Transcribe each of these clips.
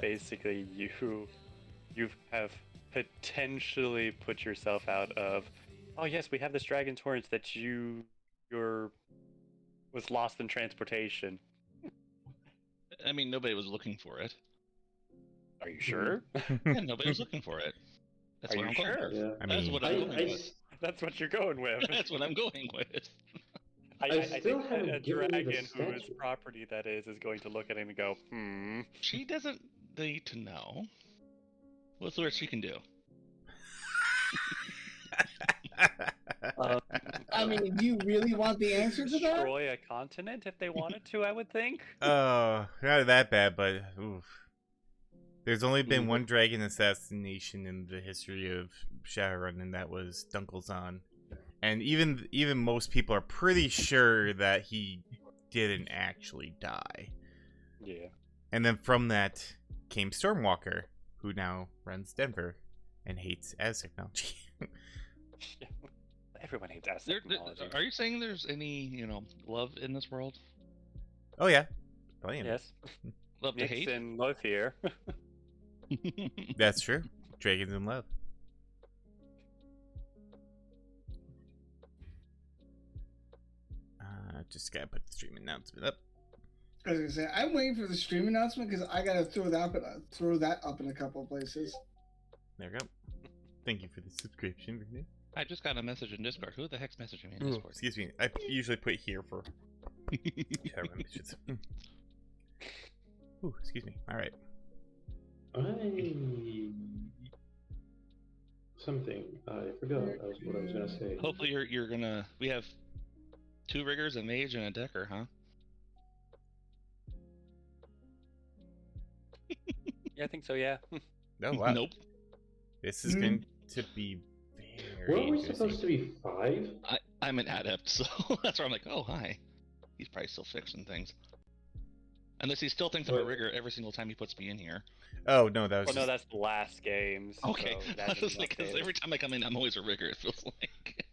basically you have potentially put yourself out of. Oh yes, we have this dragon's horns that your was lost in transportation. I mean, nobody was looking for it. Are you sure? Yeah, nobody was looking for it. That's Are what you I'm going sure? with. Yeah. I That's mean, what I'm going with. That's what you're going with. That's what I'm going with. I still think haven't a given me the dragon whose statue. property that is going to look at it and go, She doesn't need to know. What's the worst she can do? I mean, do you really want the answer to that? destroy a continent if they wanted to, I would think. Oh, not that bad, but oof. There's only been one dragon assassination in the history of Shadowrun, and that was Dunkelzahn. And even most people are pretty sure that he didn't actually die. Yeah. And then from that came Stormwalker, who now runs Denver and hates as technology. Everyone hates ass technology. Are you saying there's any, love in this world? Oh yeah, plenty of it. Yes. Love to hate? Nixon, love here. That's true. Dragons in love. Just gotta put the stream announcement up. I was gonna say I'm waiting for the stream announcement because I gotta throw that up in a couple of places. There we go. Thank you for the subscription, Renee. I just got a message in Discord. Who the heck's messaging me in Ooh, Discord? excuse me. I usually put here for Shadowrun missions. Ooh, excuse me. All right. Something. I forgot what I was gonna say. Hopefully you're gonna. We have 2 riggers, a mage, and a decker, huh? Yeah, I think so, yeah. Oh, wow. Nope. This is going to be very Weren't we interesting. supposed to be 5? I'm an adept, so that's where I'm like, oh hi. He's probably still fixing things. Unless he still thinks I'm a rigger every single time he puts me in here. Oh, no, that was Well, no, that's the last game. So Okay. that I was isn't like, 'cause updated. every time I come in, I'm always a rigger, it feels like.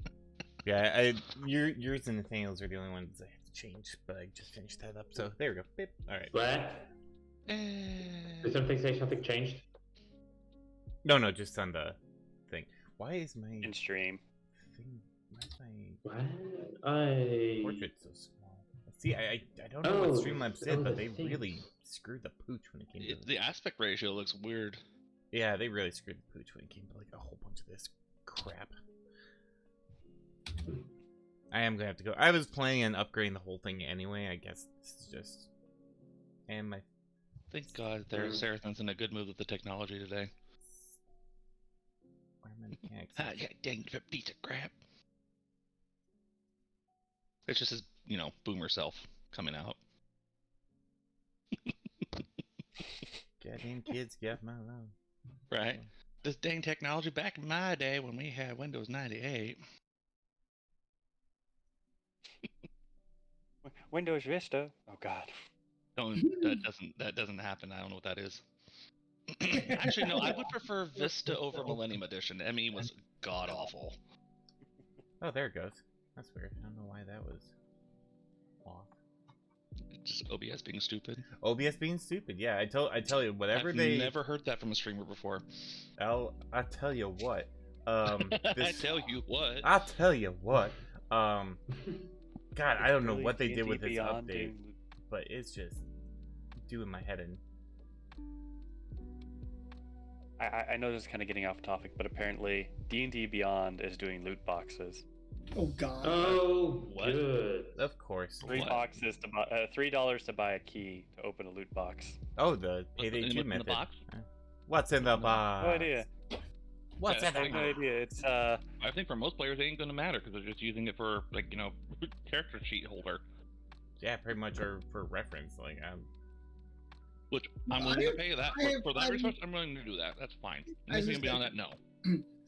Yeah, yours and Nathaniel's are the only ones I have to change, but I just finished that up, so there we go. Beep. All right. What? Did something say something changed? No, just on the thing. Why is my In stream. thing? Why is my What? portrait so small? See, I don't know what Oh, Streamlabs did, but the they thing. really screwed the pooch when it came to The aspect ratio looks weird. Yeah, they really screwed the pooch when it came to like a whole bunch of this crap. I am gonna have to go. I was planning on upgrading the whole thing anyway. I guess this is just. And my. Thank God Sarathun's in a good mood with the technology today. Why are my mechanics? Ah, yeah, dang piece of crap. It's just his, boomer self coming out. Goddamn kids, get my love. Right? This dang technology back in my day when we had Windows 98. Windows Vista. Oh God. That doesn't happen. I don't know what that is. Actually, no. I would prefer Vista over Millennium Edition. ME was god awful. Oh, there it goes. That's weird. I don't know why that was off. Just OBS being stupid. OBS being stupid. Yeah, I tell you, whatever I've they. never heard that from a streamer before. I tell you what. I tell you what. I'll tell you what. God, I don't know Really what they did with this beyond update, but it's just doing my head in. I know this is kind of getting off topic, but apparently D&D Beyond is doing loot boxes. Oh God. Oh, What? good. Of course. $3 to buy $3 to buy a key to open a loot box. Oh, the Payday 2 in method. the box? What's in the box? No idea. What's Yeah, in the No box? idea. It's I think for most players, it ain't gonna matter because they're just using it for character sheet holder. Yeah, pretty much, or for reference. Like, Which I'm willing to pay that for that research. I'm willing to do that. That's fine. Anything beyond that, no.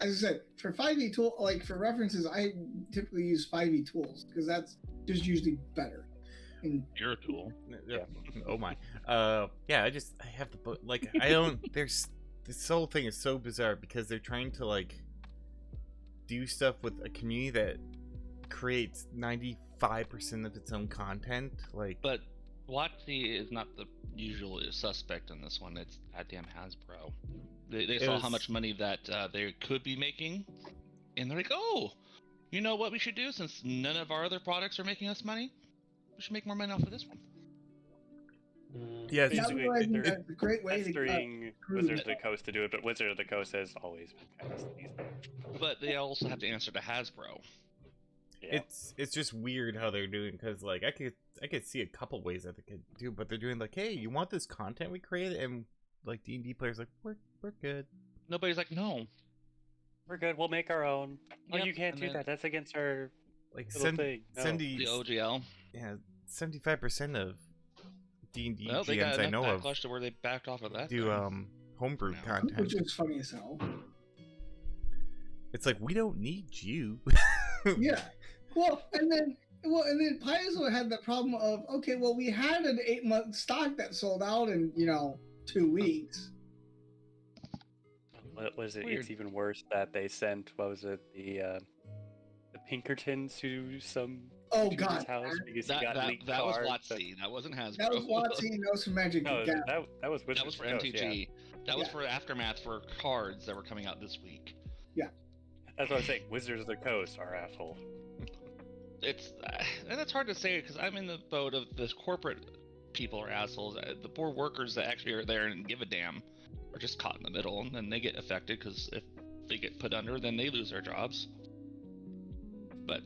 As I said, for 5e tool, like for references, I typically use 5e tools because that's just usually better. And You're a tool. Yeah. Oh my. Yeah, I have the book. Like, I don't. This whole thing is so bizarre because they're trying to like do stuff with a community that creates 95% of its own content. Like, But WotC is not the usual suspect in this one. It's goddamn Hasbro. They saw how much money that they could be making, and they're like, oh, you know what we should do? Since none of our other products are making us money, we should make more money off of this one. Yeah, Now Basically, realizing they're that's a great way to pestering cruise. Wizards of the Coast to do it, but Wizard of the Coast has always been kind of sleazy. But they also have to answer to Hasbro. Yeah. it's just weird how they're doing, because like I could see a couple ways that they could do, but they're doing like, hey, you want this content we created, and like D&D players like, we're good. Nobody's like, no. We're good. We'll make our own. Oh, Yep, you can't and do then- that. That's against our Like little thing. No. The OGL. yeah, 75% of D&D Well, they got GMs I enough know of backlash to where they backed off of that. do thing. homebrew No. content. Which is funny as hell. It's like, we don't need you. Yeah. And then Paizo had the problem of, okay, well, we had an 8-month stock that sold out in 2 weeks. What was it? Weird. It's even worse that they sent, what was it, the Pinkertons to some Oh dude's God, house because he got That leaked was cards. WotC. That wasn't Hasbro. that was WotC. That was from Magic the No, Gathering. that was Wizards That was for of the Coast, MTG. yeah. That was Yeah. for Aftermath for cards that were coming out this week. That's what I'm saying. Wizards of the Coast are assholes. It's and it's hard to say because I'm in the boat of this corporate people are assholes. The poor workers that actually are there and give a damn are just caught in the middle, and then they get affected because if they get put under, then they lose their jobs. But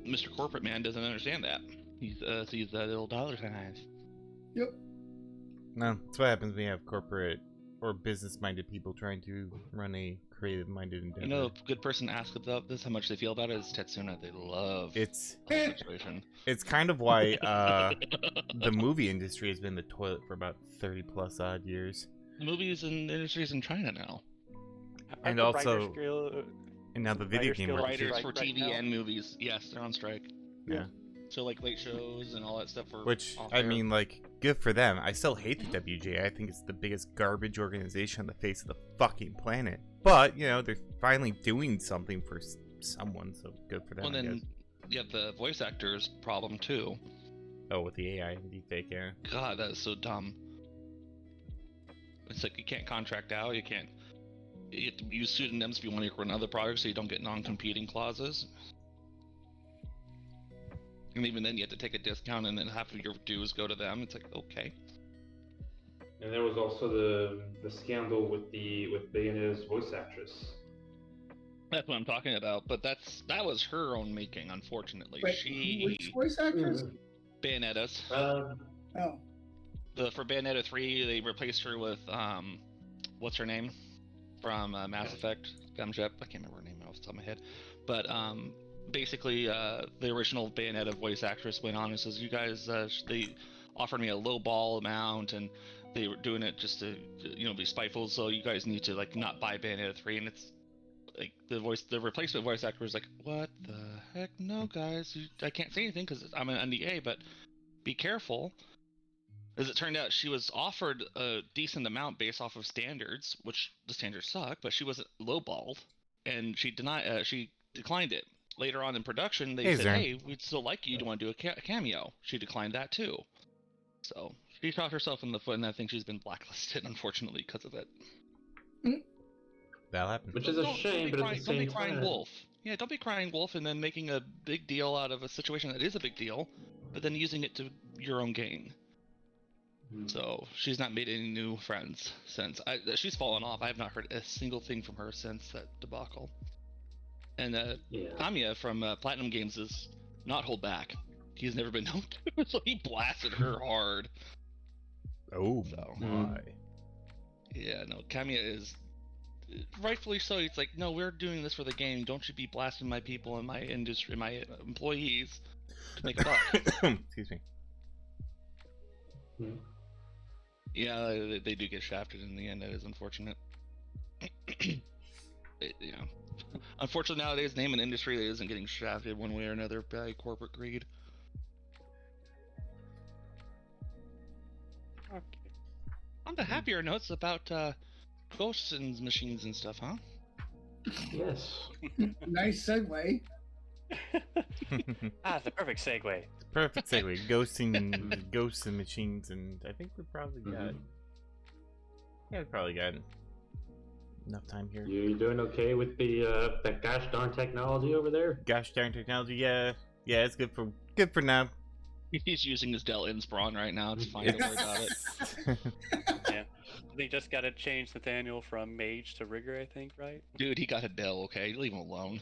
Mr. Corporate Man doesn't understand that. He sees that little dollar signs. Yep. No, that's what happens when you have corporate or business-minded people trying to run a creative-minded endeavor. You know, a good person to ask about this, how much they feel about it, is Tetsuna. They love It's the whole situation. it's kind of why the movie industry has been the toilet for about 30+ odd years. The movies and industries in China now. And Aren't the also- Writers Guild- And now the video Writers game Guild industry, Writers strike for right TV now? and movies, yes, they're on strike. yeah. So like late shows and all that stuff for Which, off I air. mean, like, good for them. I still hate the WJ. I think it's the biggest garbage organization on the face of the fucking planet. But, they're finally doing something for someone, so good for them, Well, I then guess. you have the voice actors problem too. Oh, with the AI and deepfake, yeah. God, that is so dumb. It's like you can't contract out. You have to use pseudonyms if you want to run other products, so you don't get non-competing clauses. And even then, you have to take a discount, and then half of your dues go to them. It's like, okay. And there was also the scandal with Bayonetta's voice actress. That's what I'm talking about. But that was her own making, unfortunately. Wait, which voice actress? Bayonetta's. Oh, For Bayonetta 3, they replaced her with what's her name from Mass Effect Gumship. I can't remember her name off the top of my head, but basically the original Bayonetta voice actress went on and says, "You guys, they offered me a low ball amount, and they were doing it just to be spiteful. So you guys need to like not buy Bayonetta 3." And it's like the replacement voice actor was like, "What the heck? No, guys, I can't say anything because I'm an NDA, but be careful." As it turned out, she was offered a decent amount based off of standards, which the standards suck, but she wasn't lowballed, and she declined it. Later on in production, they said, Zern. "Hey, we'd still like you. Do you want to do a cameo?" She declined that too. So she shot herself in the foot, and I think she's been blacklisted, unfortunately, because of it. That'll happen. Which is a shame, but at the Don't be same crying time, wolf. Yeah, don't be crying wolf, and then making a big deal out of a situation that is a big deal, but then using it to your own gain. So she's not made any new friends since. She's fallen off. I have not heard a single thing from her since that debacle. And yeah. Tamiya from Platinum Games does not hold back. He's never been known to, so he blasted her hard. Oh So my. yeah, no, Tamiya is rightfully so. It's like, no, we're doing this for the game. Don't you be blasting my people and my industry, my employees to make a buck. Excuse me. Yeah, they do get shafted in the end. That is unfortunate. Unfortunately, nowadays, name an industry that isn't getting shafted one way or another by corporate greed. Okay. On the happier notes about ghosts and machines and stuff, huh? Yes. nice segue. It's the perfect segue. Perfect segue. Ghosts and machines, and I think we probably got. Yeah, we probably got enough time here. You doing okay with the that gosh darn technology over there? Gosh darn technology, yeah, it's good for now. He's using his Dell Inspiron right now. It's fine. Don't worry about it. Yeah. They just got to change Nathaniel from mage to rigger, I think, right? Dude, he got a Dell. Okay, leave him alone.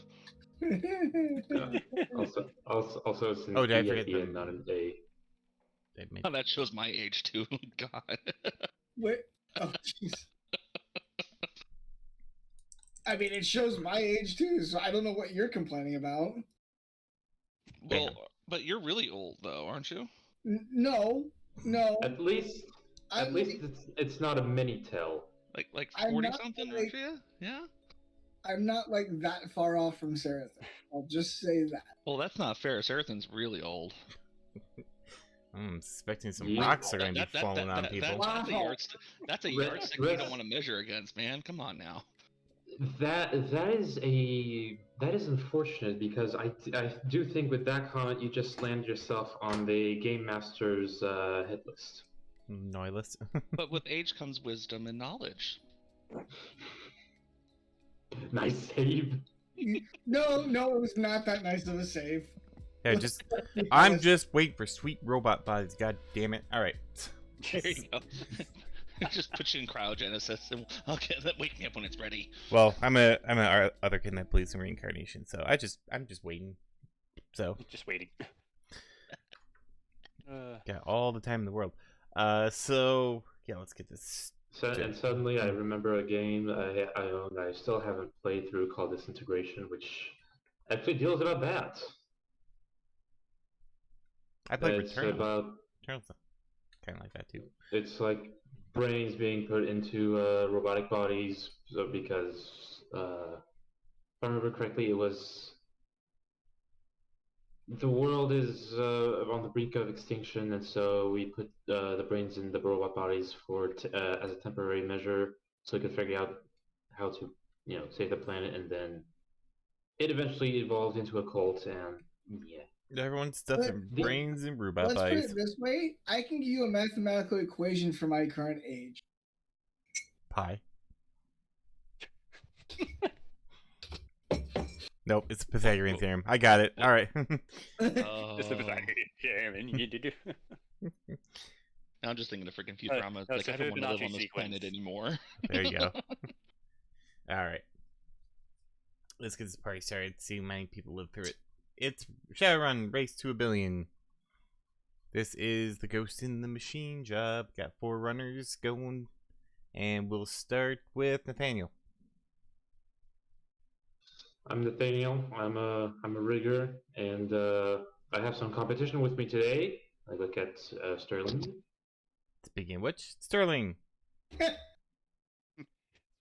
Also, it's an Oh, did I E forget at the the- end, not an A. Oh, that shows my age too. God. Wait. Oh, jeez. I mean, it shows my age too, so I don't know what you're complaining about. Well, but you're really old though, aren't you? No. At least I'm it's not a mini tel. Like I'm 40 not something, like- aren't you? Yeah. I'm not like that far off from Sarathon. I'll just say that. Well, that's not fair. Sarathon's really old. I'm suspecting some Yeah. rocks are going to be falling on people. That's a Wow. yardstick Rest- you don't want to measure against, man. Come on now. That is unfortunate because I do think with that comment you just landed yourself on the game master's hit list. Noiless. But with age comes wisdom and knowledge. Nice save. No, it was not that nice of a save. Yeah, I'm just waiting for sweet robot bodies. God damn it! All right. There you go. Just put you in cryogenesis and okay, wake me up when it's ready. Well, I'm a other kid that believes in reincarnation, so I'm just waiting. So Just waiting. got all the time in the world. So yeah, let's get this. And suddenly I remember a game I own that I still haven't played through called Disintegration, which actually deals about that. I played It's Returnal. about Returnal's kind of like that too. it's like brains being put into robotic bodies because if I remember correctly, it was the world is on the brink of extinction, and so we put the brains in the robot bodies for as a temporary measure, so we could figure out how to save the planet, and then it eventually evolved into a cult, and yeah. Everyone's stuffed their The- brains and robot Let's put bodies. it this way: I can give you a mathematical equation for my current age. Pie. Nope, it's the Pythagorean theorem. I got it. All right. Just Oh. I'm just thinking of freaking Futurama. no, Like, so I do don't want the to live Nazi on this sequence. planet anymore. There you go. All right. Let's get this party started. See how many people live through it. It's Shadowrun Race to a Billion. This is the Ghost in the Machine job. Got 4 runners going, and we'll start with Nathaniel. I'm Nathaniel. I'm a rigger, and I have some competition with me today. I look at Sterling. Speaking of which, Sterling.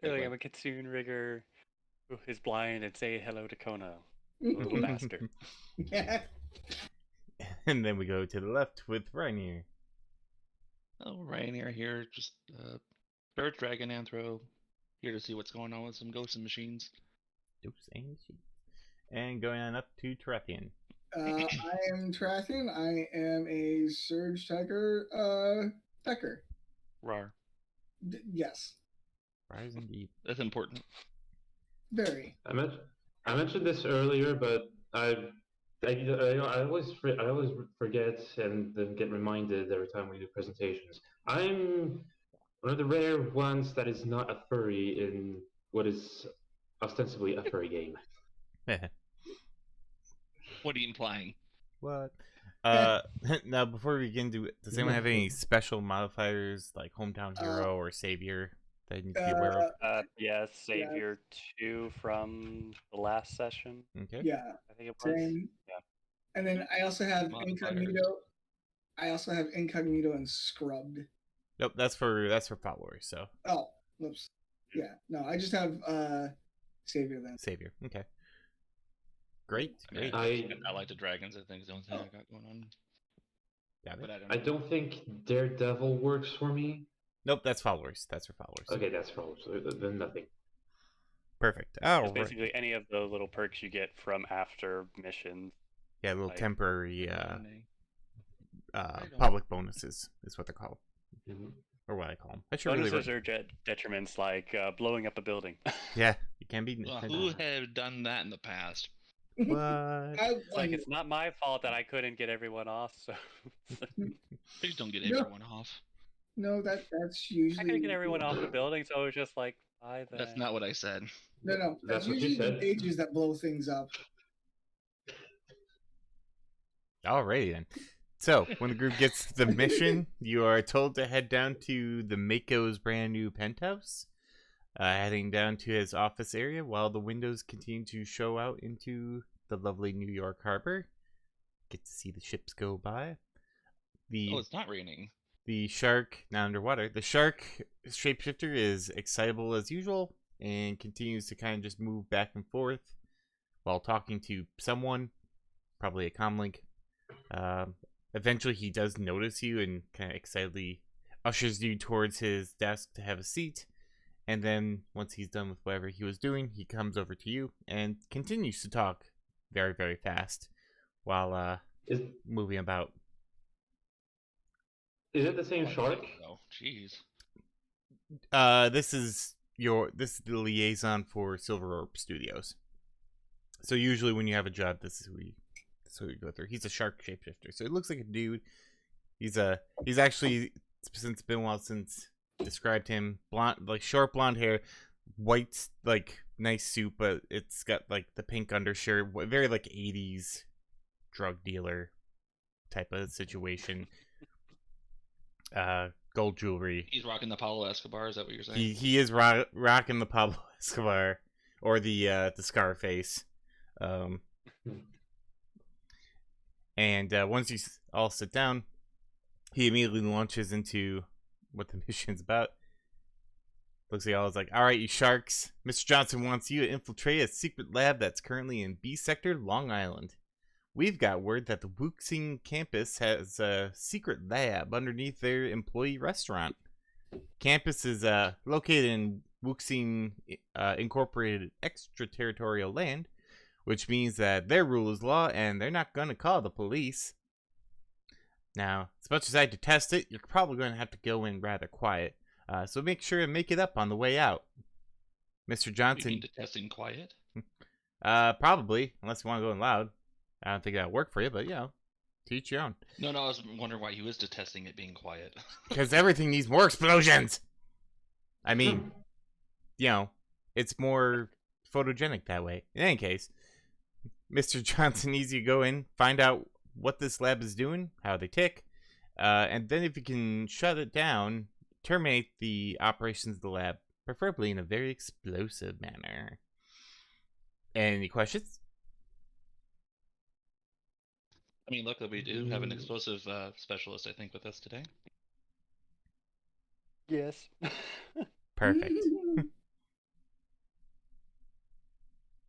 Really, I'm a Kitsune rigger who is blind and say hello to Kono. Little bastard. And then we go to the left with Rainier. Oh, Ryanair here, just Bird Dragon Anthro, here to see what's going on with some ghosts and machines. Oops, and shit. And going on up to Tarathian. I am Trathian. I am a Surge Tiger Decker. Rar. Yes, Rise indeed. That's important. very. I mentioned this earlier, but I always forget and then get reminded every time we do presentations. I'm one of the rare ones that is not a furry in what is ostensibly a furry game. What are you implying? What? Now before we begin, does anyone have any special modifiers like hometown hero or savior that you need to be aware of? Yes, Savior 2 from the last session, Okay. Yeah, I think it was. same. Yeah. And then I also have Modifiers. Incognito. I also have Incognito and Scrubbed. Nope, that's for followers. So Oh, whoops. Yeah, no, I just have Savior then. savior. Okay. Great. I mean, Great. I like the dragons. I think is the only thing I got going on. Got But it. I don't. I don't think Daredevil works for me. Nope, that's followers. That's for followers. Okay, that's for all. So then nothing. Perfect. Oh, It's right. basically any of the little perks you get from after missions. Yeah, little like- temporary Right on. public bonuses is what they're called, Mhm. or what I call them. I should really. Bonuses are detriments like blowing up a building. Yeah, you can be. Who have done that in the past? What? It's like it's not my fault that I couldn't get everyone off, so Please don't get No. everyone off. No, that's I usually. couldn't get everyone off the building, so it was just like, bye then. That's not what I said. No, that's That's what you usually the said. pages that blow things up. Alrighty then. So, when the group gets the mission, you are told to head down to the Mako's brand new penthouse, heading down to his office area while the windows continue to show out into the lovely New York harbor. Get to see the ships go by. Oh, it's not raining. The shark, not underwater, the shark shapeshifter is excitable as usual and continues to kind of just move back and forth while talking to someone, probably a comlink. Eventually, he does notice you and kind of excitedly ushers you towards his desk to have a seat. And then, once he's done with whatever he was doing, he comes over to you and continues to talk very, very fast while Is moving about. it the same shark? Oh, jeez. This is the liaison for Silver Orb Studios. So usually when you have a job, this is who you go through. He's a shark shapeshifter, so it looks like a dude. He's actually, since it's been a while since described him, blonde, like short blonde hair, white, like nice suit, but it's got like the pink undershirt, very like 80s drug dealer type of situation. Gold jewelry. He's rocking the Pablo Escobar. Is that what you're saying? He is rocking the Pablo Escobar or the Scarface. And once you all sit down, he immediately launches into what the mission's about. Looks like all is like, all right, you sharks. Mr. Johnson wants you to infiltrate a secret lab that's currently in B Sector, Long Island. We've got word that the Wuxing campus has a secret lab underneath their employee restaurant. Campus is located in Wuxing Incorporated extraterritorial land, which means that their rule is law and they're not going to call the police. Now, as much as I detest it, you're probably going to have to go in rather quiet. So make sure to make it up on the way out. Mr. You Johnson. mean to testing quiet? Probably, unless you want to go in loud. I don't think that'll work for you, but to each your own. No, I was wondering why he was detesting it being quiet. Because everything needs more explosions. I mean, it's more photogenic that way. In any case, Mr. Johnson needs you to go in, find out what this lab is doing, how they tick, and then if you can shut it down, terminate the operations of the lab, preferably in a very explosive manner. Any questions? I mean, luckily we do have an explosive specialist, I think, with us today. Yes. Perfect.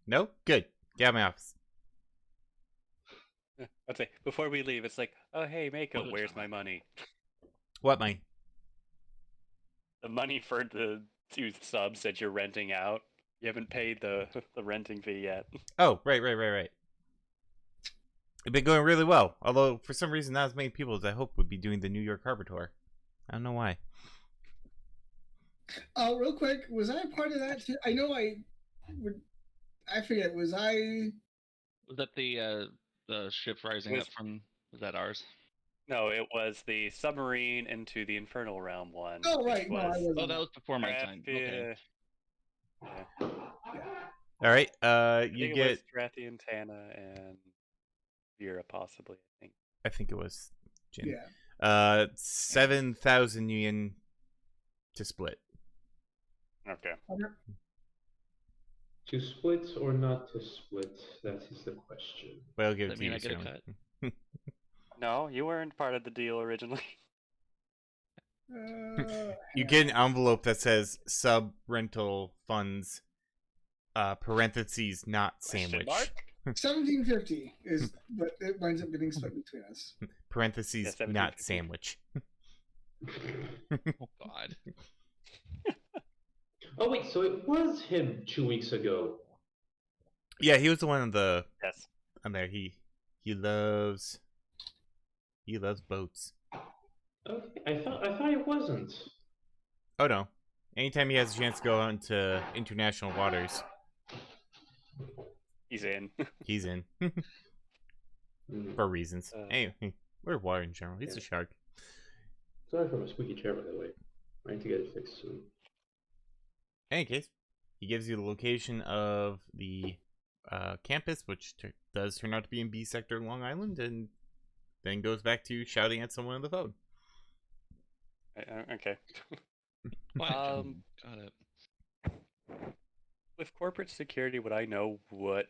No? Good. Get out of my office. I'd say before we leave, it's like, oh hey, Mako, What a where's time. my money? What money? The money for the 2 subs that you're renting out. You haven't paid the renting fee yet. Oh, right. It's been going really well. Although, for some reason, not as many people as I hoped would be doing the New York Harbor Tour. I don't know why. Real quick, was I a part of that too? I know I forget. Was I? Was that the ship rising up from? Was that ours? No, it was the submarine into the infernal realm one. Oh right, which no, I was wasn't. Oh, that was before my time. Drathi- Okay. Yeah. All right. I You think get. it was Drathy and Tana and Vera, possibly. I think. I think it was Jin. Yeah. 7,000 yen to split. Okay. To split or not to split? That is the question. Well, I'll give it Does to that mean you. I get a Sterling. cut? No, you weren't part of the deal originally. You get an envelope that says sub rental funds, parentheses, not Question sandwich. mark? 1750 is what it winds up getting split between us. Parentheses, Yeah, not 1750. sandwich. Oh God. Oh wait, so it was him 2 weeks ago. Yeah, he was the one Yes. on there. He loves boats. Okay, I thought it wasn't. Oh no. Anytime he has a chance to go out into international waters, He's in. he's in. Mm, For reasons. Uh, Anyway, we're water in general. He's a shark. Sorry for my squeaky chair, by the way. I need to get it fixed soon. In any case, he gives you the location of the campus, which does turn out to be in B Sector, Long Island, and then goes back to shouting at someone on the phone. Okay. Quiet, John. Um, Got it. With corporate security, would I know what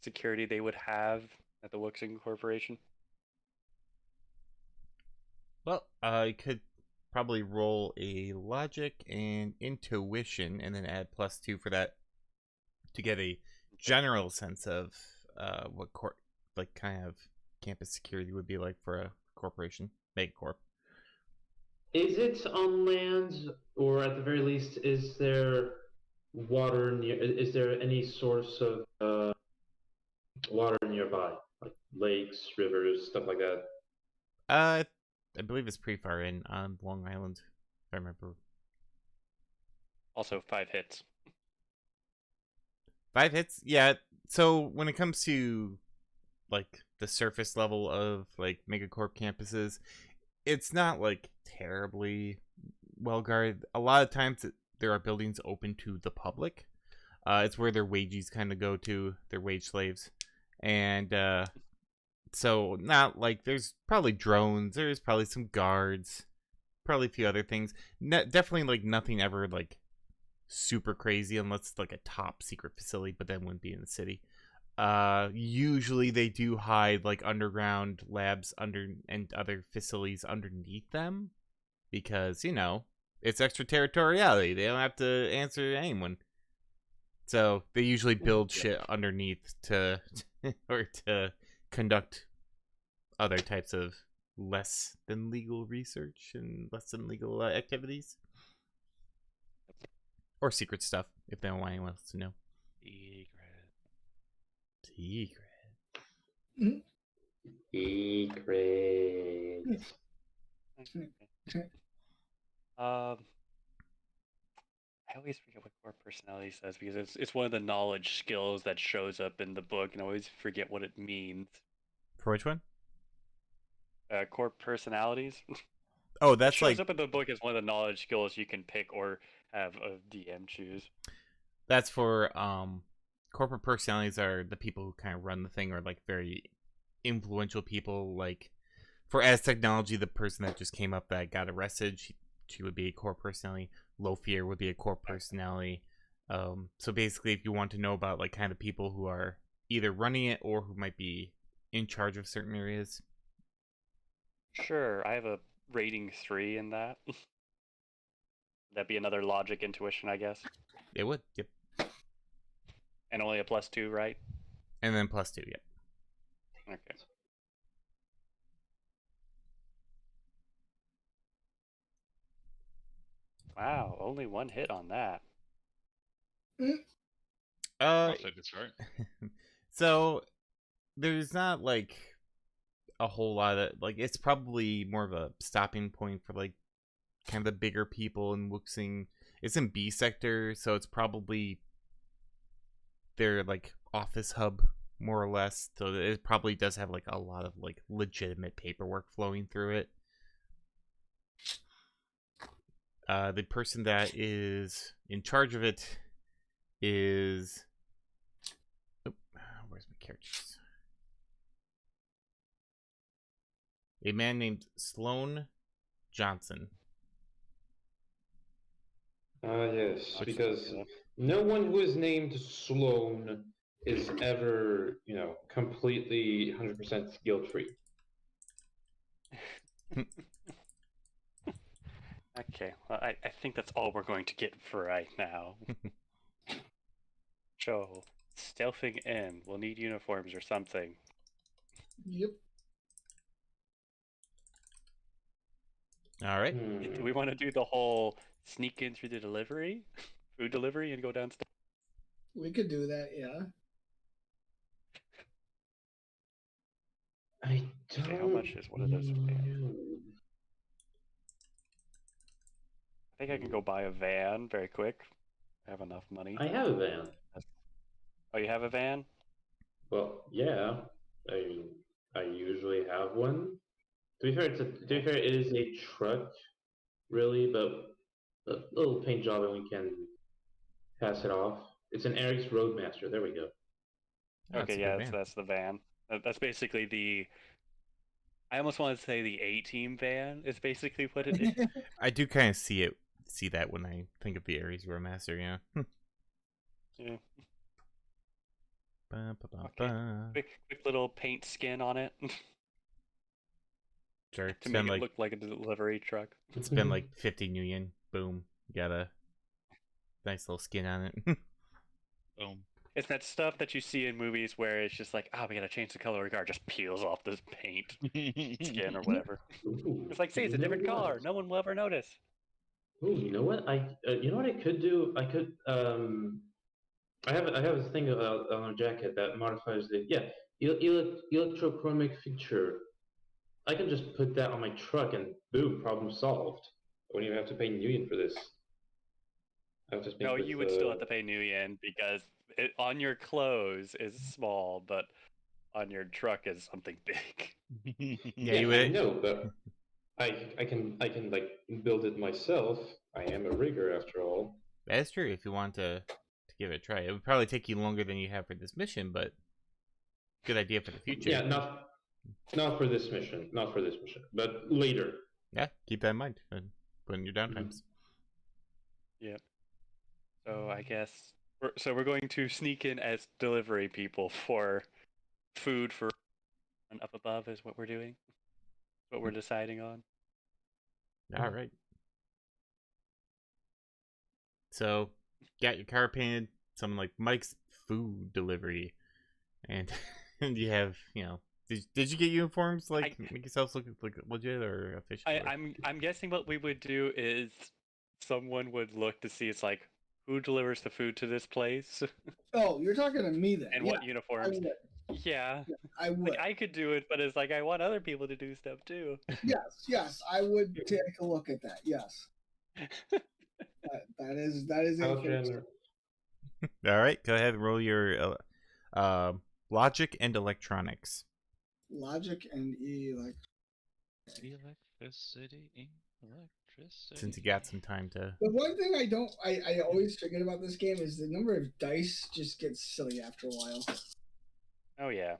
security they would have at the Wixing Corporation? Well, you could probably roll a logic and intuition, and then add +2 for that to get a general sense of what kind of campus security would be like for a corporation, megacorp. Is it on land, or at the very least, is there water near? Is there any source of water nearby, like lakes, rivers, stuff like that? I believe it's pretty far in on Long Island, if I remember. Also, 5 hits. 5 hits, yeah. So when it comes to like the surface level of like megacorp campuses, it's not like terribly well guarded. A lot of times there are buildings open to the public. It's where their wages kind of go to, their wage slaves, and so not like there's probably drones. There's probably some guards, probably a few other things. Definitely like nothing ever like super crazy unless it's like a top secret facility, but then wouldn't be in the city. Usually they do hide like underground labs under and other facilities underneath them because it's extraterritoriality. They don't have to answer to anyone, so they usually build shit underneath to or to conduct other types of less than legal research and less than legal activities or secret stuff if they don't want anyone else to know. Secret. Secret. I always forget what core personality says because it's one of the knowledge skills that shows up in the book, and I always forget what it means. For which one? Core personalities. Oh, It that's shows like up in the book as one of the knowledge skills you can pick or have a DM choose. that's for corporate personalities are the people who kind of run the thing or like very influential people. Like for as technology, the person that just came up that got arrested, she would be a core personality. Low fear would be a core personality. So basically, if you want to know about like kind of people who are either running it or who might be in charge of certain areas. Sure, I have a rating 3 in that. That'd be another logic intuition, I guess. It would, yep. And only a +2, right? And then +2, yep. Okay. Wow, only 1 hit on that. I'll say that's right. So there's not like a whole lot of like it's probably more of a stopping point for like kind of the bigger people in Wuxing. It's in B sector, so it's probably their like office hub more or less. So it probably does have like a lot of like legitimate paperwork flowing through it. The person that is in charge of it is where's my characters? A man named Sloan Johnson. Yes, Much because like no one who is named Sloan is ever, completely 100% guilt-free. Okay, well, I think that's all we're going to get for right now. So, stealthing in. We'll need uniforms or something. Yep. All right. Hmm. Do we want to do the whole sneak in through the delivery? food delivery and go downstairs. We could do that, yeah. I Okay, don't how much is one of those vans? know. I think I can go buy a van very quick. I have enough money. I have a van. Oh, you have a van? Well, yeah. I usually have one. To be fair, it is a truck, really, but a little paint job and we can pass it off. It's an Eric's Roadmaster. There we go. Oh, it's Okay, a yeah, good van. that's the van. That's basically the. I almost want to say the A-team van is basically what it is. I do kind of see that when I think of the Ares Roadmaster, yeah. Yeah. Ba, ba, ba, Okay. ba. Quick little paint skin on it Sure, to make it look like a delivery truck. spend like 50 million. Boom, got a nice little skin on it. Boom. It's that stuff that you see in movies where it's just like, we gotta change the color of the car, just peels off this paint skin or whatever. Ooh, It's like, see, it's a you know different what? color. No one will ever notice. Ooh, you know what? You know what I could do? I have this thing on a jacket that modifies the electrochromic feature. I can just put that on my truck and boom, problem solved. I wouldn't even have to pay Nguyen for this. I have to speak No, with you would still have to pay New Yen because on your clothes is small, but on your truck is something big. Yeah, you I would. know, but I can like build it myself. I am a rigger after all. That's true. If you want to give it a try, it would probably take you longer than you have for this mission, but good idea for the future. Yeah, not for this mission, not for this mission, but later. Yeah, keep that in mind and put in your downtimes. Yep. So I guess we're going to sneak in as delivery people for food for and up above is what we're doing. What we're deciding on. All right. So, got your car painted. Something like Mike's food delivery, and and you have Did you get uniforms like make yourselves look like legit or official? I'm guessing what we would do is someone would look to see it's like who delivers the food to this place Oh, you're talking to me then. and Yeah, what uniforms. Yeah, Yeah. I would. Like, I could do it, but it's like I want other people to do stuff too. Yes, I would take a look at that. Yes. That is a case. All right, go ahead and roll your logic and electronics. Logic and Electricity. Since you got some time to. The one thing I always forget about this game is the number of dice just gets silly after a while. Oh yeah,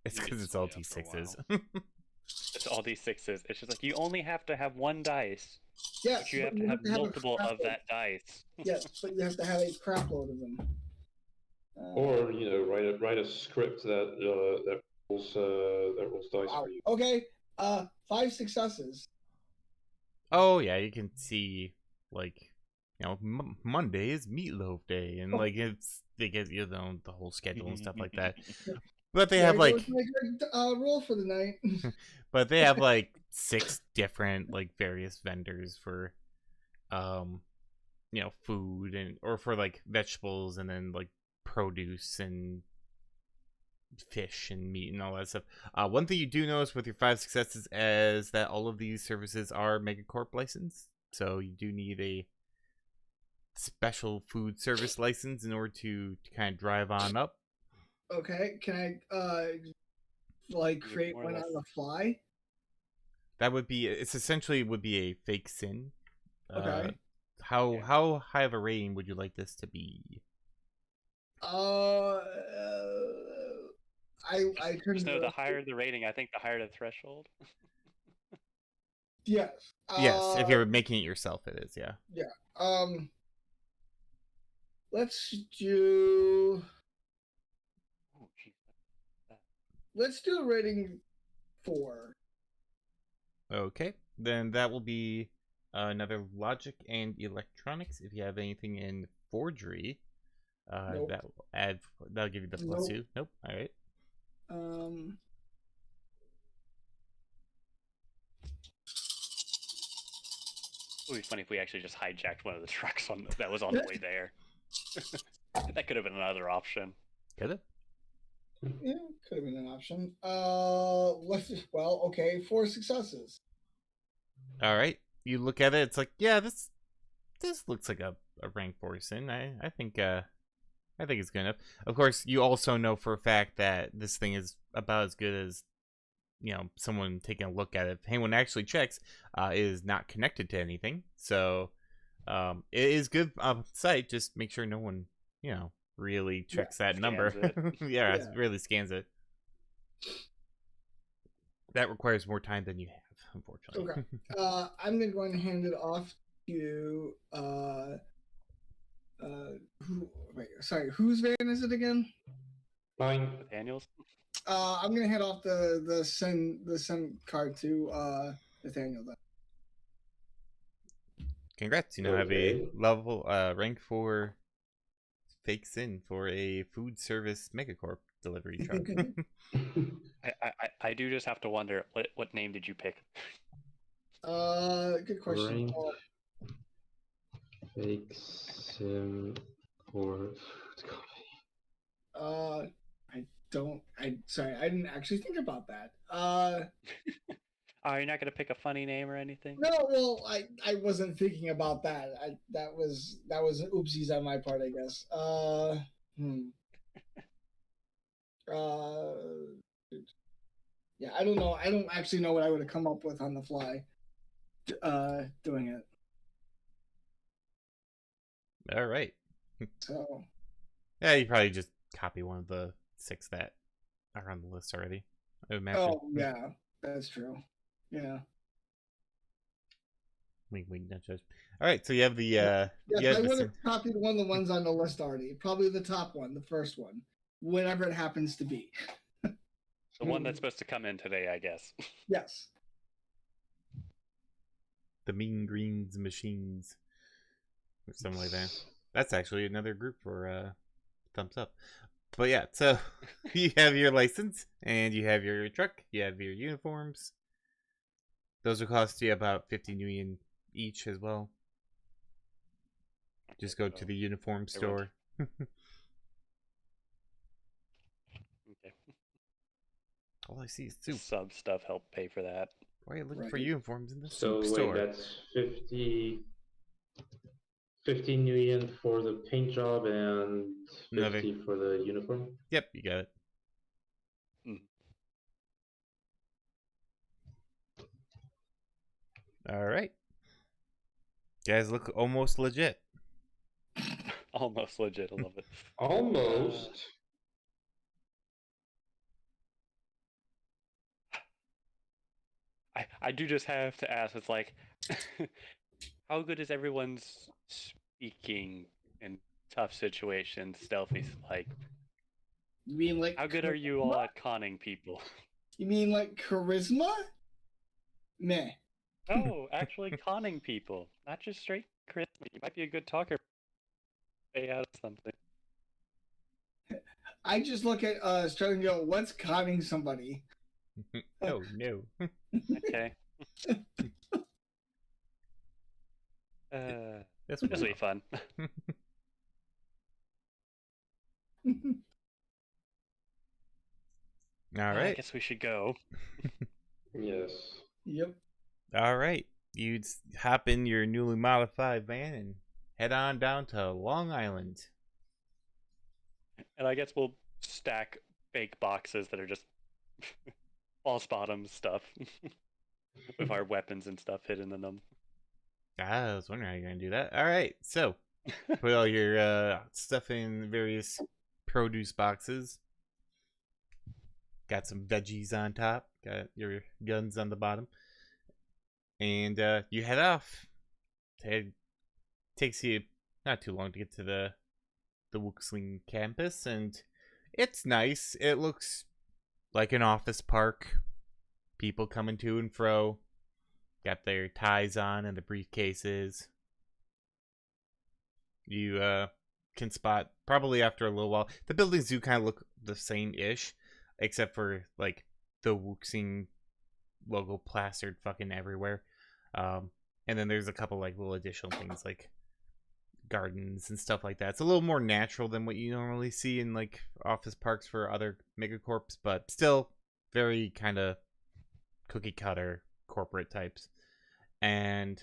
It's because it's all D6s. it's all D6s. It's just like you only have to have one dice. Yes, but you have to have multiple of that dice. Yes, but you have to have a crap load of them. Or write a script that rolls dice Wow. for you. Okay, 5 successes. Oh yeah, you can see like Monday is meatloaf day, and like they get the whole schedule and stuff like that. But they have like roll for the night. But they have like 6 different like various vendors for food and or for like vegetables and then like produce and fish and meat and all that stuff. One thing you do notice with your 5 successes is that all of these services are Megacorp licensed, so you do need a special food service license in order to kind of drive on up. Okay, can I create one on the fly? That would be essentially would be a fake sin. Okay. How high of a rating would you like this to be? I just know the higher the rating, I think the higher the threshold. Yes. Yes, if you're making it yourself, it is. Yeah. Yeah. Let's do. Oh, geez. Let's do a rating 4. Okay, then that will be another logic and electronics. If you have anything in forgery, Nope. that'll give you the +2. Nope. All right. would be funny if we actually just hijacked one of the trucks that was on the way there. That could have been another option. Get it? Yeah, could have been an option. Okay, 4 successes. All right. You look at it. It's like, yeah, this looks like a rank person. I think it's good enough. Of course, you also know for a fact that this thing is about as good as, you know, someone taking a look at it. If anyone actually checks, it is not connected to anything. So it is good on site. Just make sure no one, you know, really checks that number. Yeah, Yeah. really scans it. That requires more time than you have, unfortunately. Okay. I'm then going to hand it off to whose van is it again? Mine. Nathaniel's? I'm gonna hand off the send card to Nathaniel then. Congrats, you now have a Okay. level rank 4 fake sin for a food service megacorp delivery truck. I do just have to wonder, what name did you pick? Good question. Rank fake sim for food company. I didn't actually think about that. Oh, you're not gonna pick a funny name or anything? No, well, I wasn't thinking about that. That was oopsies on my part, I guess. Yeah, I don't know. I don't actually know what I would have come up with on the fly. Doing it. All right. So. Yeah, you probably just copy one of the 6 that are on the list already, I would imagine. Oh yeah, that's true. Yeah. Wink, wink, not judge. All right, so you have the Yes, yeah, I would have copied one of the ones on the list already. Probably the top one, the first one, whatever it happens to be. The one that's supposed to come in today, I guess. Yes. the Mean Greens Machines, or something like that. That's actually another group for thumbs up. But yeah, so you have your license and you have your truck, you have your uniforms. Those will cost you about 50 million each as well. Just go to the uniform store. Okay. All I see is soup. Sub stuff help pay for that. Why are you looking Right. for uniforms in the So soup wait, store? that's 15 million for the paint job and 50 for the uniform. Yep, you got it. All right. Guys look almost legit. Almost legit. I love it. Almost. I do just have to ask. It's like, how good is everyone's speaking in tough situations, stealthy? Like, You mean like? how good are you all at conning people? You mean like charisma? Meh. No, actually conning people, not just straight charisma. You might be a good talker. Pay out something. I just look at Sterling and go, what's conning somebody? Oh no. Okay. This This will be fun. All I right. guess we should go. Yes. Yep. All right. You'd hop in your newly modified van and head on down to Long Island. And I guess we'll stack fake boxes that are just false bottom stuff with our weapons and stuff hidden in them. I was wondering how you're going to do that. All right. So put all your stuff in various produce boxes. Got some veggies on top. Got your guns on the bottom. And you head off. It takes you not too long to get to the Wuxling campus, and it's nice. It looks like an office park. People coming to and fro. Got their ties on and the briefcases. You can spot, probably after a little while, the buildings do kind of look the same-ish, except for like the Wuxing logo plastered fucking everywhere. And And then there's a couple like little additional things like gardens and stuff like that. It's a little more natural than what you normally see in like office parks for other megacorps, but still very kind of cookie cutter corporate types. And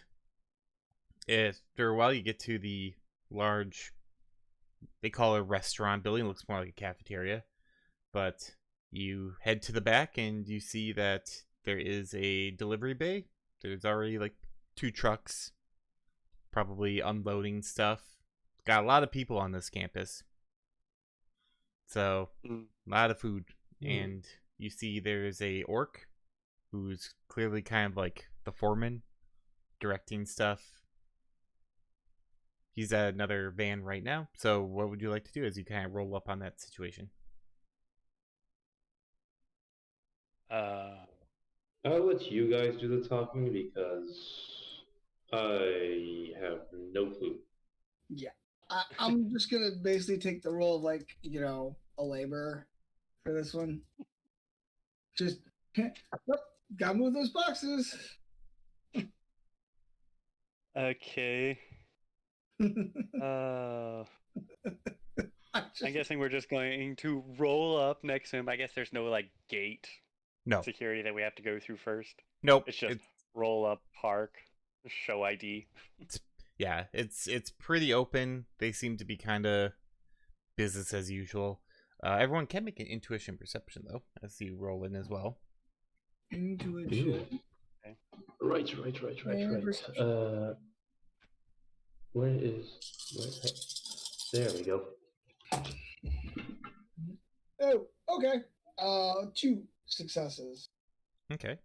after a while, you get to the large, they call it a restaurant building. It looks more like a cafeteria, but you head to the back and you see that there is a delivery bay. There's already like 2 trucks probably unloading stuff. Got a lot of people on this campus, so a lot of food. And you see there's a orc who's clearly kind of like the foreman, directing stuff. He's at another van right now. So what would you like to do as you kind of roll up on that situation? I'll let you guys do the talking because I have no clue. Yeah. I'm just gonna basically take the role of like, a laborer for this one. Just gotta move those boxes. Okay. I'm guessing we're just going to roll up next to him. I guess there's no like gate No. security that we have to go through first. Nope. It's just roll up, park, show ID. Yeah, it's pretty open. They seem to be kind of business as usual. Everyone can make an intuition perception though, as you roll in as well. Intuition. Okay. Right. Where is? There we go. Oh, okay. 2 successes. Okay.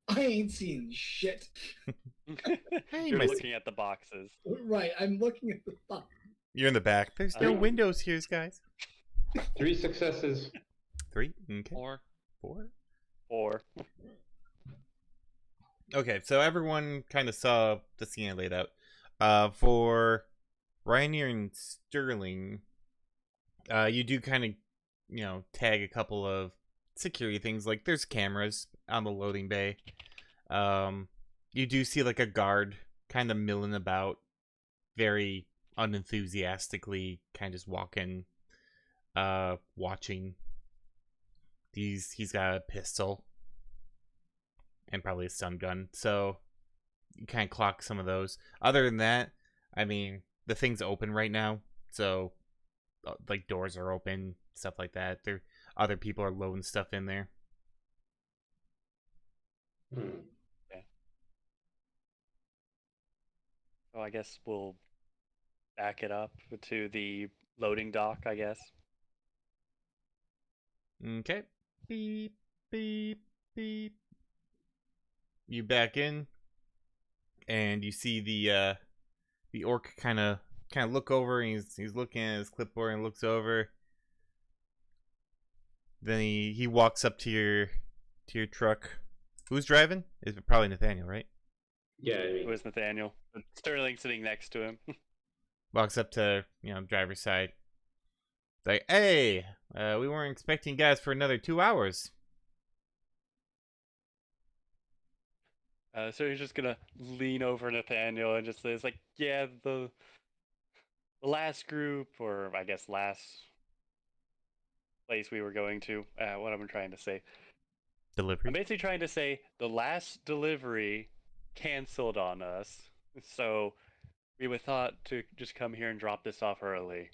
I ain't seeing shit. You're looking at the boxes. Right, I'm looking at the box. You're in the back. There's no windows here, guys. 3 successes. 3? Okay. 4? Okay, so everyone kind of saw the scene I laid out. For Ryanair and Sterling, you do kind of, tag a couple of security things. Like there's cameras on the loading bay. You do see like a guard kind of milling about, very unenthusiastically, kind of just walking, watching. He's got a pistol and probably a stun gun, so you kind of clock some of those. Other than that, I mean, the thing's open right now, so like doors are open, stuff like that. Other people are loading stuff in there. Okay. So I guess we'll back it up to the loading dock, I guess. Okay. Beep, beep, beep. You back in, and you see the orc kind of look over, and he's looking at his clipboard and looks over. Then he walks up to your truck. Who's driving? Is it probably Nathaniel, right? Yeah, It was Nathaniel. Sterling sitting next to him. Walks up to driver's side. Like, hey, we weren't expecting guys for another 2 hours. So he's just gonna lean over Nathaniel and just says, like, yeah, the last group, or I guess last place we were going to. What am I trying to say? Delivery. I'm basically trying to say the last delivery canceled on us, so we would thought to just come here and drop this off early.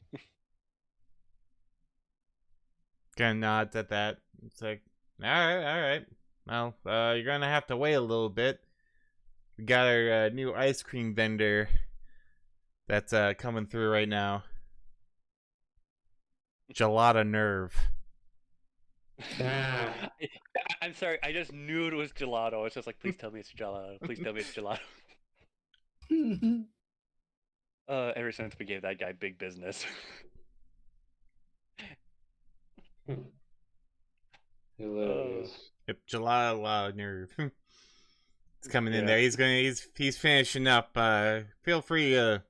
Kind of nods at that. It's like, all right. Well, you're gonna have to wait a little bit. We got our new ice cream vendor that's coming through right now. Gelato Nerve. I'm sorry, I just knew it was gelato. It's just like, please tell me it's gelato. Please tell me it's gelato. Ever since we gave that guy big business. Hilarious. Yep, Gelato Nerve. It's coming in there. He's finishing up. Feel free to,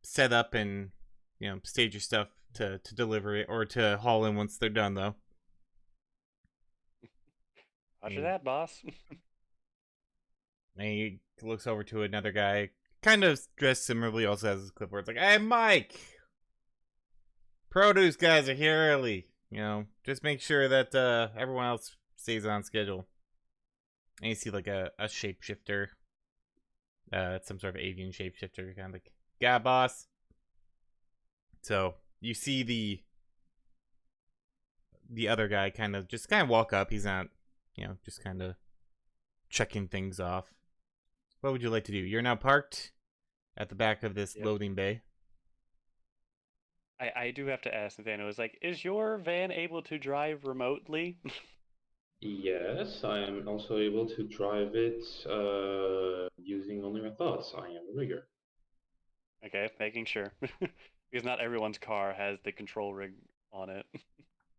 set up and stage your stuff to deliver it or to haul in once they're done, though. Roger Yeah. that, boss. And he looks over to another guy, kind of dressed similarly, also has his clipboard. It's like, hey, Mike! Produce guys are here early. You know, just make sure that everyone else stays on schedule. And you see like a shapeshifter, some sort of avian shapeshifter, kind of like, yeah, boss. So you see the other guy kind of walk up. He's not, just kind of checking things off. What would you like to do? You're now parked at the back of this Yep. loading bay. I do have to ask Nathaniel, is your van able to drive remotely? Yes, I am also able to drive it using only my thoughts. I am a rigger. Okay, making sure. Because not everyone's car has the control rig on it.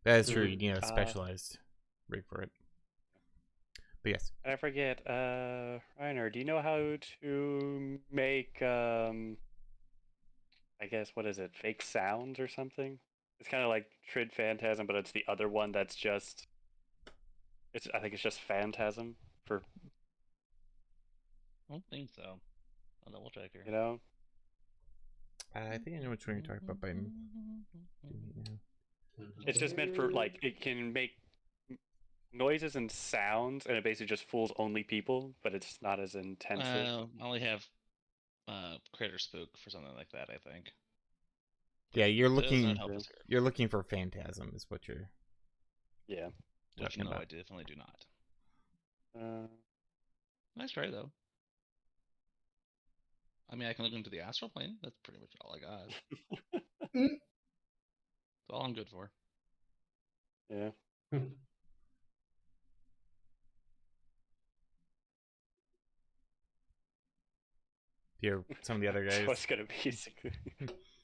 That is true. You need a Uh, specialized rig for it. But yes. And I forget, Reiner, do you know how to make, I guess, what is it, fake sounds or something? It's kind of like Trid Phantasm, but it's the other one that's just, I think it's just Phantasm for, I don't think so. I'll double check here. you know? I think I know which one you're talking about, but I'm It's just meant for, like, it can make noises and sounds, and it basically just fools only people, but it's not as intensive. I only have Critter Spook for something like that, I think. Yeah, you're It does looking. not help us here. You're looking for Phantasm, is what you're Yeah. Which, talking no, about. I definitely do not. Nice try, though. I mean, I can look into the astral plane. That's pretty much all I got. Mm. That's all I'm good for. Yeah. Here, some of the other So guys. it's gonna be basically.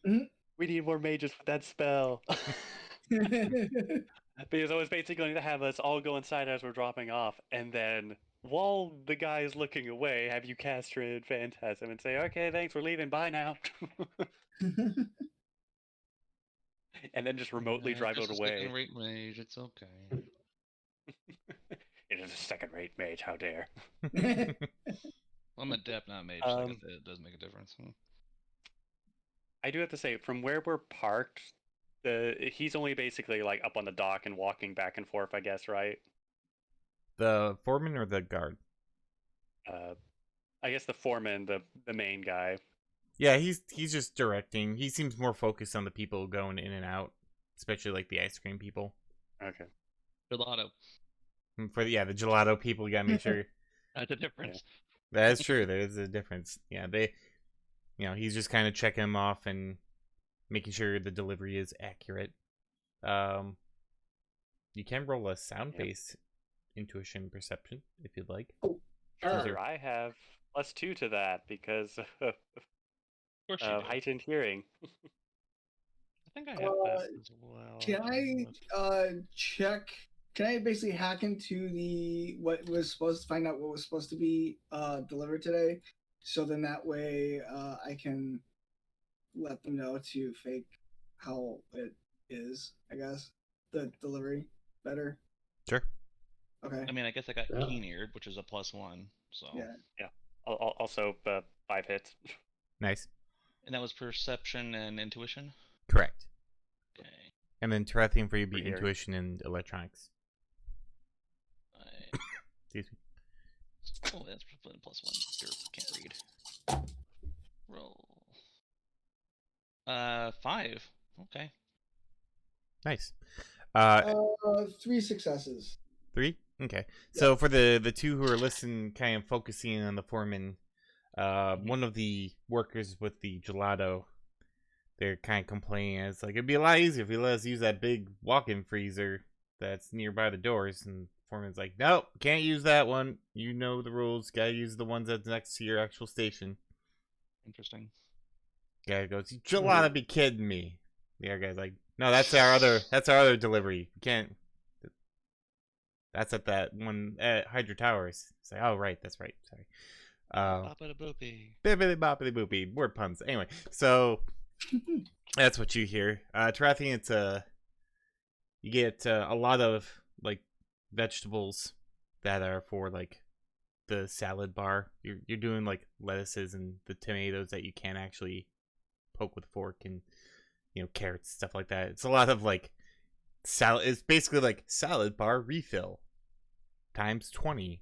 Mhm. We need more mages with that spell. Because it was basically going to have us all go inside as we're dropping off, and then while the guy is looking away, have you cast Trid Phantasm and say, "Okay, thanks, we're leaving. Bye now," and then just remotely drive Just it a away. second-rate mage. It's okay. It is a second-rate mage. How dare? Well, I'm adept, not mage, so I guess Um, it does make a difference. I do have to say, from where we're parked, he's only basically like up on the dock and walking back and forth, I guess, right? The foreman or the guard? I guess the foreman, the main guy. Yeah, he's just directing. He seems more focused on the people going in and out, especially like the ice cream people. Okay. Gelato. For the gelato people, you gotta make sure. That's a difference. That is true. There is a difference. Yeah, he's just kind of checking them off and making sure the delivery is accurate. You can roll a sound-based intuition perception if you'd like. Sure, I have +2 to that because Of course you do. heightened hearing. I think I have that as well. Can I check? Can I basically hack into what was supposed to find out what was supposed to be delivered today? So then that way I can let them know to fake how it is. I guess the delivery better. Sure. Okay. I mean, I guess I got Yeah. keen-eared, which is a +1. So. Yeah. Also, 5 hits. Nice. And that was perception and intuition. Correct. Okay. And then Tarathian for you be Hearing. intuition and electronics. Right. Excuse me. Oh, that's +1. Sure, can't read. Roll. 5. Okay. Nice. 3 successes. 3? Okay. So for the two who are listening, kind of focusing on the foreman, one of the workers with the gelato, they're kind of complaining. It's like, it'd be a lot easier if you let us use that big walk-in freezer that's nearby the doors. And the foreman's like, nope, can't use that one. You know the rules. Gotta use the ones that's next to your actual station. Interesting. Guy goes, you gelato be kidding me. The other guy's like, no, that's our other delivery. We can't. That's at that one at Hydra Towers. It's like, oh right, that's right. Sorry. Boppity boopy. Bibbidi boppity boopy. Word puns. Anyway, so that's what you hear. Tarathian, it's you get a lot of like vegetables that are for like the salad bar. You're doing like lettuces and the tomatoes that you can't actually poke with a fork, and carrots, stuff like that. It's a lot of like salad. It's basically like salad bar refill times 20.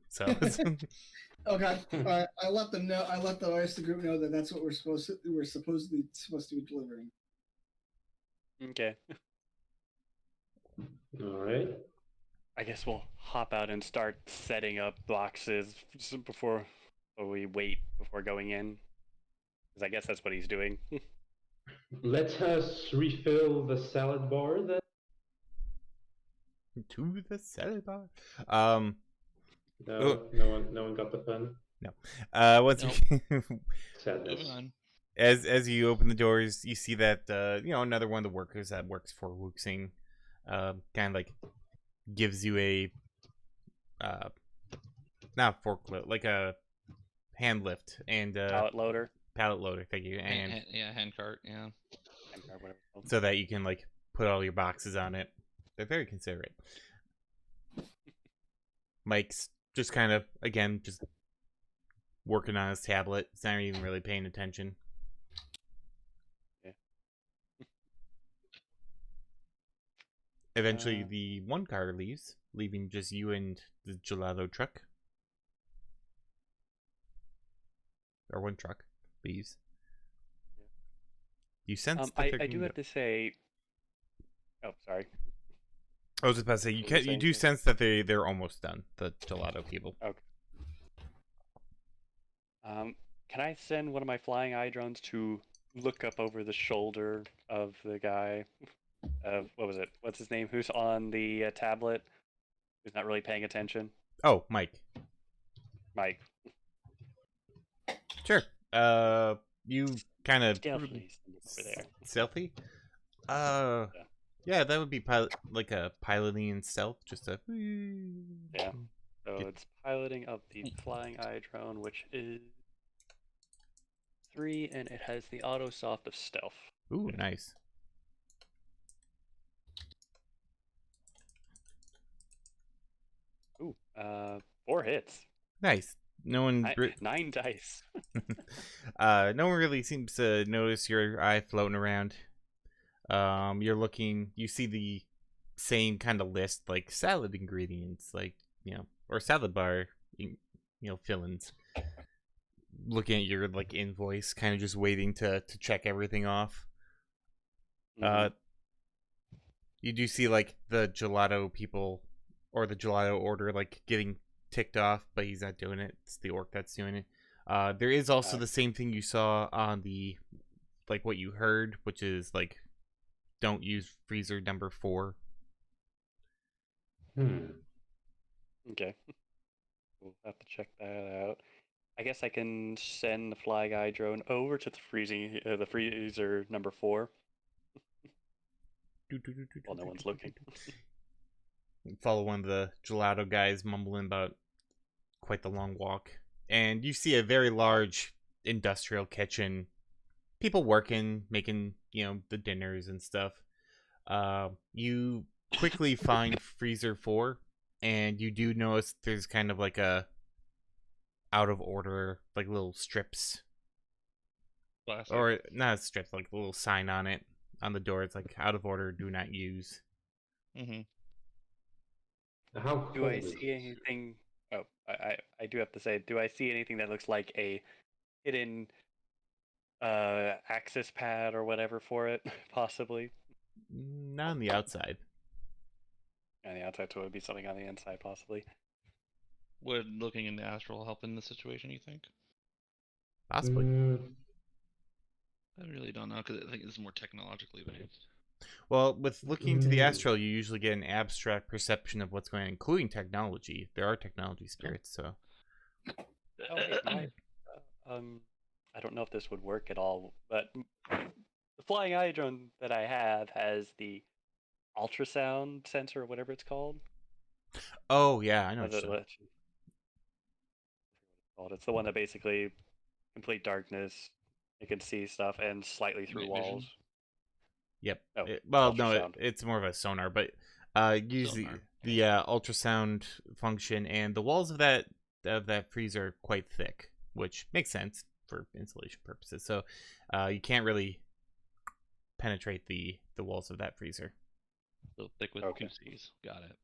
So it's, Okay. All right. I let them know. I let the rest of the group know that that's what we're supposedly supposed to be delivering. Okay. All right. I guess we'll hop out and start setting up boxes before we wait before going in. Because I guess that's what he's doing. Let us refill the salad bar then. to the salad bar. No, no one got the pun. What's Nope. Sadness. Moving on. as you open the doors, you see that another one of the workers that works for Wuxing, kind of like gives you a not a forklift, like a hand lift and Pallet loader. pallet loader. Thank you, and Hand cart. Yeah. Or whatever it's called. so that you can like put all your boxes on it. They're very considerate. Mike's just kind of again just working on his tablet. He's not even really paying attention. Yeah. Eventually, the one car leaves, leaving just you and the gelato truck. Or one truck leaves. Yeah. You sense that I they're do have to say. Oh, sorry. I was just about to say you What were you can you saying, do Jay? sense that they're almost done. The gelato people. Okay. Can I send one of my flying eye drones to look up over the shoulder of the guy? What was it? What's his name? Who's on the tablet? Who's not really paying attention? Oh, Mike. Mike. Sure. You kind of Stealthily send him over there. stealthy. Yeah. Yeah, that would be like a piloting and stealth, just a. Yeah. So it's piloting of the flying eye drone, which is 3, and it has the auto soft of stealth. Ooh, nice. Ooh, 4 hits. Nice. No one. 9 dice. No one really seems to notice your eye floating around. You're looking. You see the same kind of list, like salad ingredients, like or salad bar, fillings. Looking at your like invoice, kind of just waiting to check everything off. Mhm. You do see like the gelato people or the gelato order like getting ticked off, but he's not doing it. It's the orc that's doing it. There is also the same thing you saw on the like what you heard, which is like don't use freezer number 4. Okay. We'll have to check that out. I guess I can send the fly guy drone over to the freezer number 4 while no one's looking. Follow one of the gelato guys mumbling about quite the long walk, and you see a very large industrial kitchen. People working, making the dinners and stuff. You quickly find freezer 4, and you do notice there's kind of like a out of order, like little strips. Classic. Or not strips, like a little sign on it on the door. It's like out of order, do not use. Mm-hmm. How Do I cold is see it? anything? Oh, I do have to say, do I see anything that looks like a hidden access pad or whatever for it, possibly? Not on the outside. On the outside, so it would be something on the inside, possibly. Would looking in the astral help in this situation, you think? Possibly. I really don't know, because I think it's more technologically based. Well, with looking to the astral, you usually get an abstract perception of what's going on, including technology. There are technology spirits, so. Oh, wait, I don't know if this would work at all, but the flying eye drone that I have has the ultrasound sensor, or whatever it's called. Oh yeah, I know. It's the one that basically complete darkness. You can see stuff and slightly through Night walls. vision. Yep. Oh, Well, no, ultrasound. it's more of a sonar, but usually Sonar. the ultrasound function, and the walls of that freezer are quite thick, which makes sense for insulation purposes. So you can't really penetrate the walls of that freezer. So thick with Okay. 2Cs. Got it.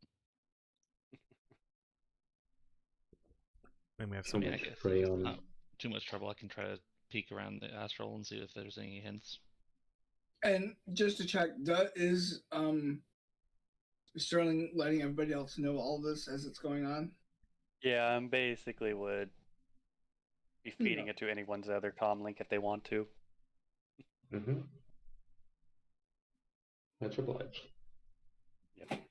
And we have I some. mean, I guess if it's not too much trouble, I can try to peek around the astral and see if there's any hints. And just to check, is Sterling letting everybody else know all this as it's going on? Yeah, I basically would be feeding it to anyone's other comm link if they want to. Mm-hmm. Much obliged. Yep.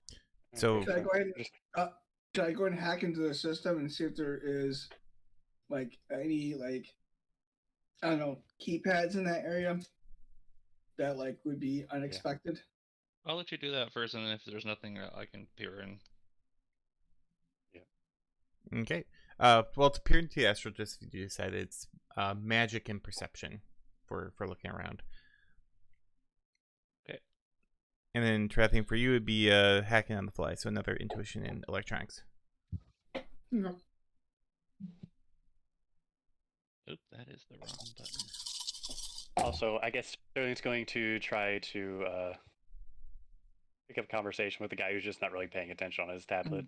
So- Should I go ahead and should I go ahead and hack into the system and see if there is like any I don't know keypads in that area that like would be unexpected? I'll let you do that first, and then if there's nothing, I can peer in. Okay. Well, to peer into the astral, just you decide it's magic and perception for looking around. Okay. And then Trathian, for you would be hacking on the fly, so another intuition in electronics. No. Oop, that is the wrong button. Also, I guess Sterling's going to try to pick up a conversation with the guy who's just not really paying attention on his tablet.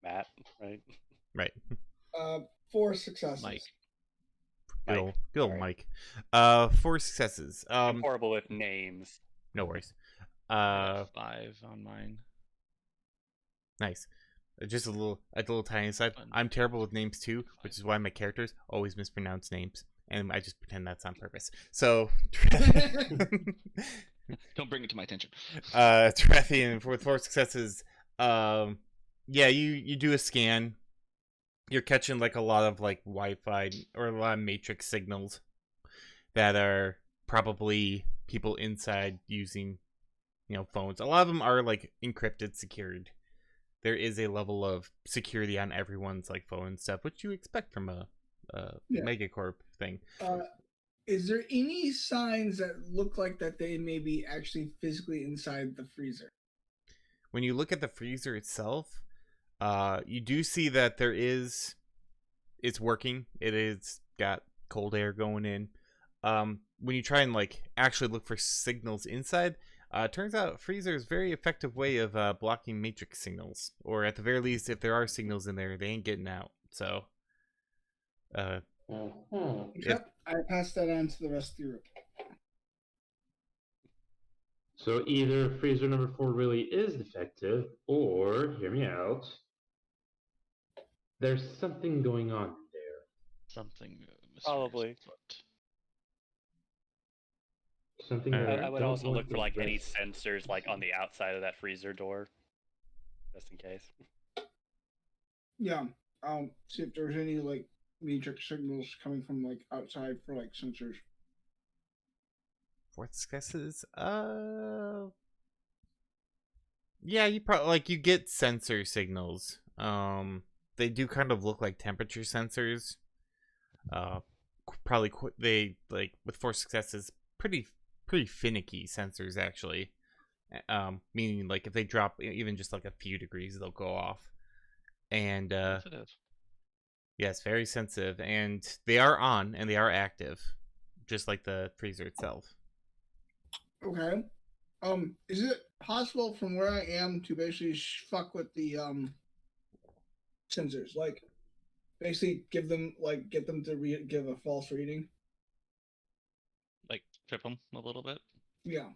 Matt, right? Right. 4 successes. Mike. Good old Mike. Mike. 4 successes. I'm horrible with names. No worries. I got 5 on mine. Nice. Just a little tiny aside. I'm terrible with names too, which is why my characters always mispronounce names, and I just pretend that's on purpose. So, Don't bring it to my attention. Trathian with 4 successes. Yeah, you do a scan. You're catching like a lot of like Wi-Fi or a lot of matrix signals that are probably people inside using, phones. A lot of them are like encrypted, secured. There is a level of security on everyone's like phone and stuff, which you expect from a megacorp thing. Is there any signs that look like that they may be actually physically inside the freezer? When you look at the freezer itself, you do see that it's working. It is got cold air going in. When you try and like actually look for signals inside, turns out freezer is a very effective way of blocking matrix signals, or at the very least, if there are signals in there, they ain't getting out. So, Yep, I passed that on to the rest of the group. So either freezer number 4 really is defective, or, hear me out, there's something going on there. Something mysterious Probably. afoot. Something Alright. that I would don't also want look for the like any rest- sensors like on the outside of that freezer door, just in case. Yeah, see if there's any like matrix signals coming from like outside for like sensors. 4 successes. Yeah, you probably like you get sensor signals. They do kind of look like temperature sensors. Probably they like with 4 successes, pretty finicky sensors actually. Meaning like if they drop even just like a few degrees, they'll go off. And Sensitive. yes, very sensitive, and they are on and they are active, just like the freezer itself. Okay. Is it possible from where I am to basically fuck with the sensors? Like, basically get them to give a false reading? Like, trip them a little bit. Yeah.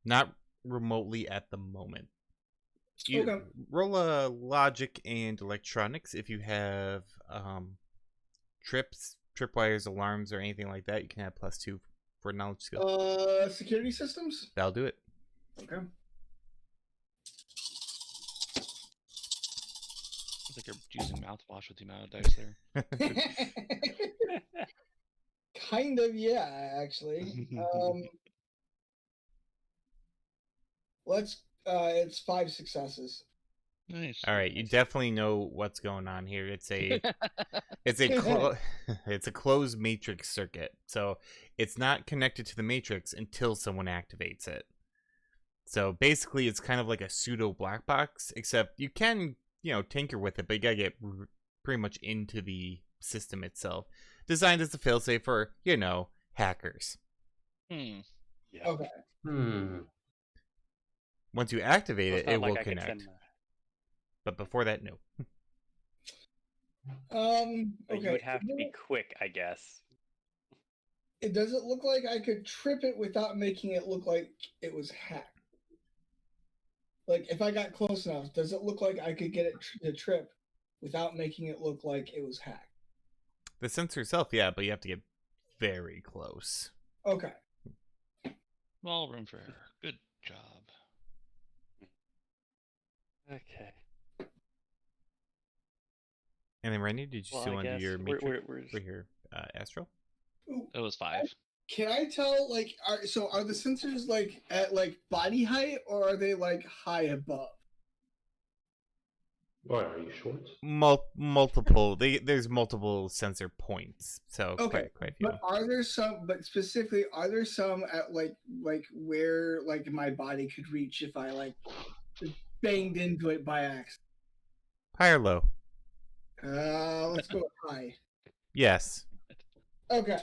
Not remotely at the moment. You Okay. roll a logic and electronics if you have tripwires, alarms, or anything like that. You can have +2 for knowledge skill. Security systems? That'll do it. Okay. It's like you're using mouthwash with the amount of dice there. Kind of, yeah, actually. It's 5 successes. Nice. All right, you nice. definitely know what's going on here. It's a it's a closed matrix circuit, so it's not connected to the matrix until someone activates it. So basically, it's kind of like a pseudo black box, except you can, tinker with it, but you gotta get pretty much into the system itself. Designed as a failsafe for, hackers. Hmm. Yeah. Okay. Once you activate Well, it, it's not it like will I could connect. send. But before that, no. But you Okay. would have to be quick, I guess. It does it look like I could trip it without making it look like it was hacked? Like, if I got close enough, does it look like I could get it to trip without making it look like it was hacked? The sensor itself, yeah, but you have to get very close. Okay. Small room for error. Good job. Okay. And then, Randy, did you Well, still I want to do guess your we're matrix for your Astro? It was 5. Can I tell, like, are the sensors, like, at, like, body height, or are they, like, high above? Why are you short? Multiple. There's multiple sensor points, so Okay, quite a few. but are there some, but specifically, are there some at, like where, like, my body could reach if I, like, banged into it by accident? High or low? Let's go with high. Yes. Okay.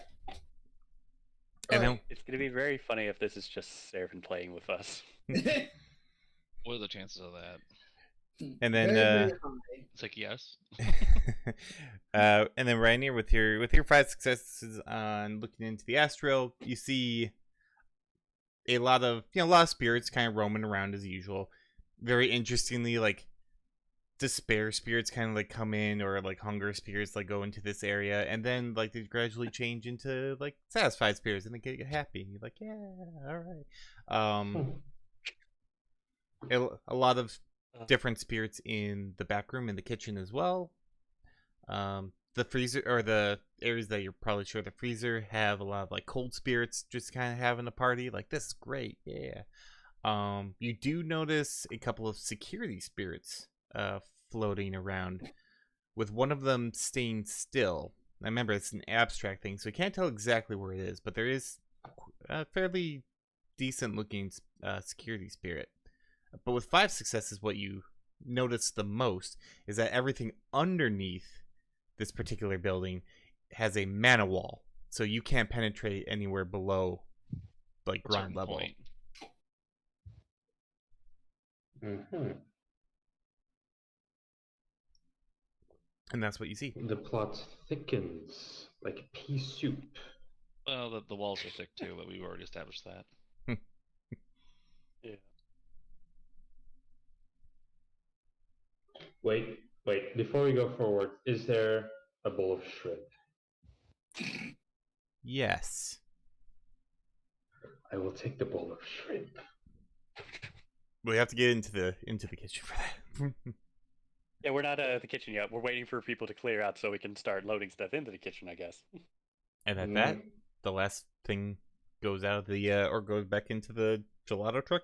And then, It's gonna be very funny if this is just Seraphin playing with us. What are the chances of that? and then, Very, very high. It's like, yes. and then Rainier, with your 5 successes on looking into the astral, you see a lot of spirits kind of roaming around as usual. Very interestingly, like despair spirits kind of like come in, or like hunger spirits like go into this area, and then like they gradually change into like satisfied spirits, and they get happy, and you're like, yeah, all right. A lot of different spirits in the back room, in the kitchen as well. The freezer, or the areas that you're probably sure the freezer, have a lot of like cold spirits just kind of having a party, like, this is great, yeah. You do notice a couple of security spirits floating around, with one of them staying still. I remember it's an abstract thing, so you can't tell exactly where it is, but there is a fairly decent looking security spirit. But with 5 successes, what you notice the most is that everything underneath this particular building has a mana wall, so you can't penetrate anywhere below like ground level. Point. And that's what you see. The plot thickens like pea soup. Well, the walls are thick too, but we've already established that. Yeah. Wait. Before we go forward, is there a bowl of shrimp? Yes. I will take the bowl of shrimp. We have to get into the kitchen for that. Yeah, we're not at the kitchen yet. We're waiting for people to clear out so we can start loading stuff into the kitchen, I guess. And at that, the last thing goes out of the or goes back into the gelato truck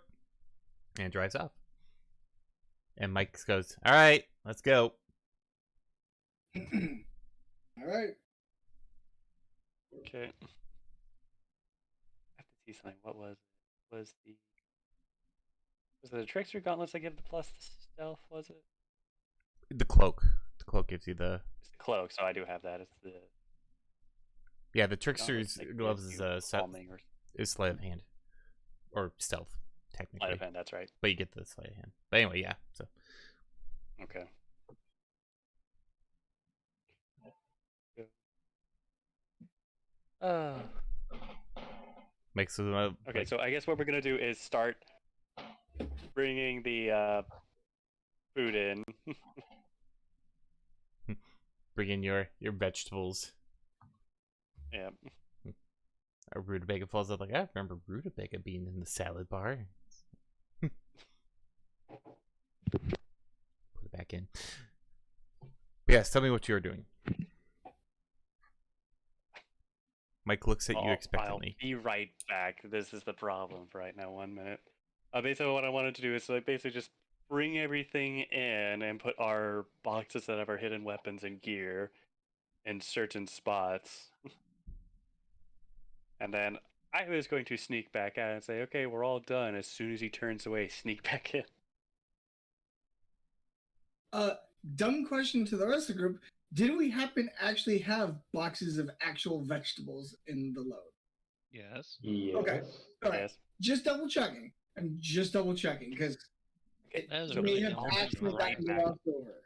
and drives off. And Mike goes, "All right, let's go." All right. Okay. I have to see something. What was it? Was it the Trickster Gauntlets that give the plus to stealth, was it? The cloak. The cloak gives you the... It's the cloak, so I do have that. It's the... Yeah, the Trickster's gloves is calming or is sleight of hand. Or stealth, technically. sleight of hand, that's right. But you get the sleight of hand. But anyway, yeah, so... Okay. Makes it, okay, so I guess what we're gonna do is start bringing the food in. bring in your vegetables. Yeah. A rutabaga falls out like, I remember rutabaga being in the salad bar. Put it back in. But yes, tell me what you're doing. Mike looks at you expectantly. I'll be right back. This is the problem for right now. 1 minute. Basically, what I wanted to do is basically just bring everything in and put our boxes that have our hidden weapons and gear in certain spots. And then I was going to sneak back out and say, okay, we're all done. As soon as he turns away, sneak back in. Dumb question to the rest of the group. Did we happen to actually have boxes of actual vegetables in the load? Yes. Yes. Okay. All right. Yes. Just double checking. I'm just double checking because it That is a So may really have dumb actually question. gotten back. glossed over.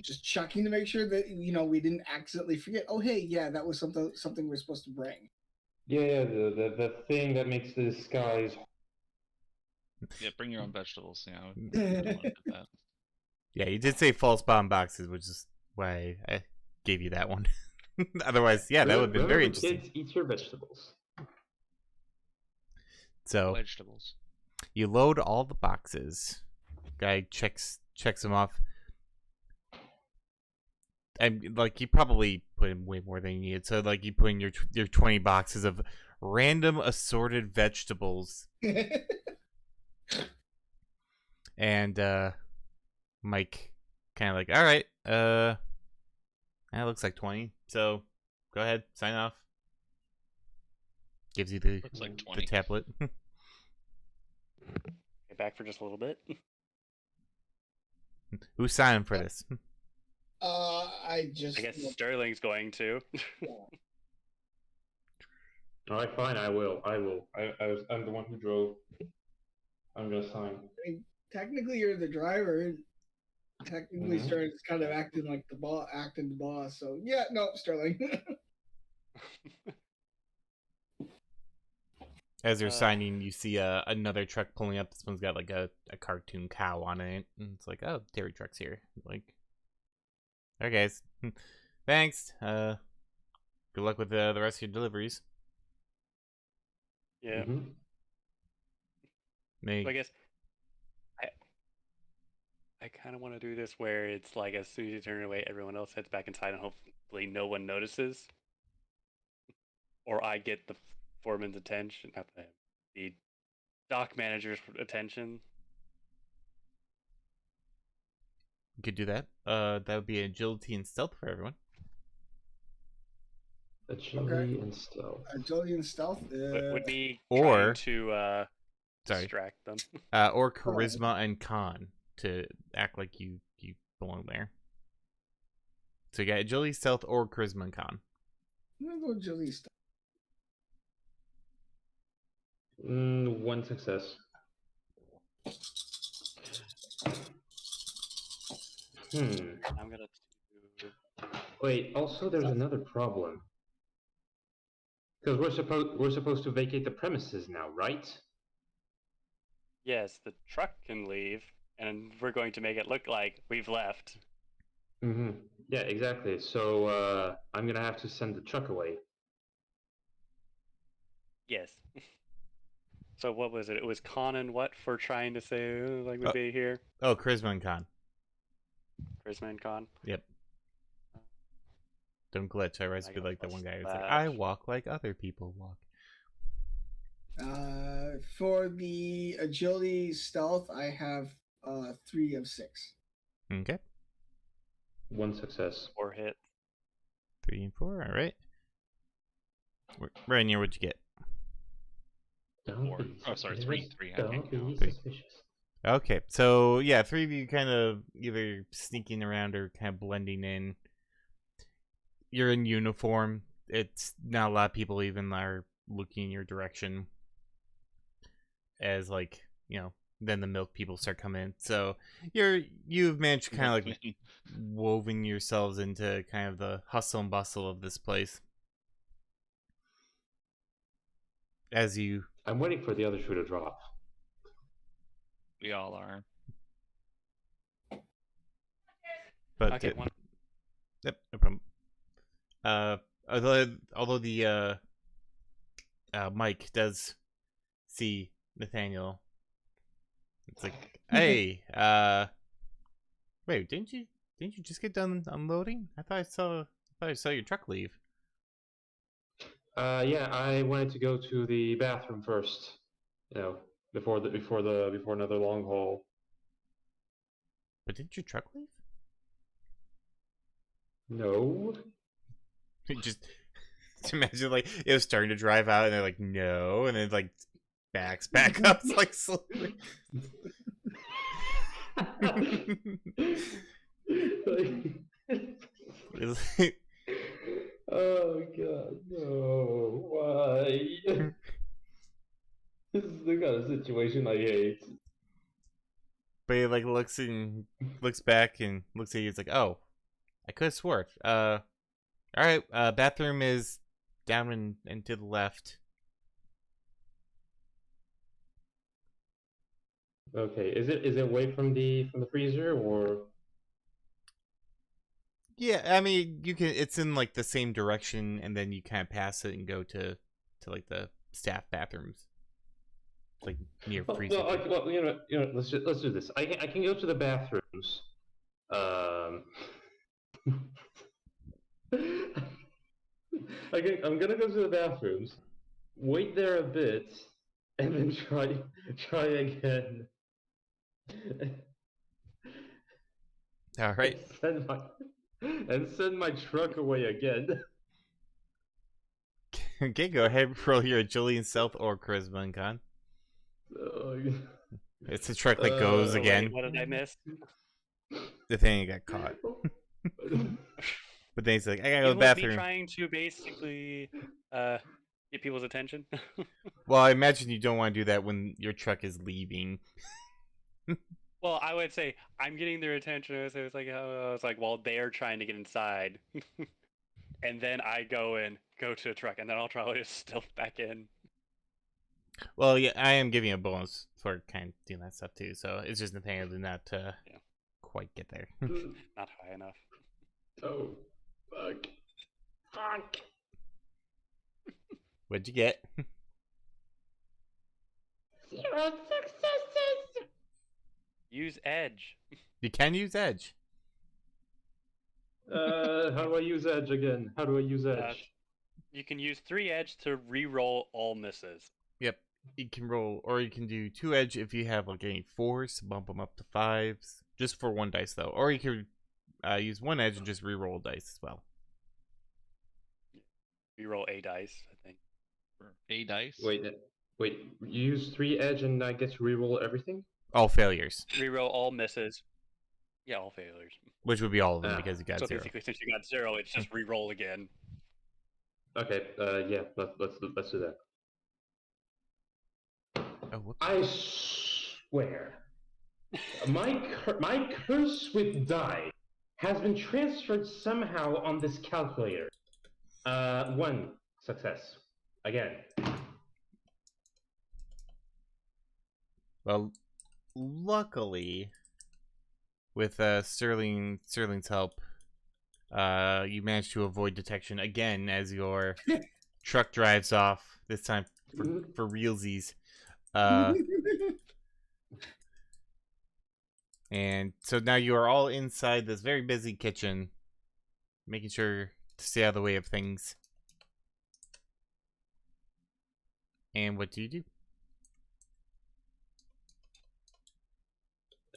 Just checking to make sure that we didn't accidentally forget. Oh, hey, yeah, that was something we're supposed to bring. Yeah, the thing that makes the skies. Yeah, bring your own vegetables. Yeah, I don't want to do that. Yeah, you did say false bomb boxes, which is why I gave you that one. Otherwise, yeah, that would have been very interesting. Kids, eat your vegetables. So Vegetables. you load all the boxes. Guy checks them off. And like you probably put in way more than you needed. So like you put in your 20 boxes of random assorted vegetables, and Mike kind of like, all right, that looks like 20. So go ahead, sign off. Gives you the Looks like the 20. tablet. Get back for just a little bit. Who's signing for this? I just. I guess Sterling's going to. All right, fine. I will. I'm the one who drove. I'm gonna sign. Technically, you're the driver. Technically, Mhm. Sterling's kind of acting like the boss. So yeah, no, Sterling. As they're signing, you see another truck pulling up. This one's got like a cartoon cow on it, and it's like, oh, dairy truck's here. Like, all right, guys, thanks. Good luck with the rest of your deliveries. Yeah. Mhm. So I guess I kind of want to do this where it's like as soon as you turn away, everyone else heads back inside, and hopefully no one notices, or I get the foreman's attention, not the dock manager's attention. You could do that. That would be agility and stealth for everyone. Agility and stealth. Agility and stealth. Would be Or- trying to Sorry. distract them. Or charisma and con to act like you belong there. So you got agility, stealth, or charisma and con. I'm gonna go agility stealth. One success. I'm gonna do... Wait. Also, there's another problem. Because we're supposed to vacate the premises now, right? Yes, the truck can leave, and we're going to make it look like we've left. Mm-hmm. Yeah, exactly. So I'm gonna have to send the truck away. Yes. So what was it? It was con and what for trying to say like we'd be here? Oh, charisma and con. Charisma and con. Yep. Don't glitch. I always I be got like the one guy who's like, +5. I walk like other people walk. For the agility stealth, I have 3 of 6. Okay. One success. 4 hit. 3 and 4. All right. Rainier, what'd you get? Don't 4. be Oh, sorry, suspicious. 3. I Don't can't be count. suspicious. Okay, so yeah, 3 of you kind of either sneaking around or kind of blending in. You're in uniform. It's not a lot of people even are looking in your direction. As like, then the milk people start coming in. So you've managed to kind of like woven yourselves into kind of the hustle and bustle of this place. As you I'm waiting for the other shoe to drop. We all are. but Okay, one. Yep, no problem. Although the Mike does see Nathaniel, it's like, hey, wait, didn't you just get done unloading? I thought I saw your truck leave. Yeah, I wanted to go to the bathroom first. Before another long haul. But didn't your truck leave? No. He just To imagine like it was starting to drive out, and they're like, no, and then like backs back up, it's like slowly. It's like- Oh god, no! Why? This is the kind of situation I hate. but he like looks back and looks at you. It's like, oh, I could have swore. All right. Bathroom is down and to the left. Okay, is it away from the freezer or? Yeah, I mean, you can. It's in like the same direction, and then you kind of pass it and go to like the staff bathrooms, like near freezer. Well, let's do this. I can go to the bathrooms. I'm gonna go to the bathrooms, wait there a bit, and then try again. All right. Send my truck away again. Okay, go ahead. Roll your agility and stealth or charisma and con. It's the truck that goes Oh, again. Wait, what did I miss? The thing got caught. But then he's like, I gotta go to the Even with me bathroom. trying to basically get people's attention. Well, I imagine you don't want to do that when your truck is leaving. Well, I would say I'm getting their attention. It was like, well, they're trying to get inside, and then I go to a truck, and then I'll try to stealth back in. Well, yeah, I am giving a bonus for kind of doing that stuff too. So it's just Nathaniel did not quite get there. Not high enough. Oh, fuck. Fuck. What'd you get? 0 successes. Use edge. You can use edge. How do I use edge again? How do I use edge? You can use 3 edge to re-roll all misses. Yep. You can roll, or you can do 2 edge if you have like any 4s to bump them up to 5s, just for 1 dice though. Or you can use 1 edge and just re-roll dice as well. Re-roll a dice, I think. For a dice. Wait. You use 3 edge and I get to reroll everything. All failures, Re-roll all misses. Yeah, all failures. which would be all of them Ah. because you got So 0. basically, since you got 0, it's just re-roll again. Okay. Yeah. Let's do that. Oh, whoops. I swear, my curse with die has been transferred somehow on this calculator. 1 success. Again. Well, luckily, with Sterling's help, you managed to avoid detection again as your truck drives off. This time for realsies. And so now you are all inside this very busy kitchen, making sure to stay out of the way of things. And what do you do?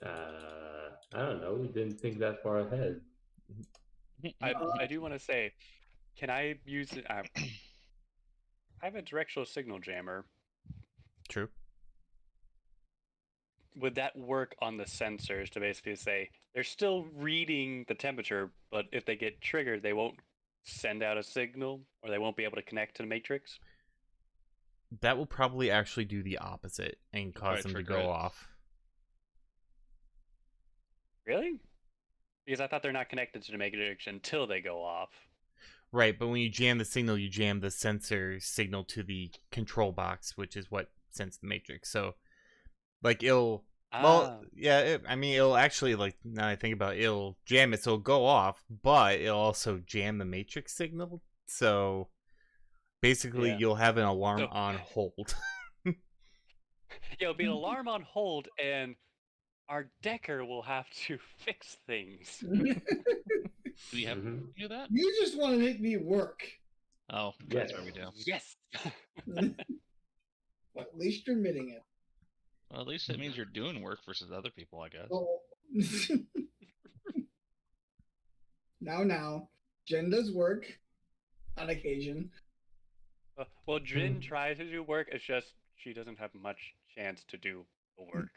I don't know. We didn't think that far ahead. I do want to say, can I use it? I have a directional signal jammer. True. Would that work on the sensors to basically say they're still reading the temperature, but if they get triggered, they won't send out a signal or they won't be able to connect to the matrix? That will probably actually do the opposite and cause them to trigger go it. off. Really? Because I thought they're not connected to the matrix until they go off. Right, but when you jam the signal, you jam the sensor signal to the control box, which is what sends the matrix. So, like, it'll... Well, yeah, it'll actually, like, now that I think about it, it'll jam it, so it'll go off, but it'll also jam the matrix signal. So, basically, Yeah. you'll have an alarm on hold. Yeah, it'll be an alarm on hold, and our Decker will have to fix things. Do we have Mhm. to do that? You just want to make me work. Oh, Yes. that's what we do. Yes. Well, at least you're admitting it. Well, at least it means you're doing work versus other people, I guess. Oh. Now, Jen does work on occasion. Well, Jin tries to do work. It's just she doesn't have much chance to do the work.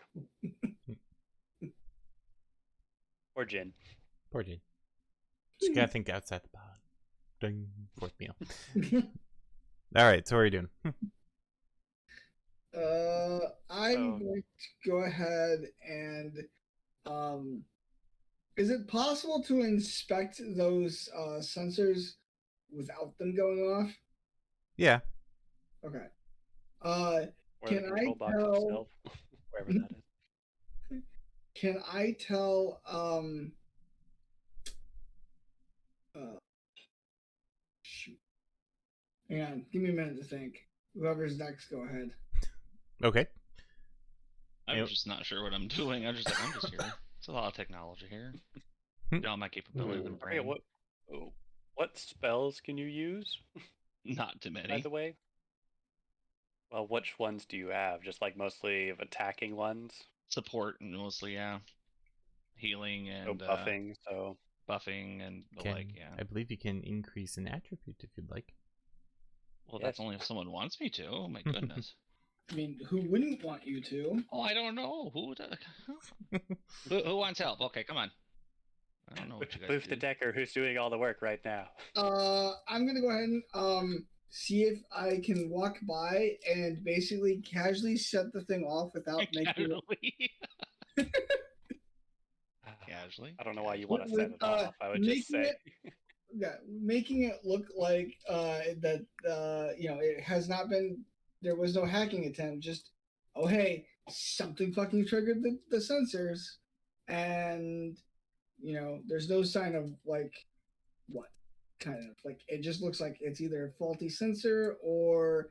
Or Jin. Poor dude. Just gotta think outside the box. Ding. Fourth meal. All right, so what are you doing? I'm going to go ahead and is it possible to inspect those sensors without them going off? Yeah. Okay. Or the Can control I box tell? itself. Wherever that is. Can I tell? Shoot. Hang on. Give me a minute to think. Whoever's next, go ahead. Okay. I'm Yep. just not sure what I'm doing. I'm just here. It's a lot of technology here. All my capabilities and Okay, brain. what spells can you use, Not too many. by the way? Well, which ones do you have? Just like mostly of attacking ones? Support mostly, yeah. Healing and buffing, so buffing and the like, yeah. I believe you can increase an attribute if you'd like. Well, yes. that's only if someone wants me to. Oh my goodness. I mean, who wouldn't want you to? Oh, I don't know. Who who wants help? Okay, come on. I don't know what you guys Boof do. the Decker, who's doing all the work right now. I'm gonna go ahead and see if I can walk by and basically casually set the thing off without making it. Casually. I don't know why you want to With, set it off. I would just say. Making it look like that it has not been. There was no hacking attempt. Just oh hey, something fucking triggered the sensors, and there's no sign of like what kind of like it just looks like it's either a faulty sensor or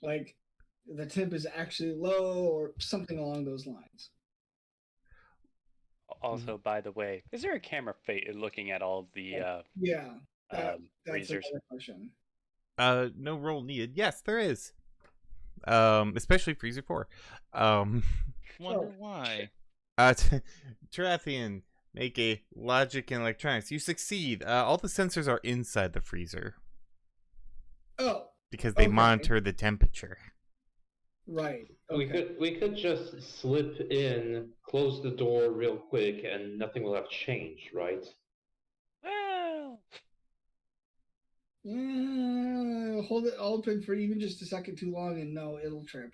like the temp is actually low or something along those lines. Also, by the way, is there a camera looking at all of the that's freezers? another question. No roll needed. Yes, there is. Especially Freezer 4. Wonder why. Tarathian, make a logic and electronics. You succeed. All the sensors are inside the freezer. Oh. Because they monitor the temperature. Right. Okay. We could just slip in, close the door real quick, and nothing will have changed, right? Well, Hold it open for even just a second too long, and no, it'll trip.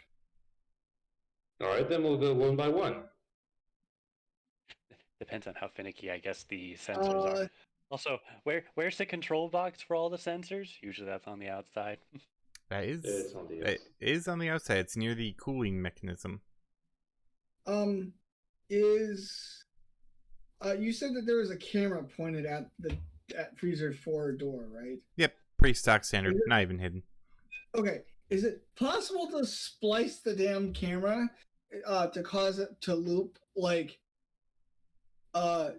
All right, then we'll go one by one. depends on how finicky, I guess, the sensors are. Also, where's the control box for all the sensors? Usually that's on the outside. It's on the outside. It is on the outside. It's near the cooling mechanism. You said that there was a camera pointed at freezer 4 door, right? Yep, pretty stock standard, not even hidden. Okay, is it possible to splice the damn camera to cause it to loop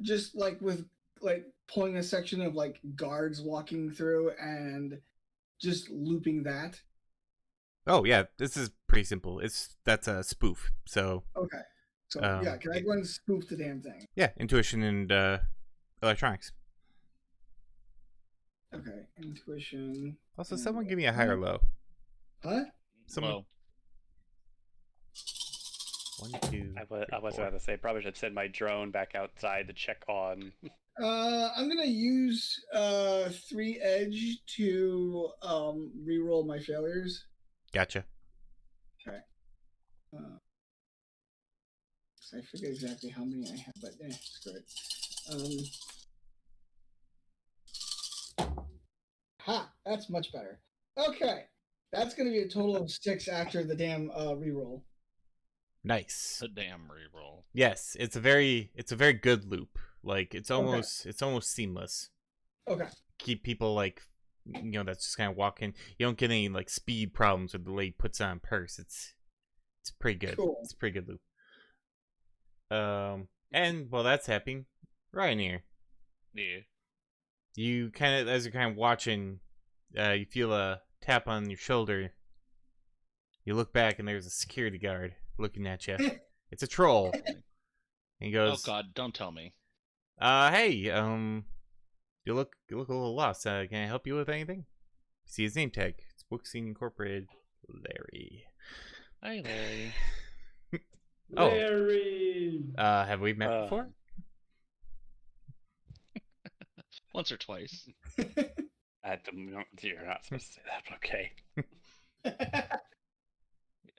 just like with pulling a section of like guards walking through and just looping that? Oh yeah, this is pretty simple. That's a spoof. So okay. So yeah, can I go and spoof the damn thing? Yeah, intuition and electronics. Okay, intuition. Also, someone give me a high or low. Huh? Low. 1, 2. I was about to say probably should send my drone back outside to check on. I'm gonna use 3 edge to re-roll my failures. Gotcha. Okay. I forget exactly how many I have, but screw it. That's much better. Okay, that's gonna be a total of 6 after the damn re-roll. Nice. The damn reroll. Yes, it's a very good loop. Like it's almost seamless. Okay. Keep people like that's just kind of walking. You don't get any like speed problems with the lady puts on purse. It's pretty good. Cool. It's a pretty good loop. And while that's happening, Ryan here. Yeah. You kind of, as you're kind of watching, you feel a tap on your shoulder. You look back and there's a security guard looking at you. It's a troll. And he goes, "Oh God, don't tell me." Hey, you look a little lost. Can I help you with anything? See his name tag. It's Bookscene Incorporated. Larry. Hi, Larry. Oh. Larry! Have we met before? Once or twice. You're not supposed to say that, but okay.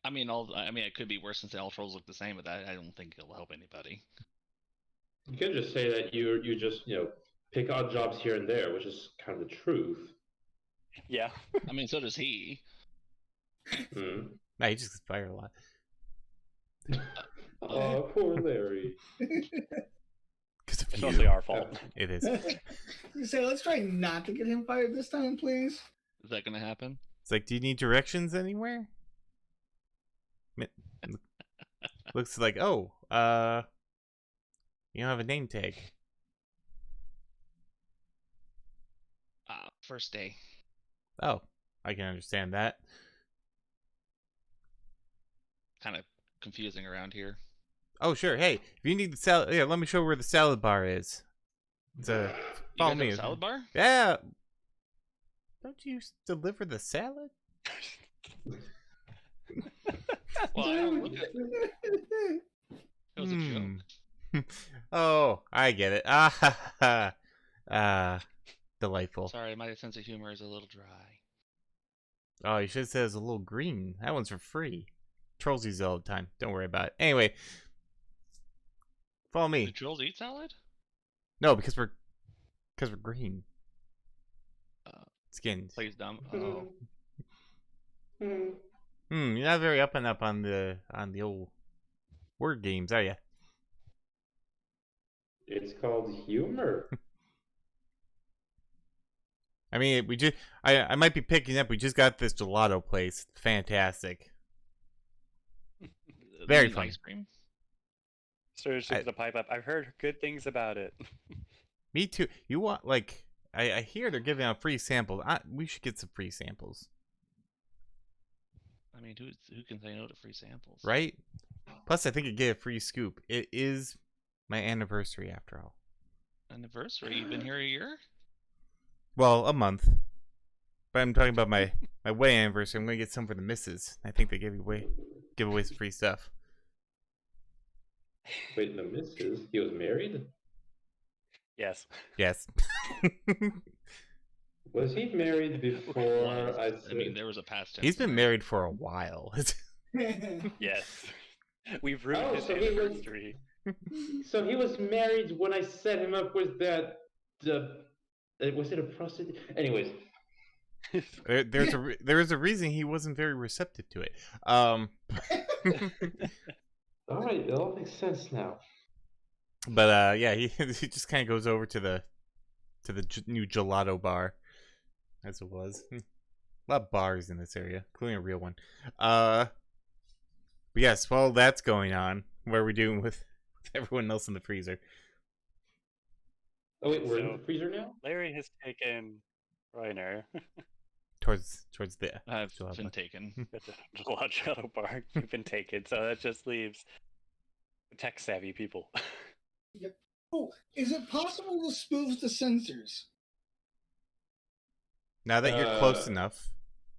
I mean, it could be worse since all trolls look the same, but I don't think it'll help anybody. You could just say that you just pick odd jobs here and there, which is kind of the truth. Yeah. I mean, so does he. Hmm. Nah, he just gets fired a lot. Oh, poor Larry. Because of It's you. mostly our fault. It is. Say, let's try not to get him fired this time, please. Is that gonna happen? It's like, do you need directions anywhere? Looks like, oh, you don't have a name tag. First day. Oh, I can understand that. Kind of confusing around here. Oh, sure. Hey, if you need the salad, yeah, let me show where the salad bar is. It's You follow guys me. have a salad bar? Yeah. Don't you deliver the salad? Well, I don't look at it. It was a joke. Oh, I get it. Ah, ha, ha. Delightful. Sorry, my sense of humor is a little dry. Oh, you should have said it was a little green. That one's for free. Trolls use it all the time. Don't worry about it. Anyway, follow Do me. trolls eat salad? No, because we're green. Skinned. Plays dumb. Oh. You're not very up and up on the old word games, are you? It's called humor. I mean, we just I might be picking up. We just got this gelato place. Fantastic. Very fun. Ice cream? Seriously, the pipe up. I've heard good things about it. Me too. You want like I hear they're giving out free samples. We should get some free samples, I mean, who can say no to free samples? right? Plus, I think you get a free scoop. It is my anniversary after all. Anniversary? You've been here a year? Well, a month. But I'm talking about my wedding anniversary. I'm gonna get some for the missus. I think they give away some free stuff. Wait, the missus? He was married? Yes. Yes. Was he married before I mean, there was a past tense. He's been married for a while. Yes. We've ruined his so he was- anniversary. So he was married when I set him up with that. Was it a prostitute? Anyways. There's a reason he wasn't very receptive to it. All right, it all makes sense now. But yeah, he just kind of goes over to the new gelato bar, as it was. A lot of bars in this area, including a real one. But yes, while that's going on, what are we doing with everyone else in the freezer? Oh wait, we're in So- the freezer now? Larry has taken Reiner Towards the I've gelato been bar. taken. at the Gelato Bar. You've been taken, so that just leaves tech savvy people. Oh, is it possible to spoof the sensors? Now that you're close Uh, enough,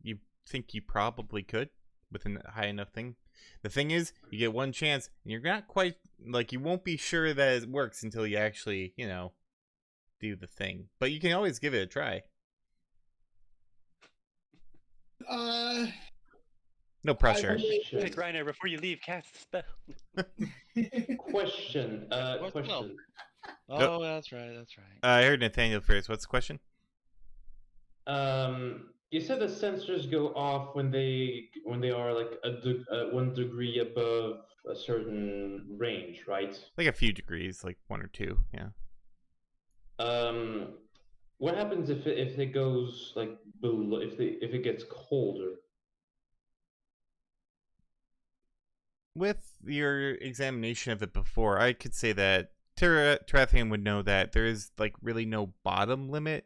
you think you probably could with a high enough thing. The thing is, you get one chance, and you're not quite like you won't be sure that it works until you actually, do the thing. But you can always give it a try. No pressure. Quick, Reiner, before you leave, cast a spell. Question. What? Question. Oh, that's right. I heard Nathaniel first. What's the question? You said the sensors go off when they are like 1 degree above a certain range, right? Like a few degrees, like 1 or 2. Yeah. What happens if it goes like below, if it gets colder? With your examination of it before, I could say that Tarathian would know that there is like really no bottom limit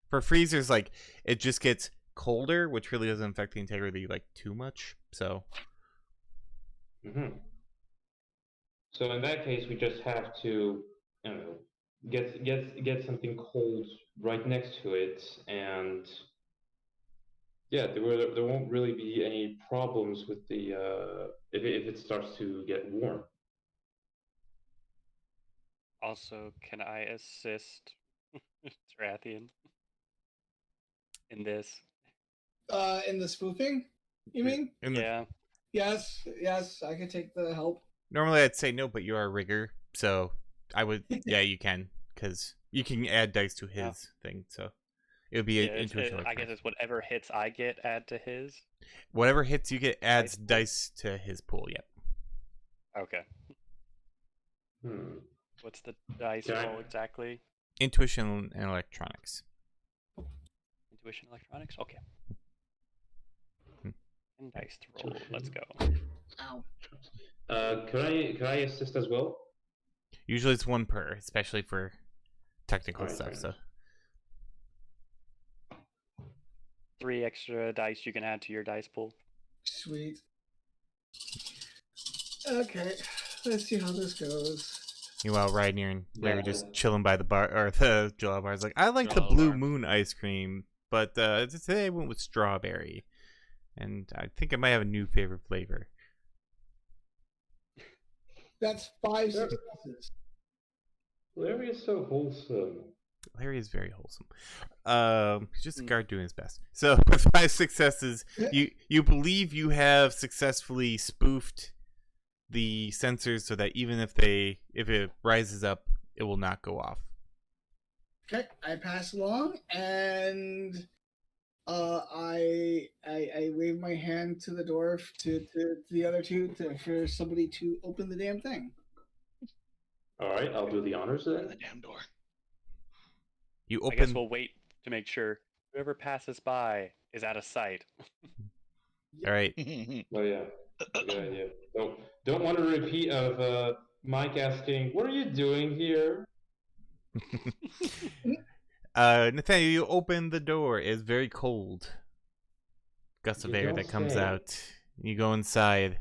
for freezers. Like it just gets colder, which really doesn't affect the integrity like too much. So So in that case, we just have to, get something cold right next to it, and yeah, there won't really be any problems with the if it starts to get warm. Also, can I assist Tarathian in this? In the spoofing, you mean? Yeah. Yes, I can take the help. Normally I'd say no, but you are a rigger, so I would. Yeah, you can, because you can add dice to his thing. So it would be Yeah, an intuition. I guess it's whatever hits I get add to his. Whatever hits you get adds Dice pool? dice to his pool. Yep. Okay. Hmm. What's the dice Can I- roll exactly? Intuition and electronics. Intuition electronics? Okay. Hmm. And dice to roll. Let's go. Ow. Can I assist as well? Usually it's one per, especially for technical Alright, stuff. fair So 3 extra dice you can add to your dice pool. Sweet. Okay, let's see how this goes. meanwhile, Ryder and Larry Yeah. just chilling by the bar or the Jalal bar. Is like, I like the Jalal Blue bar. Moon ice cream, but today I went with strawberry, and I think I might have a new favorite flavor. That's 5 Sure. successes. Larry is so wholesome. Larry is very wholesome. He's just a guard doing his best. So with 5 successes, you believe you have successfully spoofed the sensors so that even if it rises up, it will not go off. Okay, I pass along and I wave my hand to the door to the other two for somebody to open the damn thing. All right, I'll do the honors The then. damn door. You I guess open. we'll wait to make sure whoever passes by is out of sight. All right. Oh yeah, good idea. Don't want a repeat of Mike asking, "What are you doing here?" Nathaniel, you open the door. It's very cold. Gust of You air don't that comes say. out. You go inside.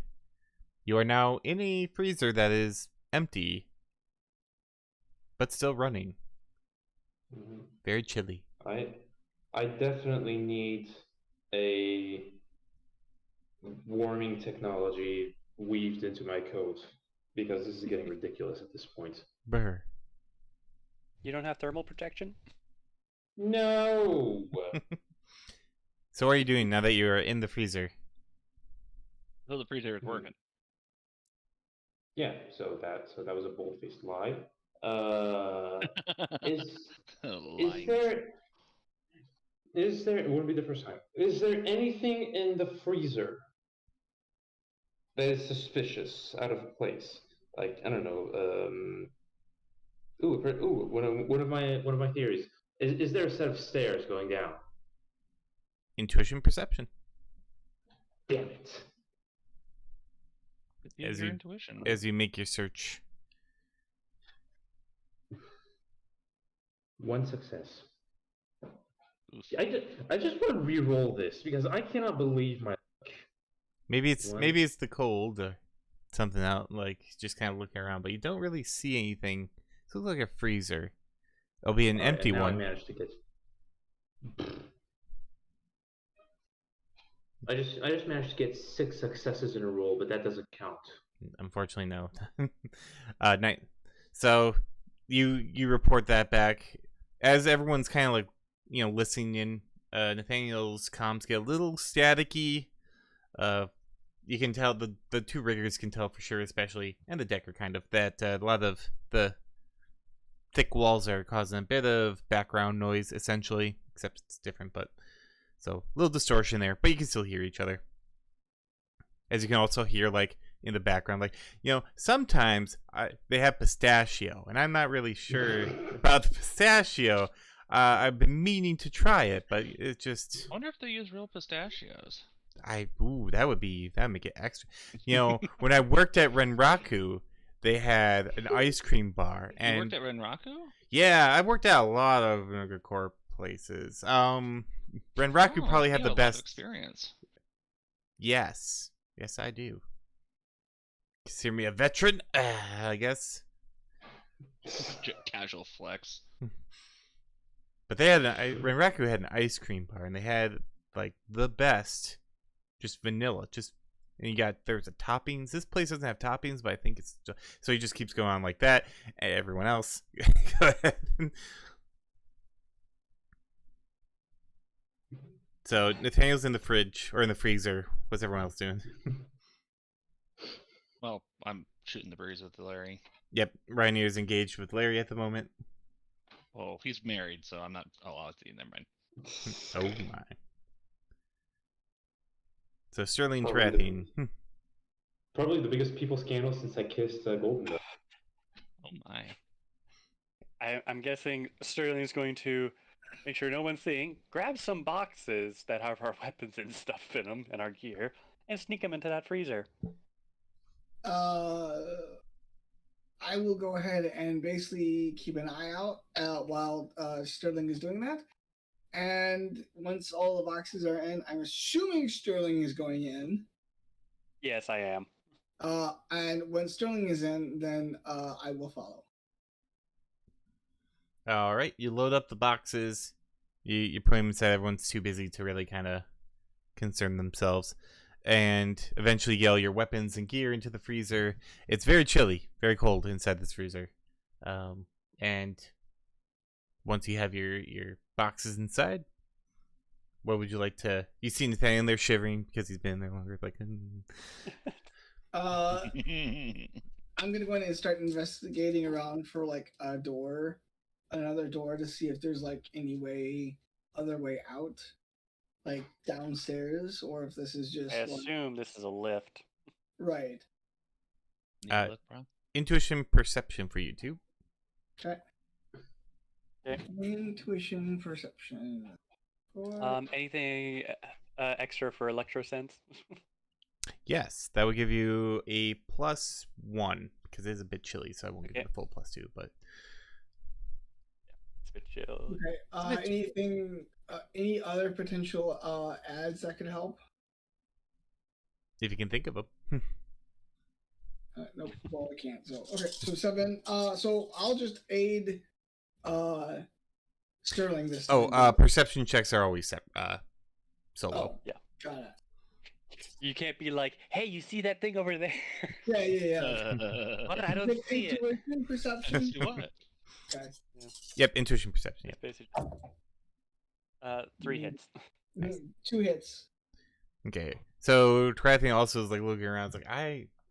You are now in a freezer that is empty, but still running. Mhm. Very chilly. I definitely need a warming technology weaved into my coat because this is getting ridiculous at this point. Brr. You don't have thermal protection? No. So what are you doing now that you're in the freezer? So the freezer is working. Yeah, so that was a bold-faced lie. Is Lying. there it wouldn't be the first time. Is there anything in the freezer that is suspicious, out of place? Like, I don't know, one of my theories. Is there a set of stairs going down? Intuition perception. Damn it. Use As your you- intuition. As you make your search. One success. Oof. I just want to re-roll this because I cannot believe my Maybe it's One. the cold or something out, like just kind of looking around, but you don't really see anything. It looks like a freezer. It'll be an All right, empty and now one. I managed to get. I just managed to get 6 successes in a row, but that doesn't count. Unfortunately, no. Night. So you report that back as everyone's kind of like listening in. Nathaniel's comms get a little staticky. You can tell the 2 riggers can tell for sure, especially, and the decker kind of, that a lot of the thick walls are causing a bit of background noise, essentially, except it's different, but so a little distortion there, but you can still hear each other. As you can also hear, like, in the background, like, sometimes they have pistachio, and I'm not really sure about the pistachio. I've been meaning to try it, but it just... I wonder if they use real pistachios. that would make it extra. When I worked at Renraku, they had an ice cream bar, You and worked at Renraku? yeah, I worked at a lot of Core places. Renraku Oh, probably you had have the a lot of best. experience. Yes, I do. Consider me a veteran, I guess. Casual flex. But they had Renraku had an ice cream bar, and they had like the best, just vanilla. Just and you got there's a toppings. This place doesn't have toppings, but I think it's just, so he just keeps going on like that. And everyone else, go ahead. So Nathaniel's in the fridge or in the freezer. What's everyone else doing? Well, I'm shooting the breeze with Larry. Yep, Rainier is engaged with Larry at the moment. Well, he's married, so I'm not. Oh, I'll see. Never mind. Oh my. So Sterling Probably Tarathine. Probably the biggest people scandal since I kissed Golden. Oh my. I'm guessing Sterling's going to make sure no one's seeing, grab some boxes that have our weapons and stuff in them and our gear, and sneak them into that freezer. I will go ahead and basically keep an eye out while Sterling is doing that. And once all the boxes are in, I'm assuming Sterling is going in. Yes, I am. And when Sterling is in, then I will follow. All right, you load up the boxes. You put them inside. Everyone's too busy to really kind of concern themselves. And eventually, you get all your weapons and gear into the freezer. It's very chilly, very cold inside this freezer. And once you have your boxes inside, what would you like to? You see Nathaniel there shivering because he's been there longer. Like, I'm gonna go in and start investigating around for like another door to see if there's like other way out, like downstairs, or if this is just I assume this is a lift. right. Look, bro. Intuition perception for you too. Okay. Okay. Intuition perception. Anything extra for electrosense? Yes, that would give you a +1 because it is a bit chilly, so I won't give you the full +2. But It's a bit chill. Okay. Anything? Any other potential ads that could help? if you can think of them. Nope. Well, I can't. So okay. So 7. So I'll just aid Sterling this time. Perception checks are always solo. Oh, Yeah. got it. You can't be like, hey, you see that thing over there? Yeah. What? I don't see it. Intuition perception. See what? Okay. Yep, intuition perception. Yep. It's basically 3 hits. Nice. 2 hits. Okay, so Trathian also is like looking around. It's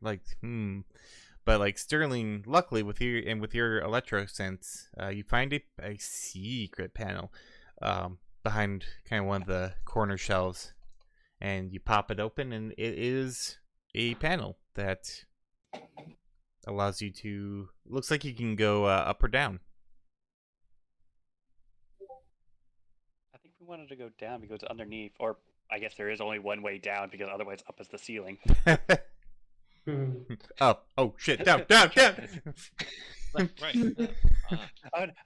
like but like Sterling, luckily with your electro sense, you find a secret panel behind kind of one of the corner shelves, and you pop it open, and it is a panel that allows you to. Looks like you can go up or down. I think we wanted to go down because it's underneath, or I guess there is only one way down because otherwise up is the ceiling. Up. Oh shit! Down. Right.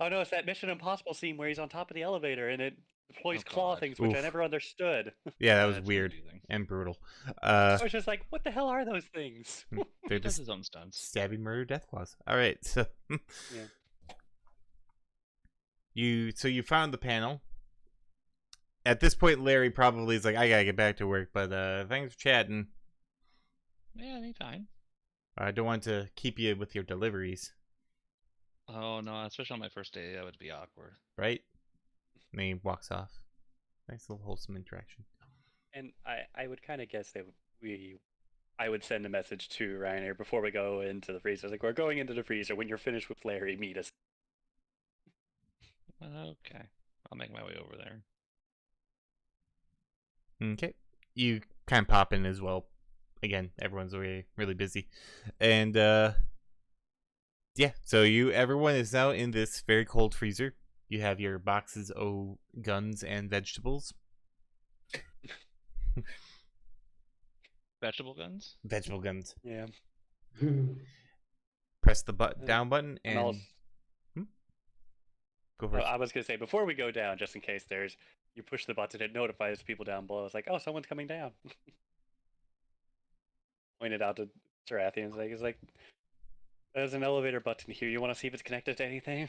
Oh no, it's that Mission Impossible scene where he's on top of the elevator and it deploys Oh, claw God. things, which I Oof. never understood. Yeah, that was That's weird confusing. and brutal. I was just like, what the hell are those things? They're He does just his own stunts. stabbing murder death claws. All right, so you found the panel. At this point, Larry probably is like, I gotta get back to work, but thanks for chatting. Yeah, anytime. I don't want to keep you with your deliveries, Oh no, especially on my first day, that would be awkward. right? And then he walks off. Nice little wholesome interaction. And I would kind of guess that I would send a message to Ryanair before we go into the freezer. Like, we're going into the freezer. When you're finished with Larry, meet us. Okay, I'll make my way over there. Okay, you kind of pop in as well. Again, everyone's really busy, and yeah. So everyone is now in this very cold freezer. You have your boxes of guns and vegetables. Vegetable guns? Vegetable guns. Yeah. Press the down button and also, go first. I was gonna say before we go down, just in case you push the button, it notifies people down below. It's like, oh, someone's coming down. Pointed out to Tarathian. It's like, there's an elevator button here. You want to see if it's connected to anything?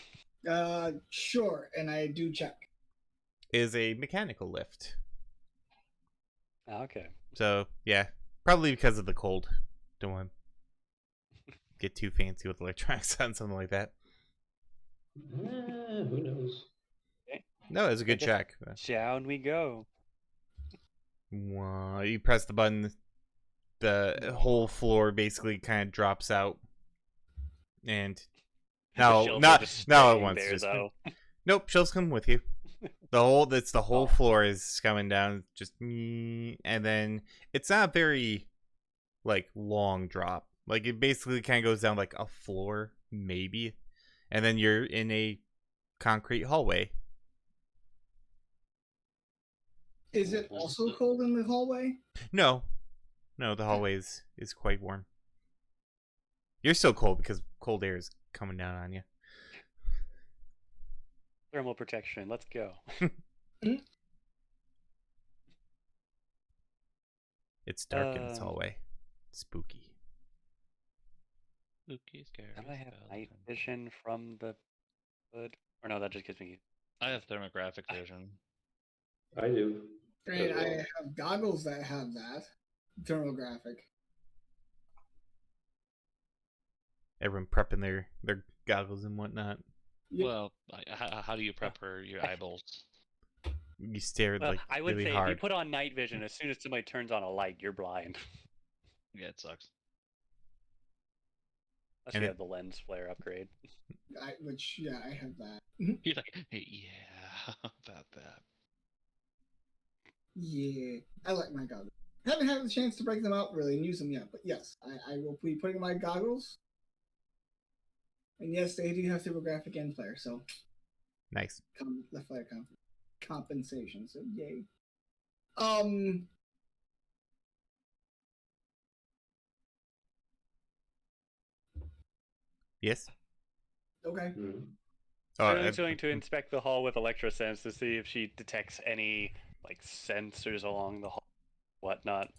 Sure, and I do check. Is a mechanical lift. Okay. So yeah, probably because of the cold. Don't want to get too fancy with electronics on something like that. Who knows? Okay. No, it was a I good guess check. down we go. You press the button, the whole floor basically kind of drops out, and The now shelves are just now at staying once there, just though. nope, shelves come with you. The whole Oh. floor is coming down, just and then it's not very like long drop. Like it basically kind of goes down like a floor maybe, and then you're in a concrete hallway. Is it also cold in the hallway? No, the hallway is quite warm. You're still cold because cold air is coming down on you. Thermal protection. Let's go. It's dark in this hallway. Spooky. Spooky, scary. Don't I have night skeleton. vision from the hood? Or no, that just gives me. I have thermographic vision. I do. Great, As well. I have goggles that have that. Thermographic. Everyone prepping their goggles and whatnot. Yep. Well, how do you prep for your eyeballs? You stare Well, like I would really say if hard. you put on night vision, as soon as somebody turns on a light, you're blind. Yeah, it sucks. Unless And you it- have the lens flare upgrade. I have that. He's like, hey, yeah, about that. Yeah, I like my goggles. Haven't had the chance to break them out really and use them yet, but yes, I will be putting my goggles. And yes, they do have thermographic and flare, so Nice. the flare compensation. So yay. Yes. Okay. Hmm. Sterling's going to inspect the hall with electrosense to see if she detects any like sensors along the hall, whatnot.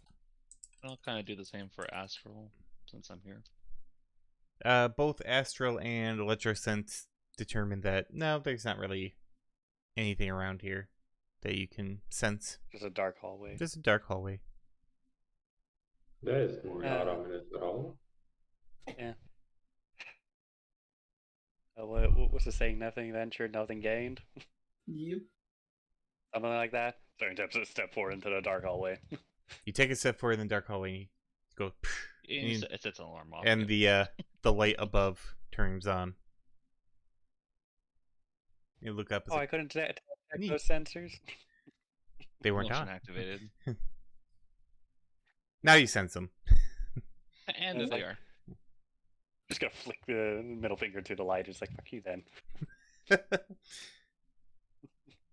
I'll kind of do the same for Astral since I'm here. Both Astral and Electrosense determined that no, there's not really anything around here that you can sense. Just a dark hallway. Just a dark hallway. That is not ominous at all. Yeah. What's the saying? Nothing ventured, nothing gained. Yep. Something like that. Starting to step forward into the dark hallway. You take a step forward in the dark hallway, and you go, It sets an alarm off. and the light above turns on. You look up. It's I like, couldn't detect Neat. those sensors. they weren't motion on. activated. Now you sense them. And It's they like- are. Just gonna flick the middle finger to the light. It's like, fuck you then.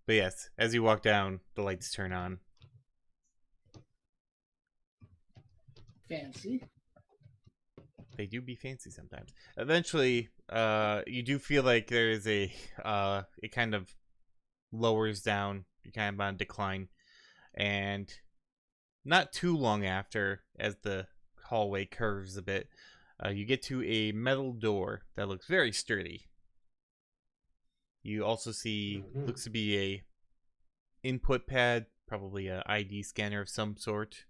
But yes, as you walk down, the lights turn on. Fancy. They do be fancy sometimes. Eventually, you do feel like there is a it kind of lowers down. You're kind of on decline, and not too long after, as the hallway curves a bit, you get to a metal door that looks very sturdy. You also see looks to be a input pad, probably a ID scanner of some sort.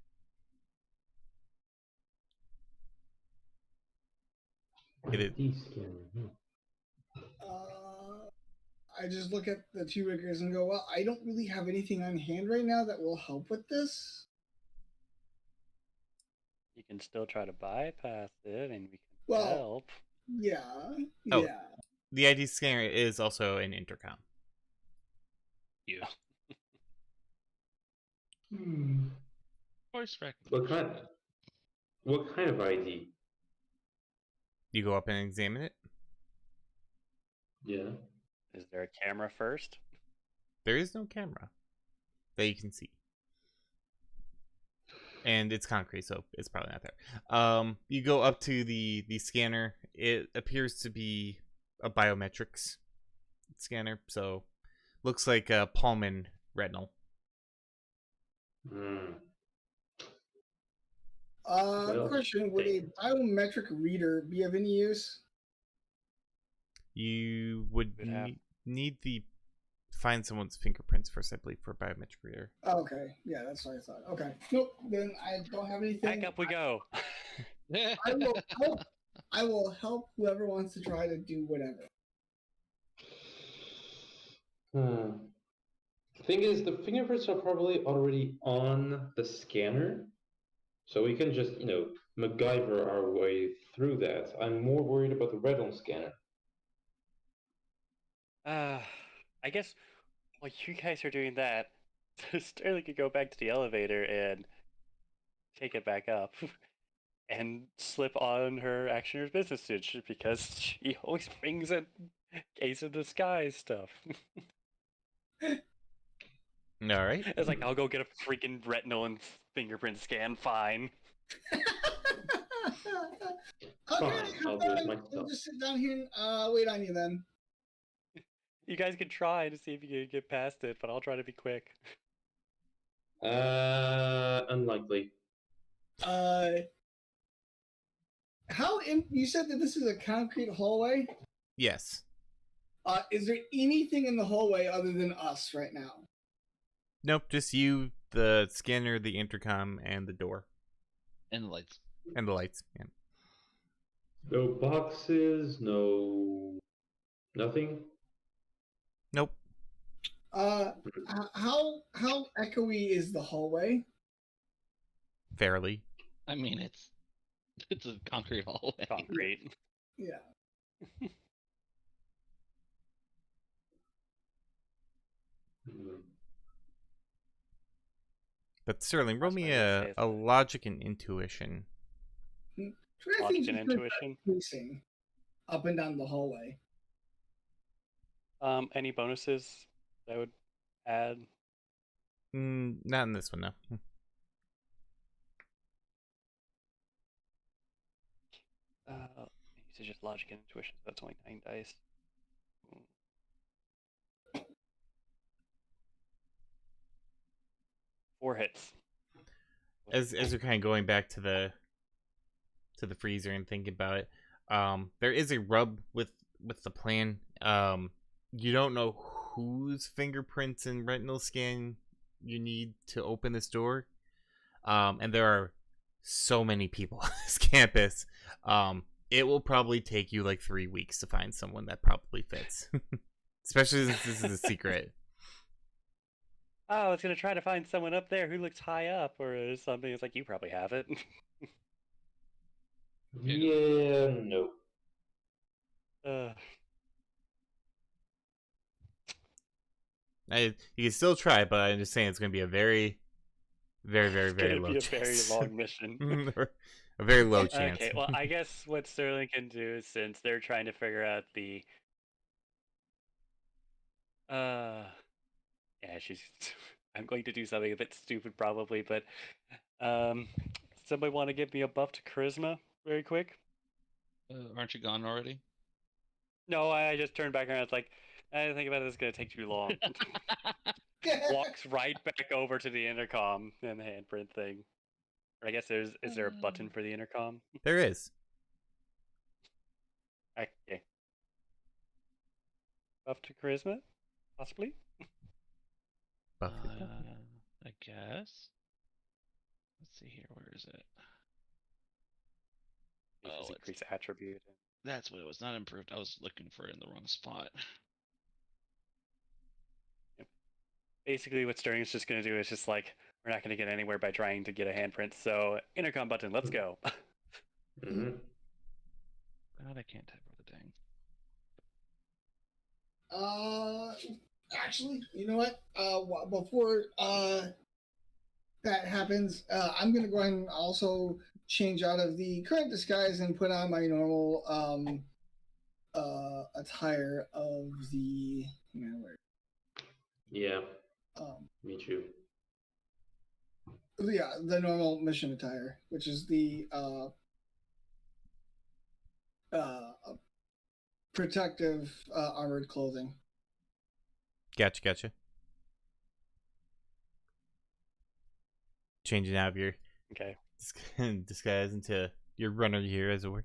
It is. ID scanner. I just look at the two riggers and go, well, I don't really have anything on hand right now that will help with this. You can still try to bypass it, and we can Well- help. Yeah. Oh. Yeah. The ID scanner is also an intercom. You. Hmm. Voice recognition. What kind of ID? You go up and examine it. Yeah. Is there a camera first? There is no camera that you can see. And it's concrete, so it's probably not there. You go up to the scanner. It appears to be a biometrics scanner, so looks like a palm and retinal. Hmm. Well, Question: would a biometric reader be of any use? You would Would have- need the find someone's fingerprints first, I believe, for a biometric reader. Okay, yeah, that's what I thought. Okay, nope. Then I don't have anything. Back up we go. I will help. I will help whoever wants to try to do whatever. Thing is, the fingerprints are probably already on the scanner, so we can just, MacGyver our way through that. I'm more worried about the retinal scanner. I guess while you guys are doing that, Sterling could go back to the elevator and take it back up and slip on her actioner's business suit because she always brings in case of disguise stuff. All right. It's like, I'll go get a freaking retinal and fingerprint scan, fine. Okay, Fine, I'll do it myself. we'll just sit down here and wait on you then. You guys can try to see if you can get past it, but I'll try to be quick. Unlikely. You said that this is a concrete hallway? Yes. Is there anything in the hallway other than us right now? Nope, just you, the scanner, the intercom, and the door. And the lights. And the lights. Yeah. No boxes, nothing. Nope. How echoey is the hallway? Fairly. I mean, it's a concrete hallway. Concrete. Yeah. But Sterling, roll That's me what I would say, a logic and intuition. Logic and intuition. Pacing up and down the hallway. Any bonuses that would add? Not in this one, no. It's just logic and intuition, so that's only 9 dice. 4 hits. As you're kind of going back to the freezer and thinking about it, there is a rub with the plan. You don't know whose fingerprints and retinal scan you need to open this door. And there are so many people on this campus. It will probably take you like 3 weeks to find someone that probably fits. Especially since this is a secret. Oh, I was gonna try to find someone up there who looks high up or something. It's like, you probably have it. Yeah, no. You can still try, but I'm just saying it's going to be a very, very, very, It's very gonna low be a chance. very long mission. A very low chance. Okay, well, I guess what Sterling can do, since they're trying to figure out the yeah, she's I'm going to do something a bit stupid probably, but somebody want to give me a buff to charisma very quick? Aren't you gone already? No, I just turned back around. It's like, I think about it, it's gonna take too long. Walks right back over to the intercom and the handprint thing. Or I guess is there a button for the intercom? There is. Okay. Buff to charisma, possibly. Buff it, Uh, buff it. I guess. Let's see here. Where is it? Uses Oh, it's- increase attribute. That's what it was. Not improved. I was looking for it in the wrong spot. Basically, what Sterling is just going to do is just like, we're not going to get anywhere by trying to get a handprint, so intercom button, let's go. Mm-hmm. God, I can't type over the dang. Actually, you know what? Before that happens, I'm gonna go ahead and also change out of the current disguise and put on my normal attire of the. Yeah, Um, me too. yeah, the normal mission attire, which is the protective armored clothing. Gotcha. Changing out of your Okay. disguise into your runner here, as it were.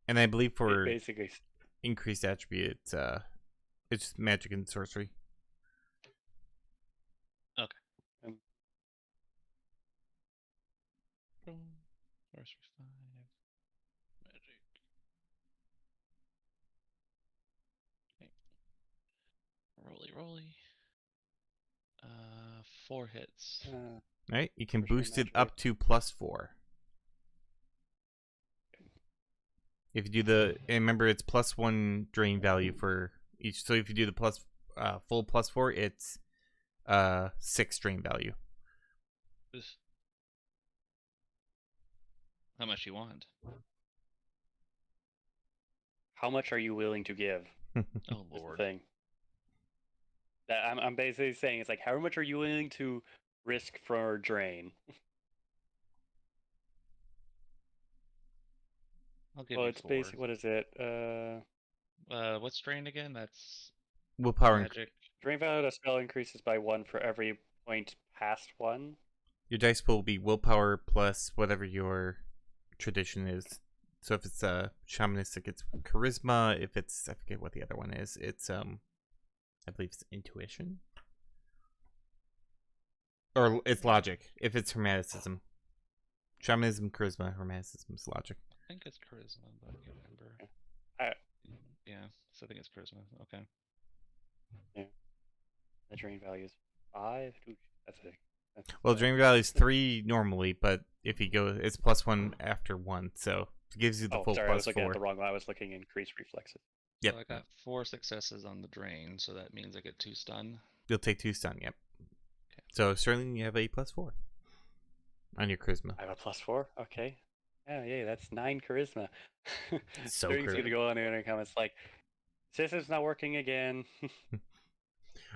And I believe for Basically, increased attribute, it's magic and sorcery. Sorcery 5. Magic. Okay. Roly. 4 hits. Right? You can Sorcery boost it magic. up to +4. If you do the, and remember it's +1 drain value for each. So if you do the full +4, it's 6 drain value. How much you want? how much are you willing to give? Oh Is the lord. thing. That I'm basically saying it's like, how much are you willing to risk for drain? I'll give Well, you it's 4. basically, what is it? What's drain again? That's Willpower. magic. Drain value of a spell increases by 1 for every point past 1. Your dice pool will be willpower plus whatever your tradition is. So if it's shamanistic, it's charisma. If it's, I forget what the other one is. It's I believe it's intuition, or it's logic. If it's hermeticism, shamanism, charisma, hermeticism is logic. I think it's charisma, but I can't remember. I- Yeah, so I think it's charisma. Okay. The drain value is 5. Ooh, that's a. That's, Well, drain value is 3 normally, but if you go, it's +1 after 1, so it gives you the Oh, full sorry, I was looking +4. at the wrong one. I was looking increased reflexes. Yep. So I got 4 successes on the drain, so that means I get 2 stun. You'll take 2 stun. Yep. Okay. So Sterling, you have a +4 on your charisma. I have a +4. Okay. Oh, yeah, that's 9 charisma. So Sterling's correct. gonna go on the intercom. It's like, system's not working again.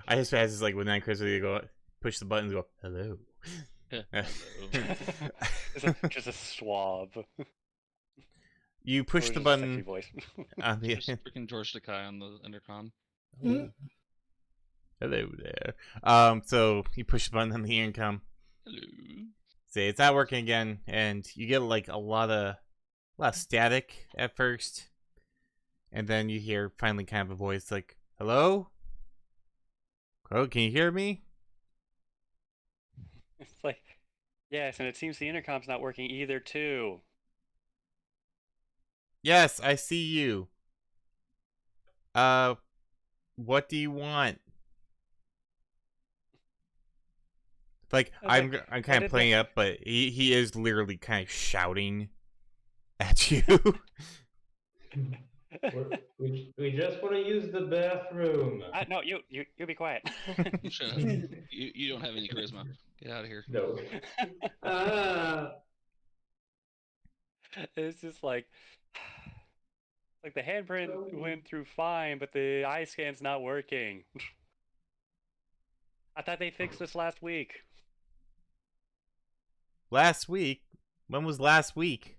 I just pass like with 9 charisma, you go push the buttons, and go hello. Just a swab. You push Or the just a sexy button. voice. Just freaking George Takei on the intercom. Mm. Hello there. So you push the button on the intercom. Hello. Say it's not working again, and you get like a lot of static at first, and then you hear finally kind of a voice like, "Hello, oh, can you hear me?" It's like, yes, and it seems the intercom's not working either, too. Yes, I see you. What do you want? Like I'm kind of playing up, but he is literally kind of shouting at you. We just want to use the bathroom. No, you be quiet. Shut up. You don't have any charisma. Get out of here. No. It's just like the handprint went through fine, but the eye scan's not working. I thought they fixed this last week. Last week? When was last week?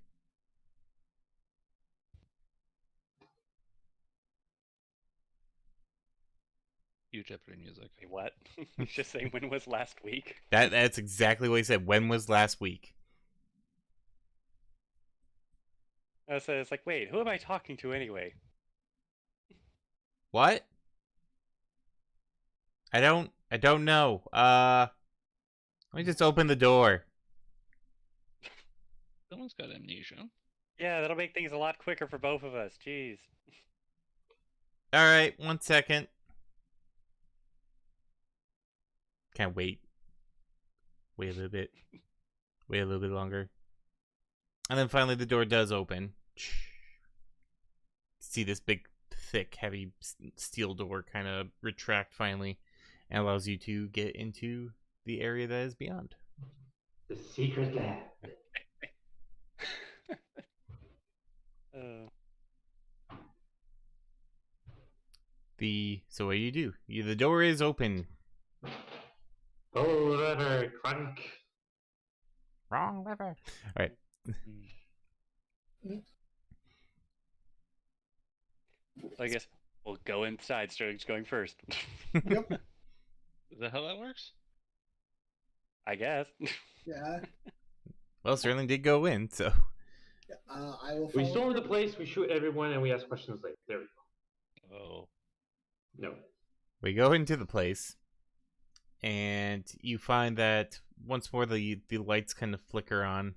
Cue Jeopardy music. Wait, what? He's just saying when was last week? That's exactly what he said. When was last week? So it's like, wait, who am I talking to anyway? What? I don't know. Let me just open the door. Someone's got amnesia. Yeah, that'll make things a lot quicker for both of us. Jeez. All right, 1 second. Can't wait. Wait a little bit. Wait a little bit longer. And then finally the door does open. See this big, thick, heavy steel door kind of retract finally and allows you to get into the area that is beyond. The secret lab. So what do? The door is open. Oh, lever, crunk. Wrong lever. All right. So I guess we'll go inside. Sterling's going first. Yep. Is that how that works? I guess. Yeah. Well, Sterling did go in, so I will. We Follow storm the through. place, we shoot everyone, and we ask questions later. There we go. Oh. No. We go into the place, and you find that once more the lights kind of flicker on,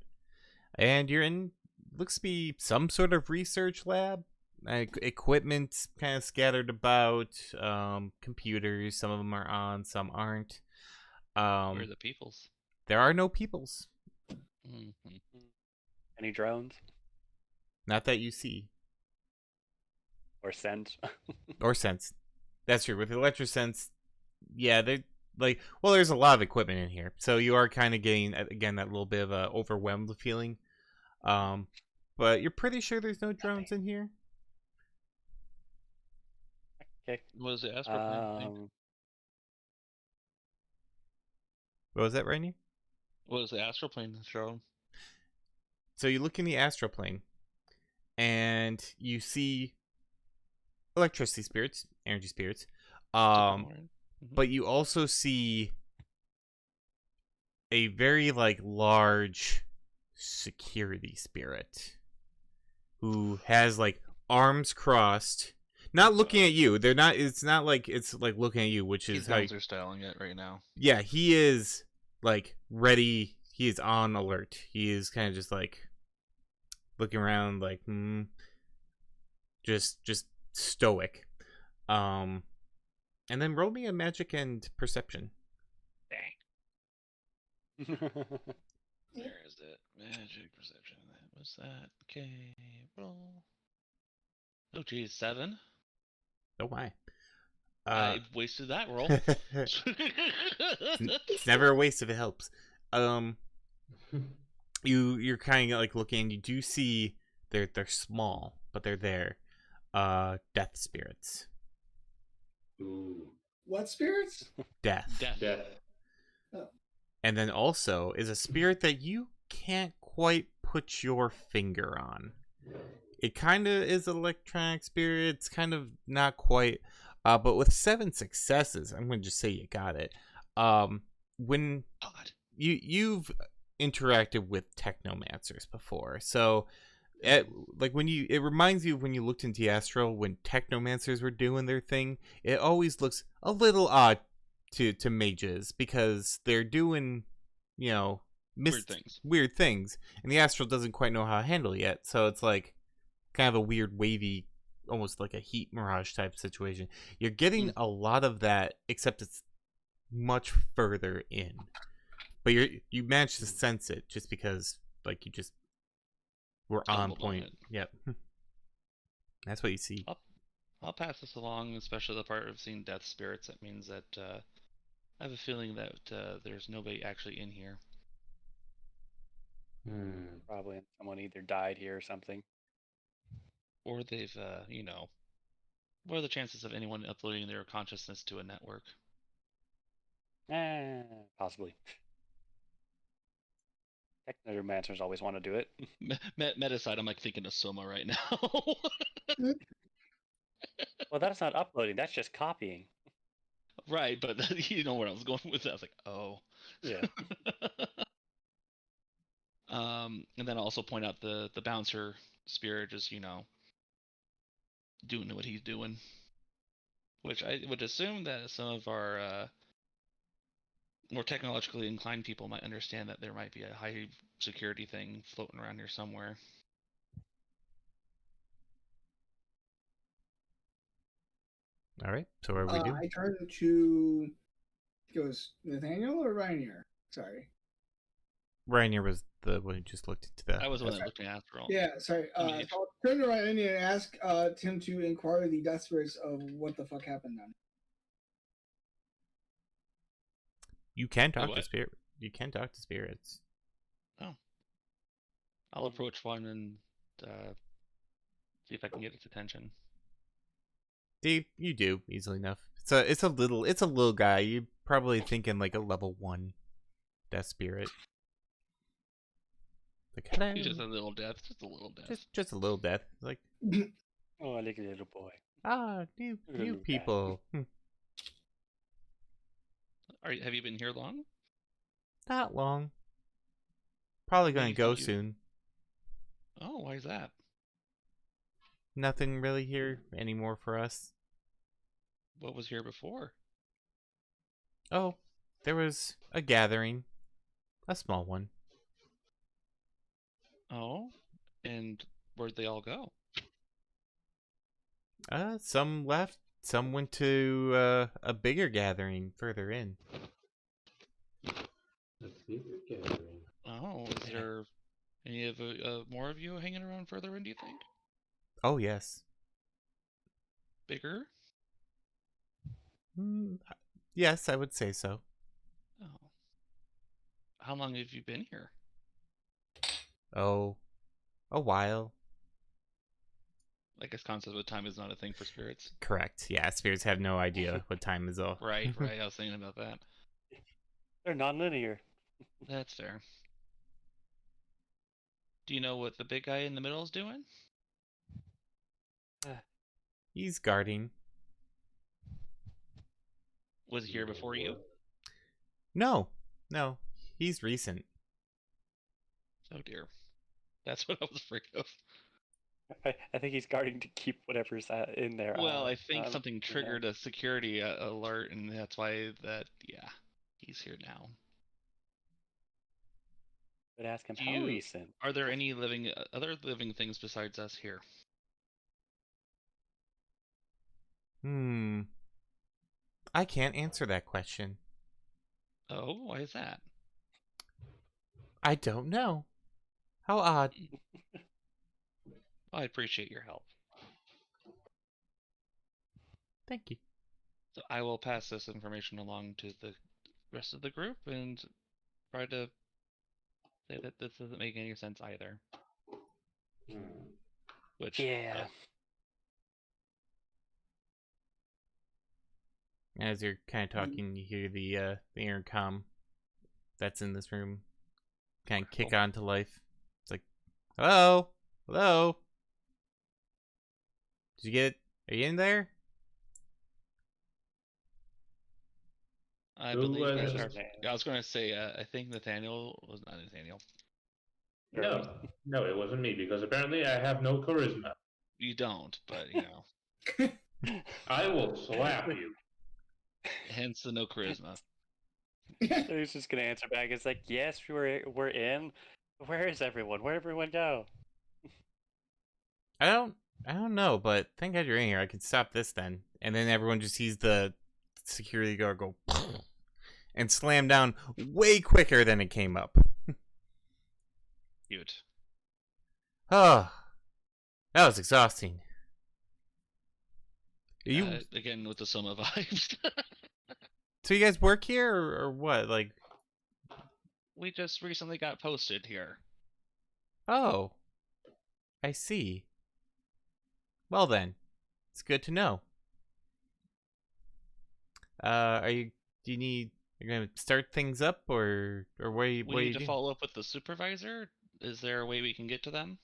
and you're in looks to be some sort of research lab. Equipment kind of scattered about, computers. Some of them are on, some aren't. Where are the peoples? There are no peoples, Mm-hmm. Any drones not that you see or sense? or sense. That's true. With electrosense, yeah, they like. Well, there's a lot of equipment in here, so you are kind of getting again that little bit of a overwhelmed feeling. But you're pretty sure there's no drones in here. Okay. What was the astral plane think? What was that, Rainier? What was the astral plane show? So you look in the astral plane, and you see electricity spirits, energy spirits. But you also see a very like large security spirit who has like arms crossed, not looking at you. They're not. It's not like it's like looking at you, which is He's how. bouncer styling it right now. Yeah, he is like ready. He is on alert. He is kind of just like looking around, like just stoic. And then roll me a magic and perception. Dang. Where is it? Magic perception. What's that? Okay, roll. Oh, geez, 7. Oh my! I wasted that roll. It's never a waste if it helps. You're kind of like looking. You do see they're small, but they're there. Death spirits. Ooh. What spirits? Death. Death. Oh. And then also is a spirit that you can't quite put your finger on. It kind of is an electronic spirit. It's kind of not quite. But with 7 successes, I'm going to just say you got it. When God. you've interacted with technomancers before, so like when it reminds you of when you looked into Astral when technomancers were doing their thing. It always looks a little odd to mages because they're doing, weird things, and the Astral doesn't quite know how to handle it yet. So it's like kind of a weird wavy, almost like a heat mirage type situation. You're getting a lot of that, except it's much further in. But you managed to sense it just because like you just were on point. Yep. That's what you see. I'll pass this along, especially the part of seeing death spirits. That means that I have a feeling that there's nobody actually in here. Probably someone either died here or something. Or they've, what are the chances of anyone uploading their consciousness to a network? Possibly. Technomancers always want to do it. Meta side, I'm like thinking of Soma right now. Well, that's not uploading. That's just copying. Right, but you know where I was going with that. I was like, oh. Yeah. And then also point out the bouncer spirit just, doing what he's doing. Which I would assume that some of our more technologically inclined people might understand that there might be a high security thing floating around here somewhere. All right. So what are we doing? I turn to goes Nathaniel or Rainier? Sorry. Rainier was the one who just looked into that. I was the one that looked after all. Yeah, sorry. So I'll turn to Rainier and ask Tim to inquire the death spirits of what the fuck happened then. You can talk to spirit. You can talk to spirits. Oh. I'll approach one and see if I can get its attention. You do easily enough. It's a little guy. You're probably thinking like a level 1 death spirit. Like, hello. He's just a little death. Just a little death. Just a little death. Like, oh, I like a little boy. New people. Have you been here long? Not long. Probably gonna go soon. Oh, why is that? Nothing really here anymore for us. What was here before? Oh, there was a gathering. A small one. Oh, and where'd they all go? Some left. Some went to a bigger gathering further in. A bigger gathering. Oh, is there any of more of you hanging around further in? Do you think Oh, yes. bigger? Mm, yes, I would say so. Oh, how long have you been here? Oh, a while. I guess concept of time is not a thing for spirits. Correct. Yeah, spirits have no idea what time is all. Right, right. I was thinking about that. They're non-linear. That's fair. Do you know what the big guy in the middle is doing? He's guarding. Was he here before you? No, he's recent. Oh dear. That's what I was afraid of. I think he's guarding to keep whatever's in there. Well, I think something yeah. triggered a security alert, and that's why yeah, he's here now. But ask him Do how you- recent. Are there any other living things besides us here? I can't answer that question. Oh, why is that? I don't know. How odd. I appreciate your help. Thank you. So I will pass this information along to the rest of the group and try to say that this doesn't make any sense either. Which Yeah. As you're kind of talking, you hear the intercom that's in this room kind of kick on to life. It's like, hello, hello. Did you get? Are you in there? I Who believe was that. it? I was going to say I think Nathaniel was not Nathaniel. No, it wasn't me because apparently I have no charisma. You don't, but you know. I will slap you. Hence the no charisma. He's just gonna answer back. It's like, yes, we're in. Where is everyone? Where'd everyone go? I don't know, but thank God you're in here. I can stop this then. And then everyone just sees the security guard go and slam down way quicker than it came up. Cute. Oh, that was exhausting. You Again with the Soma vibes. so you guys work here or what? Like, We just recently got posted here. oh, I see. Well then, it's good to know. Do you need? You're gonna start things up, or what? We What need to do? follow up with the supervisor. Is there a way we can get to them?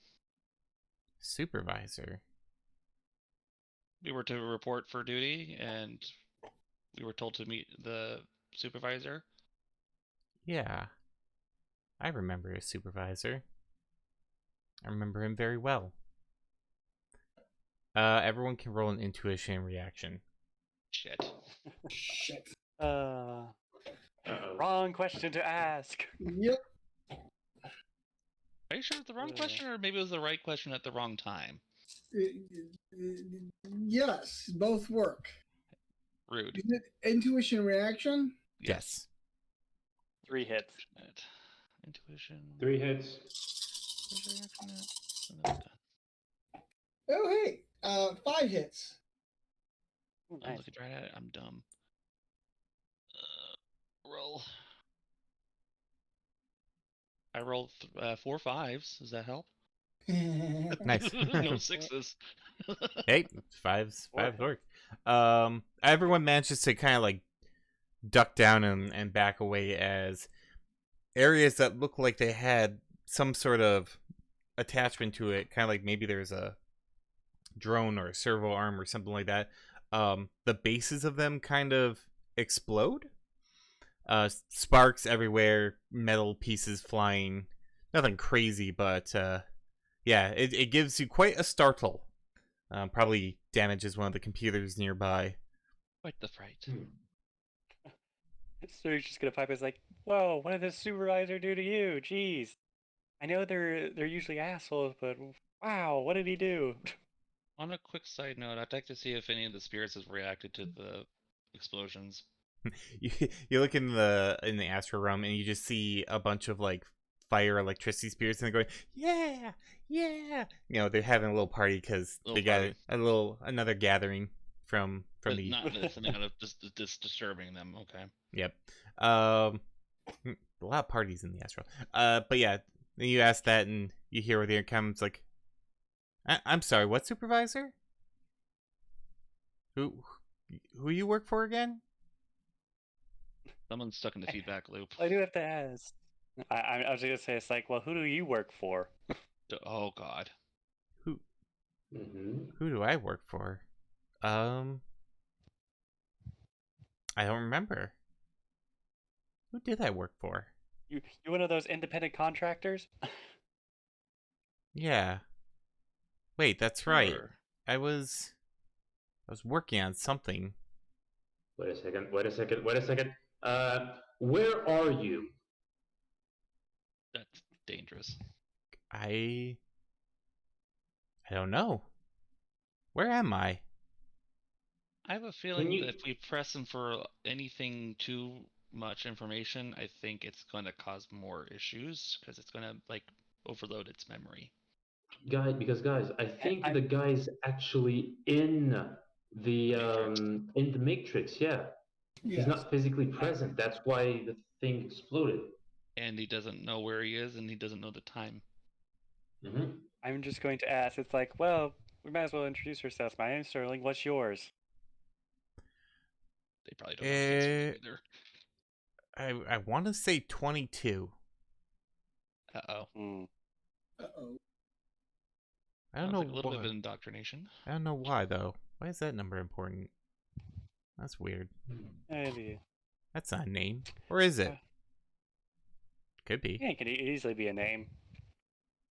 Supervisor. We were to report for duty, and we were told to meet the supervisor. Yeah, I remember a supervisor. I remember him very well. Everyone can roll an intuition reaction. Shit. Shit. Wrong question to ask. Yep. Are you sure it's the wrong question, or maybe it was the right question at the wrong time? Yes, both work. Rude. Is it intuition reaction? Yes. 3 hits. Intuition. 3 hits. Oh, hey, 5 hits. Ooh, I'm nice. looking right at it. I'm dumb. Roll. I rolled 4 5s. Does that help? Nice. No 6s. Hey, fives work. Everyone manages to kind of like duck down and back away as areas that look like they had some sort of attachment to it, kind of like maybe there's a drone or a servo arm or something like that. The bases of them kind of explode. Sparks everywhere, metal pieces flying. Nothing crazy, but yeah, it gives you quite a startle. Probably damages one of the computers nearby. Quite the fright. So he's just gonna pipe. It's like, whoa, what did the supervisor do to you? Jeez, I know they're usually assholes, but wow, what did he do? On a quick side note, I'd like to see if any of the spirits have reacted to the explosions. You look in the astral realm and you just see a bunch of like fire electricity spirits and they're going, yeah, yeah. You know, they're having a little party because they got party. another gathering from But the. not something out of just disturbing them. Okay. Yep. A lot of parties in the astral. But yeah, then you ask that and you hear where the accountant's like, I'm sorry, what supervisor? Who you work for again? Someone's stuck in the feedback loop. I do have to ask. I was gonna say, it's like, well, who do you work for? Oh God. Who Mm-hmm. who do I work for? I don't remember. Who did I work for? You one of those independent contractors? Yeah. Wait, that's right. Sure. I was working on something. Wait a second. Wait a second. Wait a second. Where are you? That's dangerous. I don't know. Where am I? I have a feeling you- that if we press him for anything too much information, I think it's going to cause more issues because it's going to like overload its memory. Guys, I think I- the guy's actually in the Matrix. in the Matrix. Yeah, he's Yes. not physically present. That's why the thing exploded. And he doesn't know where he is, and he doesn't know the time. Mm-hmm. I'm just going to ask. It's like, well, we might as well introduce ourselves. My name's Sterling. What's yours? They probably don't know his username either. I want to say 22. Uh-oh. Hmm. Uh-oh. I don't Sounds know like a little why. bit of indoctrination. I don't know why though. Why is that number important? That's weird. Maybe. That's not a name, or is it? Uh, Could be. Yeah, it could easily be a name.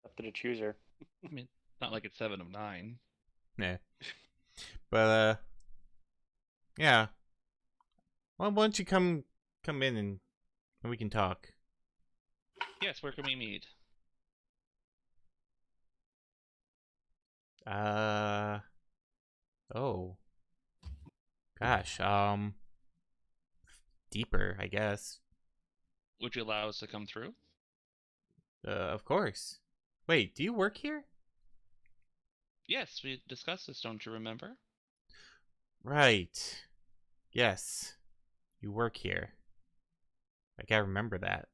Up to the chooser. I mean, not like it's 7 of 9. Yeah. But yeah. Well, why don't you come in and we can talk. Yes, where can we meet? Oh. Gosh, deeper, I guess. Would you allow us to come through? Of course. Wait, do you work here? Yes, we discussed this, don't you remember? Right. Yes. You work here. I gotta remember that.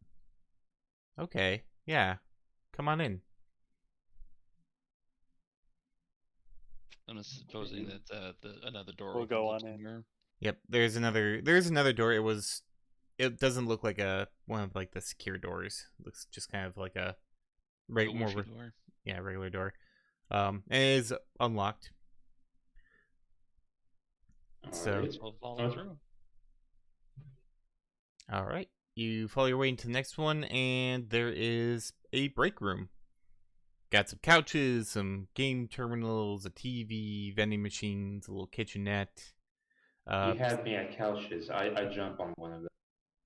Okay, yeah. Come on in. I'm supposing that another door We'll go opens on up in. somewhere. Yep, there's another door. It doesn't look like one of like the secure doors. It looks just kind of like a A wishy door. regular door. And it is unlocked. So Alright. So we'll follow through. all right. You follow your way into the next one, and there is a break room. Got some couches, some game terminals, a TV, vending machines, a little kitchenette. You had me at couches. I jump on one of them.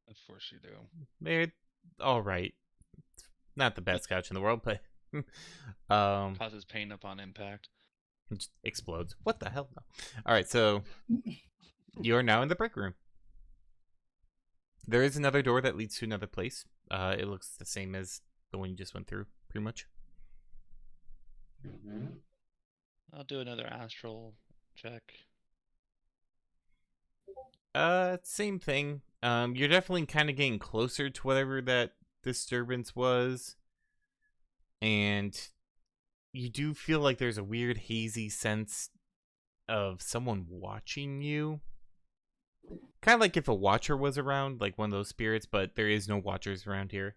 Of course you do. They're all right. Not the best couch in the world, but Causes pain upon impact. it just explodes. What the hell? No. All right, so you are now in the break room. There is another door that leads to another place. It looks the same as the one you just went through, pretty much. Mm-hmm. I'll do another astral check. Same thing. You're definitely kind of getting closer to whatever that disturbance was, and you do feel like there's a weird hazy sense of someone watching you. Kind of like if a watcher was around, like one of those spirits, but there is no watchers around here. Are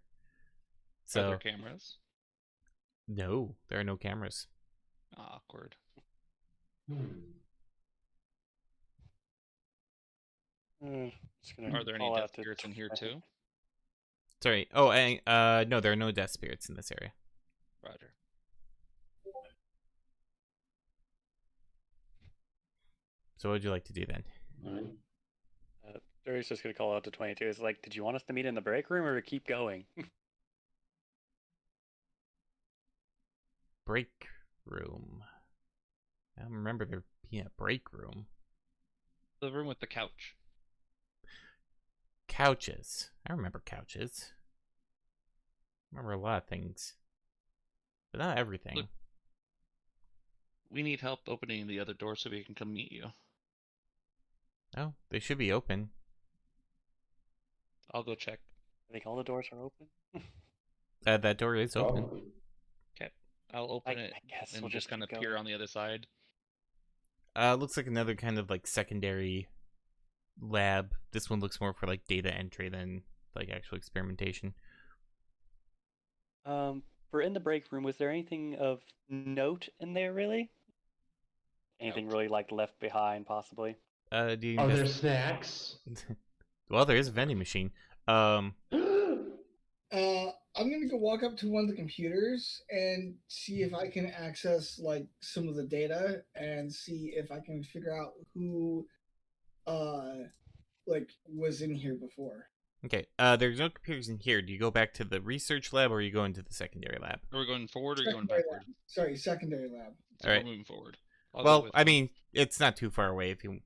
So there cameras? no, there are no cameras. Awkward. Just gonna Are there any call death out to spirits in here Trevor. too? Sorry. Oh, and no, there are no death spirits in this area. Roger. So what would you like to do then? Alright. Jerry's just gonna call out to 22. It's like, did you want us to meet in the break room or keep going? Break room. I don't remember there being a break room. The room with the couch. Couches. I remember couches. I remember a lot of things. But not everything. Look. We need help opening the other door so we can come meet you. Oh, they should be open. I'll go check. I think all the doors are open. That door is open. Probably. Okay. I'll open it I guess and we'll just kind of keep peer going. on the other side. Looks like another kind of like secondary lab. This one looks more for like data entry than like actual experimentation. For in the break room, was there anything of note in there really? Anything really like left behind, possibly? Do you Are there invest- snacks? Well, there is a vending machine. I'm gonna go walk up to one of the computers and see if I can access like some of the data and see if I can figure out who like was in here before. Okay. There's no computers in here. Do you go back to the research lab or you go into the secondary lab? Are we going forward or going Secondary backward? lab. Sorry, secondary lab. So Alright. we're moving forward. I'll go Well, with I you. mean, it's not too far away if you.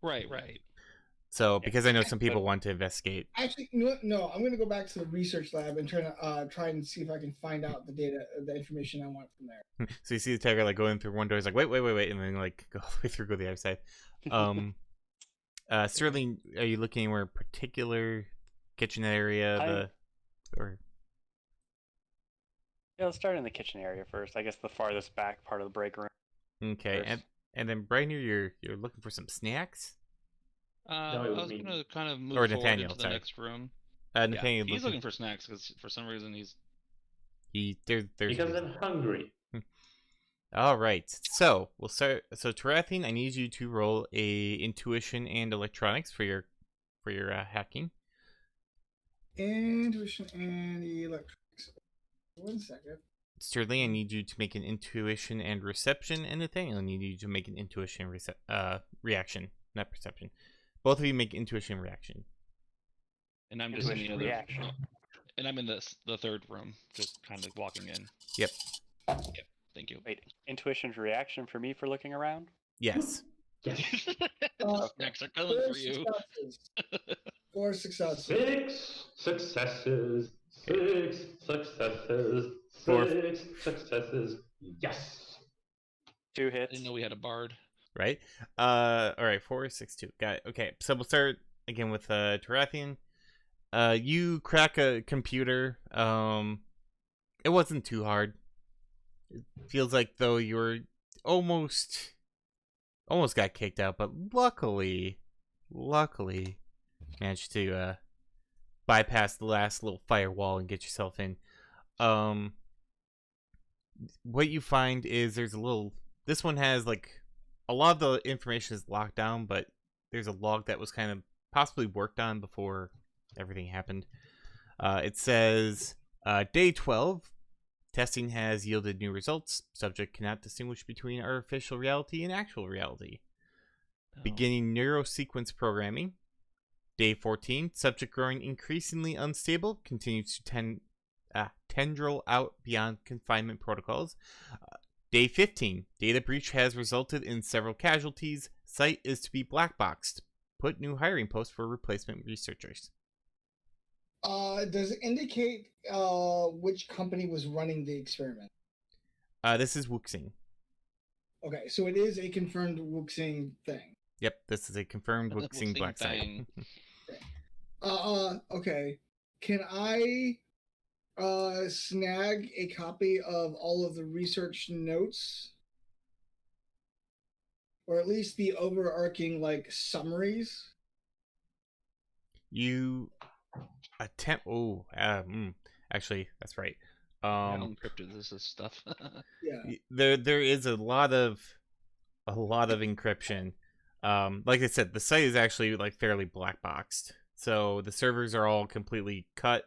Right. So, Yeah. because I know some people want to investigate. Actually, no, I'm gonna go back to the research lab and try and see if I can find out the data, the information I want from there. So you see the tiger like going through one door. He's like, wait, and then like go all the way through, go the other side. Sterling, are you looking anywhere particular? Kitchen area, or Yeah, let's start in the kitchen area first. I guess the farthest back part of the break room. okay, First. and then Briner, you're looking for some snacks. No, I it would was be- gonna kind of move Or forward Nathaniel, into the sorry. next room. Nathaniel, He's looking for snacks because for some reason he's. there's Because I'm hungry. all right. So we'll start. So Tarathian, I need you to roll a intuition and electronics for your hacking. Intuition and electronics. 1 second. Sterling, I need you to make an intuition and reception, and Nathaniel, I need you to make an intuition reaction, not perception. Both of you make intuition reaction. And I'm just in the Intuition other. reaction. And I'm in the third room, just kind of walking in. Yep. Thank you. Wait, intuition's reaction for me for looking around? Yes. Yes. Uh, Snacks are coming for you. Successes. 4 successes. 6 successes. 6 successes. Four. 6 successes. Yes. 2 I hits. didn't know we had a bard. Right. All right. 4, 6, 2. Got it. Okay. So we'll start again with Tarathian. You crack a computer. It wasn't too hard. It feels like though you're almost got kicked out, but luckily managed to bypass the last little firewall and get yourself in. What you find is this one has like a lot of the information is locked down, but there's a log that was kind of possibly worked on before everything happened. It says day 12. Testing has yielded new results. Subject cannot distinguish between artificial reality and actual reality. Beginning neurosequence programming. Day 14. Subject growing increasingly unstable. Continues to tendril out beyond confinement protocols. Day 15. Data breach has resulted in several casualties. Site is to be black boxed. Put new hiring post for replacement researchers. Does it indicate which company was running the experiment? This is Wuxing. Okay, so it is a confirmed Wuxing thing. Yep, this is a confirmed Wuxing Wuxing black site. thing. Okay. Can I snag a copy of all of the research notes? Or at least the overarching like summaries? You attempt. Actually, that's right. How encrypted this is stuff. Yeah. There is a lot of encryption. Like I said, the site is actually like fairly black boxed. So the servers are all completely cut.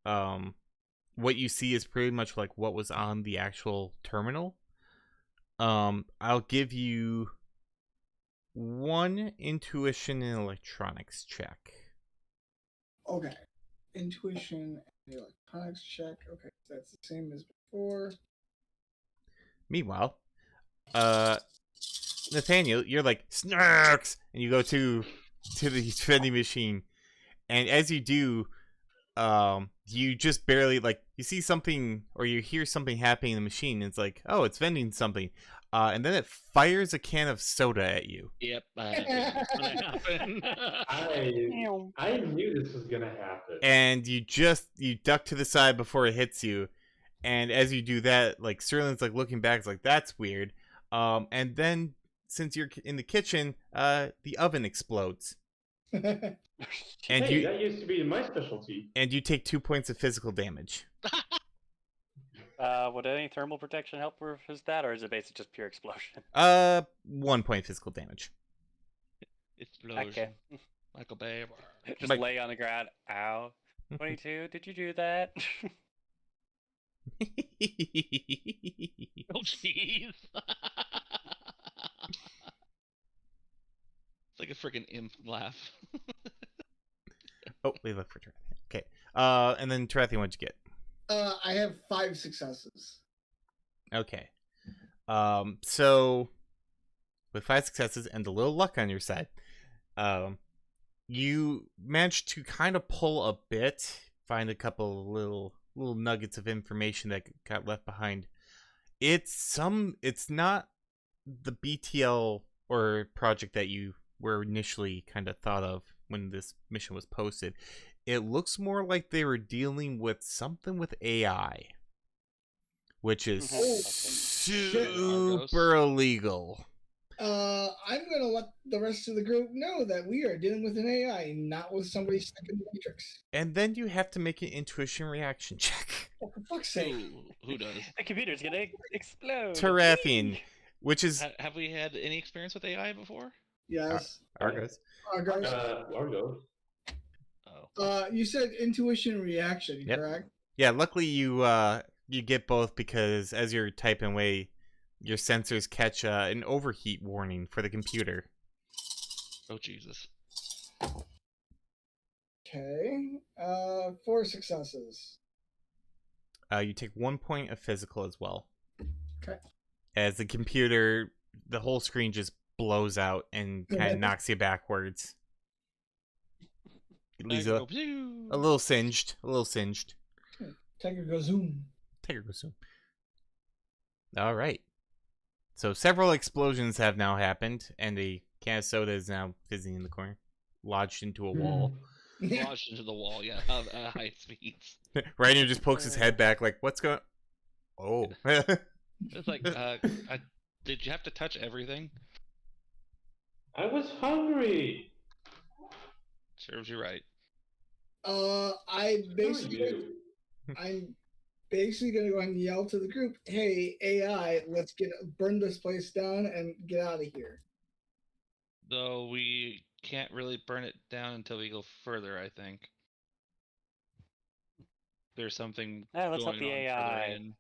What you see is pretty much like what was on the actual terminal. I'll give you one intuition and electronics check. Okay. Intuition and electronics check. Okay, so that's the same as before. Meanwhile, Nathaniel, you're like snarks, and you go to the vending machine, and as you do, you just barely you see something or you hear something happening in the machine. And it's like, oh, it's vending something, and then it fires a can of soda at you. Yep, that's gonna happen. I knew this was gonna happen. And you duck to the side before it hits you, and as you do that, Sterling's looking back, it's like, that's weird. And then since you're in the kitchen, the oven explodes. And hey, that used to be my specialty. And you take 2 points of physical damage. Would any thermal protection help with that, or is it basically just pure explosion? 1 point physical damage. Explosion. Okay. Michael Bay. Just lay on the ground. Ow. 22, did you do that? Oh, jeez. It's like a freaking imp laugh. Oh, we look for Tarathian. Okay. And then Tarathian, what'd you get? I have 5 successes. Okay. So with 5 successes and a little luck on your side, you managed to kind of pull a bit, find a couple of little nuggets of information that got left behind. It's not the BTL or project that you were initially kind of thought of when this mission was posted. It looks more like they were dealing with something with AI, which is super illegal. I'm gonna let the rest of the group know that we are dealing with an AI, not with somebody stuck in the Matrix. And then you have to make an intuition reaction check. Oh, for fuck's sake! Who does? The computer's gonna explode. Tarathian, which is Have we had any experience with AI before? Yes. Argos. Argos. Argo. Oh. You said intuition reaction, Yep. correct? Yeah, luckily you get both, because as you're typing away, your sensors catch an overheat warning for the computer. Oh, Jesus. Okay. 4 successes. You take 1 point of physical as well. Okay. As the computer, the whole screen just blows out and kind of knocks you backwards. It leaves a little singed. Tiger goes zoom. Tiger goes zoom. All right. So several explosions have now happened, and the can of soda is now fizzing in the corner, lodged into a wall. Lodged into the wall, yeah, at high speeds. Rainer just pokes his head back, like, "What's going?" Oh. It's like, did you have to touch everything? I was hungry. Serves you right. I'm basically gonna go and yell to the group, "Hey, AI, let's burn this place down and get out of here." Though we can't really burn it down until we go further, I think. There's something Let's help going the on AI. further in.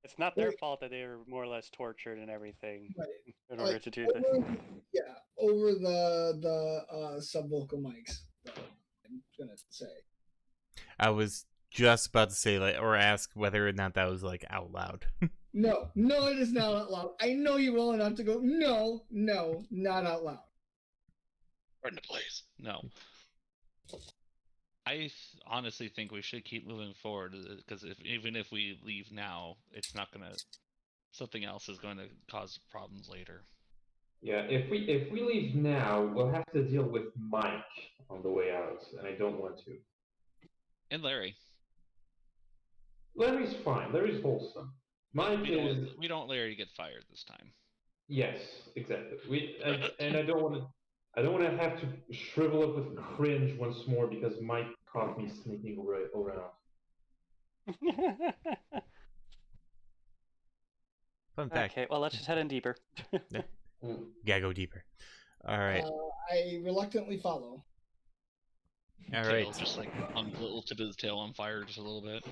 It's not their fault that they were more or less tortured and everything Right. in order to do this. Over the subvocal mics. I'm gonna say. I was just about to say, or ask whether or not that was out loud. No, it is not out loud. I know you well enough to go, no, not out loud. Burn the place. No. I honestly think we should keep moving forward, because even if we leave now, it's not gonna. Something else is going to cause problems later. Yeah, if we leave now, we'll have to deal with Mike on the way out, and I don't want to. And Larry. Larry's fine. Larry's wholesome. Mike we don't want Larry to get fired this time. Yes, exactly. I don't want to have to shrivel up with cringe once more because Mike caught me sneaking around. Fun fact. Okay, well, let's just head in deeper. Gotta go deeper. All right. I reluctantly follow. All right. Just on the little tip of his tail on fire just a little bit.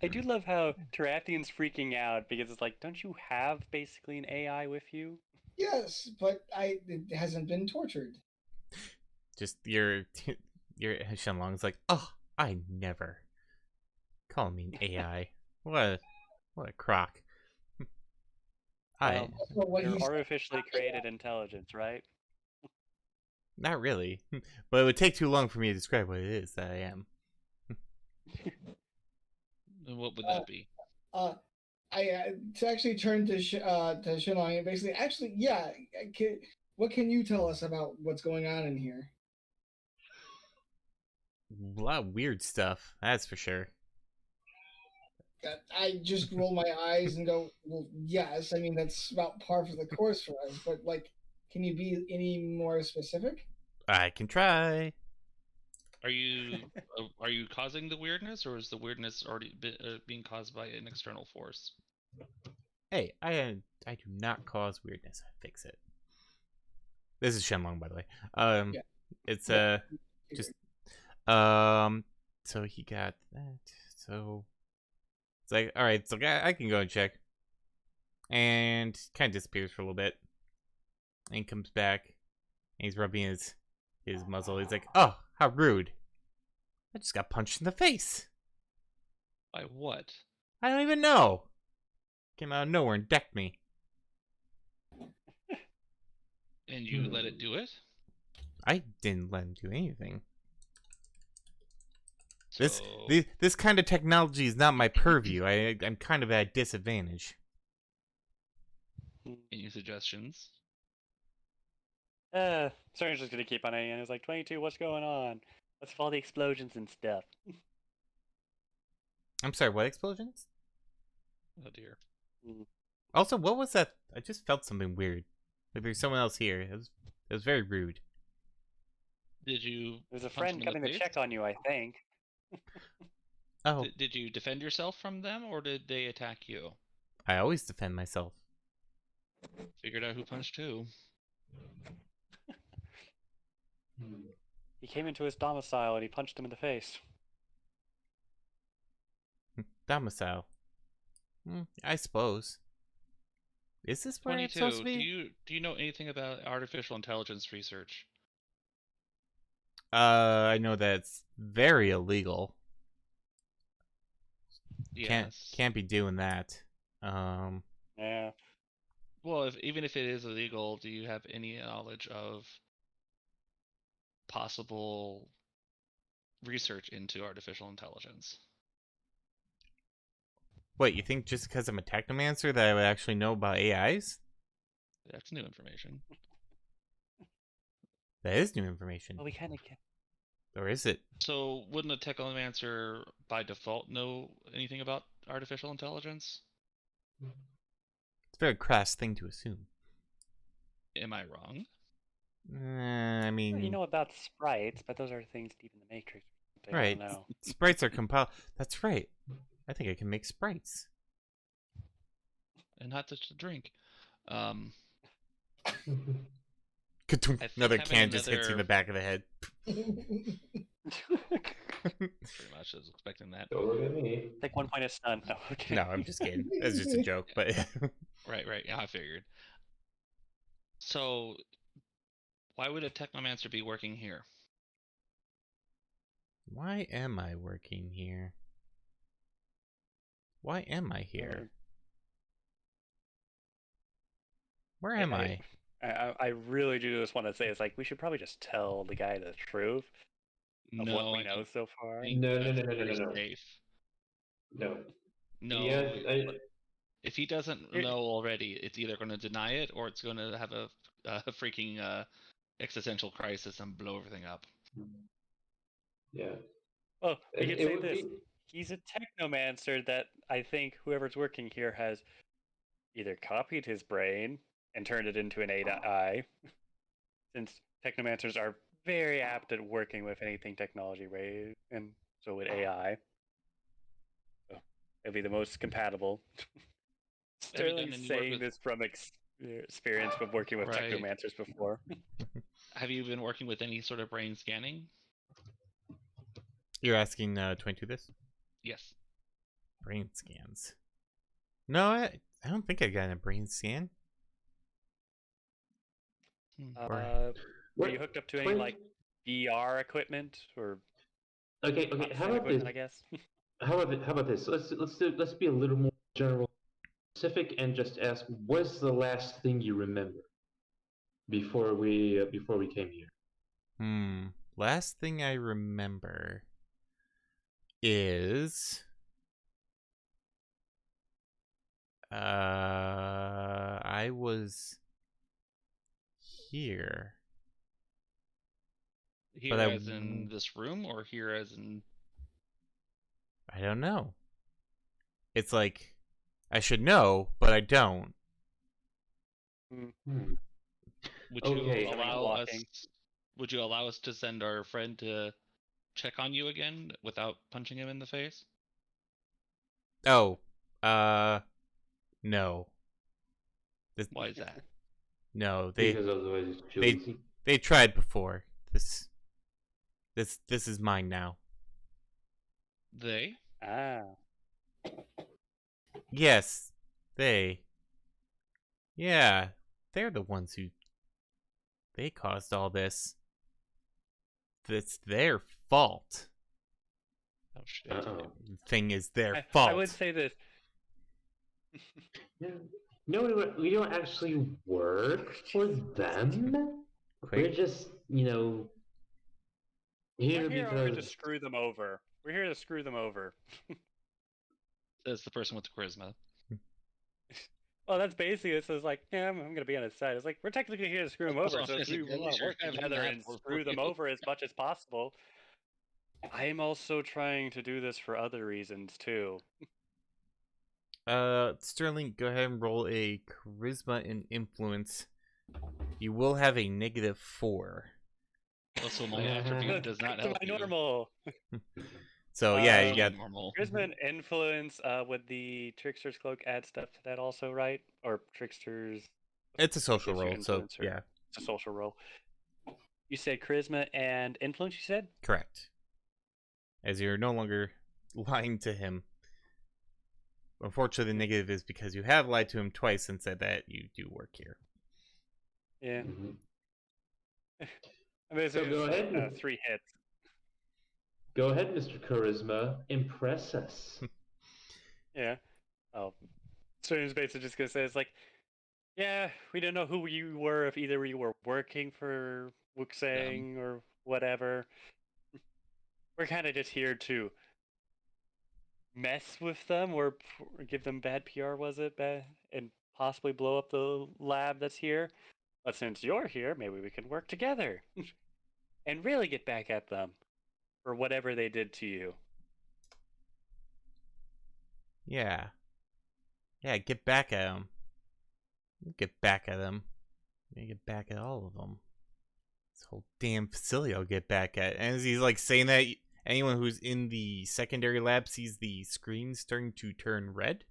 I do love how Tarathian's freaking out because it's like, don't you have basically an AI with you? Yes, but it hasn't been tortured. Just your Shenlong's like, oh, I never call me an AI. What a crock. I Well, So what you're he's artificially created intelligence, right? not really, but it would take too long for me to describe what it is that I am. And what would that be? uh, to actually turn to Shinlong and basically, actually, yeah, what can you tell us about what's going on in here? A lot of weird stuff, that's for sure. I just roll my eyes and go, well, yes. I mean, that's about par for the course for us. But like, can you be any more specific? I can try. Are you causing the weirdness, or is the weirdness already being caused by an external force? Hey, I do not cause weirdness. I fix it. This is Shenlong, by the way. Yeah. It's Yeah. just so he got that. So it's like, all right, so I can go and check, and kind of disappears for a little bit, and comes back, and he's rubbing his muzzle. He's like, oh, how rude! I just got punched in the face. By what? I don't even know. Came out of nowhere and decked me. And you let it do it? I didn't let him do anything. So, This kind of technology is not my purview. I'm kind of at a disadvantage. any suggestions? Soren's just gonna keep on it, and it's like, 22, what's going on? What's with all the explosions and stuff? I'm sorry, what explosions? Oh dear. Also, what was that? I just felt something weird. Like there's someone else here. It was very rude. Did you? There's a punch friend them in coming the to face? check on you, I think. Oh, Did you defend yourself from them, or did they attack you? I always defend myself. Figured out who punched who. He came into his domicile and he punched him in the face. Domicile. I suppose. Is this where it's supposed to 22. be? Do you know anything about artificial intelligence research? I know that it's very illegal. Yes. Can't be doing that. Yeah. Well, even if it is illegal, do you have any knowledge of possible research into artificial intelligence? Wait, you think just because I'm a technomancer that I would actually know about AIs? That's new information. That is new information. Well, we kind of get. Or is it? So, wouldn't a technomancer by default know anything about artificial intelligence? It's a very crass thing to assume. Am I wrong? I Well, mean, you know about sprites, but those are things deep in the Matrix. I right. don't know. Sprites are compiled. That's right. I think I can make sprites. And not just a drink. I think Another having can just hits you in the back of the head. Pretty much, I was expecting that. Don't look at me. Take 1 point of stun. No, okay. No, I'm just kidding. That's just a joke. But Right. Yeah, I figured. So, why would a technomancer be working here? why am I working here? Why am I here? Where am I? I really do just want to say it's like we should probably just tell the guy the truth of what No, we know so far. No. Safe. No. No. Yeah, If he doesn't know already, it's either going to deny it or it's going to have a freaking existential crisis and blow everything up. yeah. Well, we could It say would this. be- He's a technomancer that I think whoever's working here has either copied his brain and turned it into an AI, since technomancers are very apt at working with anything technology related, and so would AI. So it'd be the most compatible. Have you done Sterling's any work saying with- this from experience from working with Right. technomancers before. Have you been working with any sort of brain scanning? You're asking 22 this? Yes. Brain scans. No, I don't think I got a brain scan. Were What- you hooked up to any Wait. like VR equipment or Okay. not How sim about this? equipment? I guess. How about this? Let's be a little more general, specific, and just ask, what's the last thing you remember before we came here? Last thing I remember is I was here. Here But as in this room, or here as in... I don't know. It's like I should know, but I don't. Hmm. Would Okay. you Something allow us? blocking. Would you allow us to send our friend to check on you again without punching him in the face? Oh, no. Why is that? No, Because otherwise it's too they easy. they tried before. This is mine now. They? Ah. Yes, they. Yeah, they're the ones who they caused all this. It's their fault. Oh shit. Uh-oh. Thing is their I fault. would say this. No, we don't actually work for them. Quick. We're just, here We're here because to screw them over. We're here to screw them over. That's the person with the charisma. Well, that's basically it. So it's like, yeah, I'm gonna be on his side. It's like we're technically here to screw them That's over. what So I'm if saying, we at least want to you're work having together that and for screw them you. over as much as possible, I am also trying to do this for other reasons too. Sterling, go ahead and roll a charisma and influence. You will have a -4. Also, my attribute does not Back to help my you. normal. So yeah, you Um, got normal. Charisma and influence. Would the trickster's cloak add stuff to that also, right? Or trickster's? it's a social gives you roll, so influence, or yeah, it's a social roll. You said charisma and influence. You said. correct. As you're no longer lying to him. Unfortunately, the negative is because you have lied to him twice and said that you do work here. Yeah. Mhm. I mean, So go ahead. 3 hits. Go ahead, Mr. Charisma. Impress us. Yeah. Oh, Sterling's basically just gonna say it's like, yeah, we didn't know who you were, if either you were working for Wuxang or whatever. We're kind of just here to mess with them or give them bad PR, was it? Bad, and possibly blow up the lab that's here. But since you're here, maybe we can work together and really get back at them for whatever they did to you. Yeah. Yeah, get back at him. Get back at him. Get back at all of them. This whole damn facility I'll get back at. And as he's like saying that, anyone who's in the secondary lab sees the screen starting to turn red.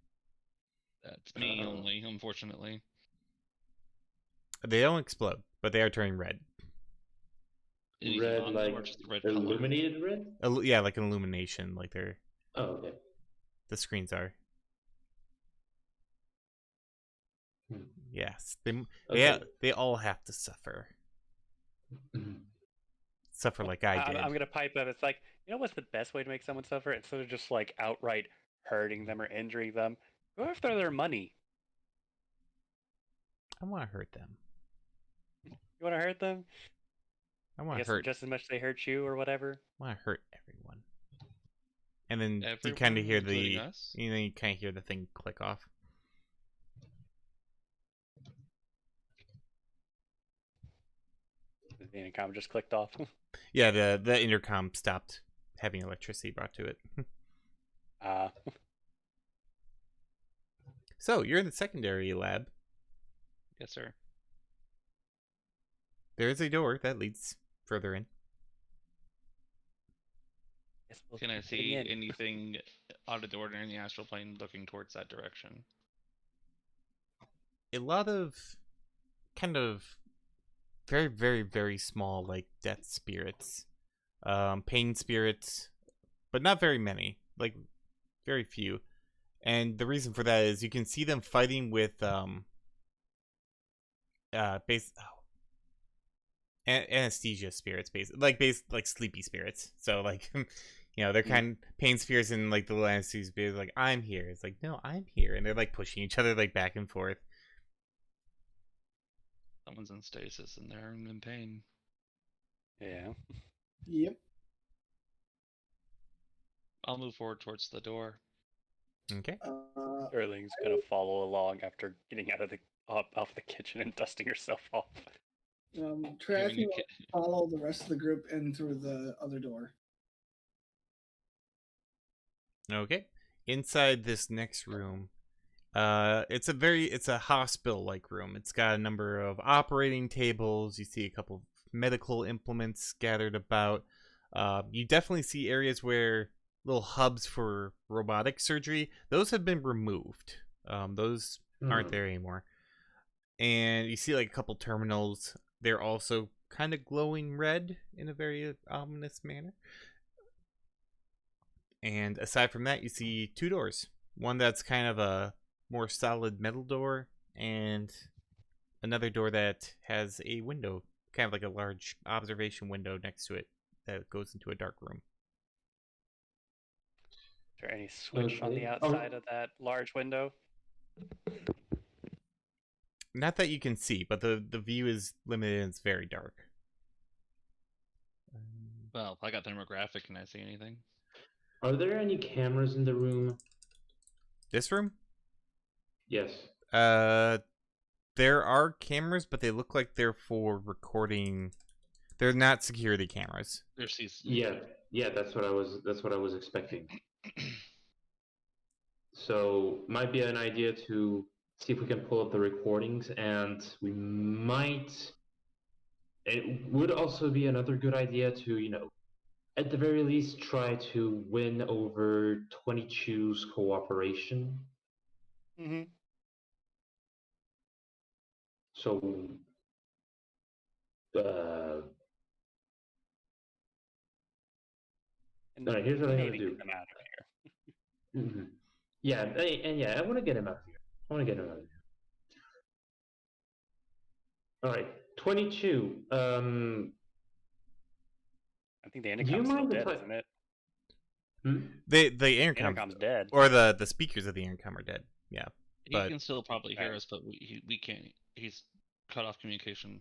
That's me only, unfortunately. They don't explode, but they are turning red. Anything Red, on them, like or just the red color? illuminated red? Yeah, like an illumination, like they're Oh, okay. the screens are. Hmm. Yes, Okay. they all have to suffer. Mhm. Suffer like I did. I'm gonna pipe up. It's like, you know what's the best way to make someone suffer instead of just like outright hurting them or injuring them? Go after their money. I want to hurt them. You want to hurt them? I I want to guess hurt. just as much as they hurt you or whatever. I want to hurt everyone. And then you Everyone, kind of hear including us? you kind of hear the thing click off. The intercom just clicked off. Yeah, the intercom stopped having electricity brought to it. uh, So you're in the secondary lab. Yes, sir. There is a door that leads further in. guess we'll Can I keep getting see in. anything out of the ordinary in the astral plane looking towards that direction? A lot of kind of very, very, very small, like death spirits, pain spirits, but not very many. Like very few. And the reason for that is you can see them fighting with anesthesia spirits, like sleepy spirits. So like they're kind of pain spirits, and like the little anesthesia spirits like, I'm here. It's like, no, I'm here, and they're like pushing each other like back and forth. Someone's in stasis and they're in pain. Yeah. Yep. I'll move forward towards the door. Okay. Sterling's gonna follow along after getting out of the off the kitchen and dusting herself off. Trash will follow the rest of the group in through the other door. Okay. Inside this next room, it's a hospital-like room. It's got a number of operating tables. You see a couple of medical implements scattered about. You definitely see areas where little hubs for robotic surgery. Those have been removed. Those aren't there anymore. And you see like a couple terminals. They're also kind of glowing red in a very ominous manner. And aside from that, you see two doors. One that's kind of a more solid metal door, and another door that has a window, kind of like a large observation window next to it that goes into a dark room. Is there any switch on the outside of that large window? Not that you can see, but the view is limited and it's very dark. Well, I got the demographic. Can I see anything? Are there any cameras in the room? This room? Yes. There are cameras, but they look like they're for recording. They're not security cameras. They're CCTV. Yeah, that's what I was expecting. So might be an idea to see if we can pull up the recordings, and we might. It would also be another good idea to, at the very least, try to win over 22's cooperation. Mm-hmm. So, all right, here's what I'm gonna Maybe do. get them out of here. Mm-hmm. Yeah, and I want to get him out of here. All right, 22. I think the Do you intercom's still mind if dead, I- isn't it? The Intercom's dead. or the speakers of the intercom are dead. Yeah. He But- can still probably hear us, but we can't. He's cut off communication.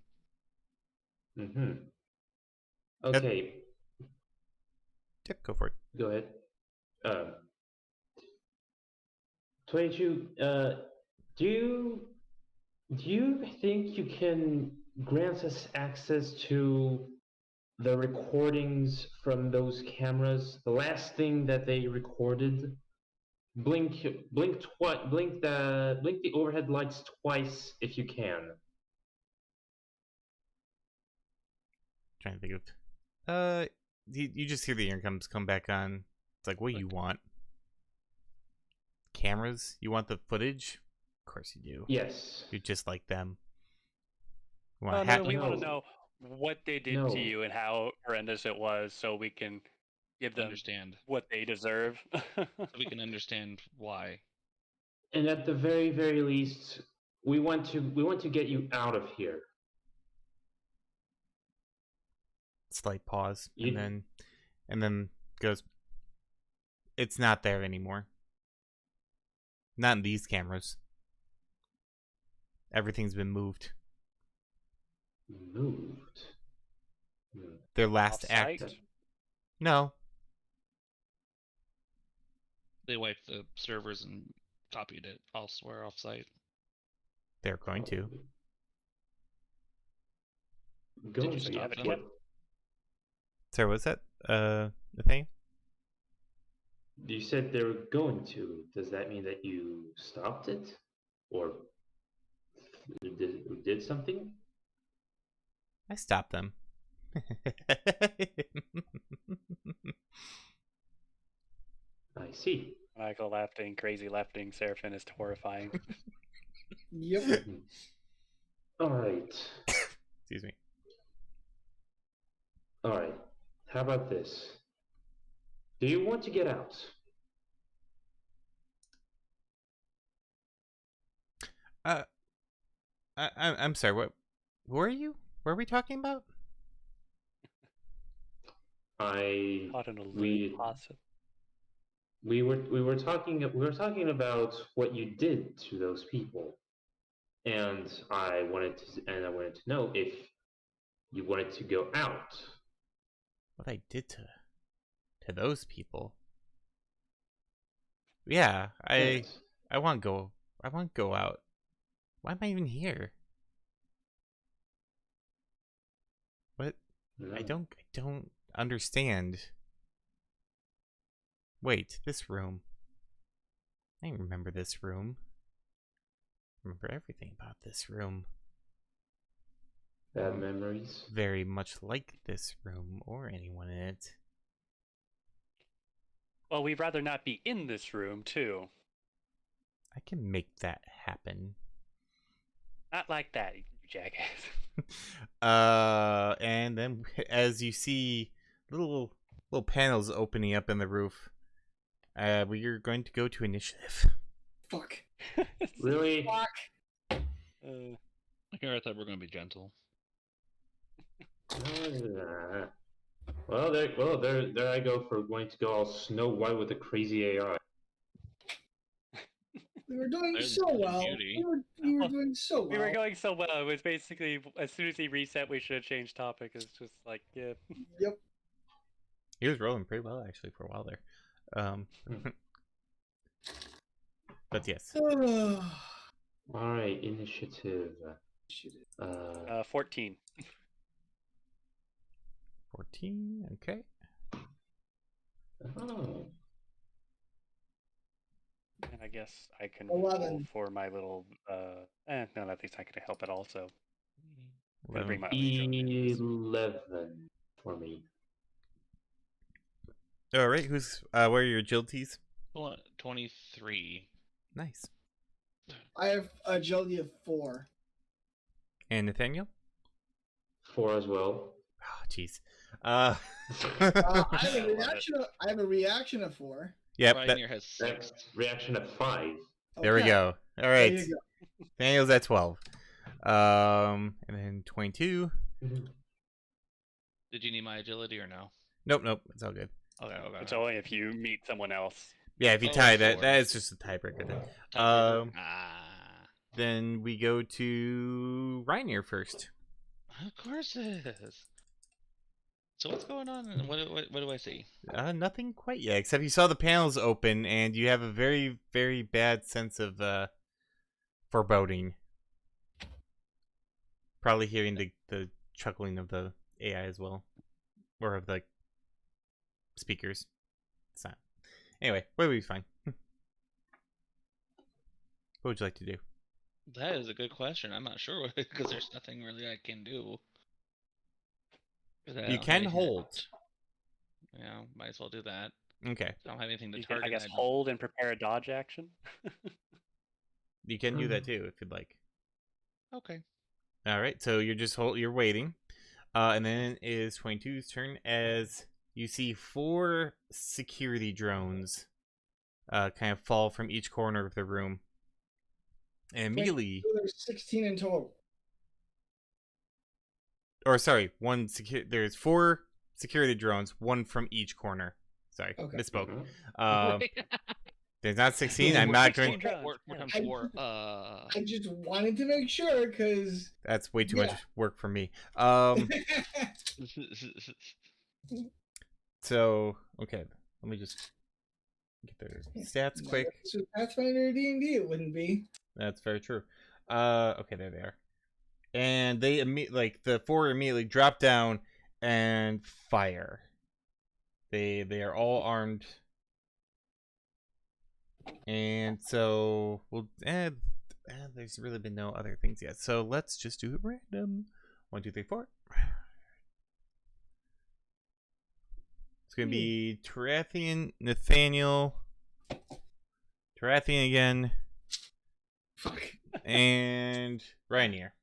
Mm-hmm. Okay, Yep, go for it. go ahead. 22. Do you think you can grant us access to the recordings from those cameras? The last thing that they recorded. Blink the overhead lights twice if you can. Trying to think of. You just hear the intercoms come back on. It's like, what do you want? Cameras? You want the footage? Of course you do. Yes. You're just like them. You No, want no, hat- we want No. to know what they did No. to you and how horrendous it was, so we can give them Understand. what they deserve. So we can understand why. And at the very, very least, we want to get you out of here. Slight pause, You- and then goes. It's not there anymore. Not in these cameras. Everything's been moved. Moved. Hmm. Their last act. Off-site? No, They wiped the servers and copied it elsewhere offsite. they're going to. Going you to stop them? what? Sorry, what's that? The thing? You said they were going to. Does that mean that you stopped it, or did something? I stopped them. I see. Michael laughing, crazy laughing, Seraphim is horrifying. Yep. All right. Excuse me. All right. How about this? Do you want to get out? I'm sorry. What were you? What are we talking about? Caught in a loop, we possibly. we were talking about what you did to those people, and I wanted to know if you wanted to go out. What I did to those people? Yeah, Yes. I want to go. I want to go out. Why am I even here? What? No. I don't understand. Wait, this room. I remember this room. I remember everything about this room. Bad memories. Very much like this room or anyone in it. Well, we'd rather not be in this room, too. I can make that happen. Not like that, you jackass. And then as you see little panels opening up in the roof, we are going to go to initiative. Fuck. Really? Fuck. Here I thought we were going to be gentle. Well, there I go for going to go all Snow White with the crazy AI. We were doing There's so the well. beauty. We were doing so well. We were going so well. It was basically, as soon as he reset, we should have changed topic. It's just like, yeah. Yep. He was rolling pretty well actually for a while there. But yes. All right, initiative. 14. 14. Okay. Oh. And I guess I can roll 11. for my little, no, that's not gonna help at all, so. I'm gonna 11. bring my other drone in. 11 for me. All right. Who's what are your agilities? 23. Nice. I have agility of 4. And Nathaniel? 4 as well. Oh, jeez. I have I a love reaction. I have a reaction of 4. Yep. Brian That, here has That 6. reaction of 5. there we Okay. go. All There right. you go. Daniel's at 12. And then 22. Did you need my agility or no? Nope. It's all good. Okay. It's only if you meet someone else. Yeah, if you Oh, tie sure. that is just a tiebreaker then. Tiebreaker. Then we go to Reinier first. Of course it is. So what's going on? And what do I see? Nothing quite yet, except you saw the panels open and you have a very, very bad sense of foreboding. Probably hearing the chuckling of the AI as well. Or of the speakers. It's not. Anyway, we'll be fine. What would you like to do? That is a good question. I'm not sure because there's nothing really I can do. You can hold. Yeah, might as well do that. Okay. I don't have anything to You can, target. I guess, hold and prepare a dodge action. You can do that too if you'd like. Okay. All right, so you're waiting. And then it is 22's turn as you see 4 security drones kind of fall from each corner of the room. And immediately, There's 16 in total. or sorry, there's 4 security drones, 1 from each corner. Sorry, Okay. misspoke. Right. There's not 16. I'm not going. 16 drones. 4 times I- 4. I just wanted to make sure because. That's way too Yeah. much work for me. So okay, let me just get their stats quick. So Pathfinder D&D, it wouldn't be. That's very true. Okay, there they are. And they the 4 immediately drop down and fire. They are all armed. And so there's really been no other things yet. So let's just do it random. 1, 2, 3, 4. It's gonna be Tarathian, Nathaniel, Tarathian again, Fuck. and Rainier.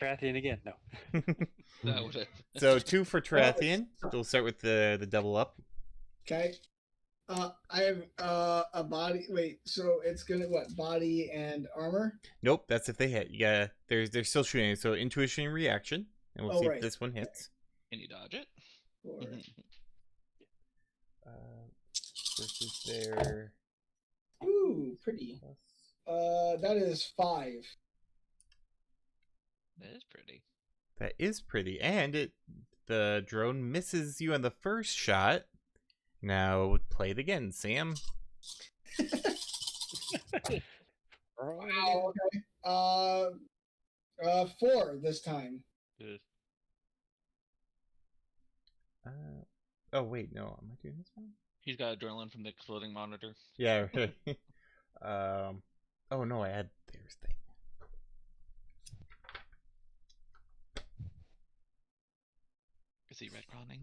Tarathian again. No. That would have. So 2 for Tarathian. We'll start with the double up. Okay. I have a body. Wait, so it's gonna what? Body and armor. Nope, that's if they hit. Yeah, they're still shooting. So intuition and reaction, and we'll Oh see if right. this one hits. Can you dodge it? Four. Versus their Ooh, pretty. That is 5. That is pretty. That is pretty, and the drone misses you on the first shot. Now play it again, Sam. Wow. Okay. 4 this time. Oh wait, no, am I doing this one? He's got adrenaline from the exploding monitor. Yeah, right. Oh no, I had there's thing. Is he retconning?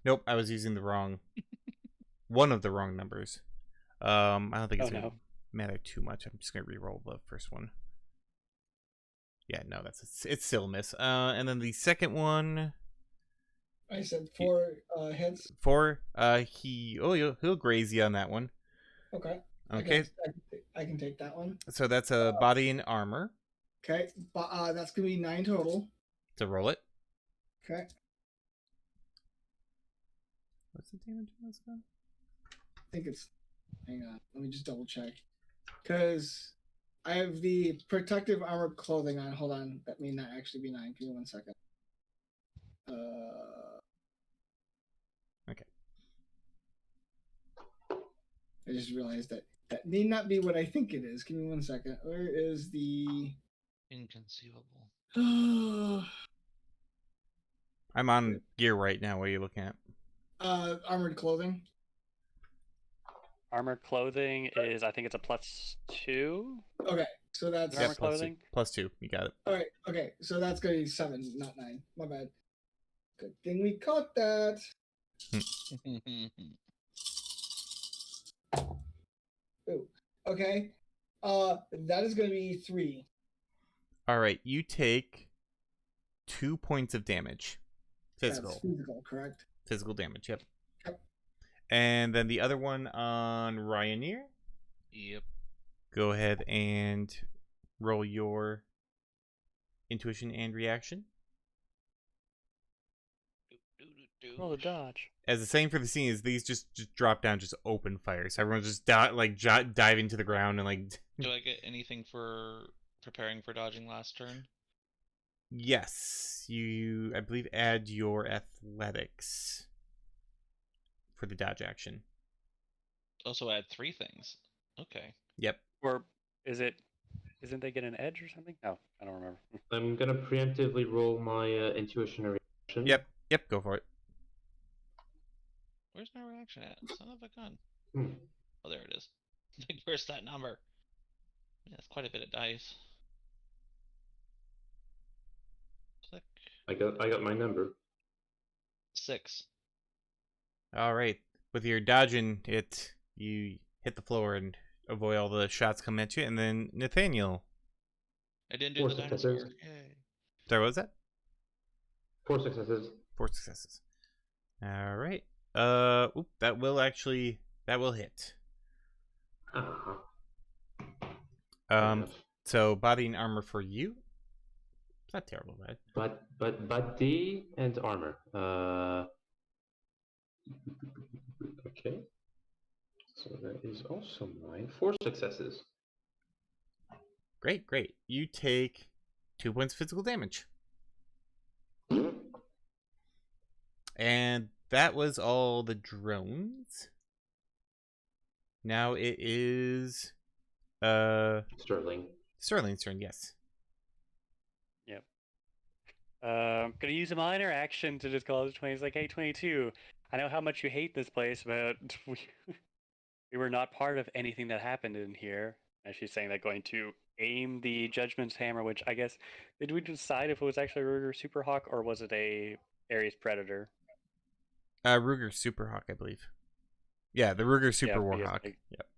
Nope, I was using the wrong one of the wrong numbers. I don't think it's gonna matter too much. I'm just gonna re-roll the first one. Yeah, no, it's still a miss. And then the second one. I said 4 hits. 4. He'll graze you on that one. Okay. Okay. I can take that one. So that's a body and armor. Okay. That's gonna be 9 total. To roll it. Okay. What's the damage on this one? I think it's. Hang on. Let me just double check. Because I have the protective armor clothing on. Hold on. That may not actually be 9. Give me 1 second. Okay. I just realized that need not be what I think it is. Give me 1 second. Where is the Inconceivable. I'm on gear right now. What are you looking at? armored clothing? Armor clothing is, I think it's a +2. Okay, so that's Armor clothing. +2. You got it. all right. Okay, so that's gonna be 7, not 9. My bad. Good thing we caught that. Ooh. Okay. That is gonna be 3. All right, you take 2 points of damage. Physical. That's physical, correct? Physical damage. Yep. Yep. And then the other one on Ryoneer. Yep. Go ahead and roll your intuition and reaction. Roll a dodge. As the same for the scene is, these just drop down, just open fire. So everyone's just diving to the ground and like. Do I get anything for preparing for dodging last turn? Yes, you I believe add your athletics for the dodge action. Also add 3 things. Okay. Yep. Or isn't they get an edge or something? No, I don't remember. I'm gonna preemptively roll my intuition and reaction. Yep, go for it. Where's my reaction at? Son of a gun. Hmm. Oh, there it is. Like, where's that number? Yeah, that's quite a bit of dice. Click. I got my number. 6. All right. With your dodging it, you hit the floor and avoid all the shots coming at you. And then Nathaniel. I didn't do 4 the successes. dinosaur. Yay. Sorry, what was that? 4 successes. 4 successes. All right. That will hit. Uh-huh. So body and armor for you. It's not terrible, right? But body and armor. Okay. So that is also mine. 4 successes. Great. You take 2 points of physical damage. And that was all the drones. Now it is Sterling's turn, yes. Yep. I'm gonna use a minor action to just call it 20. It's like, hey, 22. I know how much you hate this place, but we were not part of anything that happened in here. And she's saying that going to aim the Judgment's Hammer, which I guess, did we decide if it was actually a Ruger Superhawk or was it a Ares Predator? Ruger Superhawk, I believe. Yeah, the Ruger Super Yeah, Warhawk. Yep.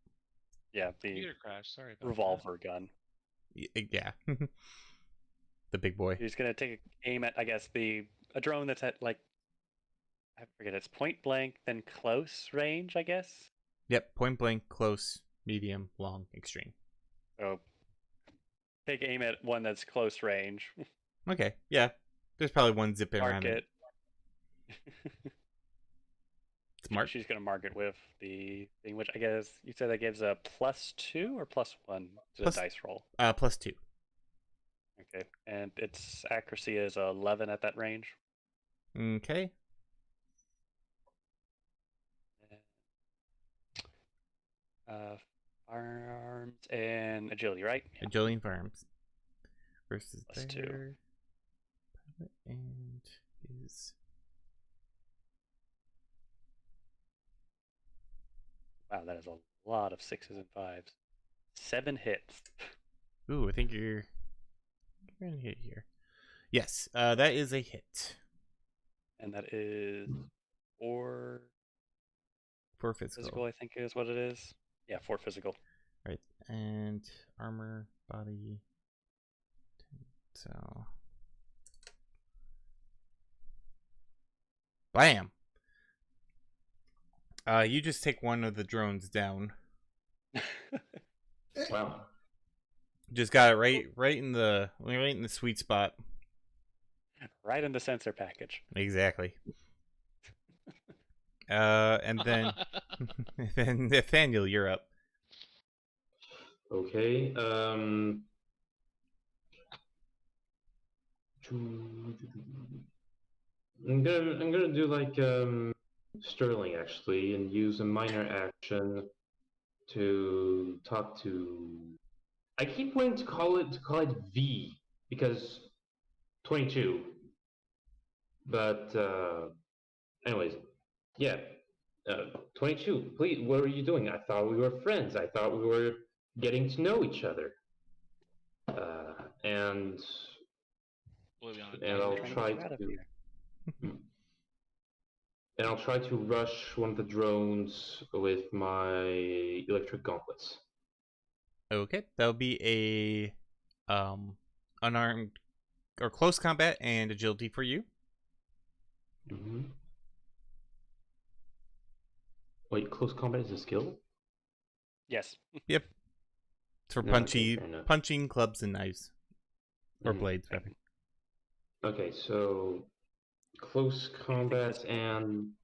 Yeah, the Computer crash. Sorry about revolver gun. Yeah. The big boy. He's gonna take aim at, I guess, a drone that's at like, forget it's point blank, then close range, I guess. Yep, point blank, close, medium, long, extreme. So take aim at one that's close range. Okay, yeah. There's probably one zipping Mark around it. Smart. She's gonna mark it with the thing, which I guess you said that gives a +2 or +1 to Plus- the dice roll. +2. Okay, and its accuracy is 11 at that range. Okay. Firearms and agility, right? Yeah. Agility and firearms. Versus +2. their pilot and his. Wow, that is a lot of 6s and 5s. 7 hits. Ooh, I think you're gonna hit here. Yes, that is a hit. And that is 4 For physical. physical, I think is what it is. Yeah, 4 physical. Right. And armor, body. So. Bam! You just take one of the drones down. Wow. Just got it right in the sweet spot. Right in the sensor package. Exactly. And then then Nathaniel, you're up. Okay. I'm gonna do like Sterling actually, and use a minor action to talk to. I keep wanting to call it V because 22. But anyways, yeah. 22. Please, what are you doing? I thought we were friends. I thought we were getting to know each other. And We'll be on it. and I'll Trying to try get you out of to. here. And I'll try to rush one of the drones with my electric gauntlets. Okay, that'll be a unarmed or close combat and agility for you. Mm-hmm. Wait, close combat is a skill? Yes. Yep. It's for No, okay, fair enough. punching clubs and knives. Or Mhm. blades, rather. Okay, so close combat and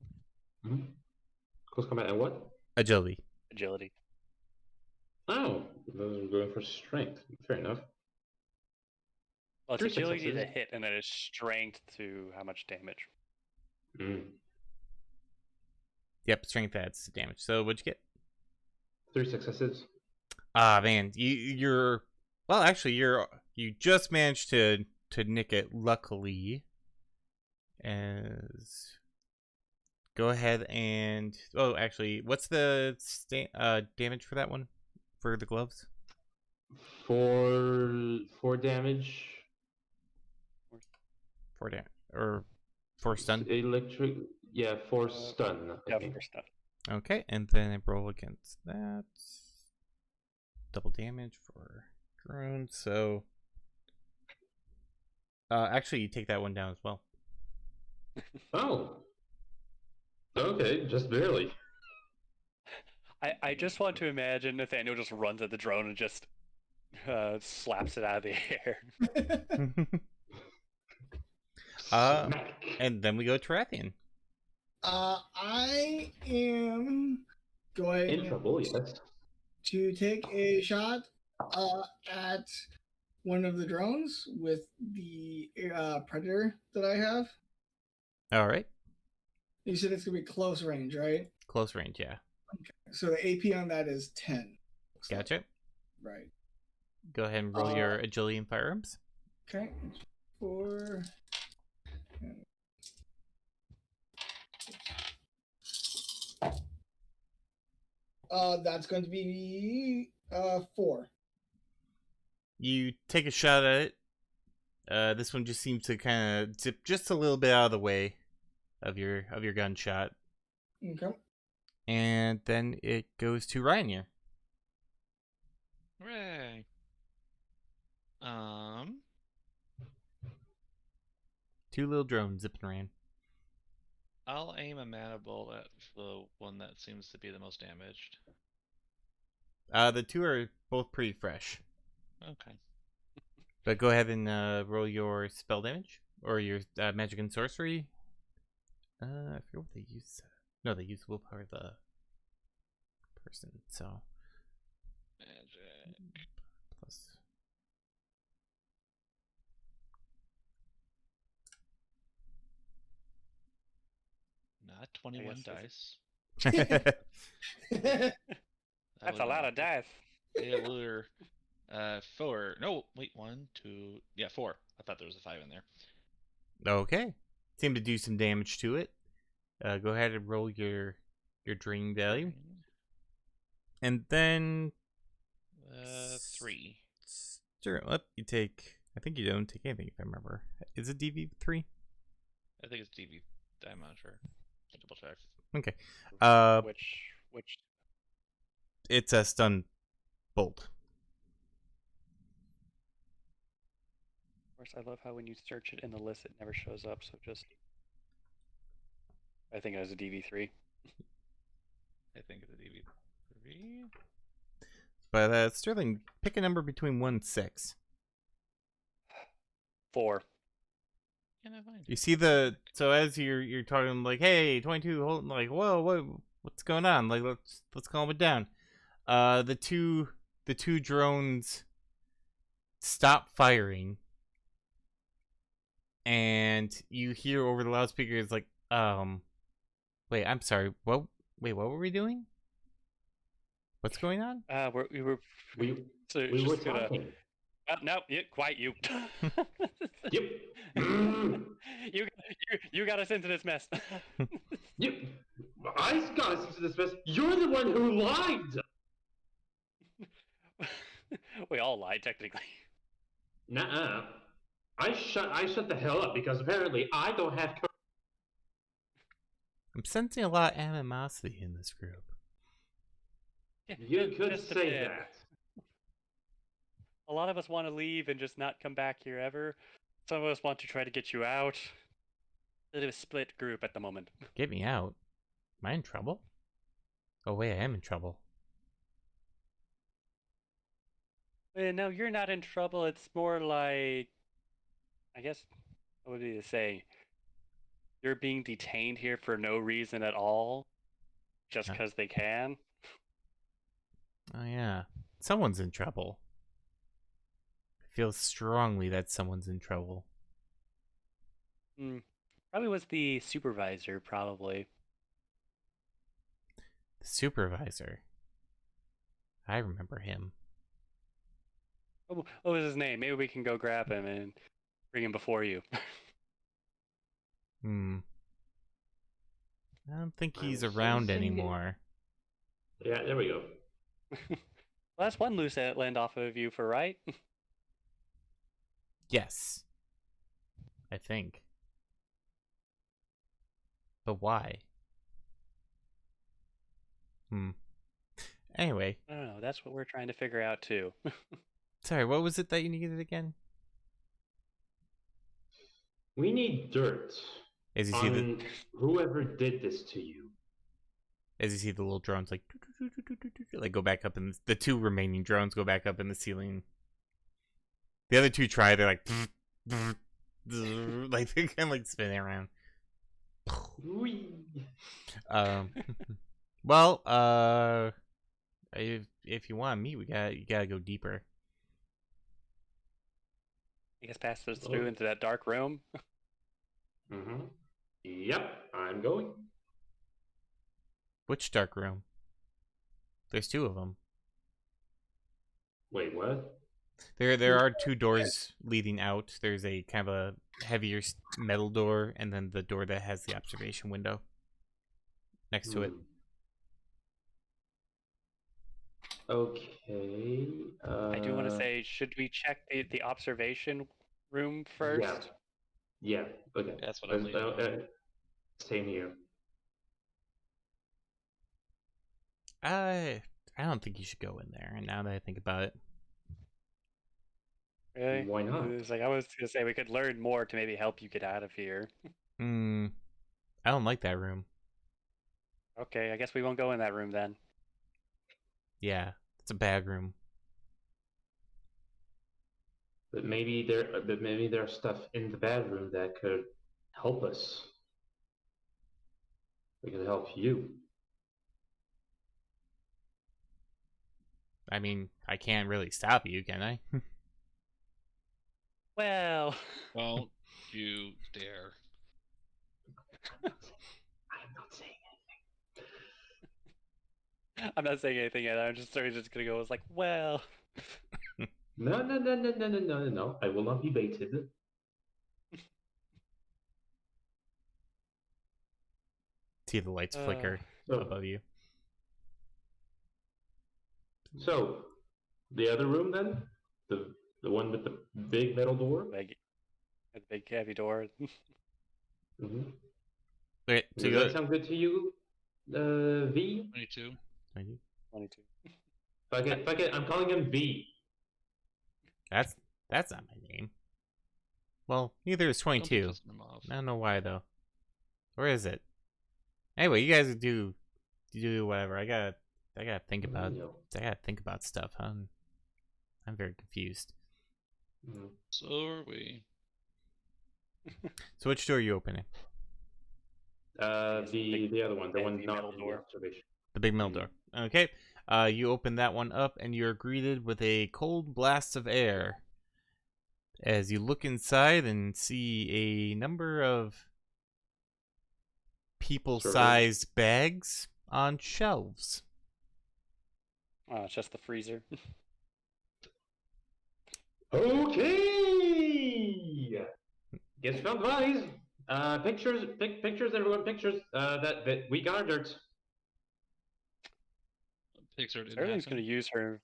close combat and what? Agility. Agility. Oh, those are going for strength. Fair enough. Well, it's 3 agility to successes. hit, and then it's strength to how much damage. Mm. Yep, strength adds to damage. So what'd you get? 3 successes. Ah, man, you're well. Actually, you just managed to nick it. Luckily, as go ahead and actually, what's the damage for that one? For the gloves? 4 damage. 4 damage or 4 stun. Electric. Yeah, 4 stun. I Yeah, think. for stun. Okay, and then I roll against that. Double damage for drone. So, actually, you take that one down as well. Oh. Okay, just barely. I just want to imagine Nathaniel just runs at the drone and just slaps it out of the air. Smack. And then we go to Rathian. I am In going trouble, yes. to take a shot at one of the drones with the predator that I have. All right, You said it's gonna be close range, right? close range, yeah. So the AP on that is 10. looks like. Gotcha. Right. Go ahead and roll your agility and firearms. Okay. 4. That's going to be 4. You take a shot at it. This one just seems to kind of zip just a little bit out of the way of your gunshot, Okay. and then it goes to Ryanair. Hooray. Two little drones zipping around. I'll aim a mana bolt at the one that seems to be the most damaged. The two are both pretty fresh. Okay. But go ahead and roll your spell damage or your magic and sorcery. I forget what they use. No, they use willpower the person. So Magic. plus. Not 21 guess dice. That That's a would've lot been- of dice. It were 4. No, wait, 1, 2. Yeah, 4. I thought there was a 5 in there. Okay. Seem to do some damage to it. Go ahead and roll your drain value, and then 3. you take. I think you don't take anything if I remember. Is it DV3? I think it's DV. I'm not sure. I'll double check. Okay. Which It's a stun bolt. Of course, I love how when you search it in the list, it never shows up. So just, I think it was a DV3. I think it's a DV3. But Sterling, pick a number between 1 and 6. 4. Can I find You see so as you're talking like, hey, 22, hold, like, whoa, what's going on? Like, let's calm it down. The two drones stop firing, and you hear over the loudspeakers like, wait, I'm sorry, what were we doing? What's going on? We So we were just gonna. talking. No, quiet you. Yep. You got us into this mess. Yep. I got us into this mess. You're the one who lied. We all lied, technically. Nuh-uh. I shut the hell up because apparently I don't have. I'm sensing a lot of animosity in this group. You could Just a say bit. that. A lot of us want to leave and just not come back here ever. Some of us want to try to get you out. Bit of a split group at the moment. Get me out. Am I in trouble? Oh wait, I am in trouble. No, you're not in trouble. It's more like, I guess, what would be the saying? You're being detained here for no reason at all, just Huh. because they can. Oh yeah, someone's in trouble. I feel strongly that someone's in trouble. Probably was the supervisor, probably. The supervisor. I remember him. What was his name? Maybe we can go grab him and bring him before you. I don't think he's I'm around sensing it. anymore. Yeah, there we go. Well, that's one loose end off of you for right. Yes. I think. But why? Anyway. I don't know. That's what we're trying to figure out too. Sorry, what was it that you needed again? We need dirt As you see on whoever did this to you. the little drones like go back up, and the two remaining drones go back up in the ceiling. The other two try, they're like like they're kind of like spinning around. Whee! Well, if you want to meet, you gotta go deeper. I guess pass us through into that dark room. Mm-hmm. Yep, I'm going. Which dark room? There's two of them. Wait, what? There are two doors leading out. There's a kind of a heavier metal door, and then the door that has the observation window next to it. Okay. I do want to say, should we check the observation room first? Yeah. Okay. That's what I'm leaving. Same here. I don't think you should go in there. And now that I think about it, Really? Why not? It's like I was gonna say we could learn more to maybe help you get out of here. I don't like that room. Okay, I guess we won't go in that room then. Yeah, it's a bad room. But maybe there's stuff in the bedroom that could help us. It could help you. I mean, I can't really stop you, can I? Well, Don't you dare. I'm not saying anything. I'm not saying anything yet. I'm just gonna go. It's like, well, No. I will not be baited. See the lights flicker So, above you. so the other room then, the one with the big metal door. a big heavy door. Mm-hmm. Wait, to Does go. that sound good to you, V? 22. 22. Fuck it, I'm calling him V. That's not my name. Well, neither is Don't be 22. pissing him off. I don't know why though. Where is it? Anyway, you guys do whatever. I gotta think about stuff. I'm very confused. Mm. So are we. So which door are you opening? Yes, The other one, the one heavy not metal in door. the observation. The big middle door. Okay. You open that one up, and you're greeted with a cold blast of air. As you look inside and see a number of people-sized bags on shelves. Oh, it's just the freezer. Okay. Guess not wise. Pictures, pictures, everyone, pictures. That we gathered. Pixar didn't Sterling's happen. gonna use her.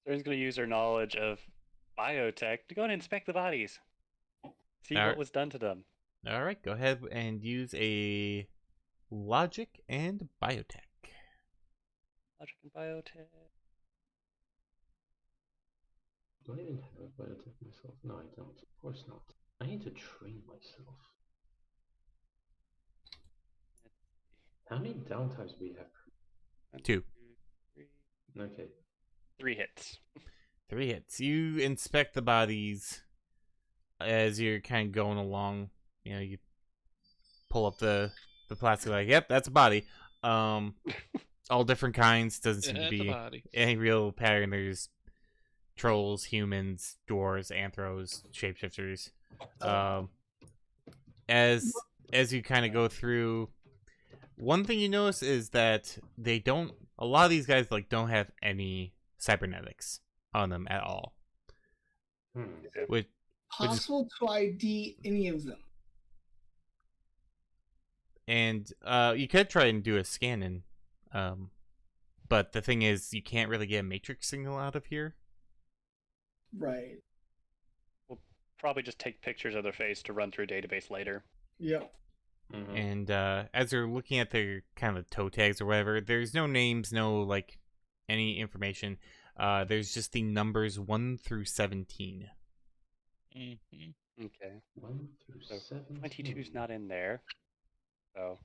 Sterling's gonna use her knowledge of biotech to go and inspect the bodies. See Alright. what was done to them. All right, go ahead and use a logic and biotech. Logic and biotech. Do I even have a biotech myself? No, I don't. Of course not. I need to train myself. How many downtimes do we have? 2. 3. Okay. 3 hits. 3 hits. You inspect the bodies as you're kind of going along. You know, you pull up the plastic, like, yep, that's a body. All different kinds. Doesn't seem to It's a be body. any real pattern. There's trolls, humans, dwarves, anthros, shapeshifters. As you kind of go through, one thing you notice is that they don't. A lot of these guys don't have any cybernetics on them at all. Which Possible to ID any of them. and you could try and do a scan but the thing is you can't really get a matrix signal out of here. Right. We'll probably just take pictures of their face to run through a database later. Yep. Mm-hmm. And as they're looking at their kind of toe tags or whatever, there's no names, no any information. There's just the numbers 1 through 17. Mm-hmm. Okay. 1 through So 17. 22's not in there. So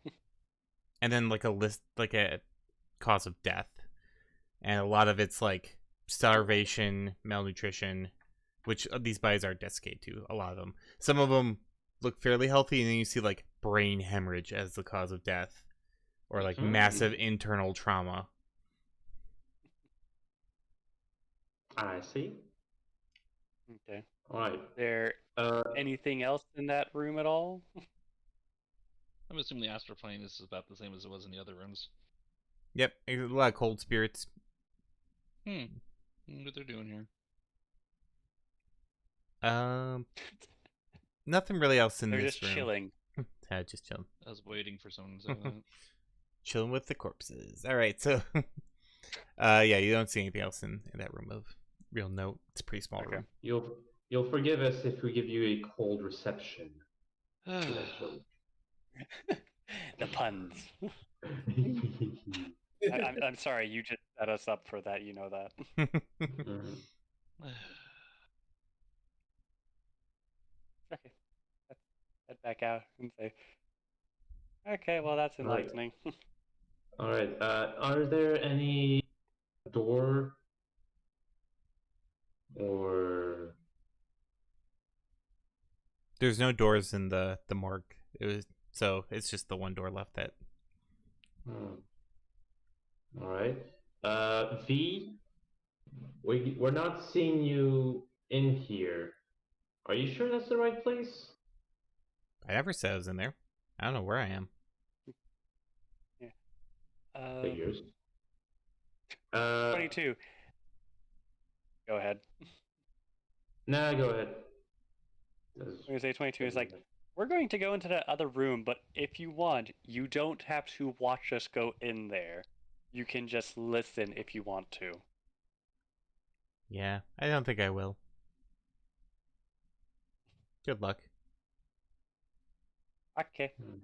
And then a list, a cause of death. And a lot of it's starvation, malnutrition, which these bodies are desiccated to, a lot of them. Some of them look fairly healthy, and then you see brain hemorrhage as the cause of death, or massive internal trauma. I see. okay. All right. Is there anything else in that room at all? I'm assuming the astral plane is about the same as it was in the other rooms. Yep, a lot of cold spirits. What they're doing here? Nothing really else in They're this just room. chilling. Just chilling. I was waiting for someone to say that. Chilling with the corpses. All right, so yeah, you don't see anything else in that room of real note. It's a pretty small room. You'll forgive us if we give you a cold reception. The puns. I'm sorry, you just set us up for that. You know that. Mhm. Okay. back out and say, "Okay, well that's All right. enlightening." All right. Are there any door or There's no doors in the morgue. So it's just the one door left. That hmm. All right. V, we're not seeing you in here. Are you sure that's the right place? I never said I was in there. I don't know where I am. Yeah. Figures. Uh, 22. Go ahead. nah, go ahead. I'm gonna say 22 is like, we're going to go into that other room, but if you want, you don't have to watch us go in there. You can just listen if you want to. Yeah, I don't think I will. Good luck. Okay. Hmm.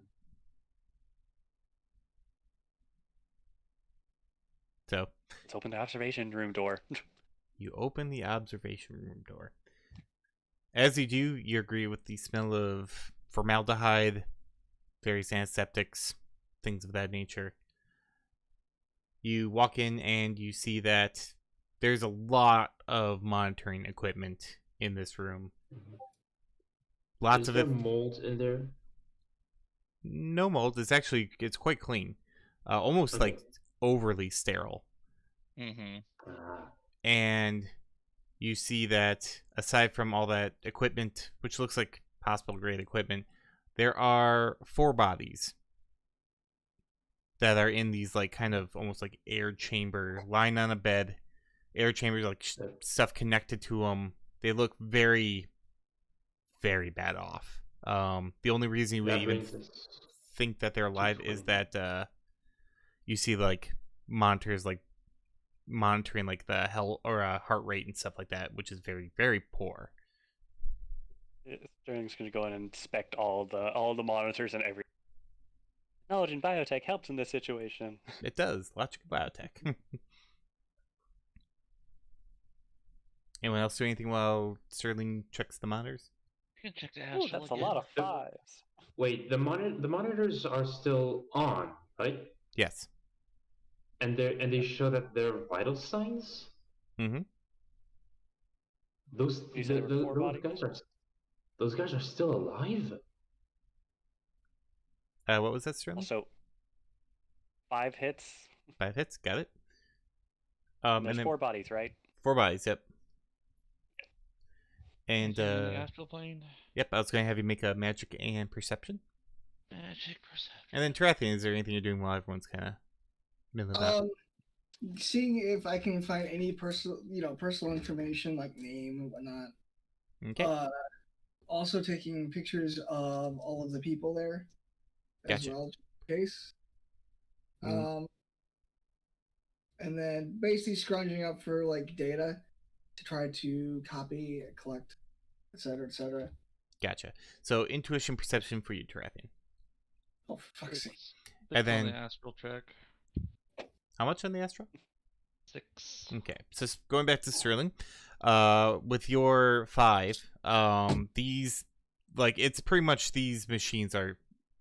So Let's open the observation room door. you open the observation room door. As you do, you agree with the smell of formaldehyde, various antiseptics, things of that nature. You walk in and you see that there's a lot of monitoring equipment in this room. Lots Is of there it. mold in there? No mold. It's quite clean, almost Okay. like overly sterile. Mm-hmm. Ah, And you see that aside from all that equipment, which looks like hospital grade equipment, there are 4 bodies that are in these like kind of almost like air chamber, lying on a bed. Air chambers, like that, stuff connected to them. They look very, very bad off. The only reason you would that even brings us think that they're to alive is 20. that you see like monitors like monitoring like the hell or heart rate and stuff like that, which is very, very poor. Sterling's gonna go in and inspect all the monitors and every. Knowledge in biotech helps in this situation. It does. Logical biotech. Anyone else do anything while Sterling checks the monitors? You can check the Ooh, astral that's a again. lot of fives. Wait, the monitors are still on, right? Yes. And they show that they're vital signs. Mm-hmm. Those You said there were 4 those bodies? those guys are still alive. What was that, Sterling? Also, 5 hits. 5 hits. Got it. And there's And then 4 bodies, right? 4 bodies. Yep. And Anything in the astral plane? yep, I was going to have you make a magic and perception. Magic perception. And then Tarathian, is there anything you're doing while everyone's kind of milling about? Seeing if I can find any personal information like name and whatnot. Okay. Also taking pictures of all of the people there as Gotcha. well, in case. Mm. And then basically scrounging up for like data to try to copy, collect, etc., etc. Gotcha. So intuition perception for you, Tarathian. Oh, for fuck's sake! Six And then- on the astral check. How much on the Astro? 6. Okay. So going back to Sterling, with your 5, these like it's pretty much these machines are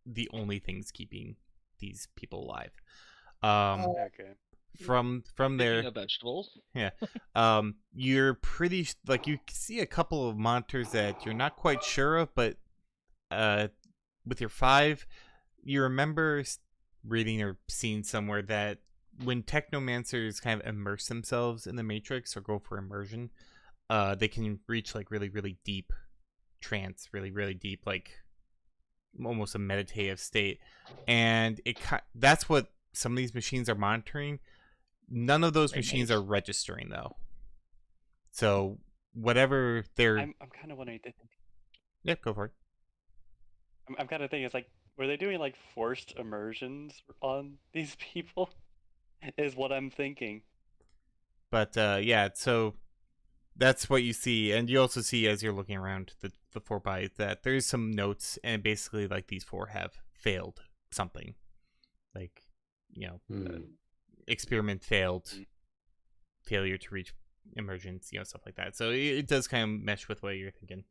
the only things keeping these people alive. Okay. From Speaking there, of vegetables. yeah. You're pretty like you see a couple of monitors that you're not quite sure of, but with your 5, you remember reading or seeing somewhere that when technomancers kind of immerse themselves in the Matrix or go for immersion, they can reach like really, really deep trance, really, really deep, like almost a meditative state, and that's what some of these machines are monitoring. None of those machines are registering though. So whatever they're, I'm kind of wondering. yep, go for it. I'm kind of thinking it's like, were they doing like forced immersions on these people? Is what I'm thinking. But yeah, so that's what you see, and you also see as you're looking around the 4 bodies that there's some notes, and basically like these 4 have failed something, like experiment failed, failure to reach emergence, stuff like that. So it does kind of mesh with what you're thinking.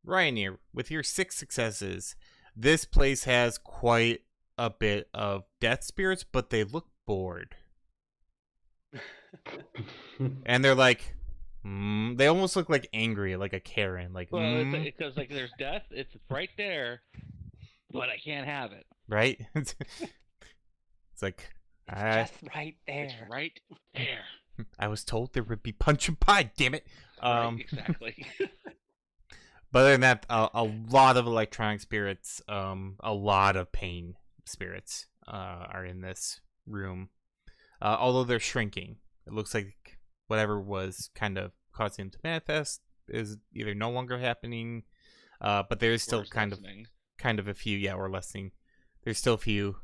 Ryanair, with your 6 successes, this place has quite a bit of death spirits, but they look bored. And they're like, they almost look like angry, like a Karen. Like, Well, it's because like there's death. It's right there, but I can't have it. right? It's like, It's just right there. It's right there. I was told there would be punch and pie, damn it. Right, exactly. But other than that, a lot of electronic spirits, a lot of pain spirits are in this room. Although they're shrinking. It looks like whatever was kind of causing them to manifest is either no longer happening, but there is still kind of a few, or lessening. There's still a few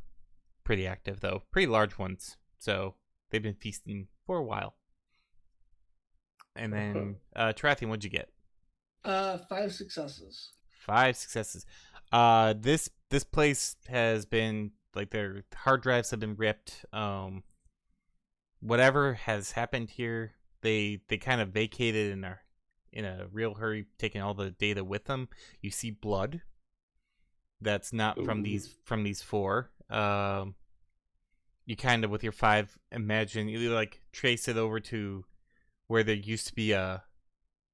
pretty active, though. Pretty large ones. So they've been feasting for a while. And then, Tarathian, what'd you get? 5 successes. 5 successes. This place has been, like, their hard drives have been ripped. Whatever has happened here, they kind of vacated in a real hurry, taking all the data with them. You see blood. That's not from these 4. You kind of, with your 5, imagine you like trace it over to where there used to be a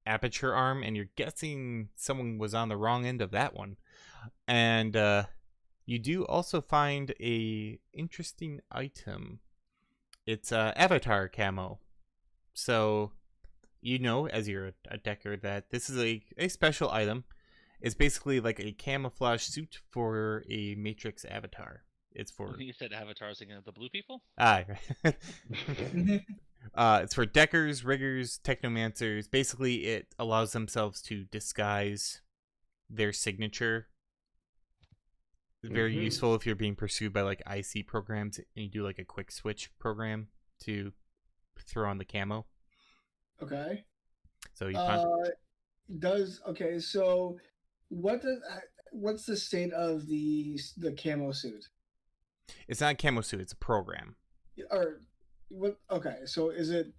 aperture arm, and you're guessing someone was on the wrong end of that one. And you do also find a interesting item. It's avatar camo. So you know, as you're a decker, that this is a special item. It's basically like a camouflage suit for a Matrix avatar. It's for... You said avatars again, the blue people? It's for deckers, riggers, technomancers. Basically, it allows themselves to disguise their signature. It's very useful if you're being pursued by like IC programs and you do like a quick switch program to throw on the camo. Okay. So you so what's the state of the camo suit? It's not a camo suit, it's a program. Or what? Okay, so is it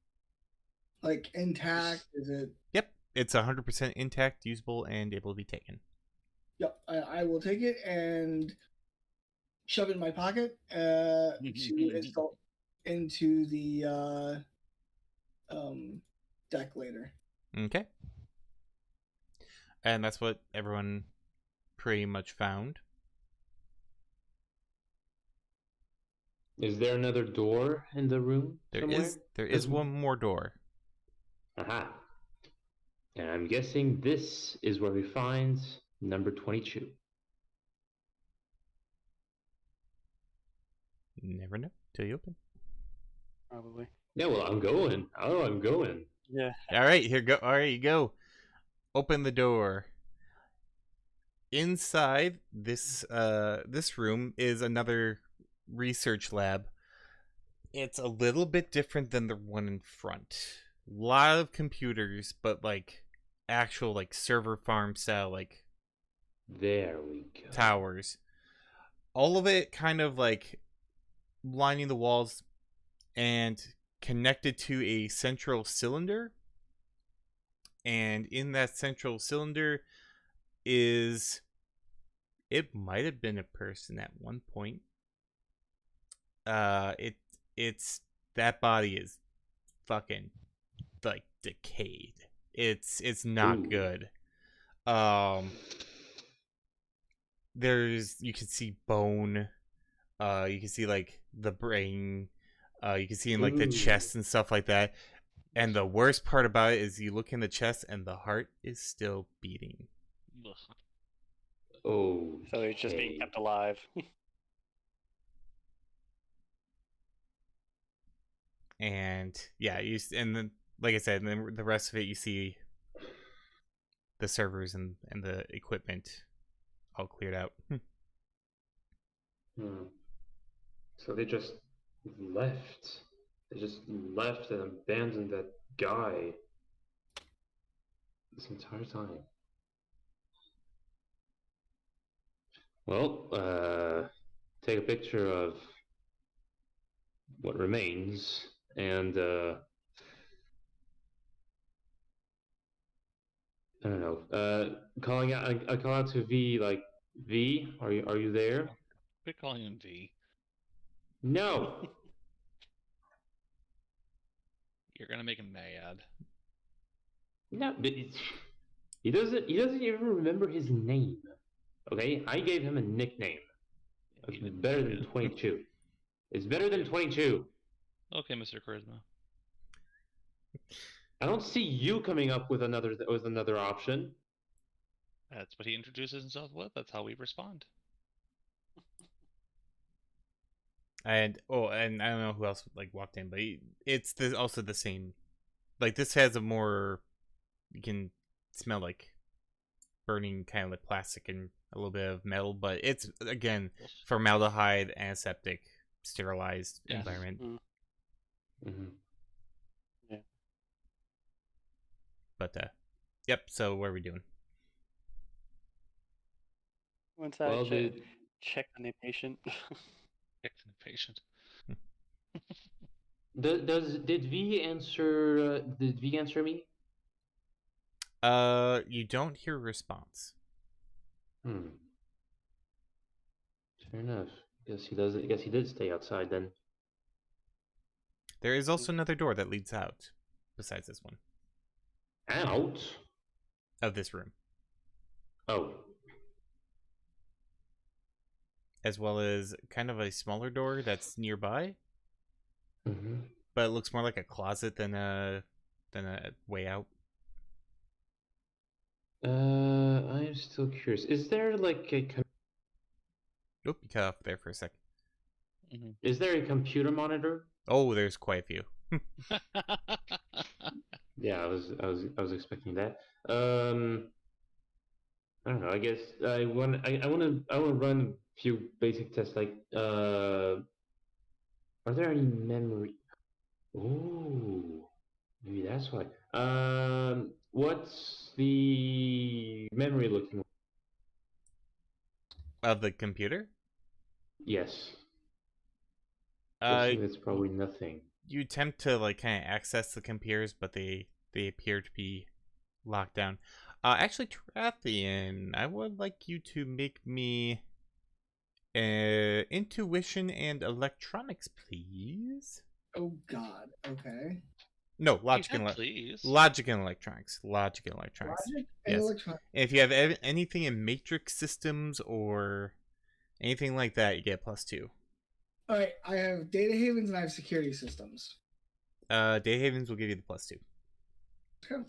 like intact? Is it? Yep, it's 100% intact, usable, and able to be taken. Yep, I will take it and shove it in my pocket to install into the deck later. Okay. And that's what everyone pretty much found. Is there another door in the room? There is one more door. Aha. And I'm guessing this is where we find number 22. Never know till you open. Probably. Yeah, well, I'm going. Oh, I'm going. Yeah. All right, here go. All right, you go. Open the door. Inside this room is another research lab. It's a little bit different than the one in front. A lot of computers, but like actual like server farm style, like there we go. Towers. All of it kind of like lining the walls and connected to a central cylinder. And in that central cylinder is, it might have been a person at one point. It's that body is fucking like decayed. It's not good. There's, you can see bone, you can see like the brain, you can see in like the chest and stuff like that. And the worst part about it is you look in the chest and the heart is still beating. Oh, so it's just being kept alive. And yeah, and then like I said, and then the rest of it you see the servers and the equipment all cleared out. So they just left. They just left and abandoned that guy this entire time. Well, take a picture of what remains and I don't know. Calling out. I call out to V. Like V. Are you there? Quit calling him V. No. You're gonna make him mad. No. But he doesn't. He doesn't even remember his name. Okay. I gave him a nickname. He It's didn't better say than it. 22. It's better than 22. Okay, Mr. Charisma. I don't see you coming up with another option. That's what he introduces himself with. That's how we respond. And and I don't know who else like walked in, but it's also the same. Like this has a more, you can smell like burning kind of like plastic and a little bit of metal, but it's again formaldehyde, antiseptic, sterilized Yes. environment. Mm-hmm. Yeah. But yep. So what are we doing? Once I Well, check on the patient. Fixing the patient. did V answer? Did V answer me? You don't hear a response. Hmm. Fair enough. Guess he does. I guess he did stay outside then. There is also another door that leads out, besides this one, Out. of this room, Oh. as well as kind of a smaller door that's nearby, Mm-hmm. but it looks more like a closet than a way out. I'm still curious. Is there like Oop, you cut off there for a second. Mm-hmm. is there a computer monitor? Oh, there's quite a few. Yeah, I was expecting that. I don't know. I guess I want to run a few basic tests like are there any memory? Oh, maybe that's why. What's the memory looking like? Of the computer? Yes. Uh, Guessing that's probably nothing. you attempt to like kind of access the computers, but they appear to be locked down. Actually, Trathian, I would like you to make me intuition and electronics, please. Oh God. Okay. No, logic and please. logic and electronics. Logic and electronics. Logic and Yes. electronics. And if you have anything in matrix systems or anything like that, you get +2. All right. I have data havens and I have security systems. Day Havens will give you the +2. Okay.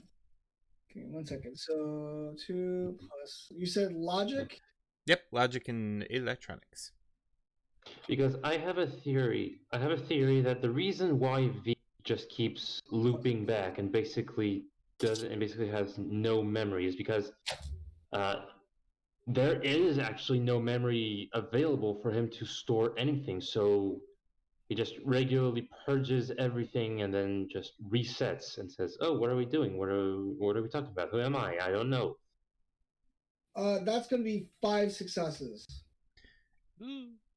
Give me 1 second. So 2 plus. You said logic. Yep, logic and electronics. Because I have a theory. I have a theory that the reason why V just keeps looping back and basically has no memory is because there is actually no memory available for him to store anything. So he just regularly purges everything and then just resets and says, "Oh, what are we doing? What are we talking about? Who am I? I don't know." That's going to be 5 successes.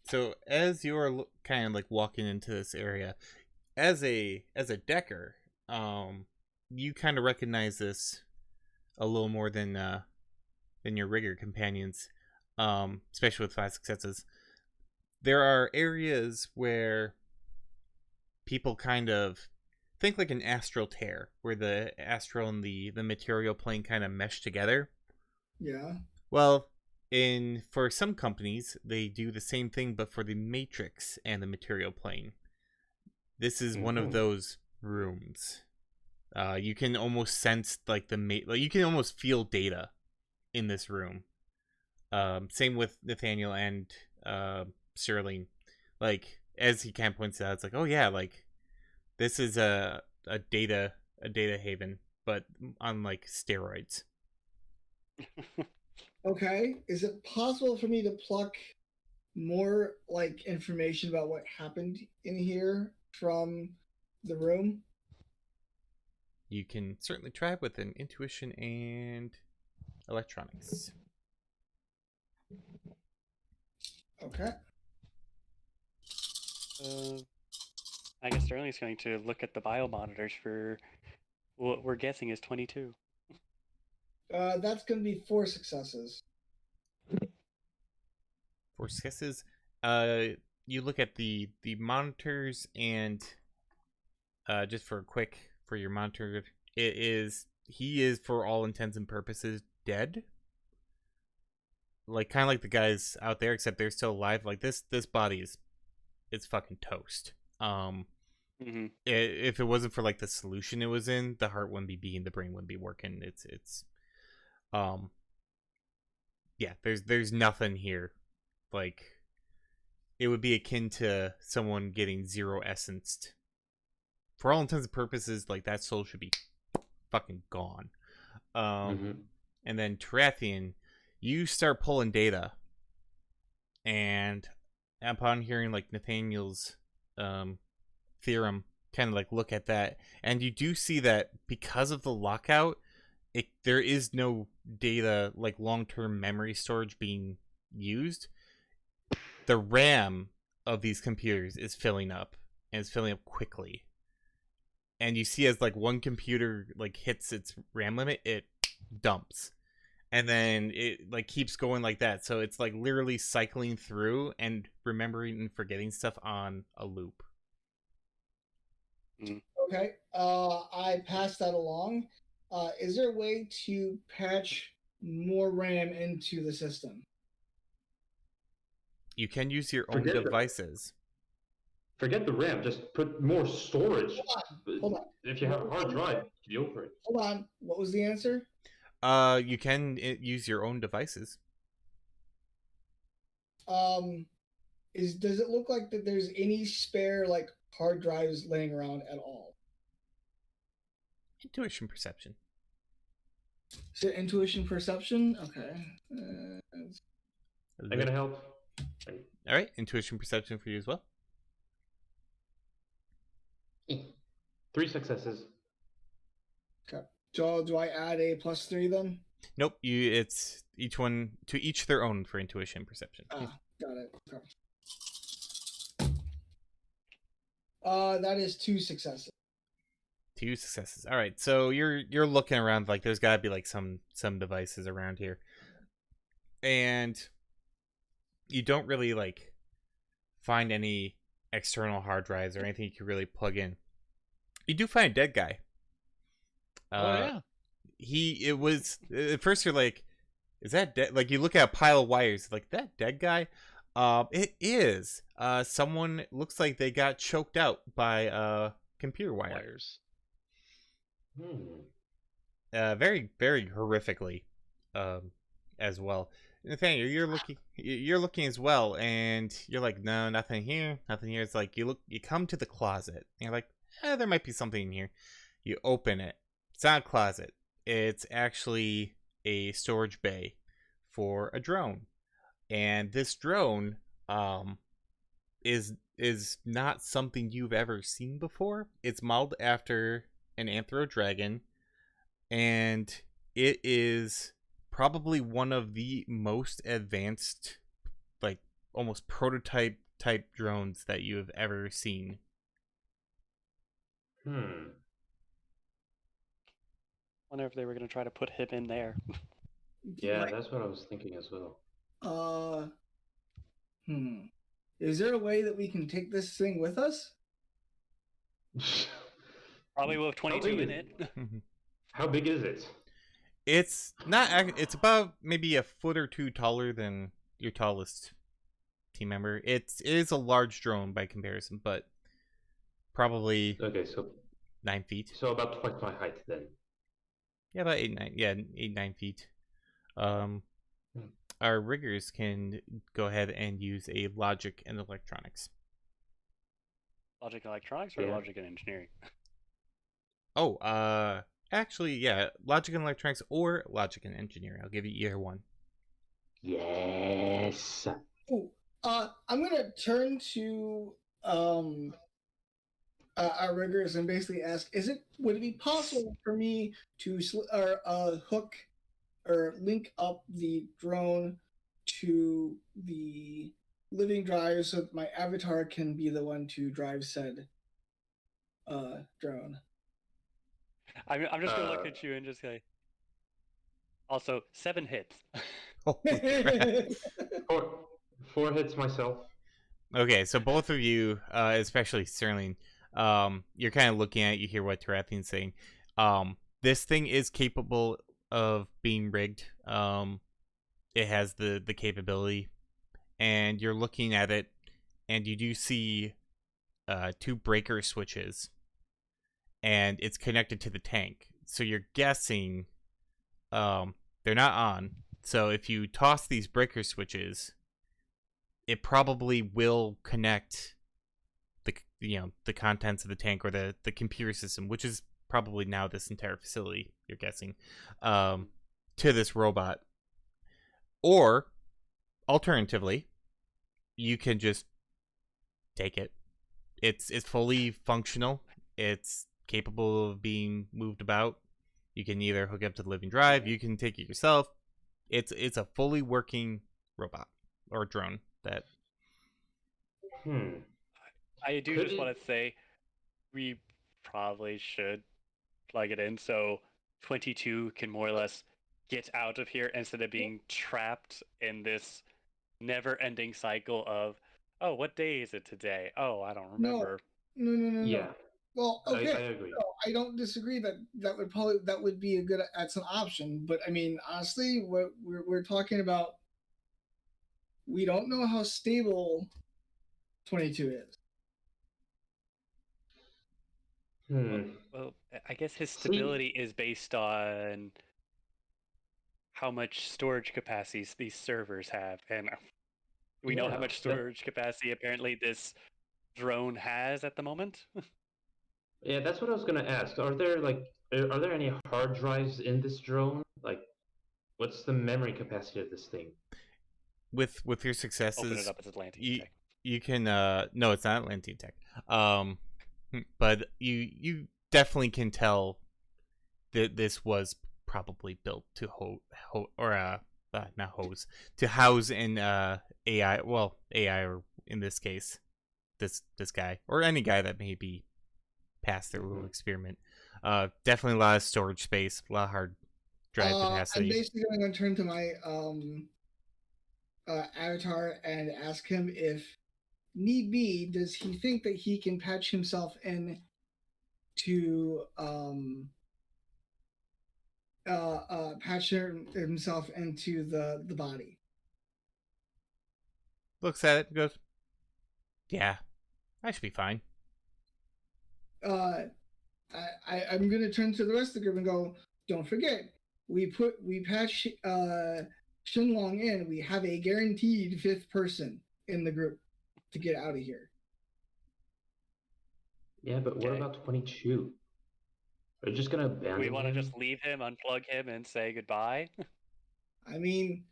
So as you're kind of like walking into this area, as a decker, you kind of recognize this a little more than your rigger companions, especially with 5 successes. There are areas where people kind of think like an astral tear, where the astral and the material plane kind of mesh together. Yeah. Well, for some companies, they do the same thing, but for the matrix and the material plane. This is one of those rooms. You can almost sense like like you can almost feel data in this room. Same with Nathaniel and Sterling. Like as he kind of points out, it's like, oh yeah, like this is a data haven, but on like steroids. Okay. Is it possible for me to pluck more like information about what happened in here from the room? You can certainly try with an intuition and electronics. Okay. I guess Sterling's going to look at the bio monitors for what we're guessing is 22. That's going to be 4 successes. 4 successes. You look at the monitors, and just for your monitor, he is for all intents and purposes dead. Like kind of like the guys out there, except they're still alive. Like this body is it's fucking toast. If it wasn't for like the solution it was in, the heart wouldn't be beating, the brain wouldn't be working. It's yeah. There's nothing here. Like it would be akin to someone getting zero essenced. For all intents and purposes, like that soul should be fucking gone. And then Tarathian, you start pulling data, and upon hearing like Nathaniel's theorem, kind of like look at that, and you do see that because of the lockout, there is no data like long-term memory storage being used. The RAM of these computers is filling up, and it's filling up quickly. And you see as like one computer like hits its RAM limit, it dumps. And then it like keeps going like that. So it's like literally cycling through and remembering and forgetting stuff on a loop. Okay. I passed that along. Is there a way to patch more RAM into the system? You can use your own devices. Forget the RAM. Just put more storage. Hold on. If you have a hard drive, you go for it. Hold on. What was the answer? You can use your own devices. Does it look like that there's any spare like hard drives laying around at all? Intuition perception. Is it intuition perception? Okay. I'm gonna help. All right, intuition perception for you as well. 3 successes. Okay. So do I add a +3 then? Nope. It's each one to each their own for intuition perception. Got it. Okay. That is 2 successes. 2 successes. All right. So you're looking around, like there's got to be like some devices around here, and you don't really like find any external hard drives or anything you can really plug in. You do find a dead guy. Yeah. It was at first you're like, is that dead? Like you look at a pile of wires, like that dead guy. It is. Someone looks like they got choked out by computer wires. Very, very horrifically, as well. Nathaniel, you're looking as well, and you're like, no, nothing here. It's like you come to the closet, and you're like, there might be something in here. You open it. It's not a closet. It's actually a storage bay for a drone, and this drone is not something you've ever seen before. It's modeled after an anthro dragon, and it is probably one of the most advanced, like almost prototype type drones that you have ever seen. Wonder if they were going to try to put him in there. Yeah, that's what I was thinking as well. Is there a way that we can take this thing with us? Probably with 22 in it. How big is it? It's not. It's about maybe a foot or two taller than your tallest team member. It is a large drone by comparison, but probably okay. So 9 feet. So about twice my height then. Yeah, about 9 feet. Our riggers can go ahead and use a logic and electronics. Logic and electronics or logic and engineering? Oh, actually, yeah, logic and electronics or logic and engineering. I'll give you either one. Yes. Ooh, I'm gonna turn to our riggers and basically ask: would it be possible for me to hook or link up the drone to the living drive so that my avatar can be the one to drive said drone? I'm just gonna look at you and just say, Also, 7 hits. Holy crap. Four hits myself. Okay, so both of you, especially Sterling, you're kind of looking at it, you hear what Tarathian's saying. This thing is capable of being rigged. It has the capability, and you're looking at it, and you do see 2 breaker switches, and it's connected to the tank. So you're guessing they're not on. So if you toss these breaker switches, it probably will connect the contents of the tank or the computer system, which is probably now this entire facility. You're guessing to this robot, or alternatively, you can just take it. It's fully functional. It's capable of being moved about. You can either hook up to the living drive. You can take it yourself. It's a fully working robot or drone that. I do Could just it? want to say we probably should plug it in so 22 can more or less get out of here instead of being trapped in this never-ending cycle of, oh, what day is it today? Oh, I don't No, remember. no. Yeah, Well, I okay. agree. No, I don't disagree that that would be a good that's an option. But I mean, honestly, what we're talking about, we don't know how stable 22 is. Well, I guess his See, stability is based on how much storage capacities these servers have, and we know how yeah, much storage capacity apparently this drone has at the moment. yeah, that's what I was gonna ask. Are there any hard drives in this drone? Like, what's the memory capacity of this thing? With your Open it successes, up as Atlantean you tech. you can no, it's not Atlantean tech. Um, but you definitely can tell that this was probably built to not hose to house an AI. Well, AI, or in this case, this guy or any guy that may be past their little experiment. Definitely a lot of storage space, a lot of hard drive I'm capacity. basically going to turn to my avatar and ask him if need be, does he think that he can patch himself in to patch himself into the body? Looks at it, goes, "Yeah, I should be fine." I'm gonna turn to the rest of the group and go, don't forget, we patch Shinlong in. We have a guaranteed 5th person in the group to get out of here. Yeah, but what Okay. about 22? Are you just gonna Do we abandon want to him? just leave him, unplug him, and say goodbye? I mean,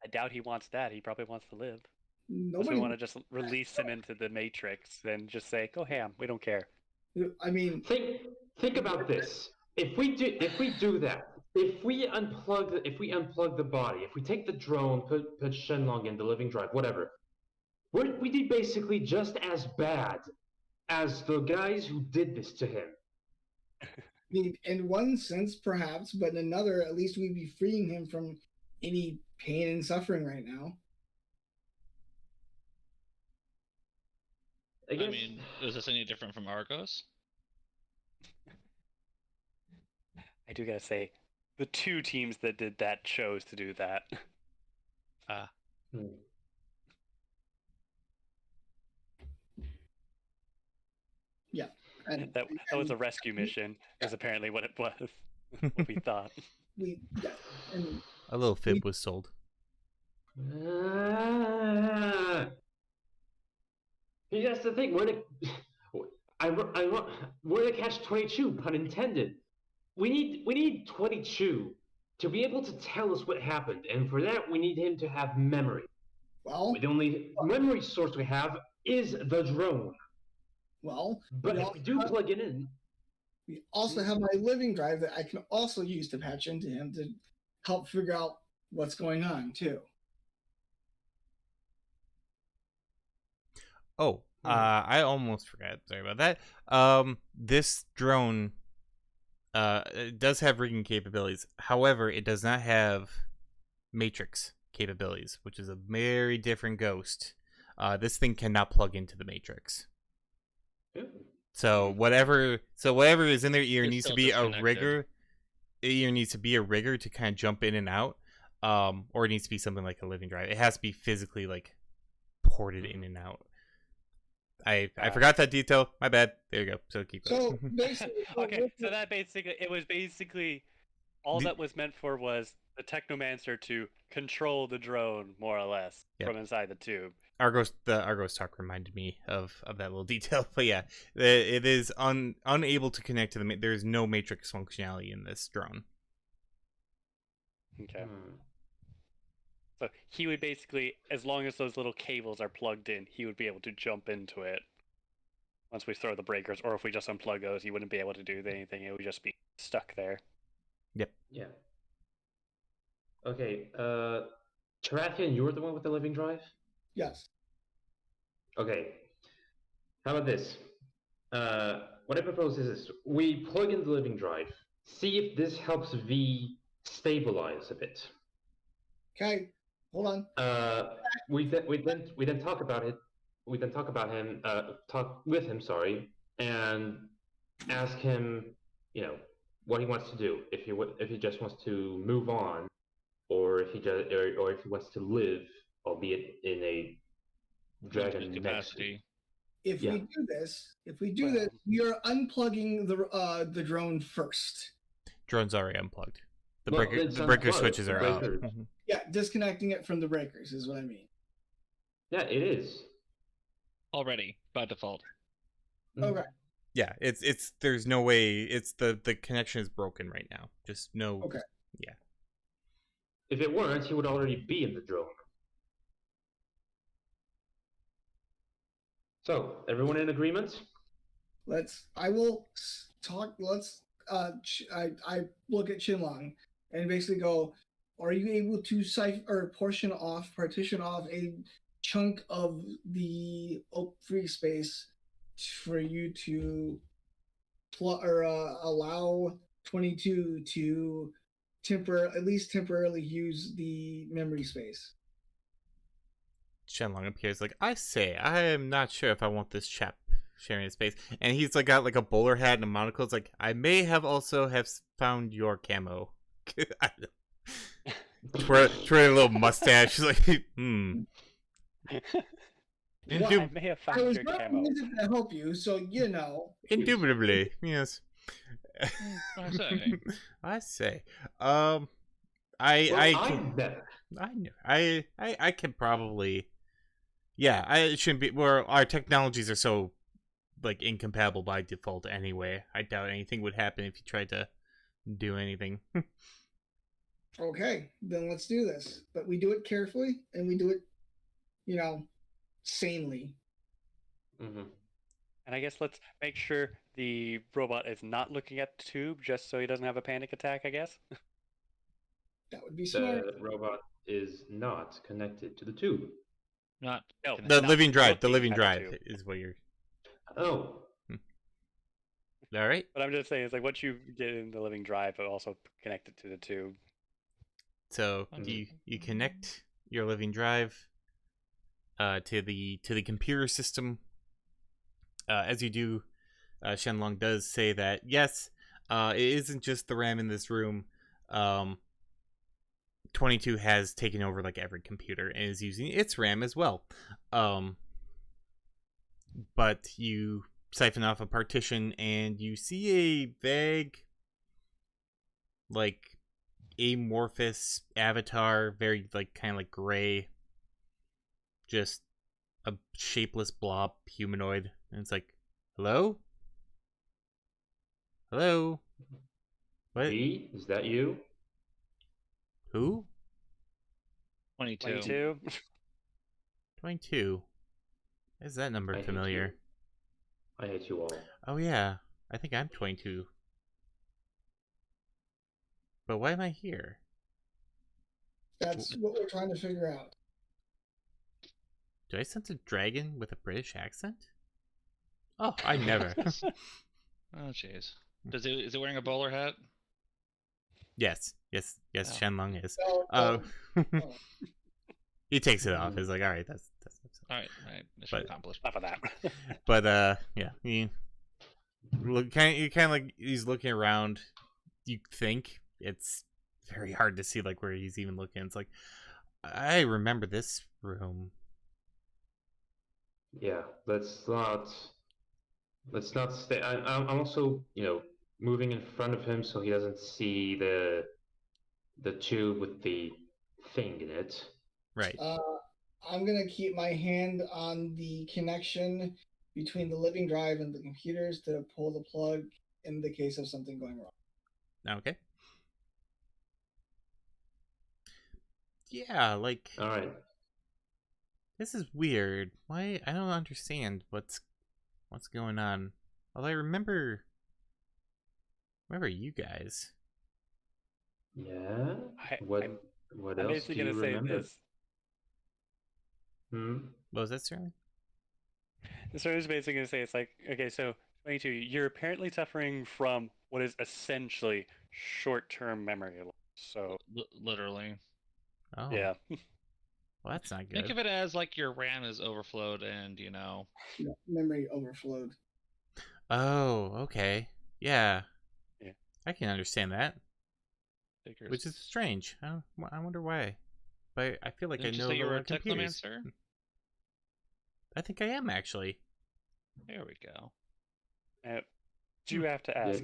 I doubt he wants that. He probably wants to live. Unless we nobody. want to just release him into the Matrix and just say, go ham, we don't care. I mean, Think about this. If we do that, if we unplug the body, if we take the drone, put Shenlong in the living drive, whatever, we did basically just as bad as the guys who did this to him. in one sense, perhaps, but in another, at least we'd be freeing him from any pain and suffering right now. I guess. I mean, is this any different from Argos? I do gotta say, the 2 teams that did that chose to do that. Hmm. Yeah. And that was a rescue mission, is apparently what it was. What we thought. and A little fib was sold. That's the thing. We're the catch-22, pun intended. We need 22 to be able to tell us what happened, and for that we need him to have memory. well, The only memory source we have is the drone. But if we do plug it in, we also have my living drive that I can also use to patch into him to help figure out what's going on too. Oh, I almost forgot. Sorry about that. This drone, it does have rigging capabilities. However, it does not have matrix capabilities, which is a very different ghost. This thing cannot plug into the matrix. Ooh. So whatever is in their ear It's needs to still be a disconnected. rigger. Ear needs to be a rigger to kind of jump in and out. Or it needs to be something like a living drive. It has to be physically like ported in and out. I forgot that detail. My bad. There you go. So keep So going. basically, Okay, so that basically all The- that was meant for was the Technomancer to control the drone more or less Yep. from inside the tube. the Argos talk reminded me of that little detail. But yeah, it is unable to connect to the. There's no matrix functionality in this drone. Okay. Hmm. So he would basically, as long as those little cables are plugged in, he would be able to jump into it. Once we throw the breakers, or if we just unplug those, he wouldn't be able to do anything. It would just be stuck there. Yep. Yeah. Okay. Tarathian, you're the one with the living drive? yes. Okay. How about this? What I propose is this. We plug in the living drive. See if this helps V stabilize a bit. Okay. Hold on. We then talk about it. We then talk about him. Talk with him. Sorry, and ask him. What he wants to do. If he just wants to move on, or if he just or if he wants to live, albeit in a dragon Limited next. capacity. If Yeah. we do this, we are unplugging the drone first. Drone's already unplugged. The Well, breaker it's the breaker unplugged, switches the are up. breakers. Mhm. Yeah, disconnecting it from the breakers is what I mean. Yeah, it is. Already, by default. Okay. Yeah, it's there's no way it's the connection is broken right now. Just no. Okay. Yeah. If it weren't, he would already be in the drone. So, everyone in agreement? I will talk. I look at Chinlong and basically go, are you able to partition off a chunk of the free space for you to allow 22 to at least temporarily use the memory space? Shenlong appears like, I say, I am not sure if I want this chap sharing his space. And he's like got like a bowler hat and a monocle. It's like, I may have also have found your camo. I don't know. Twirling a little mustache. He's like, I Indub- may have I found was your not camo. using it to help you, so you know. Indubitably, yes. I say. I say. Well, I I'm better. I can probably. Yeah, it shouldn't be. Where our technologies are so like incompatible by default anyway. I doubt anything would happen if you tried to do anything. Okay, then let's do this. But we do it carefully and we do it, sanely. Mm-hmm. And I guess let's make sure the robot is not looking at the tube, just so he doesn't have a panic attack. I guess. That would be smart. The robot is not connected to the tube. Not No, The not living drive. The looking living at the drive tube. is what you're. Oh, All right. But I'm just saying, it's like once you get in the living drive, it also connected to the tube. So you connect your living drive to the computer system. As you do, Shenlong does say that yes, it isn't just the RAM in this room. 22 has taken over like every computer and is using its RAM as well. But you siphon off a partition and you see a vague, like, amorphous avatar, very like kind of like gray, just a shapeless blob humanoid, and it's like, hello, what, V, is that you? who? 22. 22. 22. Is that number I hate familiar? you. I hate you all. Oh yeah, I think I'm 22. But why am I here? That's what we're trying to figure out. Do I sense a dragon with a British accent? Oh, I never. Oh, jeez. Is it wearing a bowler hat? Yes. Oh. Shenlong is. No, no. He takes it off. He's like, all right, that's All right, mission But- accomplished. Enough of that. But yeah, he kind of like he's looking around. You think it's very hard to see like where he's even looking. It's like I remember this room. Yeah, let's not stay. I'm also, moving in front of him so he doesn't see the tube with the thing in it. Right. I'm gonna keep my hand on the connection between the living drive and the computers to pull the plug in the case of something going wrong. Okay. Yeah, like All right. this is weird. Why I don't understand what's going on. Well, I remember you guys. Yeah. I'm- What I'm else basically do you gonna say remember? this. What was that, Sterling? So I was basically gonna say it's like, okay, so 22, you're apparently suffering from what is essentially short-term memory loss. So Literally. Oh, yeah, well, that's not Think good. of it as like your RAM is overflowed, and Memory overflowed. Oh, okay. Yeah. Yeah. I can understand that, figures. which is strange. I wonder why. But I feel like Didn't I you know say you a were lot a of computers. technomancer? I think I am actually. There we go. do you have to Yeah. ask,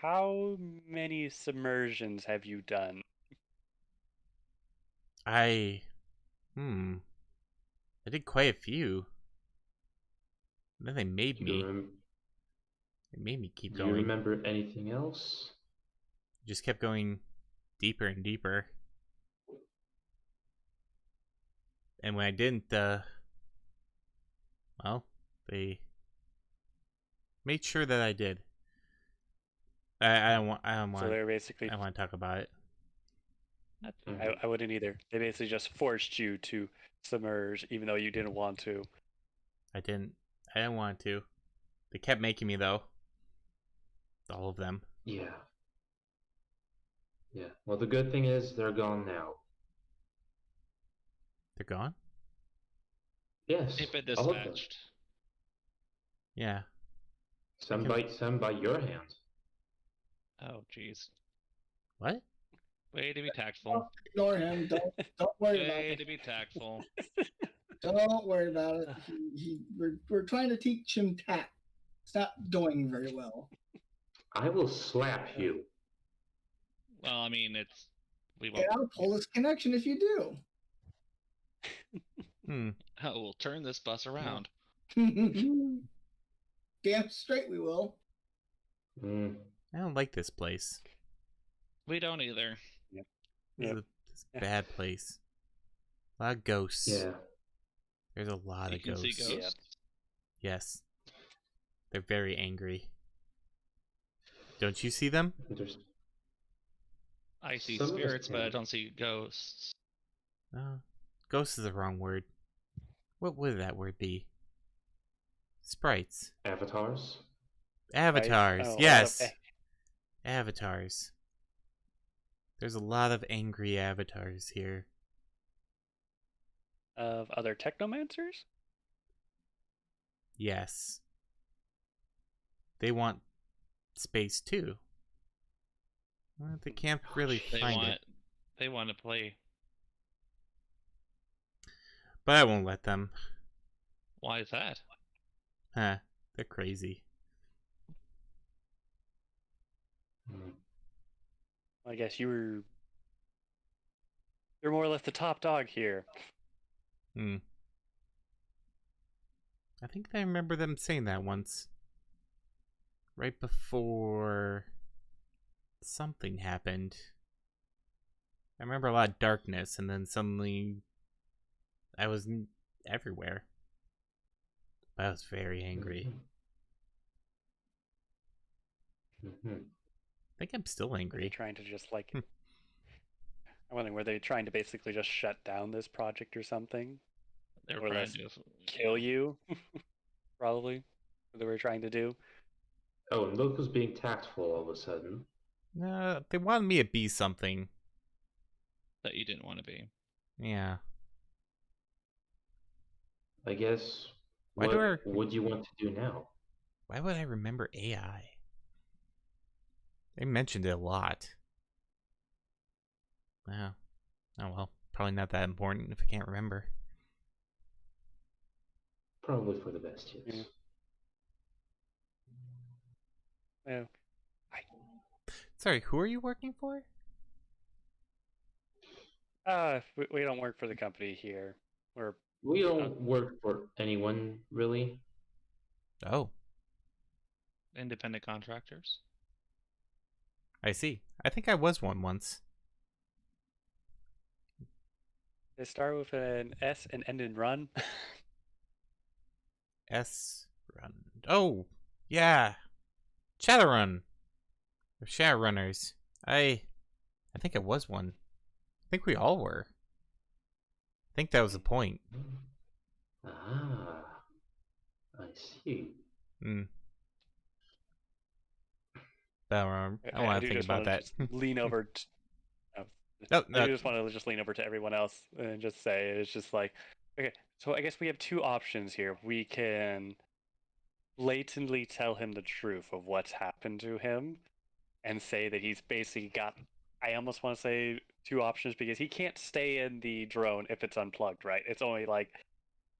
how many submersions have you done? I I did quite a few. Then they made Do me. you, rem- They made me keep do you going. remember anything else? Just kept going deeper and deeper. And when I didn't, well, they made sure that I did. I don't want. So they're basically, I don't want to talk about it. I wouldn't either. They basically just forced you to submerge, even though you didn't want to. I didn't. I didn't want to. They kept making me though. All of them. Yeah. Yeah. Well, the good thing is they're gone now. They're gone. Yes. They've been All of them. dispatched. Yeah. Some can- by your hand. Oh, jeez. What? Way to be tactful. Ignore him. Don't worry about Way it. to be tactful. Don't worry about it. We're trying to teach him tact. It's not going very well. I will slap you. Well, I mean, we And won't. I'll pull this connection if you do. Oh, we'll turn this bus around. Damn straight we will. Mm. I don't like this place. We don't either. This Yep. is a bad place. A lot of ghosts. Yeah. There's a lot You of can see ghosts. ghosts. Yes. They're very angry. Don't you see them? There's I see Some of us spirits, but I can. don't see ghosts. No. Ghost is the wrong word. What would that word be? Sprites. avatars. Avatars. Oh, Yes. Avatars. There's a lot of angry avatars here. Of other technomancers? Yes. They want space too. Well, they can't really find it. They want to play. But I won't let them. Why is that? Huh. They're crazy. Mm. I guess you're more or less the top dog here. I think I remember them saying that once. Right before something happened. I remember a lot of darkness, and then suddenly I was everywhere. But I was very angry. Mm-hmm. I think I'm still Were they angry. trying to just like... I'm wondering, were they trying to basically just shut down this project or something? They're Or trying less to kill you? Probably. What they were trying to do. Oh, and look who's being tactful all of a sudden. They wanted me to be something. that you didn't want to be. Yeah. I guess. Why do I? What would you want to do now? Why would I remember AI? They mentioned it a lot. Yeah. Oh well. Probably not that important if I can't remember. Probably for the best, yes. Yeah. Yeah. Sorry, who are you working for? We don't work for the company here. We're We don't work for anyone, really. Oh, Independent contractors. I see. I think I was one once. they start with an S and end in run. S run. Oh, yeah. Shadowrun. Or Shadowrunners. I think I was one. I think we all were. I think that was the point. Ah, I see. Hmm. I don't I want to do think just about want to that. just lean over. Oh, No, I no. do just want to just lean over to everyone else and just say it's just like, okay, so I guess we have two options here. We can blatantly tell him the truth of what's happened to him and say that he's basically got. I almost want to say two options because he can't stay in the drone if it's unplugged, right? It's only like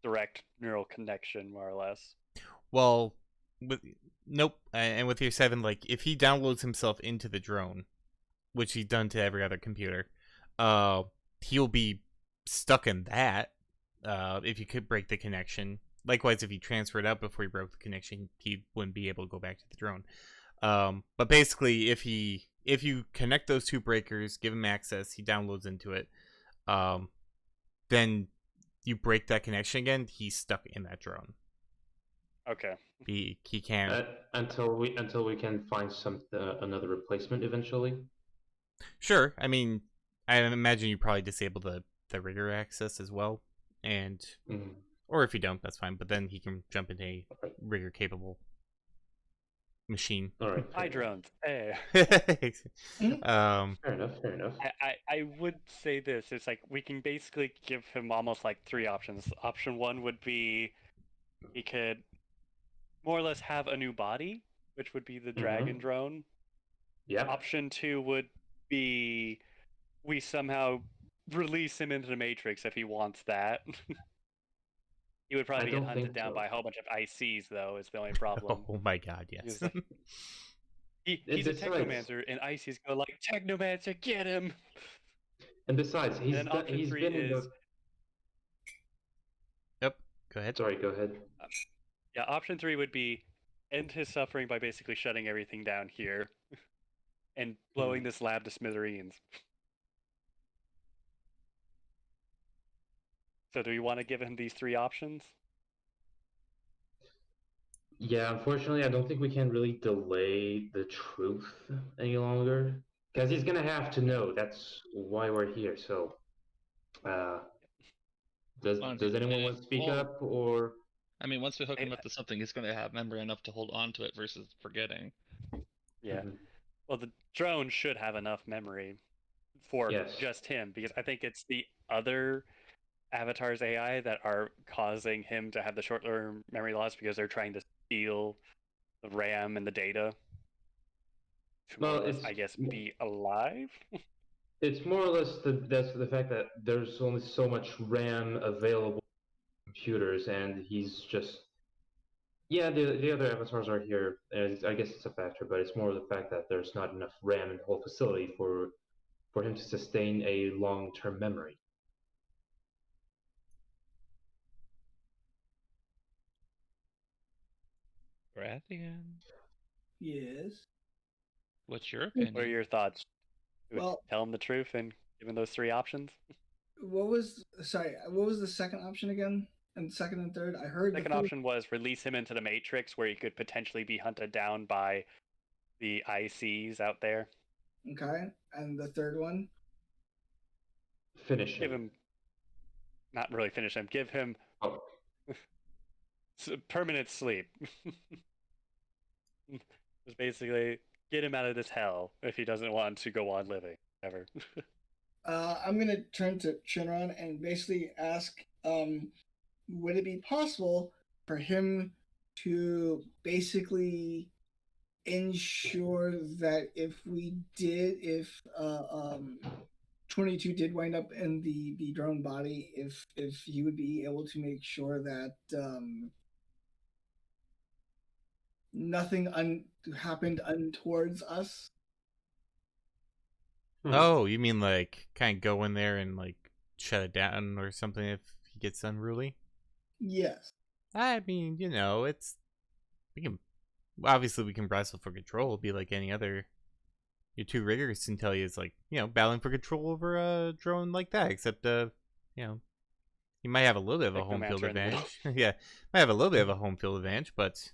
direct neural connection, more or less. Well, with nope. And with your 7, like if he downloads himself into the drone, which he's done to every other computer, uh, he'll be stuck in that. If you could break the connection. Likewise, if he transferred out before he broke the connection, he wouldn't be able to go back to the drone. But basically, if you connect those two breakers, give him access, he downloads into it, then you break that connection again, he's stuck in that drone. Okay. He can't. Until we can find another replacement eventually. Sure, I mean, I imagine you probably disable the rigger access as well, and Mhm. or if you don't, that's fine. But then he can jump into a rigger capable machine. All right. Hi, drones. Hey. Fair enough. Fair enough. I would say this. It's like we can basically give him almost like three options. Option one would be he could more or less have a new body, which would be the dragon Mm-hmm. drone. Yeah. Option two would be we somehow release him into the Matrix if he wants that. He would I probably get don't hunted think down so. by a whole bunch of ICs, though, is the only problem. Oh my god, yes. Because he's a Besides, technomancer, and ICs go like, Technomancer, get him! And then option he's three been in is the. Yep. Go ahead. Sorry. Go ahead. yeah, option three would be end his suffering by basically shutting everything down here and blowing this lab to smithereens. So do we want to give him these three options? Yeah, unfortunately, I don't think we can really delay the truth any longer because he's gonna have to know. That's why we're here. So, uh, does anyone want to speak Well, up or? I mean, once we hook I, him up to something, he's going to have memory enough to hold on to it versus forgetting. yeah. Mhm. Well, the drone should have enough memory for Yes. just him because I think it's the other avatars AI that are causing him to have the short-term memory loss because they're trying to steal the RAM and the data to more or Well, less, I guess, be alive. it's more or less that's the fact that there's only so much RAM available on computers, and he's just yeah. The other avatars are here. And I guess it's a factor, but it's more the fact that there's not enough RAM in the whole facility for him to sustain a long-term memory. Brathian, Yes. what's your What are opinion? your thoughts? Do we Well, tell him the truth and give him those three options? what was the second option again? And second and third? I heard the Second third. option was release him into the Matrix, where he could potentially be hunted down by the ICs out there. Okay. And the third one? Finish Give him. him, not really finish him. Give him Oh, permanent sleep. Just basically get him out of this hell if he doesn't want to go on living ever. I'm gonna turn to Shinron and basically ask, would it be possible for him to basically ensure that if 22 did wind up in the drone body, if he would be able to make sure that nothing happened untowards us? Oh, you mean like kind of go in there and like shut it down or something if he gets unruly? Yes. I mean, it's we can obviously we can wrestle for control. It'll be like any other. Your two riggers can tell you it's like battling for control over a drone like that. Except you might have a little bit of a home field Technomancer in the middle. advantage. Yeah, might have a little bit of a home field advantage, but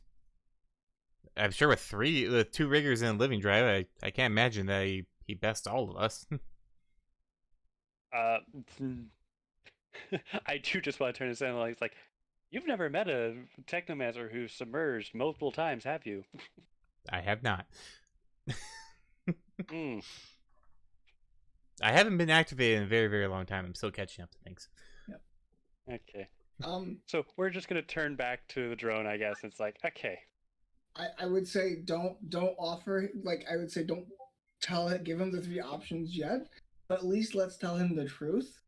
I'm sure with two riggers and a living drive, I can't imagine that he best all of us. Uh, I do just want to turn this in. Like, it's like, you've never met a technomancer who's submerged multiple times, have you? I have not. Mm. I haven't been activated in a very, very long time. I'm still catching up to things. Okay. Um, So we're just gonna turn back to the drone, I guess. It's like, okay, I would say don't offer, like, I would say don't give him the three options yet, but at least let's tell him the truth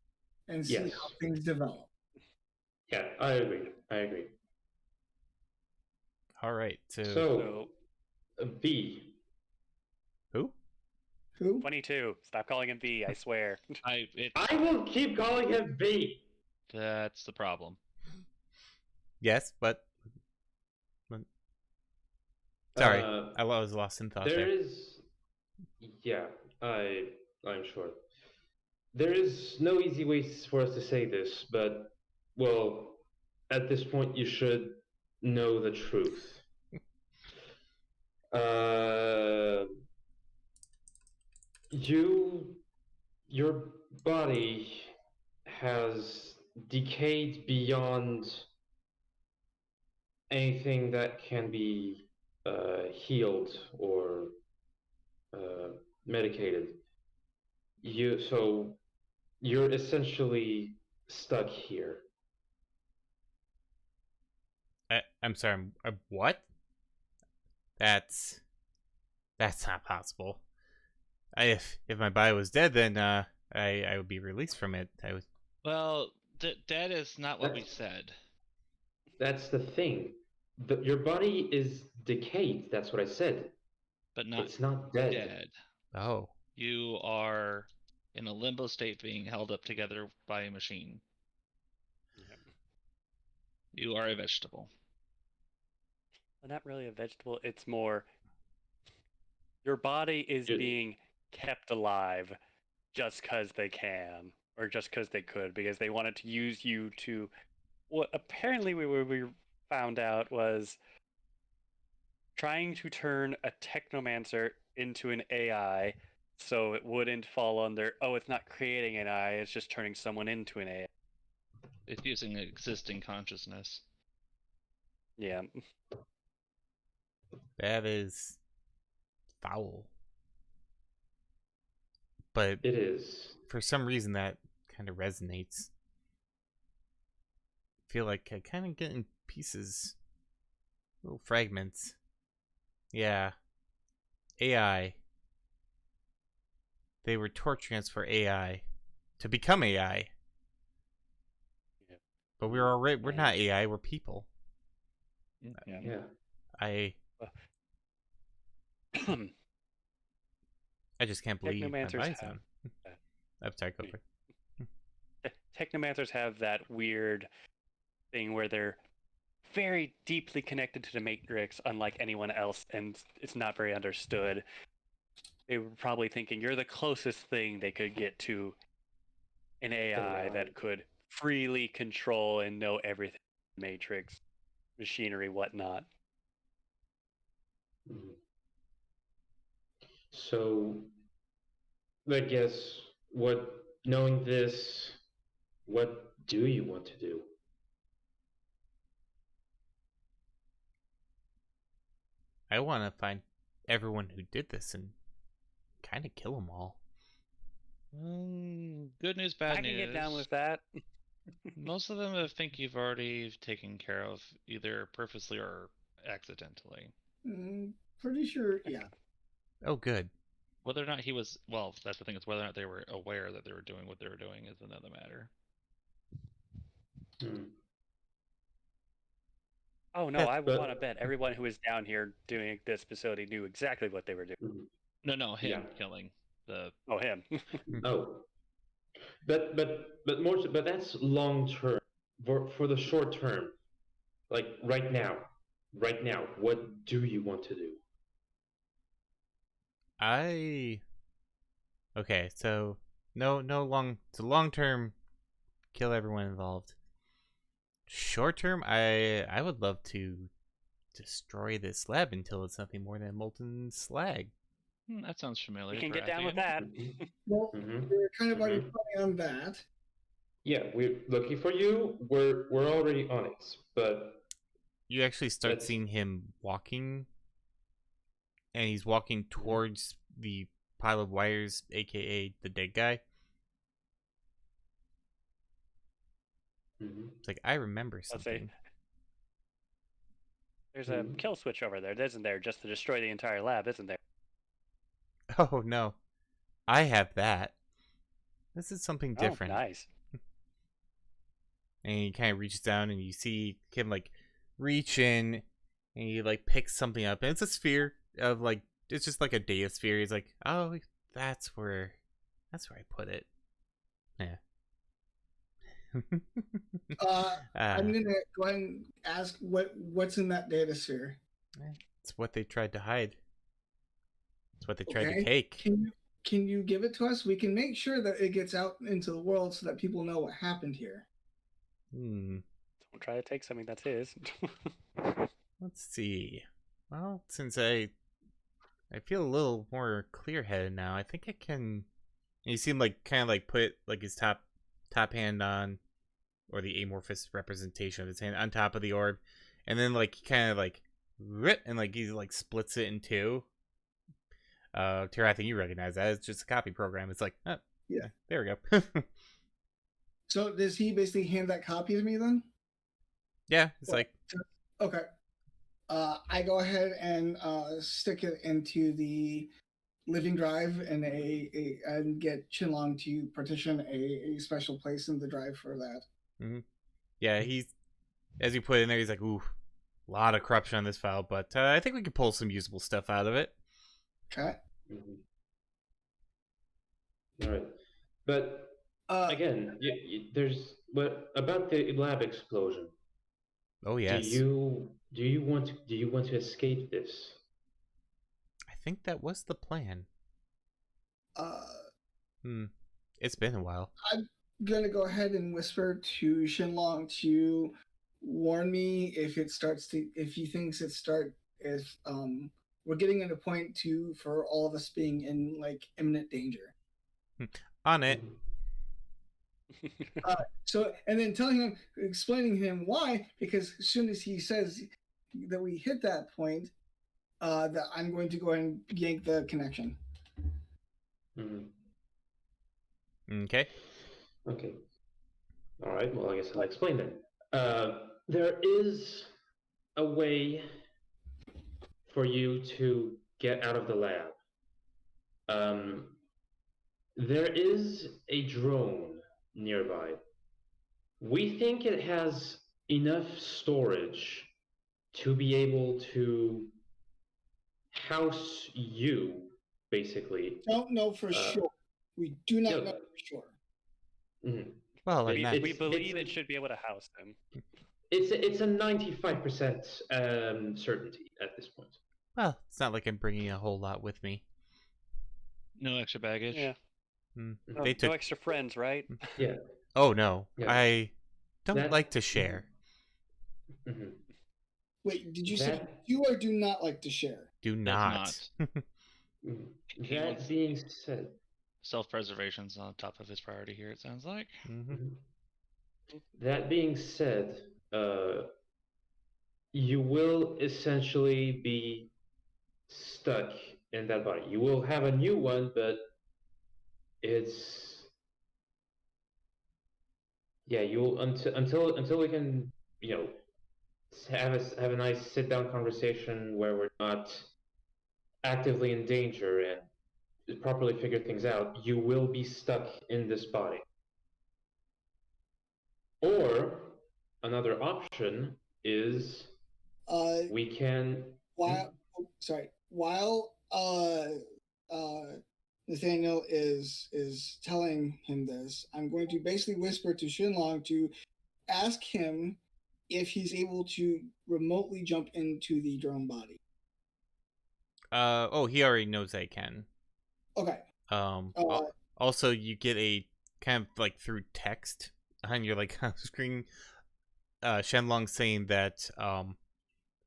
and see Yes. how things develop. Yeah, I agree. I agree. All right. So so V. who? Who? 22. Stop calling him V. I swear. I will keep calling him V. That's the problem. Yes, but sorry, Uh, I was lost in thought there there. is, yeah, I'm sure. There is no easy way for us to say this, but well, at this point, you should know the truth. Uh, your body has decayed beyond anything that can be healed or uh, medicated. You're essentially stuck here. I'm sorry. What? That's not possible. If my body was dead, then I would be released from it. I would. Well, that is not what we That's- said. That's the thing. Your body is decayed. That's what I said. But not It's not dead. dead. Oh, You are in a limbo state being held up together by a machine. You are a vegetable. Well, not really a vegetable. It's more your body is You- being kept alive just because they can, or just because they could, because they wanted to use you to. What apparently we found out was trying to turn a technomancer into an AI so it wouldn't fall under, oh, it's not creating an AI, it's just turning someone into an AI. It's using existing consciousness. Yeah. that is foul. But It is. for some reason, that kind of resonates. I feel like I kind of get in pieces, little fragments. Yeah, AI. They were torturing us for AI to become AI. Yeah. But we're not AI. We're people. Yeah. Yeah. I just can't believe my Technomancers body's have on. I'm sorry, go for it. Technomancers have that weird thing where they're very deeply connected to the Matrix, unlike anyone else, and it's not very understood. They were probably thinking you're the closest thing they could get to an AI that could freely control and know everything, Matrix, machinery, whatnot. Mhm. So, I guess knowing this, what do you want to do? I want to find everyone who did this and kind of kill them all. Good news, bad I can news. get down with that. Most of them I think you've already taken care of, either purposely or accidentally. Pretty sure, yeah. Oh, good. Whether or not he was, well, that's the thing, is whether or not they were aware that they were doing what they were doing is another matter. Oh no, That- I but- want to bet everyone who was down here doing this facility knew exactly what they were doing. No, him Yeah. killing the. Oh, him. Oh, but that's long term. For the short term, like right now, what do you want to do? Okay, so no it's a long term kill everyone involved. Short term, I would love to destroy this lab until it's nothing more than molten slag. That sounds familiar. We can for get down with Actium. that. Well, Mhm. we're kind of already planning on that. Yeah, we're looking for you. We're already on it, but You actually start That's- seeing him walking, and he's walking towards the pile of wires, aka the dead guy. Mhm. It's like, I remember Let's say something. there's a kill switch over there, isn't there? Just to destroy the entire lab, isn't there? Oh no, I have that. This is something Oh, different. nice. And he kind of reaches down, and you see him like reach in, and he like picks something up, and it's a sphere of like, it's just like a data sphere. He's like, oh, that's where I put it. Yeah. I'm gonna go ahead and ask what's in that data sphere. It's what they tried to hide. It's what they tried to Okay. take. Can you give it to us? We can make sure that it gets out into the world so that people know what happened here. Don't try to take something that's his. Let's see. Well, since I feel a little more clear-headed now, I think I can. And you see him like kind of like put like his top hand on, or the amorphous representation of his hand on top of the orb, and then like he kind of like rip, and like he like splits it in two. Tara, I think you recognize that. It's just a copy program. It's like, oh, Yeah. there we go. So does he basically hand that copy to me then? Yeah, it's like, Okay. I go ahead and stick it into the living drive and and get Chinlong to partition a special place in the drive for that. yeah, he's, as you put it in there, he's like, ooh, a lot of corruption on this file, but I think we can pull some usable stuff out of it. Okay. All right, but again, there's what about the lab explosion? Oh yes. Do you want to escape this? I think that was the plan. Uh, It's been a while. I'm gonna go ahead and whisper to Shinlong to warn me if he thinks if we're getting at a point for all of us being in like imminent danger. On it. So and then explaining to him why, because as soon as he says that we hit that point, that I'm going to go ahead and yank the connection. Okay. Okay. All right. Well, I guess I'll explain then. There is a way for you to get out of the lab. There is a drone nearby. We think it has enough storage to be able to house you, basically. Don't know for sure. We do not no. know for sure. Mhm. Well, we, and that, we believe it's- it should be able to house him. It's a 95% certainty at this point. well, it's not like I'm bringing a whole lot with me. No extra baggage. Yeah. Mm-hmm. No, They took. no extra friends, right? Yeah. Oh no, Yeah. I don't That- like to share. Mhm. Wait, did you say That- you or do not like to share? Do Does not. Mhm. He That wants- being said, Self-preservation's on top of his priority here, it sounds like. Mhm. that being said, you will essentially be stuck in that body. You will have a new one, but it's yeah. You'll until we can have a nice sit down conversation where we're not actively in danger and properly figure things out. You will be stuck in this body. Or another option is Uh, we can. while sorry, while Nathaniel is telling him this, I'm going to basically whisper to Shinlong to ask him if he's able to remotely jump into the drone body. Oh, he already knows I can. Okay. Uh, Also, you get a kind of like through text on your like screen, Shenlong saying that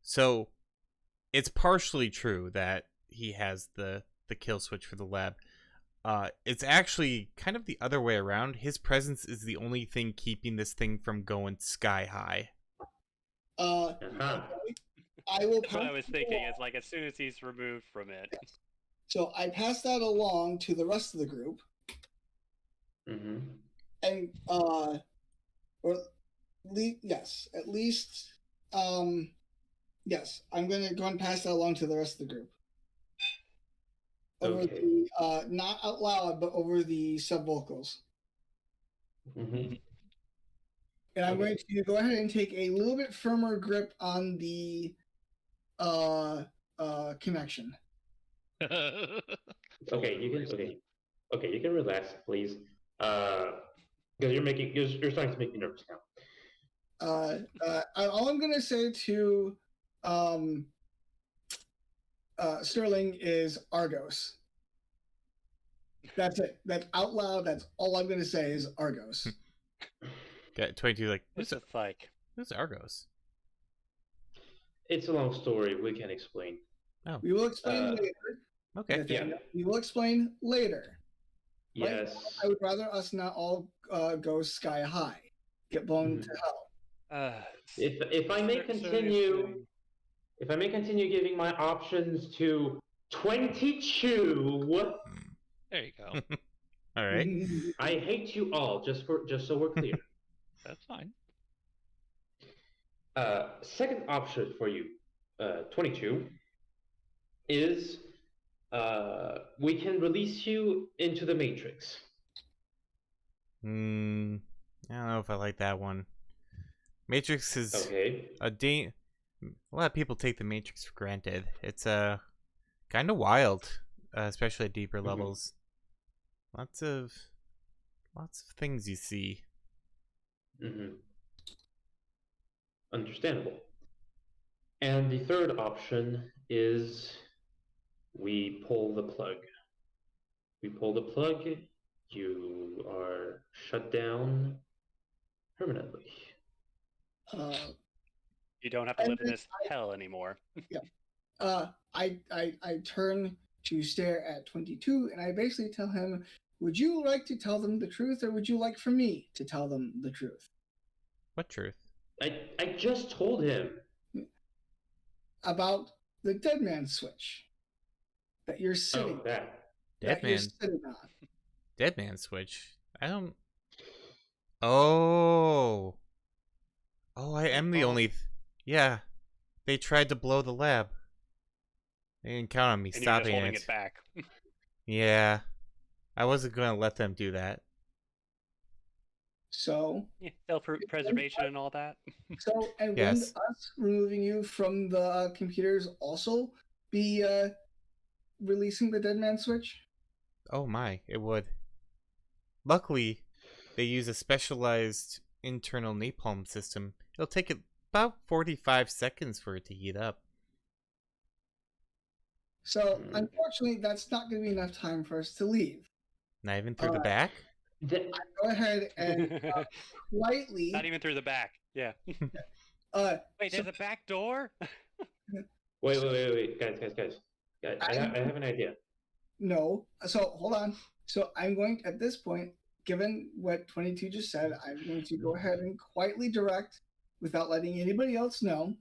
so it's partially true that he has the kill switch for the lab. It's actually kind of the other way around. His presence is the only thing keeping this thing from going sky high. Uh-huh. I will. That's what I was thinking. Is like as soon as he's removed from it. So I pass that along to the rest of the group, Mm-hmm. and yes, at least, yes, I'm gonna go and pass that along to the rest of the group. Over Okay. the not out loud, but over the sub vocals. Mm-hmm. And I'm going to go ahead and take a little bit firmer grip on the connection. Okay, you can. Okay, you can relax, please. Because you're starting to make me nervous now. All I'm gonna say to Sterling is Argos. That's it. That's out loud. That's all I'm gonna say is Argos. Got 22 like It's just like who's Argos? It's a long story. We can explain. Oh, We will explain later. okay. Nathaniel. Yeah. We will explain later. Right Yes. now, I would rather us not all go sky high, get blown Mhm. to hell. If I may continue, if I may continue giving my options to 22. There you go. All right. I hate you all. Just so we're clear. That's fine. Second option for you, 22, is we can release you into the Matrix. I don't know if I like that one. Matrix is Okay. a lot of people take the Matrix for granted. It's kind of wild, especially at deeper levels. Lots of things you see. Mm-hmm. Understandable. And the third option is we pull the plug. We pull the plug, you are shut down permanently. you don't have to live in this hell anymore. I turn to stare at 22, and I basically tell him, "Would you like to tell them the truth, or would you like for me to tell them the truth?" What truth? I just told him. About the dead man switch that you're sitting. Oh, that. Dead you're man. sitting on. Dead man switch. I don't. Oh. Oh, I am the only. Yeah. They tried to blow the lab. They didn't count on me And you're just stopping holding it back. Yeah. I wasn't going to let them do that. So Yeah, self-preservation and all that. So, and Yes. wouldn't us removing you from the computers also be releasing the dead man switch? Oh my, it would. Luckily, they use a specialized internal napalm system. It'll take about 45 seconds for it to heat up. So, unfortunately, that's not going to be enough time for us to leave. Not even through the back? Go ahead and politely. Not even through the back. Yeah. Wait, so, there's a back door? Wait, guys. I have an idea. No. So, hold on. So, I'm going, at this point, given what 22 just said, I'm going to go ahead and quietly direct, without letting anybody else know,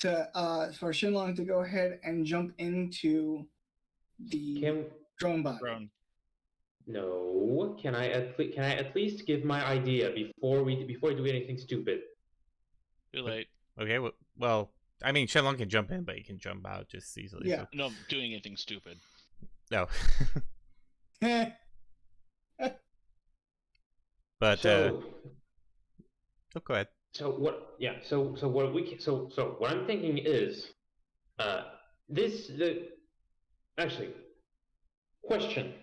for Shinlong to go ahead and jump into the Can drone body. Drone. no? Can I at least give my idea before we do anything stupid? Too late. Okay, well, I mean, Shenlong can jump in, but he can jump out just easily. Yeah. So. No, doing anything stupid. No. Eh, But, So oh, go ahead. so what? Yeah. So what we can, so what I'm thinking is, actually, question.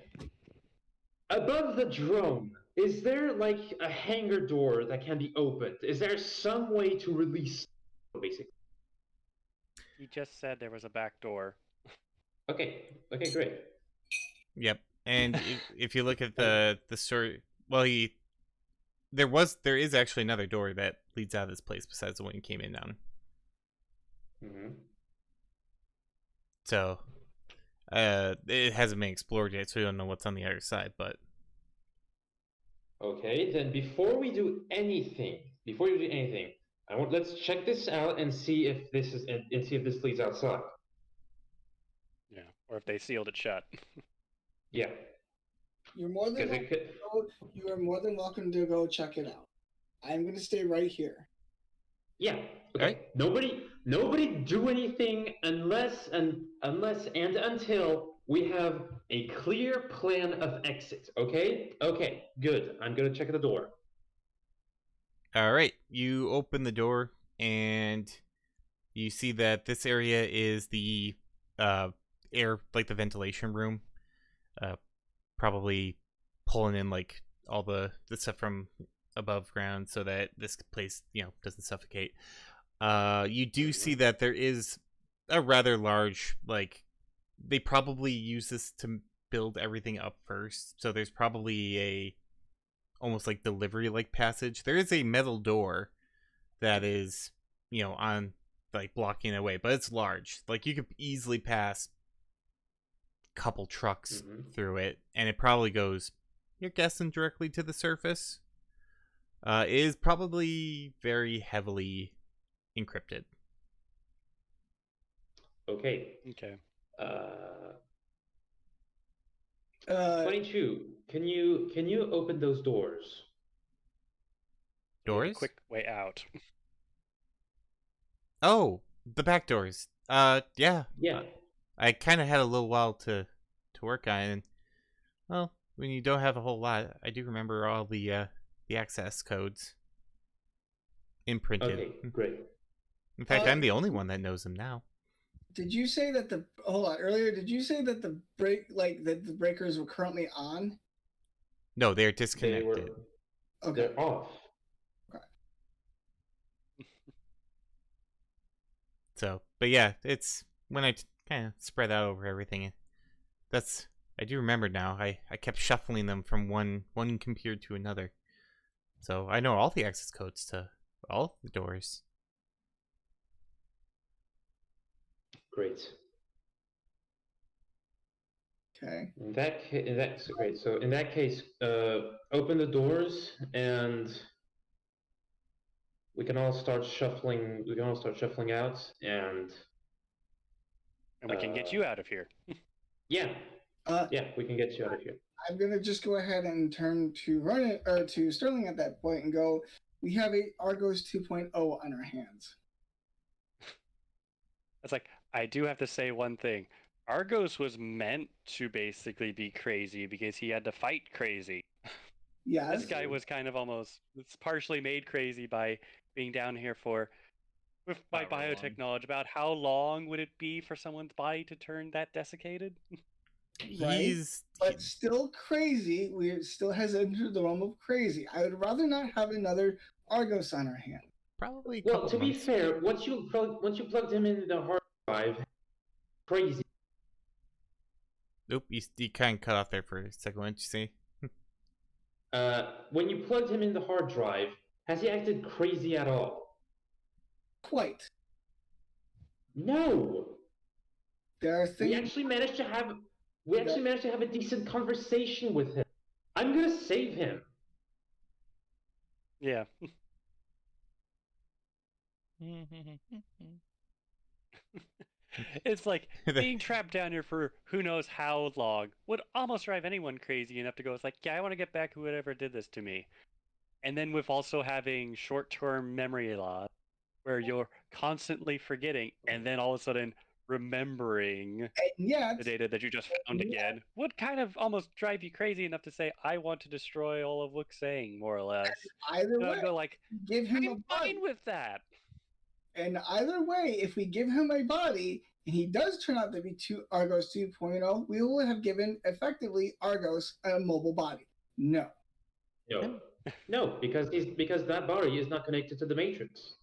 Above the drone, is there like a hangar door that can be opened? Is there some way to release, basically? He just said there was a back door. Okay. Okay. Great. Yep. And if you look at the story, well, there is actually another door that leads out of this place besides the one you came in on. Mm-hmm. So, it hasn't been explored yet, so we don't know what's on the other side. But Okay. Then before we do anything, let's check this out and see if this leads outside. Yeah. Or if they sealed it shut. Yeah. you're more than Because welcome it could. you are more than welcome to go check it out. I'm going to stay right here. Yeah. Okay. Alright. Nobody do anything unless and until we have a clear plan of exit. Okay. Okay. Good. I'm gonna check the door. all right, you open the door and you see that this area is the air, like the ventilation room. Probably pulling in like all the stuff from above ground so that this place, doesn't suffocate. You do see that there is a rather large, like, they probably use this to build everything up first. So there's probably a almost like delivery like passage. There is a metal door that is, on like blocking the way, but it's large. Like you could easily pass a couple trucks through it, and it probably goes, you're guessing, directly to the surface. It is probably very heavily encrypted. Okay. Okay. 22. Can you open those doors? We have a Doors? quick way out. Oh, the back doors. Yeah. Yeah. I kind of had a little while to work on it, and well, when you don't have a whole lot, I do remember all the access codes imprinted. Okay. Great. In fact, I'm the only one that knows them now. Did you say that earlier? Did you say that the breakers were currently on? No, they're disconnected. Okay. They're off. So, but yeah, it's when I kind of spread out over everything. I do remember now. I kept shuffling them from one computer to another. So I know all the access codes to all the doors. Great. Okay. Great. So in that case, open the doors and we can all start shuffling. We can all start shuffling out, and we can get you out of here. yeah, we can get you out of here. I'm gonna just go ahead and turn to Vernon or to Sterling at that point and go. We have a Argos 2.0 on our hands. It's like, I do have to say one thing. Argos was meant to basically be crazy because he had to fight crazy. Yeah. This guy was kind of it's partially made crazy by being down here by biotechnology. About how long would it be for someone's body to turn that desiccated? Right. But still crazy. We still has entered the realm of crazy. I would rather not have another Argos on our hand. Probably. Well, to be fair, once you plugged him into the hard drive, crazy. Nope, you kind of cut off there for a second. What did you say? When you plugged him in the hard drive, has he acted crazy at all? Quite. No. There are things We actually managed to have a decent conversation with him. I'm gonna save him. Yeah. It's like being trapped down here for who knows how long would almost drive anyone crazy enough to go, it's like, yeah, I want to get back whoever did this to me. And then with also having short-term memory loss, where you're constantly forgetting and then all of a sudden remembering And yet, the data that you just found again, would kind of almost drive you crazy enough to say, I want to destroy all of Wuxang, more or less. either And way, I'd go like, give him a I'm body. fine with that. And either way, if we give him a body and he does turn out to be Argos 2.0, we will have given effectively Argos a mobile body. No. No, no, because that body is not connected to the Matrix.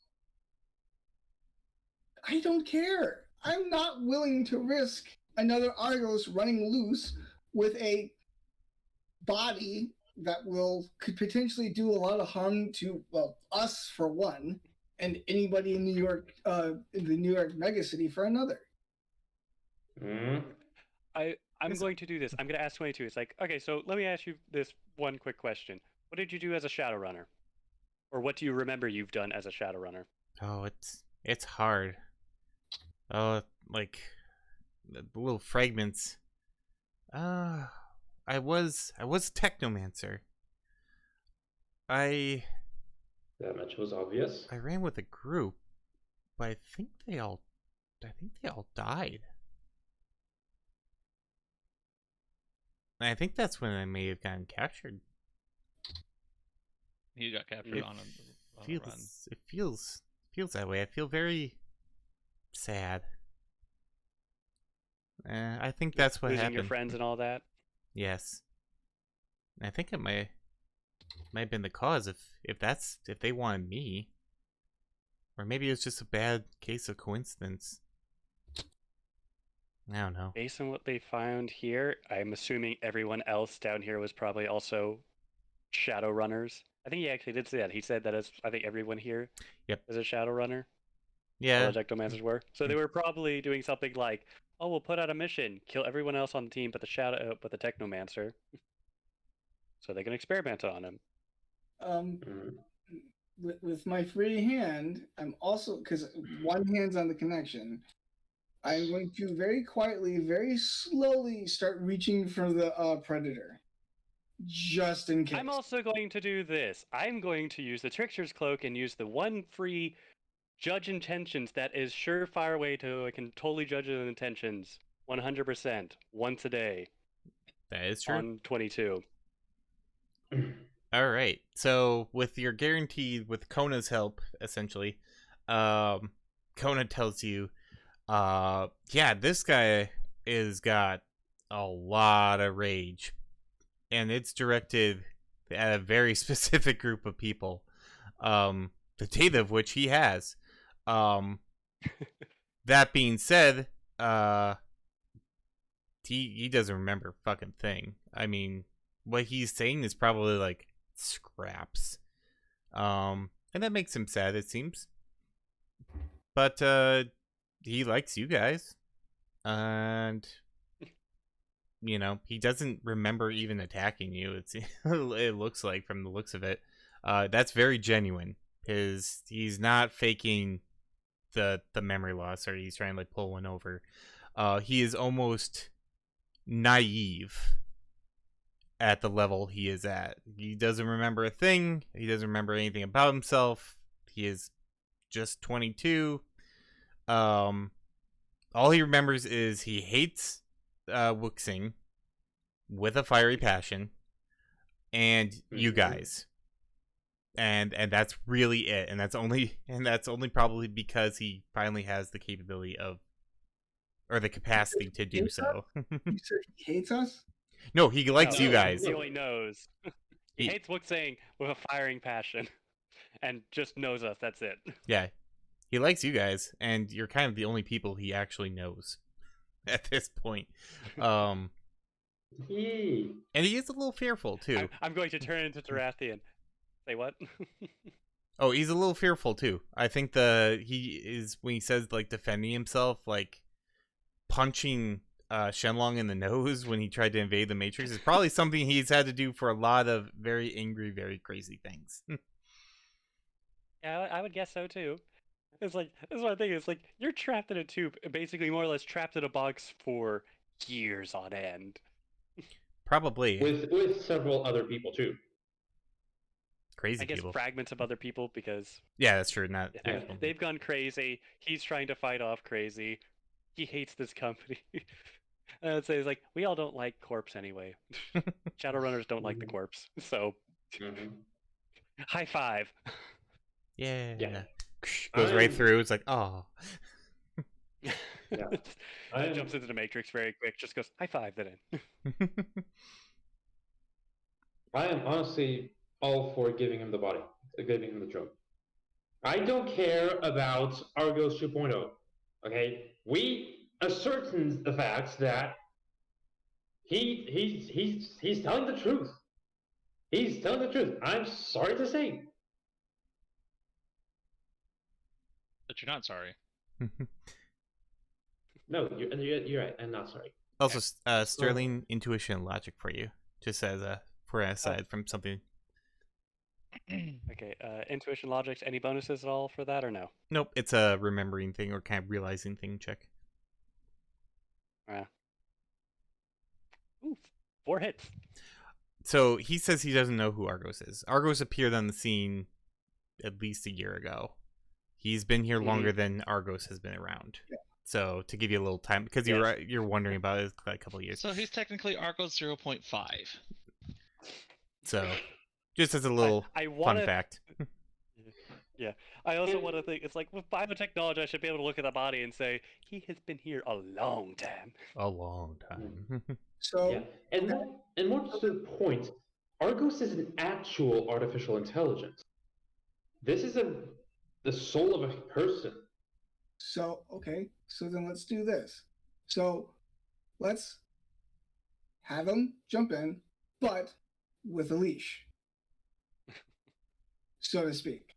I don't care. I'm not willing to risk another Argos running loose with a body that could potentially do a lot of harm to, well, us for one, and anybody in New York, in the New York megacity for another. I'm going to do this. I'm going to ask 22. It's like, okay, so let me ask you this one quick question. What did you do as a Shadowrunner? Or what do you remember you've done as a Shadowrunner? Oh, it's hard. Oh, like the little fragments. I was a technomancer. That much was obvious. I ran with a group, but I think they all died. And I think that's when I may have gotten captured. He got captured on a run. It feels that way. I feel very sad. I think that's what Losing happened. your friends and all that? Yes. I think it might have been the cause if they wanted me. Or maybe it was just a bad case of coincidence. I don't know. Based on what they found here, I'm assuming everyone else down here was probably also Shadowrunners. I think he actually did say that. He said that I think everyone here is a Shadowrunner. Yeah. All the Ectomancers were. So they were probably doing something like, oh, we'll put out a mission, kill everyone else on the team but the Technomancer. So they can experiment on him. With my free hand, I'm also, because one hand's on the connection, I'm going to very quietly, very slowly start reaching for the Predator. Just in case. I'm also going to do this. I'm going to use the Trickster's Cloak and use the one free judge intentions that is surefire way to I can totally judge the intentions 100% once a day. That is true. On 22. All right. So with your guaranteed, with Kona's help, essentially, Kona tells you, yeah, this guy is got a lot of rage, and it's directed at a very specific group of people, the data of which he has. That being said, he doesn't remember a fucking thing. I mean, what he's saying is probably like scraps, and that makes him sad, it seems. But he likes you guys, and you know, he doesn't remember even attacking you. It looks like, from the looks of it, that's very genuine. He's not faking the memory loss, or he's trying to like pull one over. He is almost naive at the level he is at. He doesn't remember a thing. He doesn't remember anything about himself. He is just 22. All he remembers is he hates Wuxing with a fiery passion, and you guys. And that's really it. And that's only probably because he finally has the capability of, or the capacity to do so. You said he hates us? No, he likes you guys. He only knows. He hates Wuxing with a firing passion, and just knows us. That's it. Yeah, he likes you guys, and you're kind of the only people he actually knows at this point. And he is a little fearful too. I'm going to turn into Tarathian. Say what? Oh, he's a little fearful too. I think he is, when he says like defending himself, like punching Shenlong in the nose when he tried to invade the Matrix is probably something he's had to do for a lot of very angry, very crazy things. Yeah, I would guess so too. It's like that's what I think. It's like you're trapped in a tube, basically more or less trapped in a box for years on end. Probably with several other people too. crazy I guess people. fragments of other people because Yeah, that's true. Not they've, actual. they've gone crazy. He's trying to fight off crazy. He hates this company. And I'd say it's like we all don't like corpse anyway. Shadowrunners don't like the corpse, so Mm-hmm. high five. Yeah. Yeah. Goes right I'm- through. It's like, oh. Yeah. Jumps into the matrix very quick. Just goes high five that in. I am honestly all for giving him the body, giving him the drug. I don't care about Argos 2.0. Okay, we ascertain the fact that he's telling the truth. He's telling the truth. I'm sorry to say. But you're not sorry. No, you're right. I'm not sorry. Also, Sterling intuition and logic for you, just as a for an aside from something. Okay, intuition, logics. Any bonuses at all for that or no? Nope, it's a remembering thing or kind of realizing thing check. Ooh, 4 hits. So he says he doesn't know who Argos is. Argos appeared on the scene at least a year ago. He's been here longer than Argos has been around. Yeah. So to give you a little time, because you're wondering about it, it's like a couple of years. So he's technically Argos 0.5. So just as a little I fun wanna, fact. Yeah, I also want to think it's like with biotechnology, I should be able to look at the body and say he has been here a long time. A long time. So Yeah, and more to the point, Argos is an actual artificial intelligence. This is the soul of a person. So, okay, so then let's do this. So let's have him jump in, but with a leash, so to speak.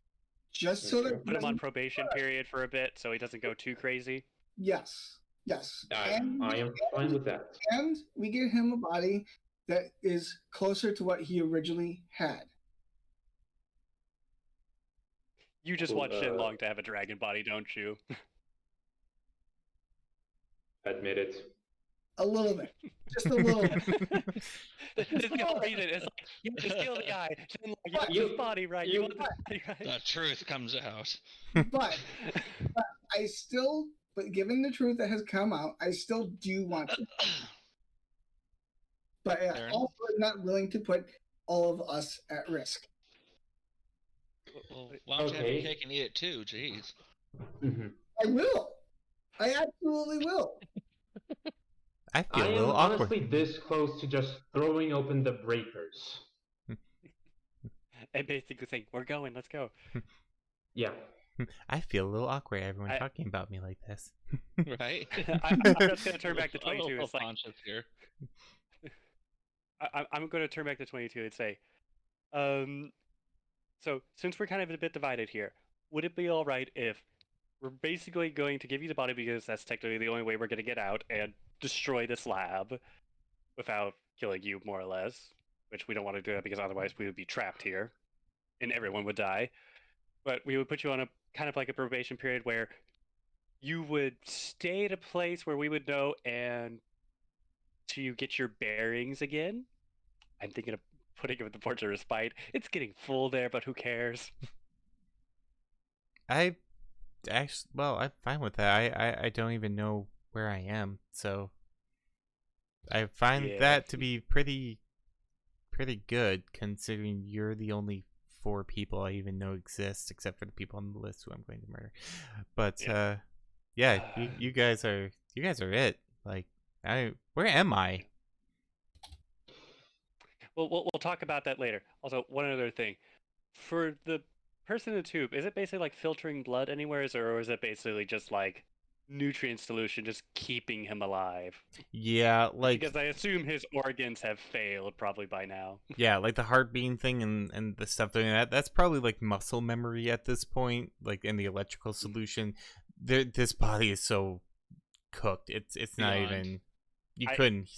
Just so that Put him on probation period for a bit so he doesn't go too crazy. Yes, yes. I am fine with that. And we get him a body that is closer to what he originally had. You just Cool, want Shenlong to have a dragon body, don't you? Admit it. A little bit. Just a little bit. It's the whole reason. It's like, you just kill the guy. Shenlong, you want You- this body right. You want this body right. The truth comes out. But I still, but given the truth that has come out, I still do want to. But Fair enough. also not willing to put all of us at risk. Well, why don't you have Okay. your cake and eat it too? Jeez. Mhm. I will. I absolutely will. I feel I a am little awkward. honestly this close to just throwing open the breakers. And basically saying, we're going, let's go. Yeah. I feel a little awkward. Everyone I- talking about me like this. Right? I'm just going to turn back to I'm a 22. little It's like, conscious here. I'm going to turn back to 22 and say, so since we're kind of a bit divided here, would it be all right if we're basically going to give you the body because that's technically the only way we're going to get out and destroy this lab without killing you, more or less, which we don't want to do that because otherwise we would be trapped here and everyone would die. But we would put you on a kind of like a probation period where you would stay at a place where we would know and till you get your bearings again. I'm thinking of putting it with the Portrait of Respite. It's getting full there, but who cares? I actually, well, I'm fine with that. I don't even know where I am, so I find Yeah. that to be pretty good considering you're the only 4 people I even know exist, except for the people on the list who I'm going to murder. But yeah, you guys are it. Like, where am I? Well, we'll talk about that later. Also, one other thing. For the person in the tube, is it basically like filtering blood anywhere, or is it basically just like nutrient solution just keeping him alive? Yeah, like Because I assume his organs have failed probably by now. yeah, like the heart beam thing and the stuff doing that. That's probably like muscle memory at this point. Like in the electrical solution, this body is so cooked. It's not Beyond. even. You I- couldn't.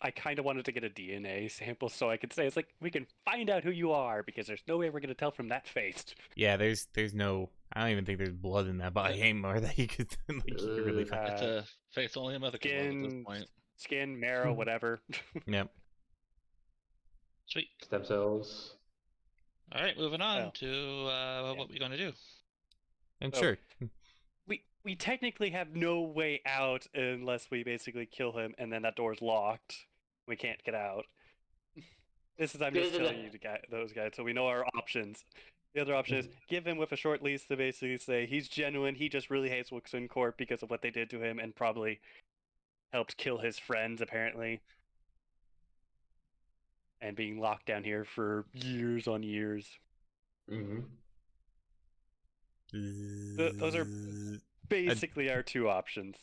I kind of wanted to get a DNA sample so I could say it's like we can find out who you are because there's no way we're gonna tell from that face. Yeah, there's no I don't even think there's blood in that body anymore that you could really find. It's a face only a mother can love at this Skin, point. skin, marrow, whatever. Yep. Sweet. Stem cells. All right, moving on Oh. to what we're gonna do. And So- sure. We technically have no way out unless we basically kill him, and then that door's locked. We can't get out. I'm just telling you those guys, so we know our options. The other option is give him with a short lease to basically say he's genuine. He just really hates Wixen Corp because of what they did to him, and probably helped kill his friends apparently, and being locked down here for years on years. Mm-hmm. Those are basically our two options.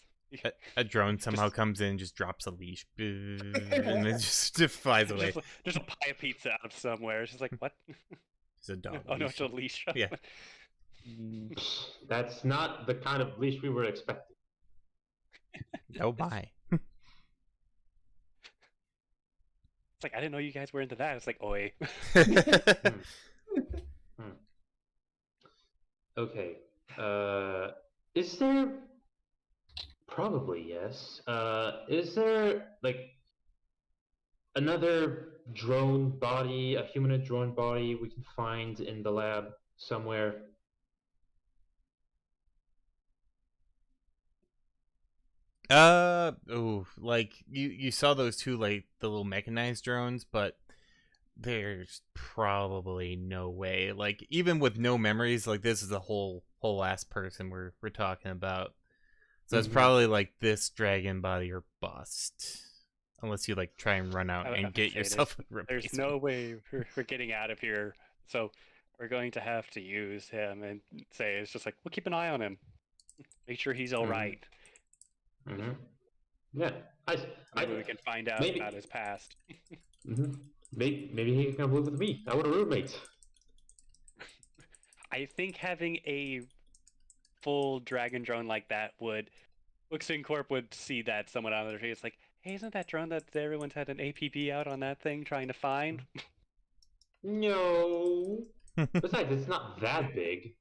A drone somehow Just- comes in and just drops a leash. And then just flies away. There's a pie of pizza out somewhere. It's just like, what? It's a dog. Oh no, leash. it's a leash. Yeah. That's not the kind of leash we were expecting. Oh my. It's like, I didn't know you guys were into that. It's like, oi. Okay. Is there? Probably yes. Is there like another drone body, a humanoid drone body we can find in the lab somewhere? Like you saw those two, like the little mechanized drones, but there's probably no way. Like even with no memories, like this is a whole ass person we're talking about. So it's Mhm. probably like this dragon body or bust. Unless you like try and run out I and would get say yourself a There's replacement. no way we're getting out of here. So we're going to have to use him and say, it's just like, we'll keep an eye on him. Make sure he's all Mhm. right. Mm-hmm. Yeah. Maybe we can find out maybe- about his past. Mm-hmm. Maybe he can come live with me. I want a roommate. I think having a full dragon drone like that would, Wixen Corp would see that someone on the street. It's like, hey, isn't that drone that everyone's had an APB out on that thing trying to find? No. Besides, it's not that big.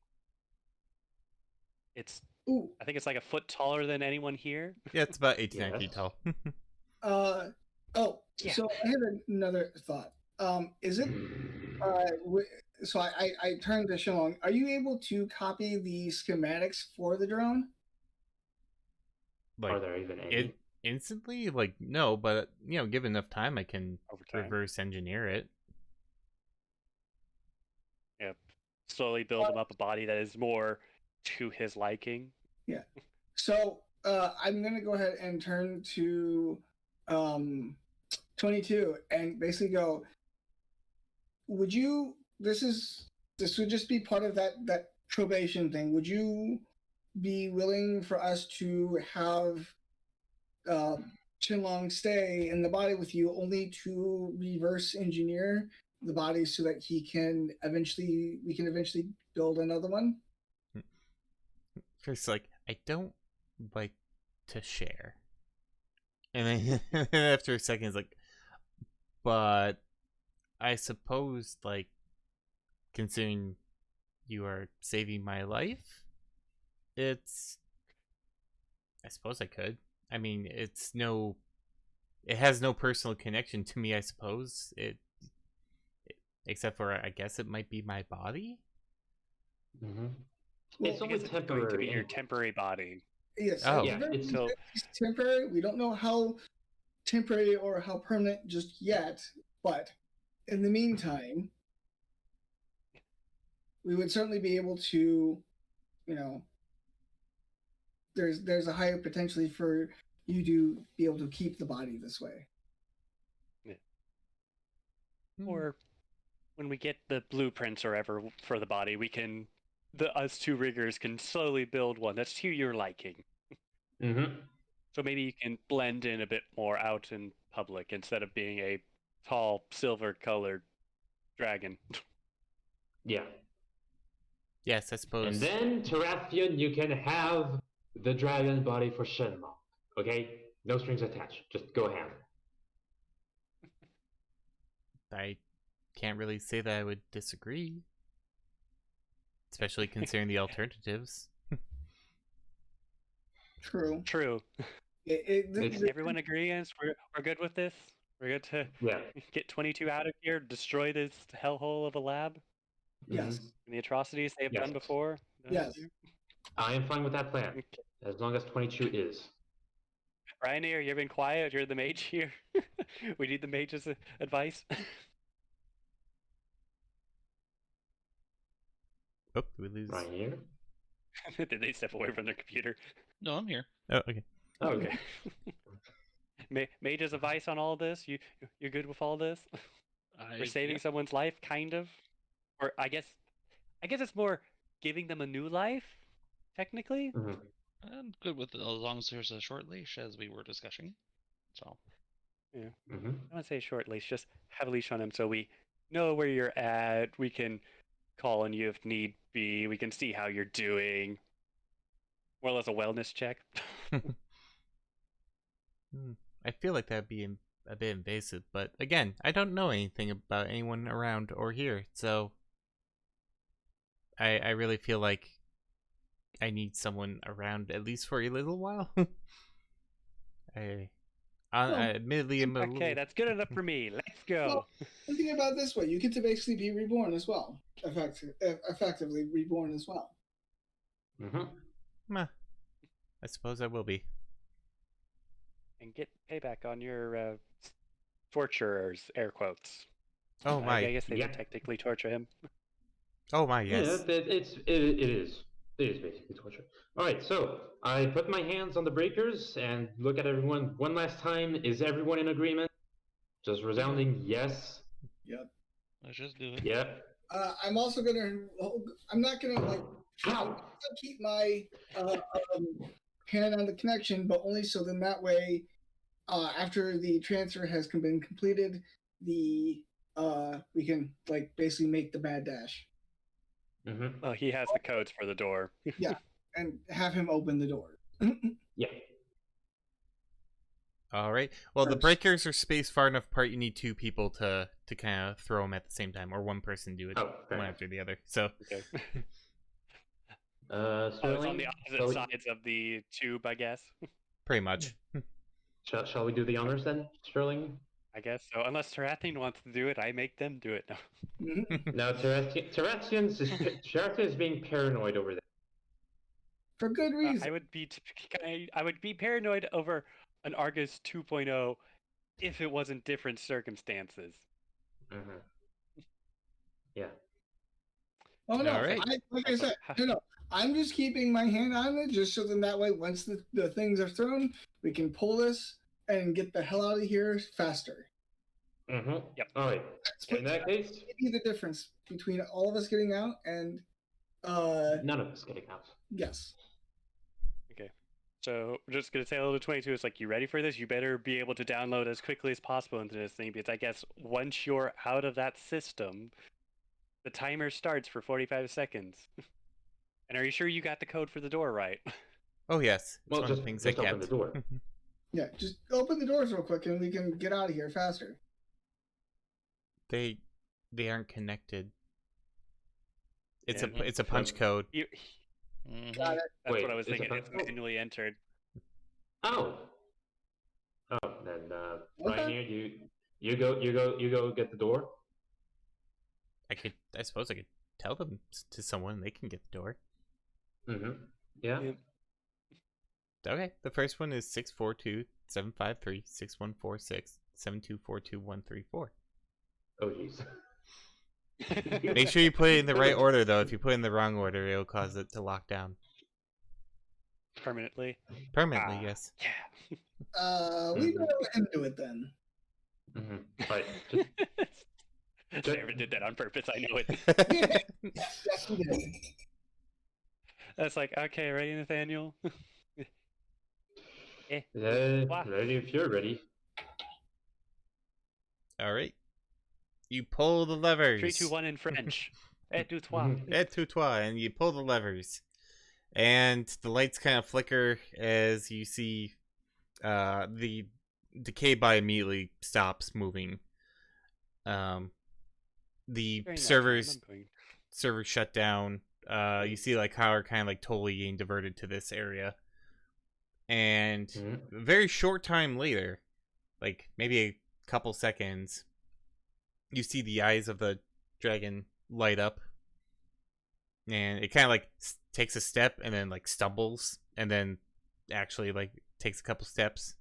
It's, Ooh, I think it's like a foot taller than anyone here. Yeah, it's about 89 feet Yes. tall. Yeah. So I had another thought. Is it so I turned to Shilong. Are you able to copy the schematics for the drone? Are Like there even any? instantly, like no, but given enough time, I can Over time. reverse engineer it. Yeah. Slowly build him up a body that is more to his liking. So I'm gonna go ahead and turn to 22 and basically go. Would you? This would just be part of that probation thing. Would you be willing for us to have Chinlong stay in the body with you, only to reverse engineer the body so that we can eventually build another one? First, like I don't like to share, and then after a second, it's like, but I suppose, like, considering you are saving my life, I suppose I could. I mean, it has no personal connection to me, I suppose. Except for, I guess it might be my body. Mm-hmm. Well, It's I only guess it's going to be temporary. your anyway. temporary body. Yes. Oh. Yeah, Very it's- much it's temporary. We don't know how temporary or how permanent just yet, but in the meantime, we would certainly be able to, there's a higher potentially for you to be able to keep the body this way. Or when we get the blueprints or ever for the body, we can, us two riggers can slowly build one that's to your liking. Mm-hmm. So maybe you can blend in a bit more out in public instead of being a tall, silver-colored dragon. Yeah. Yes, I suppose. And then, Tarathian, you can have the dragon body for Shenlong. Okay? No strings attached. Just go ahead. I can't really say that I would disagree. especially considering the alternatives. True. True. Makes- Is everyone agreeing? We're good with this? We're good to Yeah. get 22 out of here, destroy this hellhole of a lab, Yes. Mhm. and the atrocities they have Yes. done before? Yes. I am fine with that plan, Okay. as long as 22 is. Ryanair, you've been quiet. You're the mage here. We need the mage's advice. Oh, did we lose? Right here. Did they step away from their computer? No, I'm here. Oh, okay. Oh, Okay. Mage's advice on all this? You're good with all this? We're saving someone's life, kind of, or I guess it's more giving them a new life, technically. Mhm. I'm good with it as long as there's a short leash, as we were discussing. So, Mhm. I don't want to say short leash, just have a leash on him so we know where you're at. We can call on you if need be. We can see how you're doing. More or less a wellness check. I feel like that'd be a bit invasive, but again, I don't know anything about anyone around or here, so I really feel like I need someone around at least for a little while. Admittedly, I'm a Okay, little... that's good enough for me. Let's go. Well, I'm thinking about it this way: you get to basically be reborn as well, effectively reborn as well. Mhm. Meh. I suppose I will be. And get payback on your torturers, air quotes. Oh I my. guess they Yeah. did technically torture him. Oh my, Yeah, yes. it is. It is. It is basically torture. All right, so I put my hands on the breakers and look at everyone one last time. Is everyone in agreement? Just resounding yes. Yep. let's just do it. Yeah. I'm also gonna. I'm not gonna like. I'm Ow! gonna keep my hand on the connection, but only so then that way, after the transfer has been completed, we can like basically make the mad dash. Mhm. Well, he has the codes for the door. Yeah, and have him open the door. Yeah. All right. Well, the First. breakers are spaced far enough apart. You need two people to kind of throw them at the same time, or one person do it Oh, fair one enough. after the other. So Okay. Oh, it's Sterling. on the shall opposite we- sides of the tube, I guess. pretty much. Shall we do the honors then, Sterling? I guess so. Unless Tarathian wants to do it, I make them do it. No. No, Terratian is being paranoid over there. For good reason. I would be paranoid over an Argus 2.0 if it wasn't different circumstances. Mhm. Yeah. Oh no! All right. Like I said, no. I'm just keeping my hand on it, just so then that way, once the things are thrown, we can pull this and get the hell out of here faster. Mhm. Yep. All right. In that case, Maybe the difference between all of us getting out and none of us getting out. yes. Okay. So we're just gonna say a little 22. It's like, you ready for this? You better be able to download as quickly as possible into this thing, because I guess once you're out of that system, the timer starts for 45 seconds. And are you sure you got the code for the door right? Oh yes. It's Well, one of the things just I open kept. the door. Yeah, just open the doors real quick and we can get out of here faster. They aren't connected. It's Yeah. it's a punch code. Mhm. Got it. That's Wait, what I was it's a thinking. punch It's code? manually entered. Oh. Oh, then Okay. right here, you go get the door. I suppose I could tell them to someone and they can get the door. Mm-hmm. Yeah. Yep. Okay. The first one is 642-753-6146-7242-134. Oh jeez. Make sure you put it in the right order though. If you put it in the wrong order, it'll cause it to lock down. Permanently. Permanently, Ah, yes. Yeah. We go ahead and do it then. Mm-hmm. Right. Sarah did that on purpose. I know it. Yes, we did. That's like, okay, ready, Nathaniel? Ready if you're ready. All right. You pull the levers. 3, 2, 1 in French. Et deux, trois. Mhm. Et tout toi, and you pull the levers. And the lights kind of flicker as you see the decay bar immediately stops moving. The During that time, servers I'm going- shut down. you see like how are kind of like totally getting diverted to this area, and a very short time later, like maybe a couple seconds, you see the eyes of the dragon light up, and it kind of like takes a step and then like stumbles and then actually like takes a couple steps.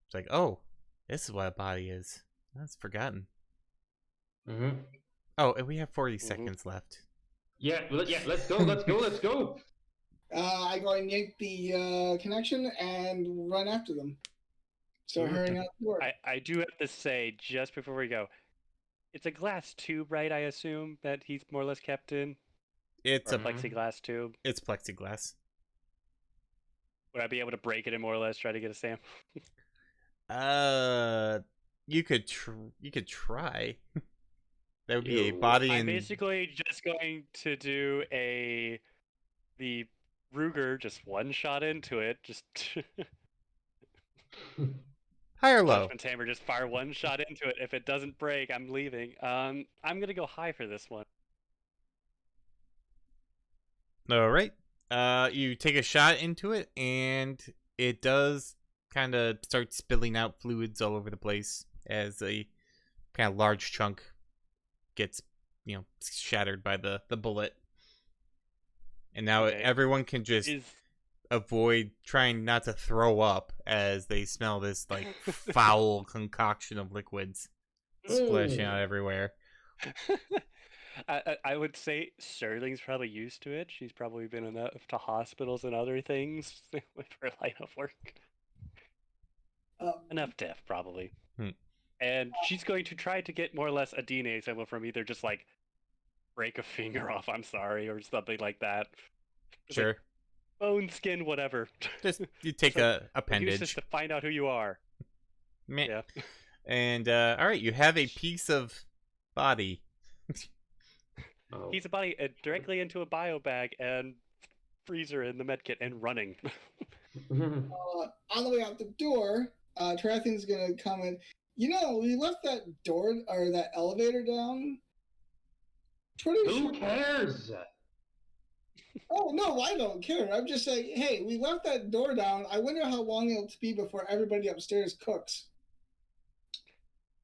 It's like, oh, this is what a body is. That's forgotten. Oh, and we have 40 seconds left. Yeah, let's go, let's go, let's go. I go and yank the connection and run after them. So hurrying out the door. I do have to say, just before we go, it's a glass tube, right? I assume that he's more or less kept in. It's a plexiglass tube. It's plexiglass. Would I be able to break it and more or less try to get a sample? You could try. That would be a body. I'm basically just going to do the Ruger, just one shot into it, just high or low. Judgment Hammer, just fire one shot into it. If it doesn't break, I'm leaving. I'm gonna go high for this one. All right. You take a shot into it, and it does kind of start spilling out fluids all over the place as a kind of large chunk gets, shattered by the bullet. And now everyone can just avoid trying not to throw up as they smell this like foul concoction of liquids splashing out everywhere. I would say Sterling's probably used to it. She's probably been enough to hospitals and other things with her line of work. Enough death, probably. And she's going to try to get more or less a DNA sample from either just like break a finger off, I'm sorry, or something like that. Sure. Like, bone, skin, whatever. Just you take a appendage. Use this to find out who you are. Meh. Yeah. And all right, you have a piece of body. Piece of body directly into a bio bag and freezer in the medkit and running. On the way out the door, Tarathian's gonna comment. We left that door or that elevator down. Who cares? Oh no, I don't care. I'm just saying, hey, we left that door down. I wonder how long it'll be before everybody upstairs cooks.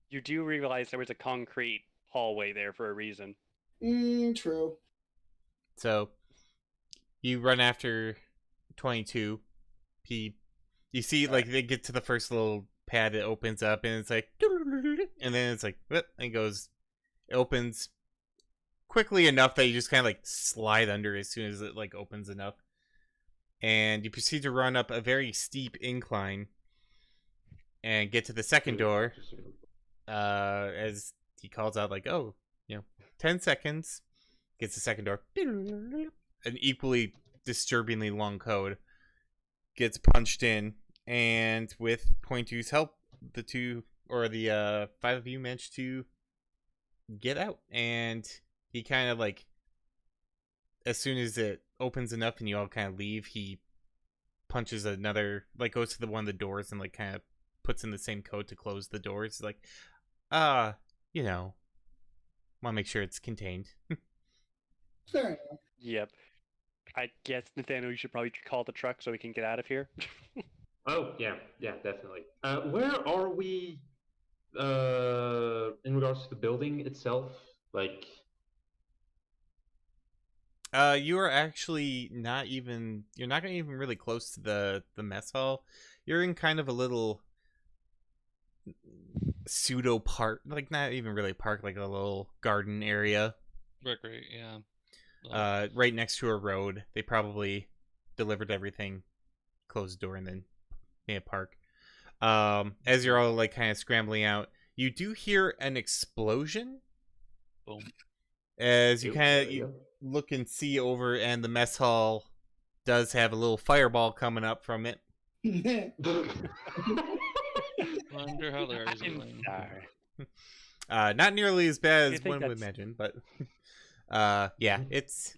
You do realize there was a concrete hallway there for a reason. True. So you run after 22. You see, like, they get to the first little pad that opens up, and it's like, and then it's like, and it opens quickly enough that you just kind of like slide under as soon as it like opens enough, and you proceed to run up a very steep incline and get to the second door. As he calls out, like, 10 seconds. Gets the second door. An equally disturbingly long code gets punched in, and with Point Two's help, the 5 of you manage to get out. And he kind of like, as soon as it opens enough and you all kind of leave, he punches another, like goes to one of the doors and like kind of puts in the same code to close the doors. Like, want to make sure it's contained. Fair enough. Yep. I guess, Nathaniel, you should probably call the truck so we can get out of here. Oh, yeah, definitely. Where are we in regards to the building itself? Like... You are actually you're not even really close to the mess hall. You're in kind of a little pseudo park, like not even really a park, like a little garden area. Right, yeah. Right next to a road. They probably delivered everything, closed the door, and then made a park. As you're all like kind of scrambling out, you do hear an explosion. Boom. As you kind of look and see over, and the mess hall does have a little fireball coming up from it. Wonder how they're doing. Sorry. Not nearly as bad as one would imagine, but yeah, it's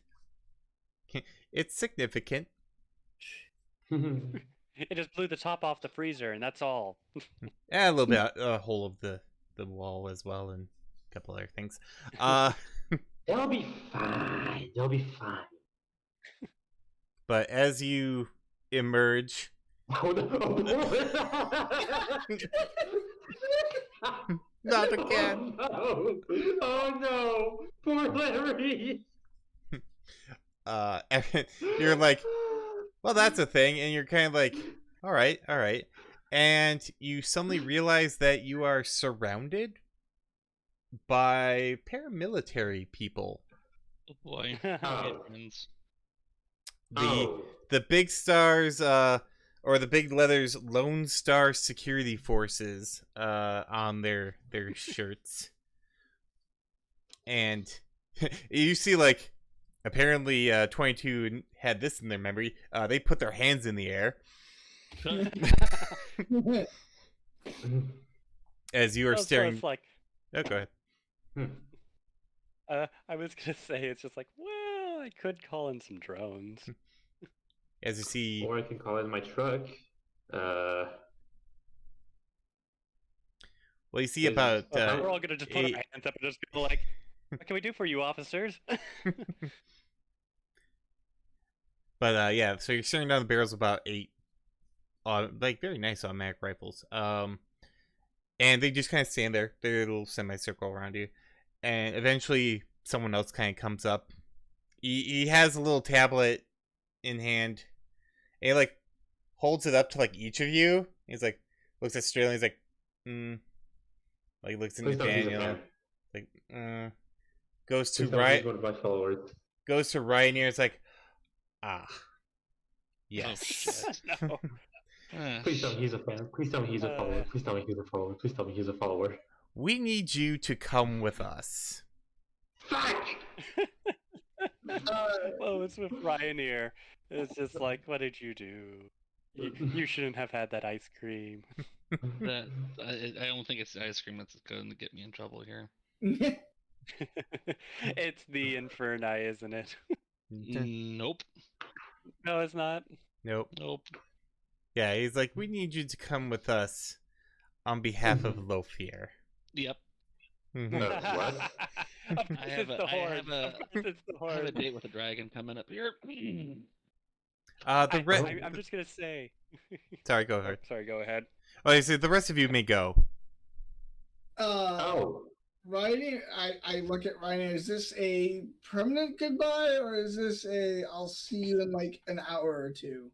significant. It just blew the top off the freezer, and that's all. Yeah, a little bit, a hole of the wall as well, and a couple other things. They'll be fine. They'll be fine. But as you emerge, Oh no! not again. Oh no! Oh no! Poor Larry. Uh, you're like, well, that's a thing, and you're kind of like, all right, and you suddenly realize that you are surrounded by paramilitary people. Oh boy. Oh. Friends. The Oh. the big stars, or the big letters, Lone Star Security Forces, on their shirts, and you see like. Apparently, 22 had this in their memory. They put their hands in the air as you are So staring. it's like, Oh, go ahead. I was gonna say, it's just like, well, I could call in some drones. As you see, Or I can call it my truck. well, you see Is- about We're all gonna just put our eight. hands up and just be like, what can we do for you, officers? But yeah, so you're staring down the barrels of about 8, like very nice automatic rifles. And they just kind of stand there, their little semicircle around you, and eventually someone else kind of comes up. He has a little tablet in hand, and he like holds it up to like each of you. He's like looks at Sterling. He's like, like looks at Please don't use a Nathaniel. fan. Like, goes to Please don't use right. one of my followers. Goes to Ryanair. It's like, ah, yes. shit. No. Please tell me he's a fan. Please tell me he's a follower. Please tell me he's a follower. Please tell me he's a follower. We need you to come with us. Fuck! Well, it's with Ryanair. It's just like, what did you do? You shouldn't have had that ice cream. That I don't think it's ice cream that's going to get me in trouble here. It's the Inferni, isn't it? Nope. No, it's not. Nope. Nope. Yeah, he's like, we need you to come with us on behalf of Lothier. Yep. What? Of course I have it's a- the I horde. have a- Of course it's the I have a horde. date with a dragon coming up here. I'm just gonna say. Sorry, go ahead. Sorry, go ahead. Oh, I said the rest of you may go. Oh. Ryanair, I look at Ryanair. Is this a permanent goodbye, or is this a I'll see you in like an hour or two?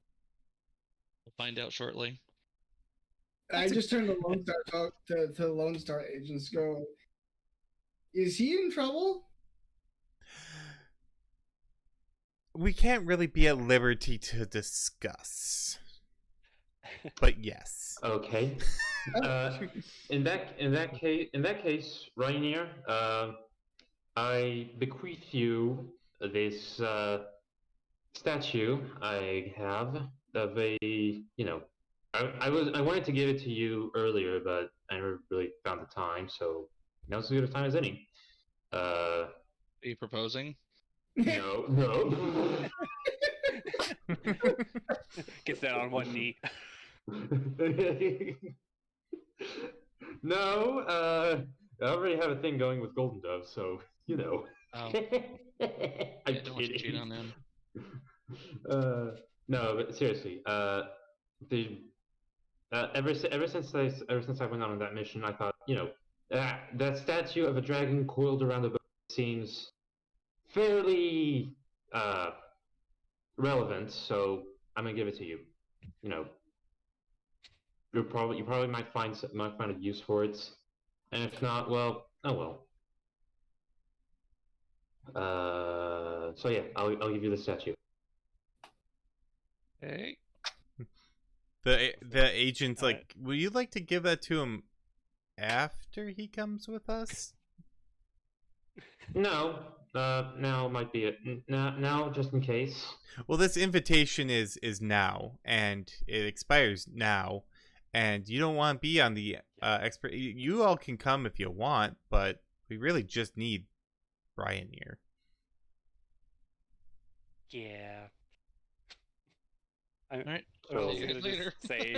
We'll find out shortly. I just turned to Lone Star to Lone Star agents. Go. Is he in trouble? We can't really be at liberty to discuss. But yes. Okay. In that case, Rainier, I bequeath you this statue I have of a, I wanted to give it to you earlier, but I never really found the time, so now's as good a time as any. Are you proposing? No. Gets down on one knee. No, I already have a thing going with Golden Dove, so you know. Oh, I'm yeah, don't want you to cheat kidding. on them. No, but seriously, ever since I went on that mission, I thought, that statue of a dragon coiled around the boat seems fairly relevant, so I'm gonna give it to you. You probably might find a use for it, and if not, well, oh well. So yeah, I'll give you the statue. Hey. The agent's like, would you like to give that to him after he comes with us? No, now might be it. Now, just in case. Well, this invitation is now, and it expires now, and you don't want to be on the expert. You all can come if you want, but we really just need Brian here. Yeah. All right. I was See you gonna guys later. just say,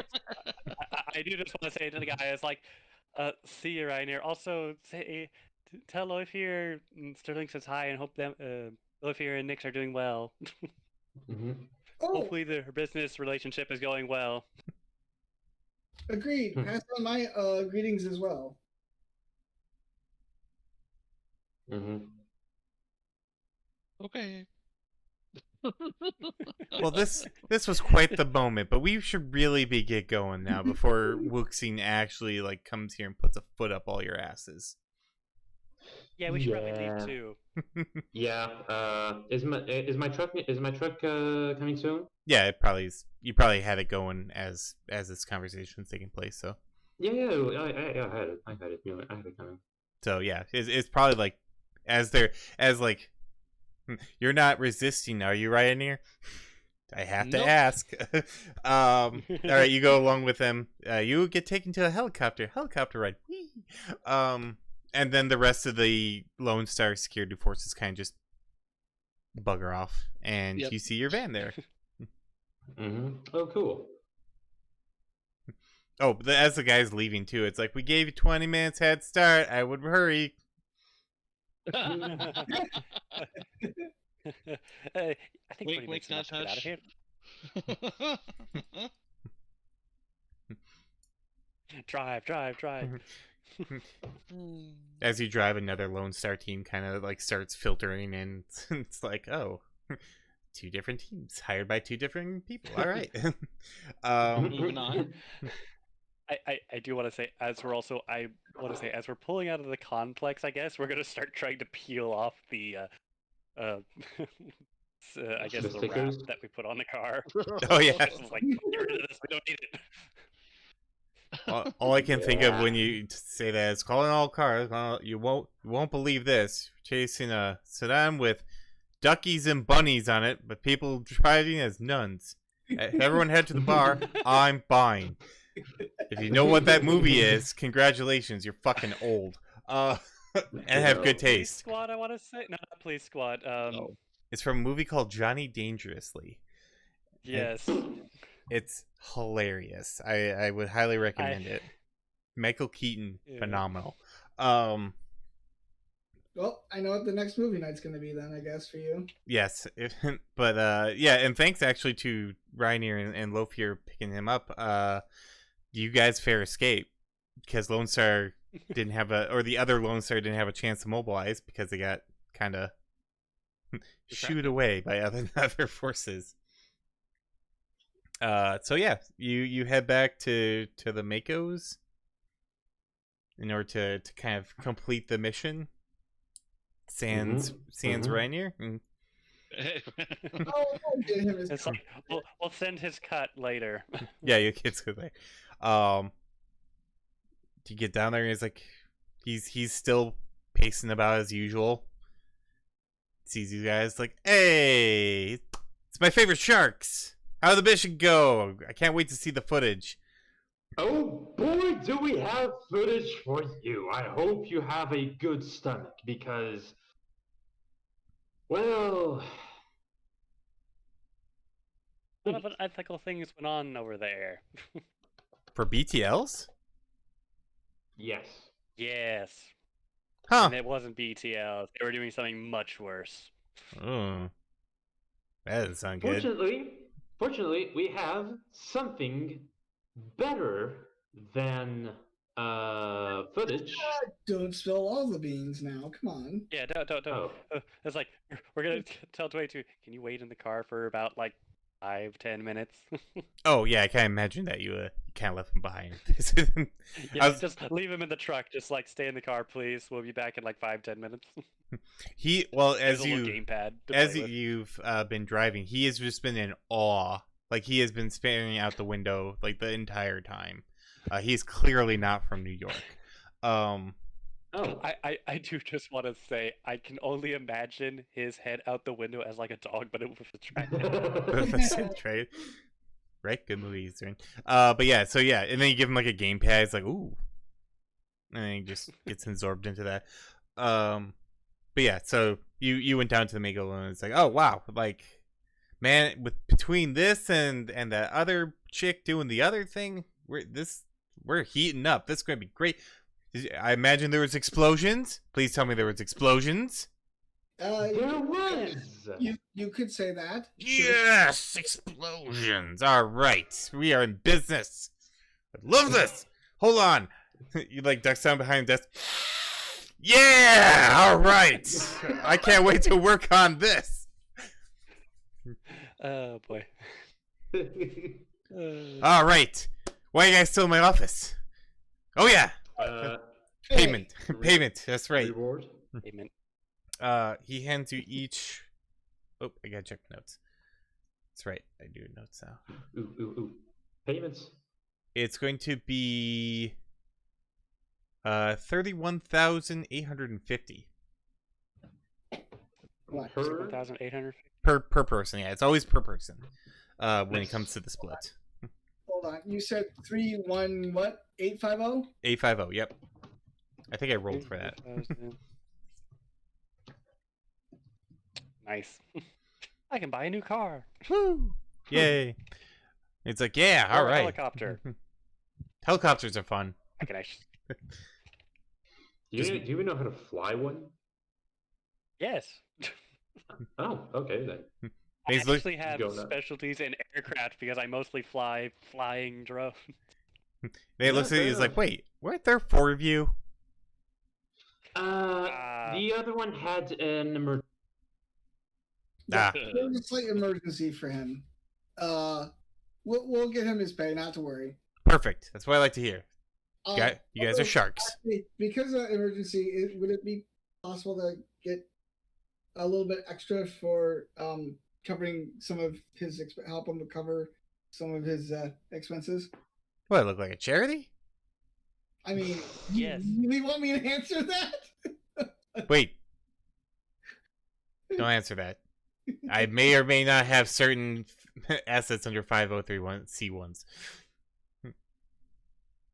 I do just want to say to the guy, it's like, see you, Rainier. Also, say tell Loifier and Sterling says hi and hope them Loifier and Nix are doing well. Hmm. Oh, Hopefully their business relationship is going well. agreed. Pass on my greetings as well. Hmm. Okay. Well, this was quite the moment, but we should really get going now before Wuxing actually like comes here and puts a foot up all your asses. Yeah, we should probably Yeah. leave too. Yeah. Is my truck coming soon? Yeah, it probably is. You probably had it going as this conversation's taking place. So Yeah, I had it. I had it. You know, I had it coming. yeah, it's probably like as like you're not resisting, are you, Ryanair? I have to Nope. ask. All right, you go along with them. You get taken to a helicopter ride. Whee! And then the rest of the Lone Star security forces kind of just bugger off, and Yep. you see your van there. Mm-hmm. Oh, cool. Oh, but as the guy's leaving too, it's like, we gave you 20 minutes head start. I would hurry. I think Wink, 20 wink, minutes enough to get out of here. Drive. As you drive, another Lone Star team kind of like starts filtering in. It's like, oh, 2 different teams hired by 2 different people. All right. Moving on. I do want to say, as we're pulling out of the complex, I guess we're gonna start trying to peel off the I guess The the stickers? wrap that we put on the car. Oh, yeah. It's like, get rid of this, we don't need it. All I can think of Yeah. when you say that is, calling all cars. You won't believe this. Chasing a sedan with duckies and bunnies on it, but people driving as nuns. Everyone head to the bar. I'm buying. If you know what that movie is, congratulations, you're fucking old. And have good Police taste. Squad, I want to say. No, not Police Squad. Oh. It's from a movie called Johnny Dangerously. Yes. It's hilarious. I would highly recommend it. Michael Keaton, Yeah. phenomenal. Well, I know what the next movie night's going to be then, I guess, for you. Yes, but yeah, and thanks actually to Ryanair and Loaf here picking him up. You guys fair escape because Lone Star didn't have the other Lone Star didn't have a chance to mobilize because they got kind of shooed away by other forces. So yeah, you head back to the Makos in order to kind of complete the mission. Sans Ryanair. Oh, we'll get him his It's like, we'll send his cut later. Yeah, you kids go there. You get down there and he's like, he's still pacing about as usual. Sees you guys like, hey, it's my favorite sharks. How'd the mission go? I can't wait to see the footage. Oh boy, do we have footage for you. I hope you have a good stomach because, well, A lot of unethical things went on over there. For BTLs? yes. Yes. Huh. And it wasn't BTL. They were doing something much worse. Oh. That doesn't sound good. Fortunately, we have something better than footage. Don't spill all the beans now. Come on. Yeah, don't. Oh. It's like, we're gonna tell 22, can you wait in the car for about, like, 5-10 minutes? Oh, yeah, I can't imagine that you can't left him behind. Yeah, just leave him in the truck. Just, like, stay in the car, please. We'll be back in, like, 5-10 minutes. As There's a little gamepad to as play with. you've been driving, he has just been in awe. Like, he has been staring out the window like the entire time. He's clearly not from New York. Oh. I do just want to say, I can only imagine his head out the window as like a dog, but it was attractive. Right? Right? Good movie, Eastern. But yeah, so yeah, and then you give him like a gamepad. It's like, ooh, and then he just gets absorbed into that. But yeah, so you went down to the Mego and it's like, oh wow, like, man, between this and that other chick doing the other thing, we're heating up. This is gonna be great. I imagine there was explosions. Please tell me there was explosions. There was. You could say that. Sure. Yes, explosions. All right, we are in business. I love this. Hold on. You like ducks down behind the desk. Yeah. All right. I can't wait to work on this. Oh boy. All right. Why are you guys still in my office? Oh yeah. Payment. Payment. That's right. Reward. Payment. He hands you each. Oh, I gotta check the notes. That's right. I do notes now. Ooh. Payments. It's going to be 31,850 What? Per 1,800. per person. Yeah, it's always per person. When it comes to the split. Hold on. You said 3-1 what? 850? 850. Yep. I think I rolled for that. 3,000. Nice. I can buy a new car. Woo! Yay! It's like, yeah, all Or a right. helicopter. Helicopters are fun. I can actually. do you even know how to fly one? Yes. Oh, okay then. I He's look- actually have Go nuts. specialties in aircraft because I mostly fly flying drones. They look at you. He's like, wait, weren't there 4 of you? The other one had an emergency. Ah, There's a slight emergency for him. We'll get him his pay, not to worry. perfect. That's what I like to hear. You guys are although, sharks. actually, because of the emergency, would it be possible to get a little bit extra for covering some of his help him to cover some of his expenses? What, I look like a charity? I mean, Yes. You really want me to answer that? Wait. Don't answer that. I may or may not have certain assets under 5031 C1s.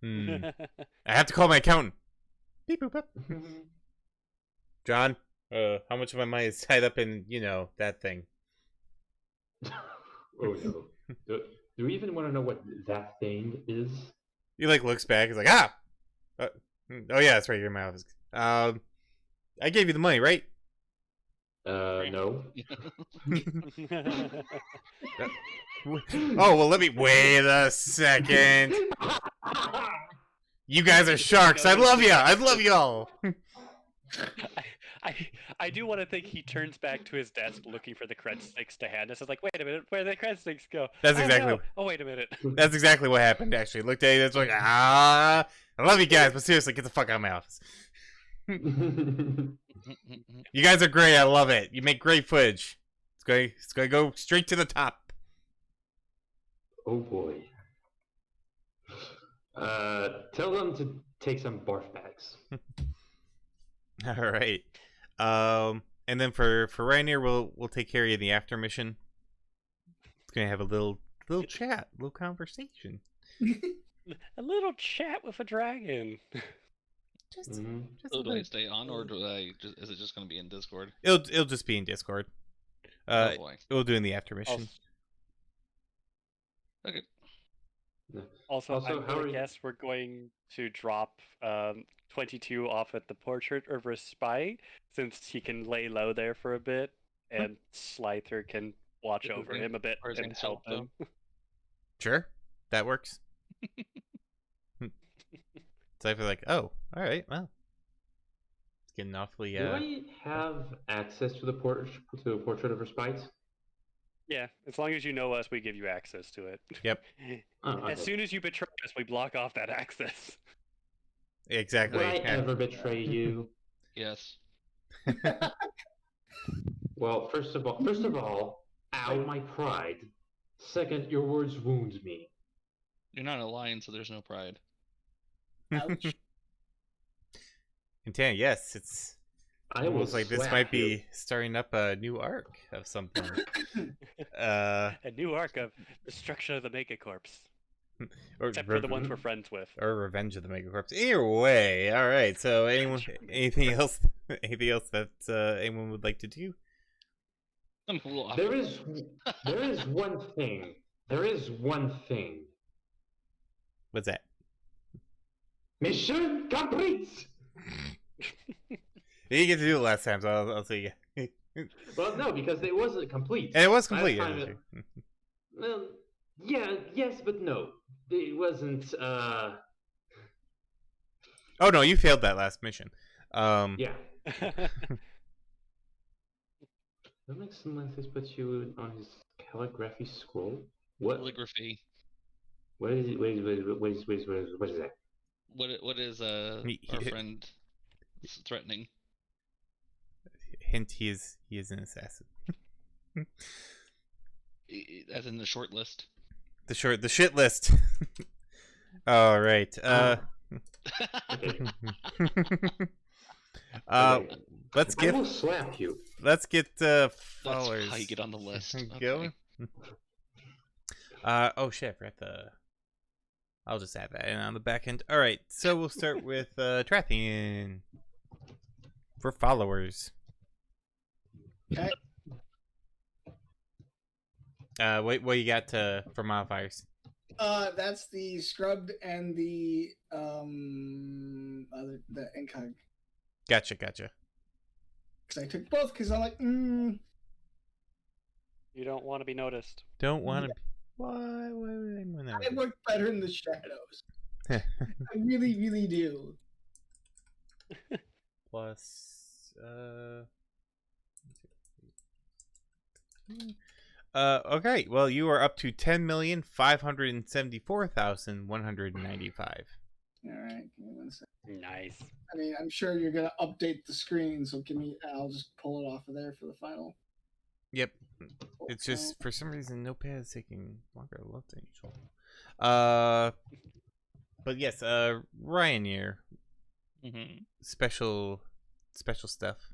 I have to call my accountant. Beep boop boop. John, how much of my money is tied up in, that thing? Oh no. Do we even want to know what that thing is? He looks back. He's like, oh yeah, that's right. You're in my office. I gave you the money, right? No. Oh well, let me wait a second. You guys are sharks. I love you. I love y'all. I do want to think he turns back to his desk looking for the cred sticks to hand us. It's like, wait a minute, where did the cred sticks go? That's Oh, exactly. no. Oh, wait a minute. That's exactly what happened. Actually, looked at you. It's like, I love you guys, but seriously, get the fuck out of my office. You guys are great. I love it. You make great footage. It's going to go straight to the top. Oh boy. Tell them to take some barf bags. All right. And then for Rainier, we'll take care of you in the after mission. It's gonna have a little chat, little conversation. A little chat with a dragon. Just Mhm. a So do I little. stay on, or is it just going to be in Discord? It'll just be in Discord. Oh boy. We'll do in the after mission. Okay. Also, Also, I'm how going are to you- guess we're going to drop 22 off at the portrait of Respite, since he can lay low there for a bit, and Slyther can watch Or over his him a bit or his and help insult, him. Sure, that works. So I feel like, oh, all right, well, it's getting awfully. Do I have access to the portrait of Respite? Yeah, as long as you know us, we give you access to it. Yep. As soon as you betray us, we block off that access. Exactly. Would I yeah. ever betray you? Yes. Well, first of all, ow, my pride. Second, your words wound me. You're not a lion, so there's no pride. Ouch. And Tan, yes, it's I will almost like this slap might you. be starting up a new arc of something. A new arc of destruction of the Megacorps. Or Except for the ones we're friends with. or Revenge of the Megacorps. Either way, all right. So anything else that anyone would like to do? I'm a little off. There is one thing. There is one thing. What's that? Mission complete! You didn't get to do it last time, so I'll see you. Well, no, because it wasn't complete. And it was complete. Last time Yeah, well, yeah, yes, but no. It wasn't, Oh no, you failed that last mission. yeah. That makes someone has put you on his calligraphy scroll. What? Calligraphy. What is it? What is that? What is our friend threatening? Hint: he is an assassin. As in the short list. The shit list. All right. Okay. Okay. Let's I get will slap you. followers. That's how you get on the list. Go. Okay. Oh shit! I forgot the. I'll just add that in on the back end. All right. So we'll start with Trathian for followers. Okay. What you got for modifiers? That's the scrubbed and the incog. Gotcha. Because I took both because I'm like, You don't want to be noticed. Don't want to. Why would anyone I ever? work better in the shadows. I really, really do. Plus, okay. Well, you are up to 10,574,195. All right, give me 1 second. Nice. I mean, I'm sure you're gonna update the screen, so I'll just pull it off of there for the final. Yep. It's just for some reason Notepad is taking longer to load than usual. But yes, Ryan here. Mm-hmm. Special stuff.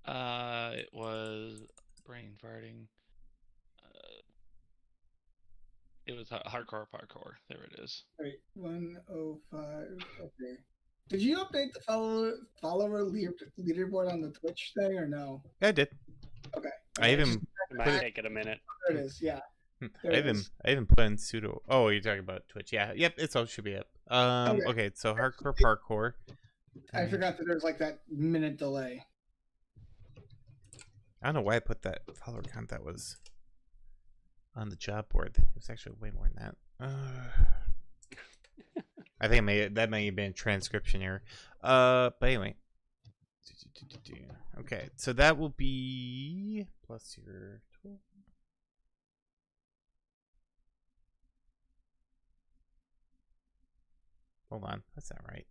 It was brain farting. It was hardcore parkour. There it is. Wait, 105. Okay. Did you update the follower leaderboard on the Twitch thing or no? Yeah, I did. Okay. I even It might take it a minute. There it is. Yeah. I There it even is. put in pseudo. Oh, you're talking about Twitch? Yeah. Yep. It's all should be up. Okay. So hardcore parkour. I forgot that there's like that minute delay. I don't know why I put that follower count that was on the job board. It was actually way more than that. I think that may have been a transcription error. But anyway. Okay, so that will be plus your 12. Hold on, that's not right.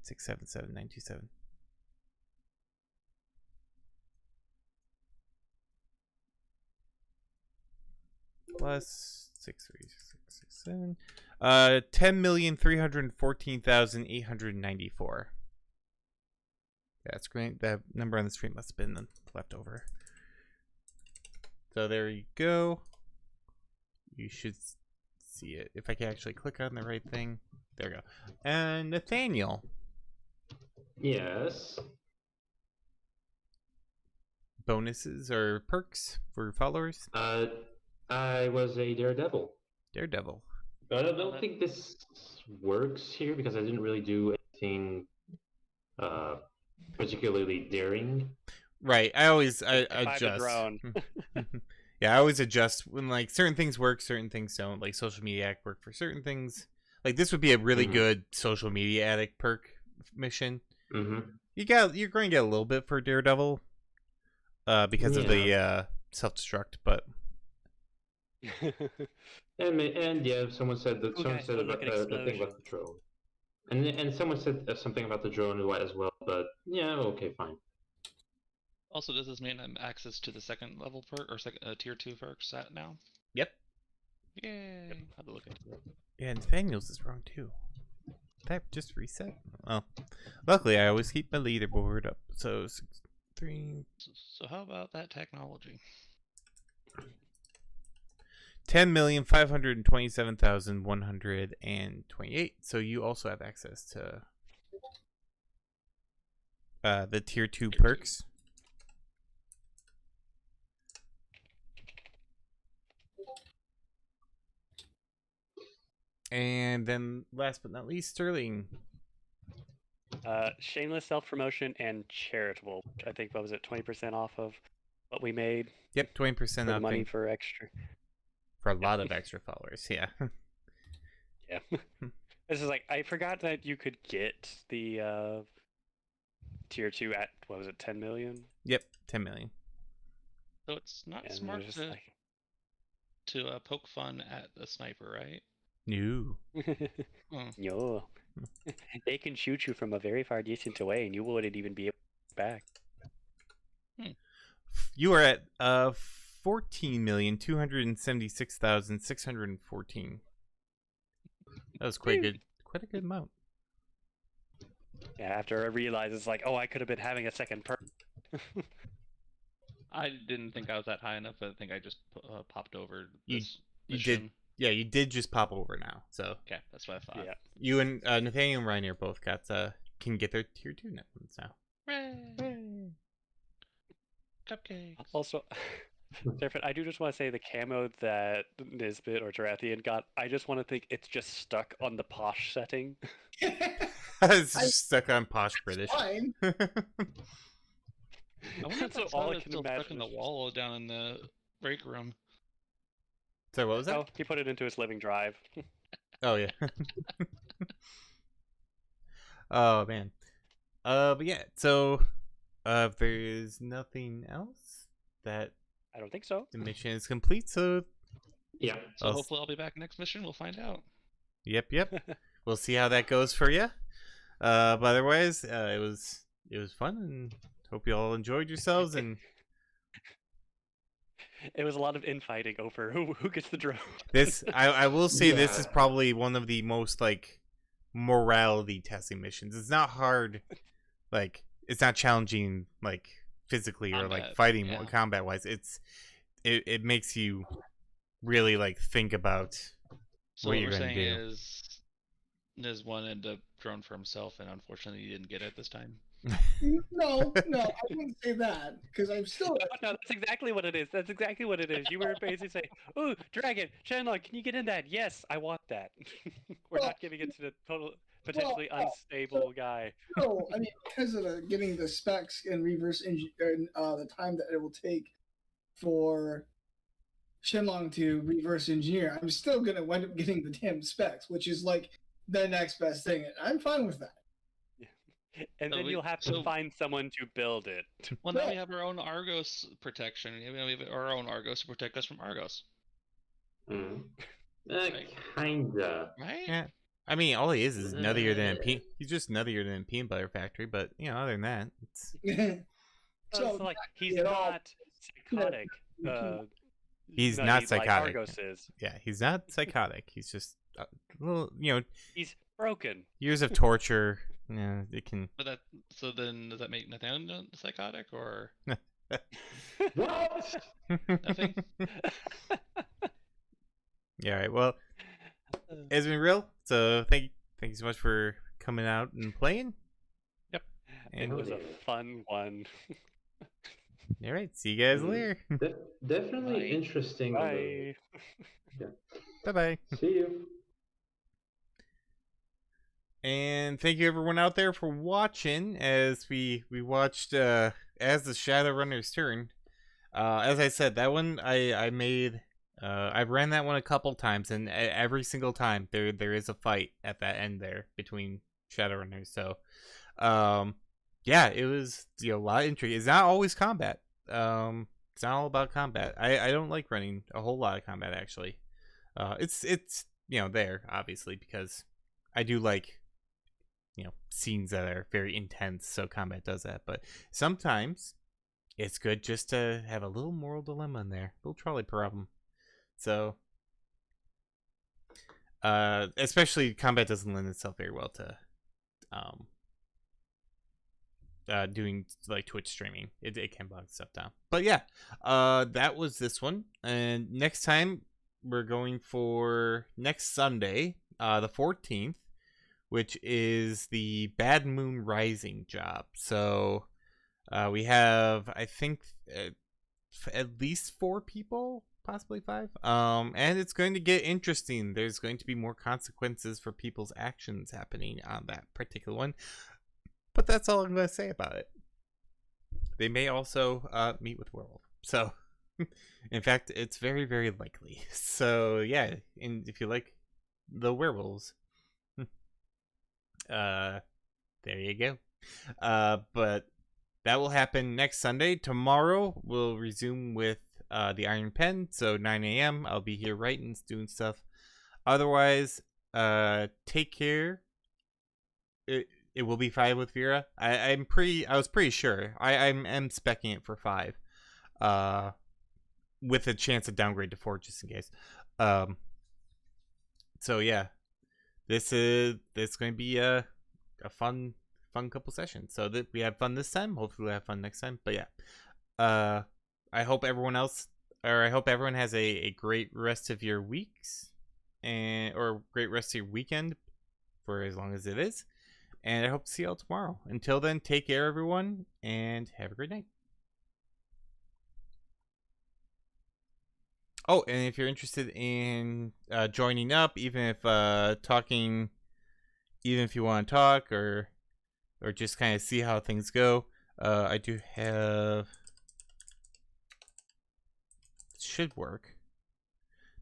677,927. Plus 63667. 10,314,894. That's great. That number on the screen must have been left over. So there you go. You should see it. If I can actually click on the right thing. There we go. And Nathaniel. Yes. Bonuses or perks for followers? I was a daredevil. Daredevil. But I don't think this works here because I didn't really do anything particularly daring. Right. I always I'm adjust. a drone. Yeah, I always adjust when like certain things work, certain things don't. Like social media addict work for certain things. Like this would be a really good social media addict perk mission. Mm-hmm. You're going to get a little bit for Daredevil, because of the self-destruct, but and yeah, someone said that Okay, someone said about the thing about the drone, and someone said something about the drone as well. But yeah, okay, fine. Also, does this mean I'm access to the second level perk or tier 2 perks at now? Yep. Yay! I'll have to look into it. Yeah, Nathaniel's is wrong too. That just reset. Well, luckily I always keep my leaderboard up. So 6, 3. So how about that technology? 10,527,128. So you also have access to the tier 2 perks. And then, last but not least, Sterling. Shameless self-promotion and charitable. Which I think, what was it, 20% off of what we made Yep, 20% for the off money for extra. for a lot of extra followers. Yeah. Yeah. This is like, I forgot that you could get the tier 2 at, what was it, 10 million? Yep, 10 million. So it's not And smart it's just to like, poke fun at the sniper, right? No. Hmm. no. They can shoot you from a very far distance away and you wouldn't even be able to back. You are at 14,276,614. That was quite good. Quite a good amount. Yeah, after I realized it's like, oh, I could have been having a second I didn't think I was that high enough. I think I just popped over You- this You mission. did. Yeah, you did just pop over now. So Okay, that's what I thought. Yeah. you and Nathaniel and Rainier both got can get their tier 2 networks now. Hooray! Cupcakes. Also, Seraphin, I do just want to say the camo that Nisbet or Tarathian got, I just want to think it's just stuck on the posh setting. It's just stuck on posh British. Fine. I wonder if So that's all how I it's can still stuck imagine in the is just- wall down in the break room. So what was that? Oh, he put it into his living drive. Oh yeah. Oh man. But yeah. So, if there is nothing else, that I don't think so. the mission is complete. So, Yeah. So I'll- hopefully I'll be back next mission. We'll find out. yep. We'll see how that goes for you. But otherwise, it was fun, and hope you all enjoyed yourselves. And It was a lot of infighting over who gets the drone. this, I will say, this Yeah. is probably one of the most like morality testing missions. It's not hard, like it's not challenging, like physically or like Combat, fighting yeah. combat wise. It makes you really like think about So what what you're we're gonna saying do. is Niz wanted a drone for himself, and unfortunately he didn't get it this time. No, I wouldn't say that because I'm still. No, that's exactly what it is. That's exactly what it is. You were basically saying, "Ooh, Dragon, Shenlong, can you get in that?" Yes, I want that. We're Well, not giving it to the potentially well, unstable guy. No, I mean because of getting the specs and reverse engineer, the time that it will take for Shenlong to reverse engineer, I'm still gonna wind up getting the damn specs, which is like the next best thing. And I'm fine with that. And So then we- you'll have to so- find someone to build it. Well, now we No. have our own Argos protection. We have our own Argos to protect us from Argos, Mm. Right. Kinda. right? Yeah, I mean, all he is nuttier than he's just nuttier than a peanut butter factory. But you know, other than that, it's So, so like, he's at all. not psychotic. He's nutty not like psychotic. Argos is. yeah, he's not psychotic. He's just well, you know, He's broken. years of torture. Yeah, it can. But that so then does that make Nathaniel psychotic or What? nothing? Yeah. All right. Well, it's been real. So thank you so much for coming out and playing. Yep. It And was a fun one. all right. See you guys Mhm. later. Definitely Bye. interesting. Bye. Bye bye. See you. And thank you everyone out there for watching as we watched as the Shadowrunner's turn. As I said, that one I made I ran that one a couple times, and every single time there is a fight at that end there between Shadowrunners. So yeah, it was a lot of intrigue. It's not always combat. It's not all about combat. I don't like running a whole lot of combat actually. It's there obviously because I do like scenes that are very intense, so combat does that. But sometimes it's good just to have a little moral dilemma in there, a little trolley problem. So especially combat doesn't lend itself very well to doing like Twitch streaming. It can bog stuff down. But yeah, that was this one. And next time we're going for next Sunday, the 14th, which is the Bad Moon Rising job. So we have, I think, at least 4 people possibly 5. And it's going to get interesting. There's going to be more consequences for people's actions happening on that particular one. But that's all I'm going to say about it. They may also meet with Werewolf. So, in fact, it's very, very likely. So, yeah, and if you like the werewolves, there you go. But that will happen next Sunday. Tomorrow, we'll resume with the Iron Pen. So, 9 a.m., I'll be here writing, doing stuff. Otherwise, take care. It will be 5 with Vera. I was pretty sure. I'm speccing it for 5. With a chance of downgrade to 4 just in case. So yeah. This is going to be a fun couple sessions. So that we have fun this time. Hopefully we'll have fun next time. But yeah. I hope everyone has a great rest of your weeks or great rest of your weekend for as long as it is. And I hope to see you all tomorrow. Until then, take care, everyone, and have a great night. Oh, and if you're interested in joining up, even if you want to talk or just kind of see how things go, I do have. It should work.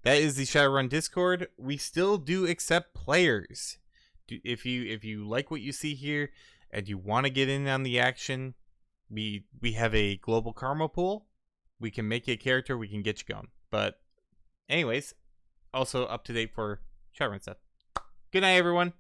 That is the Shadowrun Discord. We still do accept players. If you like what you see here and you want to get in on the action, we have a global karma pool. We can make you a character. We can get you going. But anyways, also up to date for Shadowrun stuff. Good night, everyone.